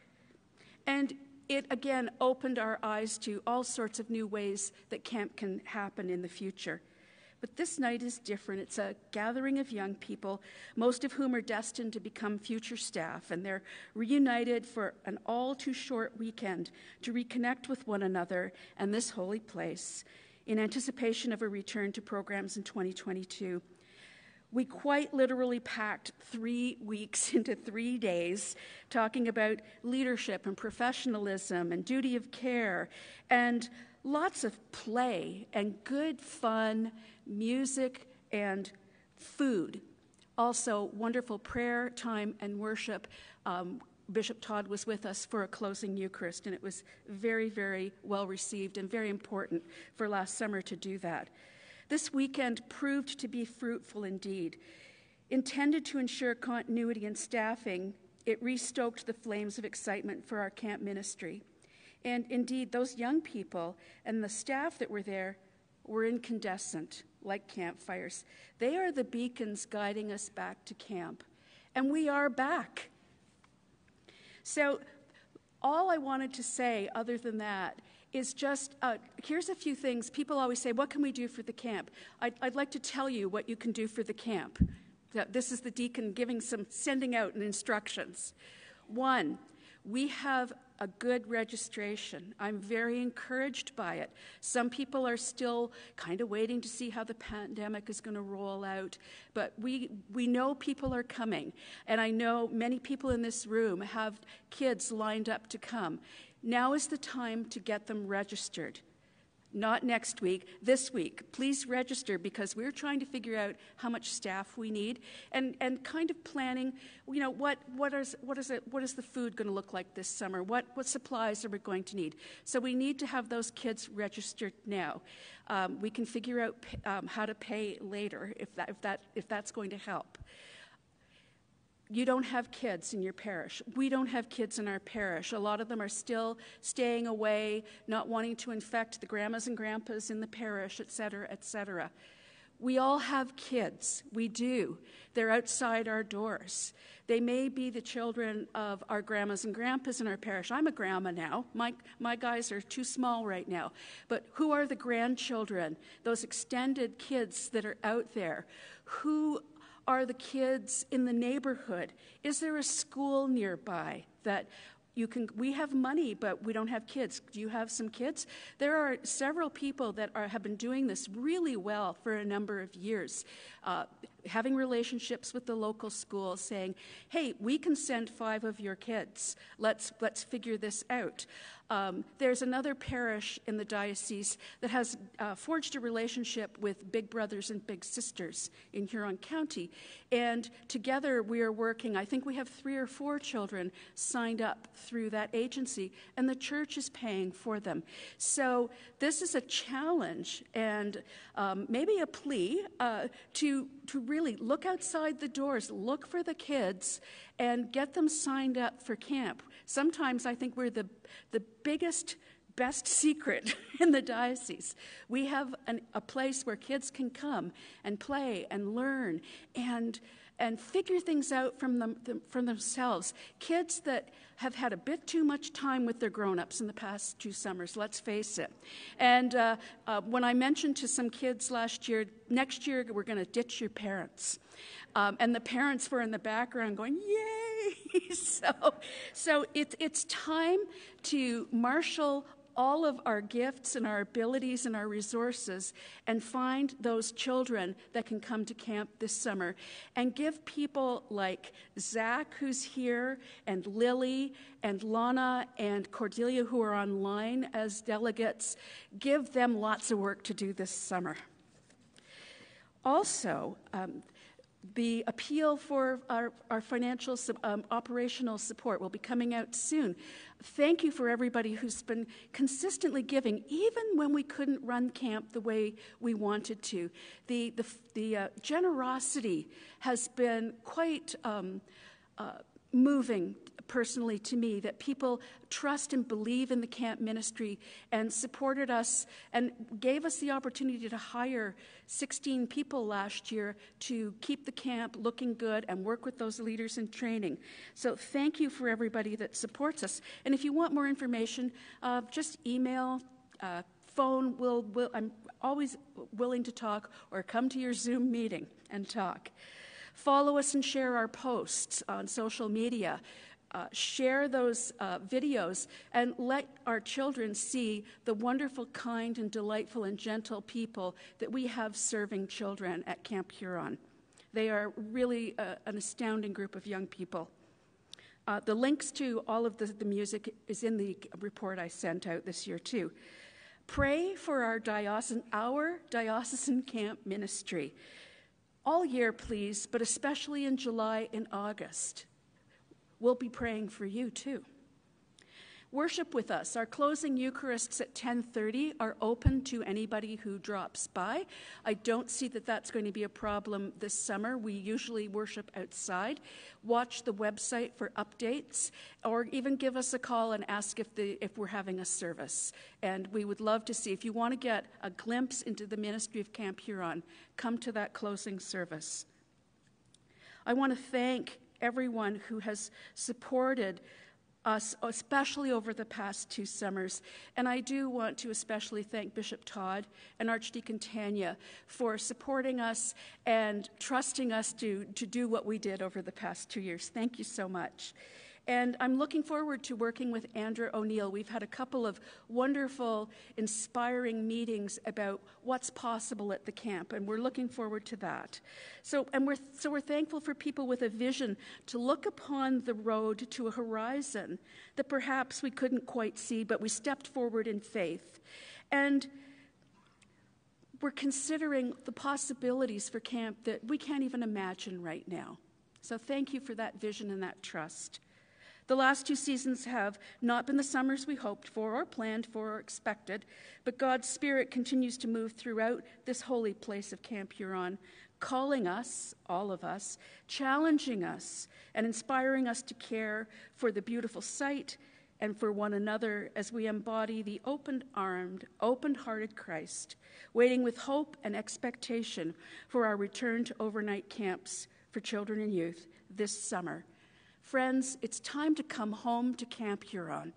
And it, again, opened our eyes to all sorts of new ways that camp can happen in the future. But this night is different. It's a gathering of young people, most of whom are destined to become future staff, and they're reunited for an all-too-short weekend to reconnect with one another and this holy place in anticipation of a return to programs in 2022. We quite literally packed 3 weeks into 3 days, talking about leadership and professionalism and duty of care, and lots of play and good fun, music and food. Also, wonderful prayer time and worship. Bishop Todd was with us for a closing Eucharist, and it was very, very well received and very important for last summer to do that. This weekend proved to be fruitful indeed. Intended to ensure continuity in staffing, it restoked the flames of excitement for our camp ministry. And indeed, those young people and the staff that were there were incandescent, like campfires. They are the beacons guiding us back to camp. And we are back. So all I wanted to say other than that is just, here's a few things. People always say, what can we do for the camp? I'd like to tell you what you can do for the camp. This is the deacon sending out instructions. 1, we have a good registration. I'm very encouraged by it. Some people are still kind of waiting to see how the pandemic is going to roll out, but we know people are coming, and I know many people in this room have kids lined up to come. Now is the time to get them registered. Not next week, this week. Please register, because we're trying to figure out how much staff we need and kind of planning, you know, what is the food going to look like this summer? What supplies are we going to need? So we need to have those kids registered now. We can figure out how to pay later if that's going to help. You don't have kids in your parish. We don't have kids in our parish. A lot of them are still staying away, not wanting to infect the grandmas and grandpas in the parish, et cetera, et cetera. We all have kids. We do. They're outside our doors. They may be the children of our grandmas and grandpas in our parish. I'm a grandma now. My guys are too small right now. But who are the grandchildren, those extended kids that are out there? Who are the kids in the neighborhood? Is there a school nearby that we have money, but we don't have kids. Do you have some kids? There are several people that have been doing this really well for a number of years, having relationships with the local schools, saying, hey, we can send 5 of your kids. Let's figure this out. There's another parish in the diocese that has forged a relationship with Big Brothers and Big Sisters in Huron County. And together we are working, I think we have 3 or 4 children signed up through that agency, and the church is paying for them. So this is a challenge and maybe a plea to really look outside the doors, look for the kids, and get them signed up for camp. Sometimes I think we're the biggest, best secret in the diocese. We have a place where kids can come and play and learn and figure things out from themselves. Kids that have had a bit too much time with their grown-ups in the past 2 summers, let's face it. And when I mentioned to some kids last year, next year we're going to ditch your parents. And the parents were in the background going, yay! So it's time to marshal all of our gifts and our abilities and our resources and find those children that can come to camp this summer and give people like Zach, who's here, and Lily and Lana and Cordelia, who are online as delegates, give them lots of work to do this summer. Also, the appeal for our financial operational support will be coming out soon. Thank you for everybody who's been consistently giving, even when we couldn't run camp the way we wanted to. The generosity has been quite moving personally to me, that people trust and believe in the camp ministry and supported us and gave us the opportunity to hire 16 people last year to keep the camp looking good and work with those leaders in training. So thank you for everybody that supports us. And if you want more information, just email, phone. I'm always willing to talk, or come to your Zoom meeting and talk. Follow us and share our posts on social media. Share those videos and let our children see the wonderful, kind, and delightful and gentle people that we have serving children at Camp Huron. They are really an astounding group of young people. The links to all of the music is in the report I sent out this year, too. Pray for our diocesan camp ministry. All year, please, but especially in July and August. We'll be praying for you, too. Worship with us. Our closing Eucharists at 10:30 are open to anybody who drops by. I don't see that that's going to be a problem this summer. We usually worship outside. Watch the website for updates, or even give us a call and ask if we're having a service. And we would love to see. If you want to get a glimpse into the ministry of Camp Huron, come to that closing service. I want to thank everyone who has supported us, especially over the past 2 summers. And I do want to especially thank Bishop Todd and Archdeacon Tanya for supporting us and trusting us to do what we did over the past 2 years. Thank you so much. And I'm looking forward to working with Andrew O'Neill. We've had a couple of wonderful, inspiring meetings about what's possible at the camp, and we're looking forward to that. So we're thankful for people with a vision to look upon the road to a horizon that perhaps we couldn't quite see, but we stepped forward in faith. And we're considering the possibilities for camp that we can't even imagine right now. So thank you for that vision and that trust. The last 2 seasons have not been the summers we hoped for or planned for or expected, but God's Spirit continues to move throughout this holy place of Camp Huron, calling us, all of us, challenging us, and inspiring us to care for the beautiful site and for one another as we embody the open-armed, open-hearted Christ, waiting with hope and expectation for our return to overnight camps for children and youth this summer. Friends, it's time to come home to Camp Huron.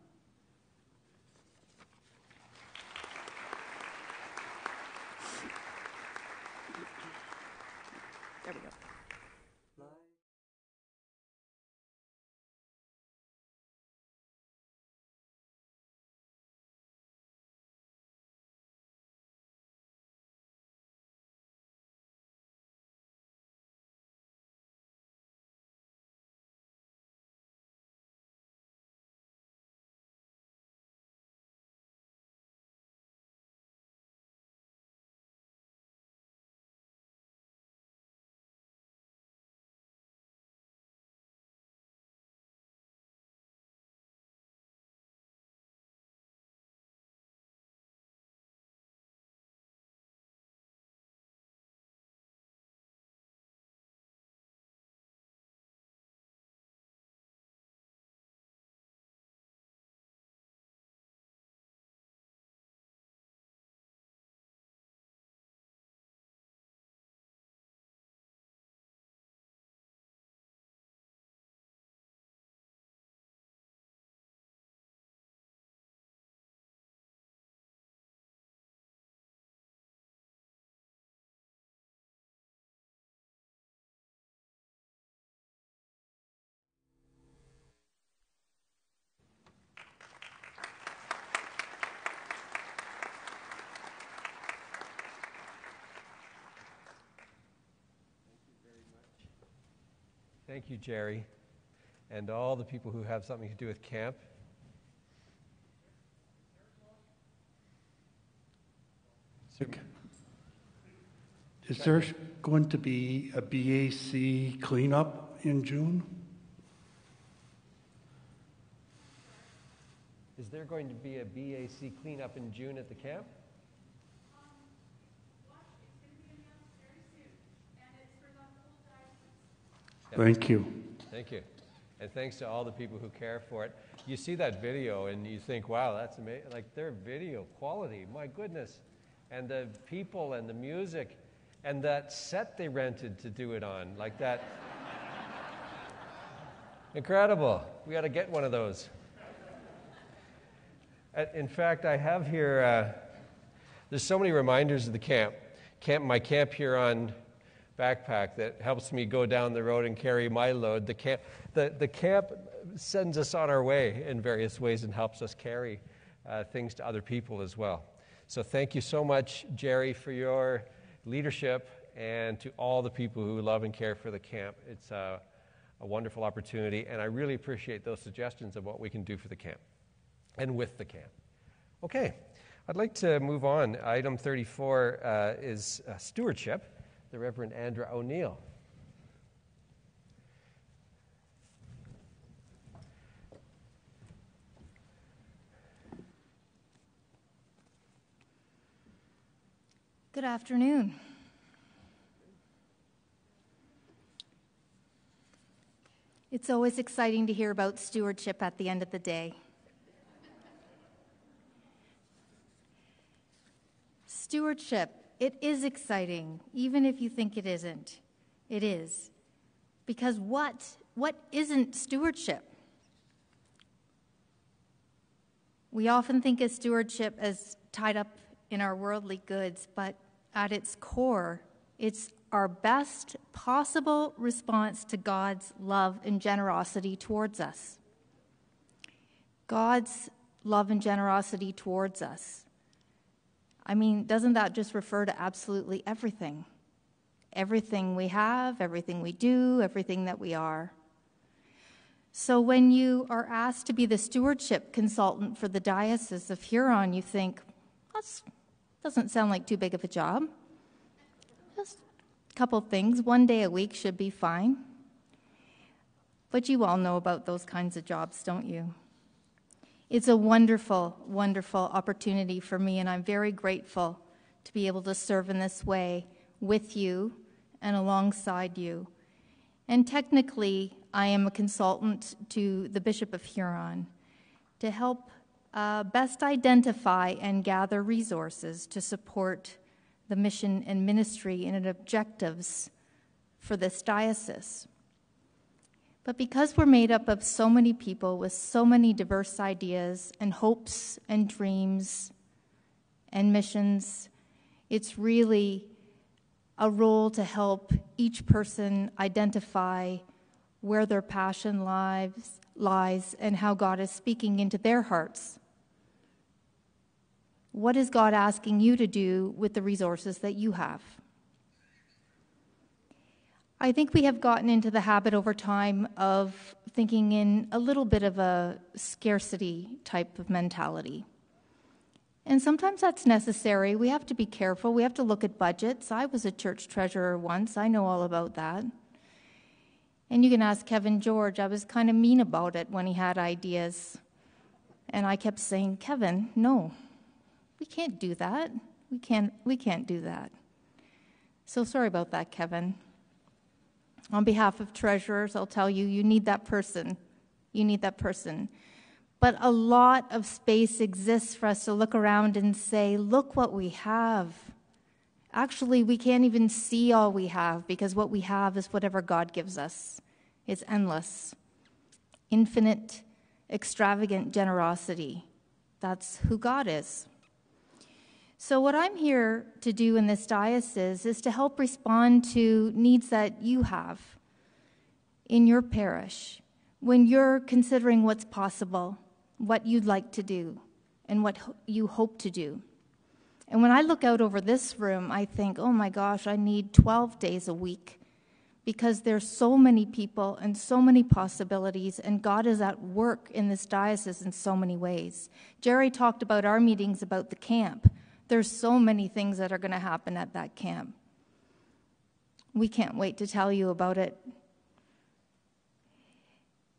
There we go. Thank you, Jerry, and all the people who have something to do with camp. Is there going to be a BAC cleanup in June? Is there going to be a BAC cleanup in June at the camp? Thank you. Thank you. And thanks to all the people who care for it. You see that video and you think, wow, that's amazing. Like their video quality, my goodness. And the people and the music and that set they rented to do it on, like that. Incredible. We got to get one of those. In fact, I have here, there's so many reminders of the camp. My Camp Huron backpack that helps me go down the road and carry my load. The camp sends us on our way in various ways and helps us carry things to other people as well. So thank you so much, Jerry, for your leadership, and to all the people who love and care for the camp. It's a wonderful opportunity, and I really appreciate those suggestions of what we can do for the camp and with the camp. Okay, I'd like to move on. Item 34 is stewardship. The Reverend Andrew O'Neill. Good afternoon. It's always exciting to hear about stewardship at the end of the day. Stewardship. It is exciting, even if you think it isn't. It is. Because what isn't stewardship? We often think of stewardship as tied up in our worldly goods, but at its core, it's our best possible response to God's love and generosity towards us. God's love and generosity towards us. I mean, doesn't that just refer to absolutely everything? Everything we have, everything we do, everything that we are. So when you are asked to be the stewardship consultant for the Diocese of Huron, you think, that doesn't sound like too big of a job. Just a couple things. 1 day a week should be fine. But you all know about those kinds of jobs, don't you? It's a wonderful, wonderful opportunity for me, and I'm very grateful to be able to serve in this way with you and alongside you. And technically, I am a consultant to the Bishop of Huron. to help best identify and gather resources to support the mission and ministry and objectives for this diocese. But because we're made up of so many people with so many diverse ideas and hopes and dreams and missions, it's really a role to help each person identify where their passion lies and how God is speaking into their hearts. What is God asking you to do with the resources that you have? I think we have gotten into the habit over time of thinking in a little bit of a scarcity type of mentality. And sometimes that's necessary. We have to be careful. We have to look at budgets. I was a church treasurer once. I know all about that. And you can ask Kevin George. I was kind of mean about it when he had ideas. And I kept saying, Kevin, no, we can't do that. We can't do that. So sorry about that, Kevin. On behalf of treasurers, I'll tell you, you need that person. You need that person. But a lot of space exists for us to look around and say, look what we have. Actually, we can't even see all we have because what we have is whatever God gives us. It's endless, infinite, extravagant generosity. That's who God is. So what I'm here to do in this diocese is to help respond to needs that you have in your parish when you're considering what's possible, what you'd like to do, and what you hope to do. And when I look out over this room, I think, oh my gosh, I need 12 days a week because there's so many people and so many possibilities, and God is at work in this diocese in so many ways. Jerry talked about our meetings about the camp. There's so many things that are going to happen at that camp. We can't wait to tell you about it.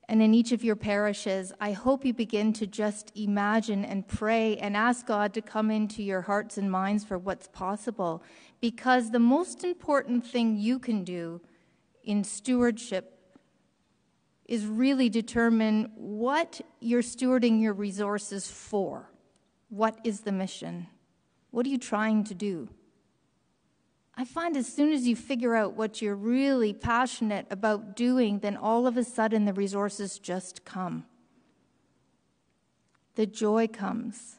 And in each of your parishes, I hope you begin to just imagine and pray and ask God to come into your hearts and minds for what's possible. Because the most important thing you can do in stewardship is really determine what you're stewarding your resources for. What is the mission? What are you trying to do? I find as soon as you figure out what you're really passionate about doing, then all of a sudden the resources just come. The joy comes.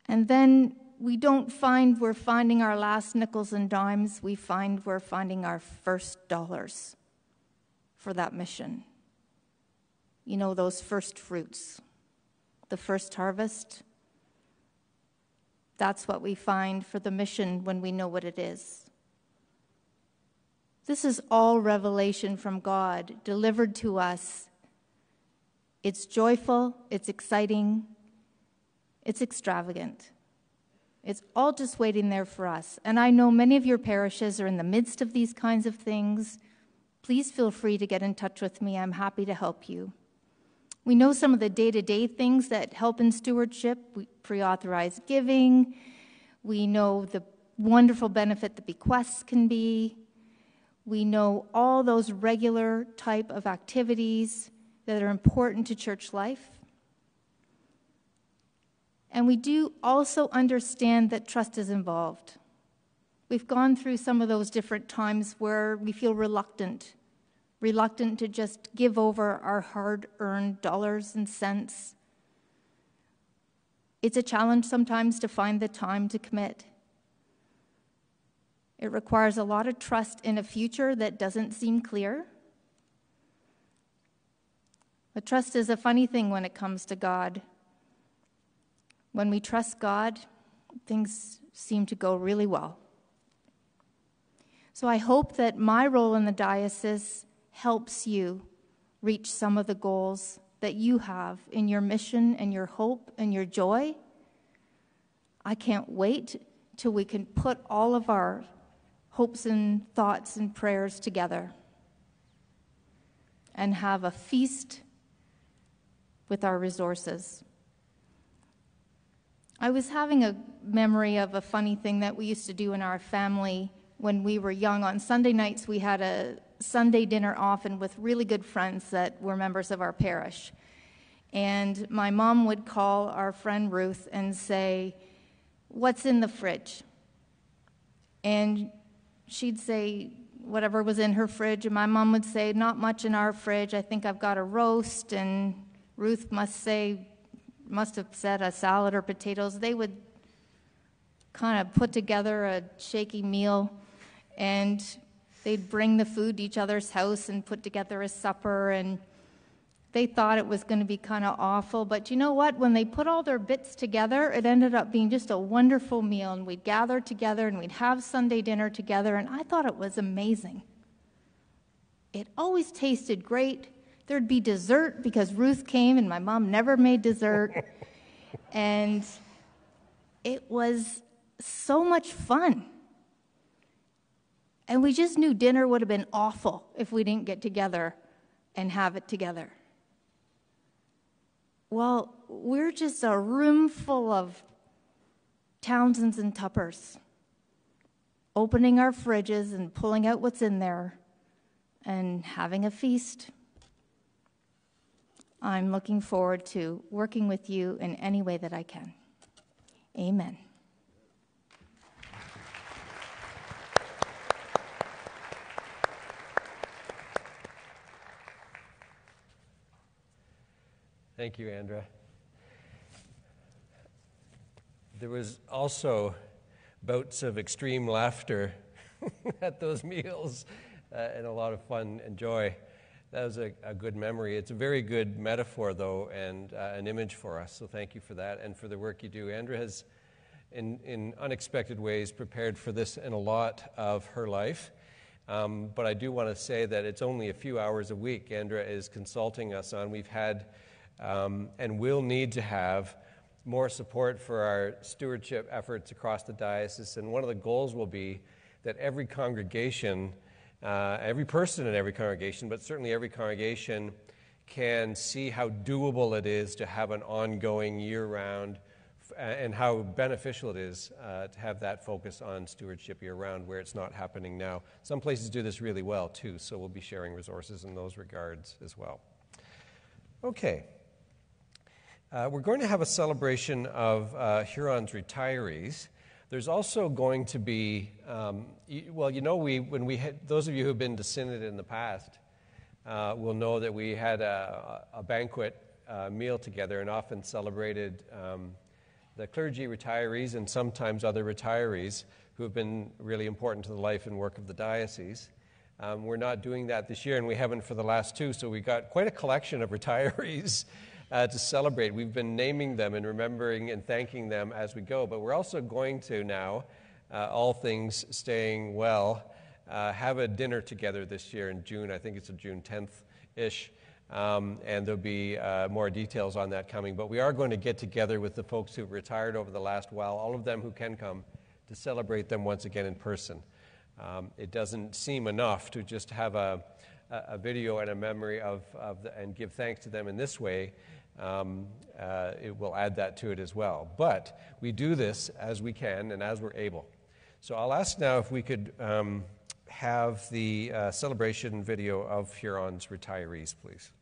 And then we don't find we're finding our last nickels and dimes. We find we're finding our first dollars for that mission. You know, those first fruits, the first harvest. That's what we find for the mission when we know what it is. This is all revelation from God delivered to us. It's joyful, it's exciting, it's extravagant. It's all just waiting there for us. And I know many of your parishes are in the midst of these kinds of things. Please feel free to get in touch with me. I'm happy to help you. We know some of the day-to-day things that help in stewardship. We pre-authorized giving. We know the wonderful benefit that bequests can be. We know all those regular type of activities that are important to church life. And we do also understand that trust is involved. We've gone through some of those different times where we feel reluctant to just give over our hard-earned dollars and cents. It's a challenge sometimes to find the time to commit. It requires a lot of trust in a future that doesn't seem clear. But trust is a funny thing when it comes to God. When we trust God, things seem to go really well. So I hope that my role in the diocese helps you reach some of the goals that you have in your mission and your hope and your joy. I can't wait till we can put all of our hopes and thoughts and prayers together and have a feast with our resources. I was having a memory of a funny thing that we used to do in our family when we were young. On Sunday nights, we had a Sunday dinner often with really good friends that were members of our parish. And my mom would call our friend Ruth and say, "What's in the fridge?" And she'd say whatever was in her fridge, and my mom would say, "Not much in our fridge. I think I've got a roast." And Ruth must have said a salad or potatoes. They would kind of put together a shaky meal, and they'd bring the food to each other's house and put together a supper, and they thought it was going to be kind of awful. But you know what? When they put all their bits together, it ended up being just a wonderful meal, and we'd gather together and we'd have Sunday dinner together, and I thought it was amazing. It always tasted great. There'd be dessert because Ruth came and my mom never made dessert. And it was so much fun. And we just knew dinner would have been awful if we didn't get together and have it together. Well, we're just a room full of Townsends and Tuppers, opening our fridges and pulling out what's in there and having a feast. I'm looking forward to working with you in any way that I can. Amen. Thank you, Andra. There was also bouts of extreme laughter at those meals and a lot of fun and joy. That was a good memory. It's a very good metaphor, though, and an image for us, so thank you for that and for the work you do. Andra has, in unexpected ways, prepared for this in a lot of her life, but I do want to say that it's only a few hours a week Andra is consulting us on. We've had and will need to have more support for our stewardship efforts across the diocese, and one of the goals will be that every congregation, every person in every congregation, but certainly every congregation, can see how doable it is to have an ongoing year-round and how beneficial it is to have that focus on stewardship year-round where it's not happening now. Some places do this really well, too, so we'll be sharing resources in those regards as well. Okay. We're going to have a celebration of Huron's retirees. There's also going to be, those of you who've been to Synod in the past will know that we had a banquet meal together and often celebrated the clergy retirees and sometimes other retirees who have been really important to the life and work of the diocese. We're not doing that this year, and we haven't for the last two, so we got quite a collection of retirees to celebrate. We've been naming them and remembering and thanking them as we go, but we're also going to now, all things staying well, have a dinner together this year in June. I think it's June 10th-ish, and there'll be more details on that coming, but we are going to get together with the folks who've retired over the last while, all of them who can come, to celebrate them once again in person. It doesn't seem enough to just have a video and a memory and give thanks to them in this way. It will add that to it as well. But we do this as we can and as we're able. So I'll ask now if we could have the celebration video of Huron's retirees, please.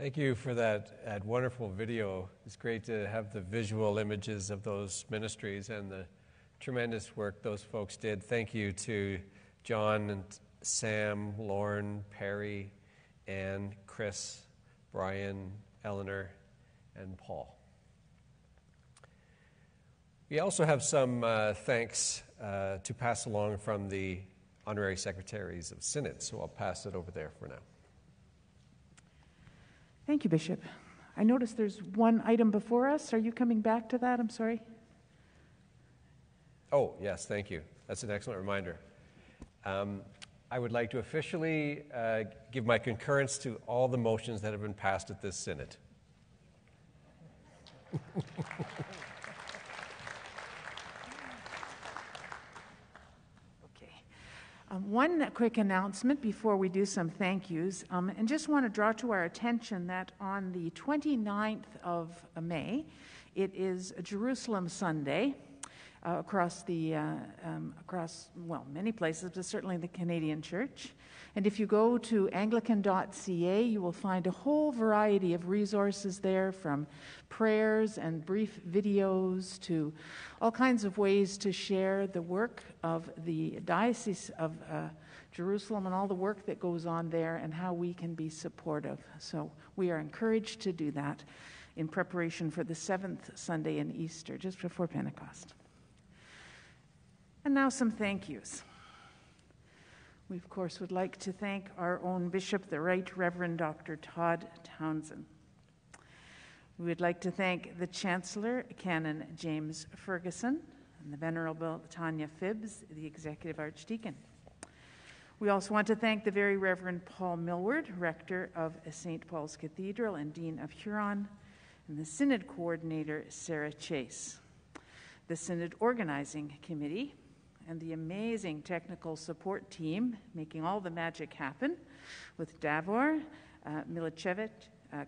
Thank you for that wonderful video. It's great to have the visual images of those ministries and the tremendous work those folks did. Thank you to John and Sam, Lauren, Perry, Ann, Chris, Brian, Eleanor, and Paul. We also have some thanks to pass along from the honorary secretaries of Synod, so I'll pass it over there for now. Thank you, Bishop. I notice there's one item before us. Are you coming back to that? I'm sorry. Oh, yes, thank you. That's an excellent reminder. I would like to officially give my concurrence to all the motions that have been passed at this Synod. One quick announcement before we do some thank yous, and just want to draw to our attention that on the 29th of May, it is a Jerusalem Sunday across many places, but certainly the Canadian Church. And if you go to anglican.ca, you will find a whole variety of resources there, from prayers and brief videos to all kinds of ways to share the work of the Diocese of Jerusalem and all the work that goes on there and how we can be supportive. So we are encouraged to do that in preparation for the 7th Sunday in Easter, just before Pentecost. And now some thank yous. We, of course, would like to thank our own Bishop, the Right Reverend Dr. Todd Townsend. We would like to thank the Chancellor, Canon James Ferguson, and the Venerable Tanya Phibbs, the Executive Archdeacon. We also want to thank the Very Reverend Paul Millward, Rector of St. Paul's Cathedral and Dean of Huron, and the Synod Coordinator, Sarah Chase. The Synod Organizing Committee, and the amazing technical support team making all the magic happen, with Davor Milicevic,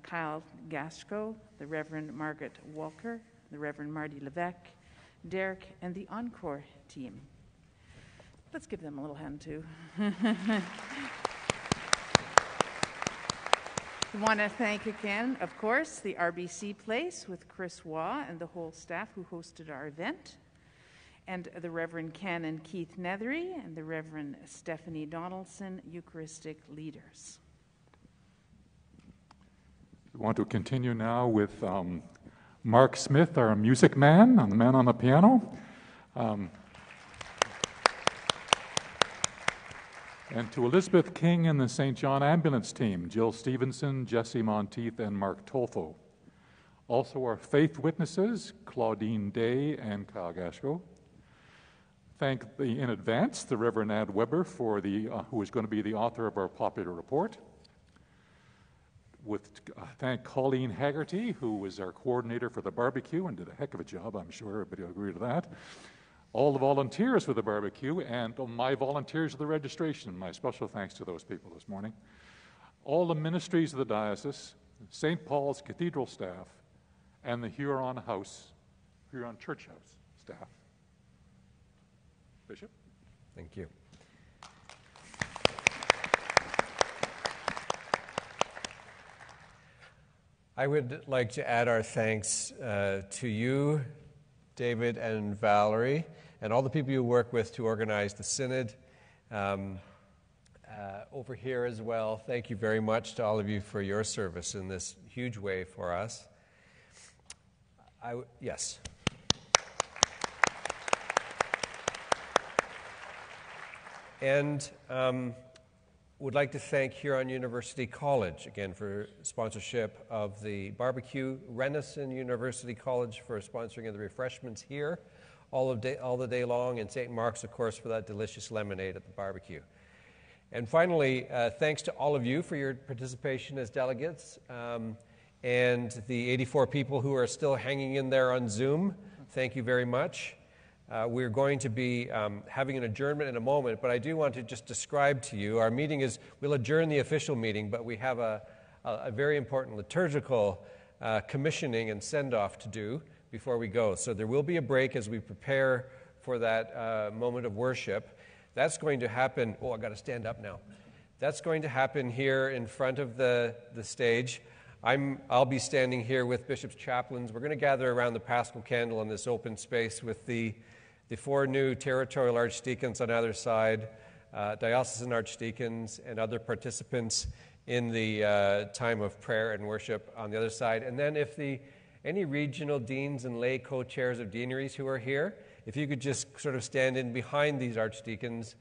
Kyle Gasko, the Reverend Margaret Walker, the Reverend Marty Levesque, Derek, and the Encore team. Let's give them a little hand too. We want to thank again, of course, the RBC Place with Chris Waugh and the whole staff who hosted our event, and the Reverend Canon Keith Nethery and the Reverend Stephanie Donaldson, Eucharistic leaders. We want to continue now with Mark Smith, our music man, the man on the piano. And to Elizabeth King and the St. John Ambulance team, Jill Stevenson, Jesse Monteith, and Mark Tolfo. Also our faith witnesses, Claudine Day and Kyle Gashko. Thank in advance the Reverend Ad Weber for who is going to be the author of our popular report. Thank Colleen Haggerty, who was our coordinator for the barbecue and did a heck of a job, I'm sure everybody will agree to that. All the volunteers for the barbecue and my volunteers for the registration. My special thanks to those people this morning. All the ministries of the diocese, St. Paul's Cathedral staff, and the Huron Church House staff. Bishop? Thank you. I would like to add our thanks to you, David and Valerie, and all the people you work with to organize the Synod. Over here as well, thank you very much to all of you for your service in this huge way for us. Yes. And would like to thank Huron University College, again, for sponsorship of the barbecue, Renison University College for sponsoring of the refreshments here all the day long, and St. Mark's, of course, for that delicious lemonade at the barbecue. And finally, thanks to all of you for your participation as delegates, and the 84 people who are still hanging in there on Zoom. Thank you very much. We're going to be having an adjournment in a moment, but I do want to just describe to you, our meeting is, we'll adjourn the official meeting, but we have a very important liturgical commissioning and send-off to do before we go. So there will be a break as we prepare for that moment of worship. That's going to happen, I've got to stand up now. That's going to happen here in front of the stage. I'll be standing here with Bishop's chaplains. We're going to gather around the Paschal candle in this open space with the 4 new territorial archdeacons on either side, diocesan archdeacons, and other participants in the time of prayer and worship on the other side. And then if any regional deans and lay co-chairs of deaneries who are here, if you could just sort of stand in behind these archdeacons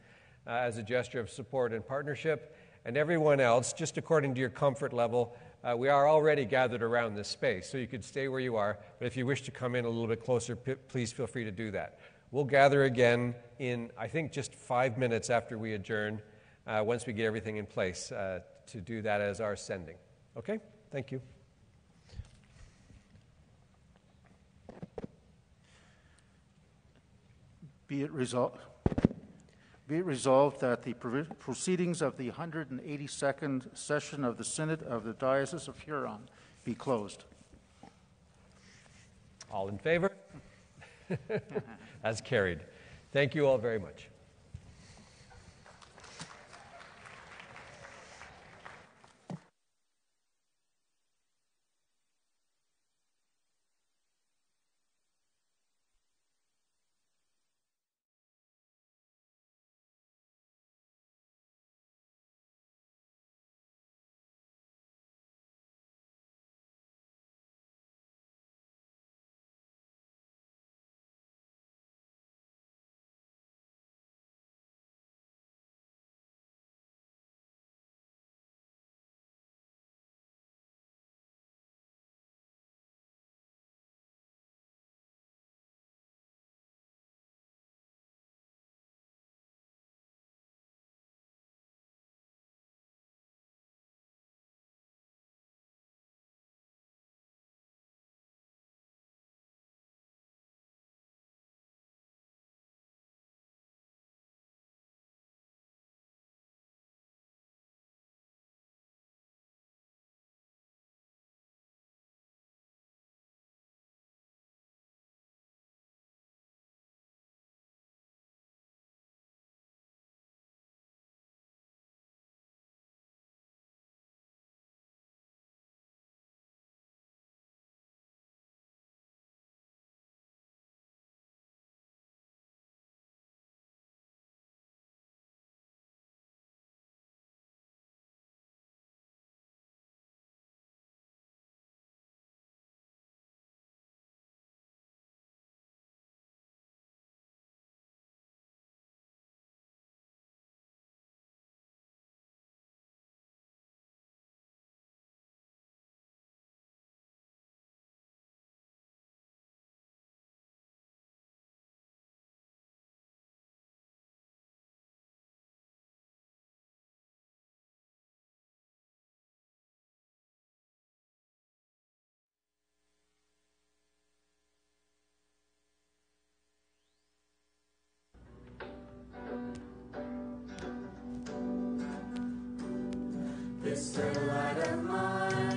as a gesture of support and partnership, and everyone else, just according to your comfort level. We are already gathered around this space, so you could stay where you are, but if you wish to come in a little bit closer, please feel free to do that. We'll gather again in, I think, just 5 minutes after we adjourn, once we get everything in place, to do that as our sending. Okay? Thank you. Be it resolved that the proceedings of the 182nd session of the Synod of the Diocese of Huron be closed. All in favor? As carried. Thank you all very much. This little light of mine.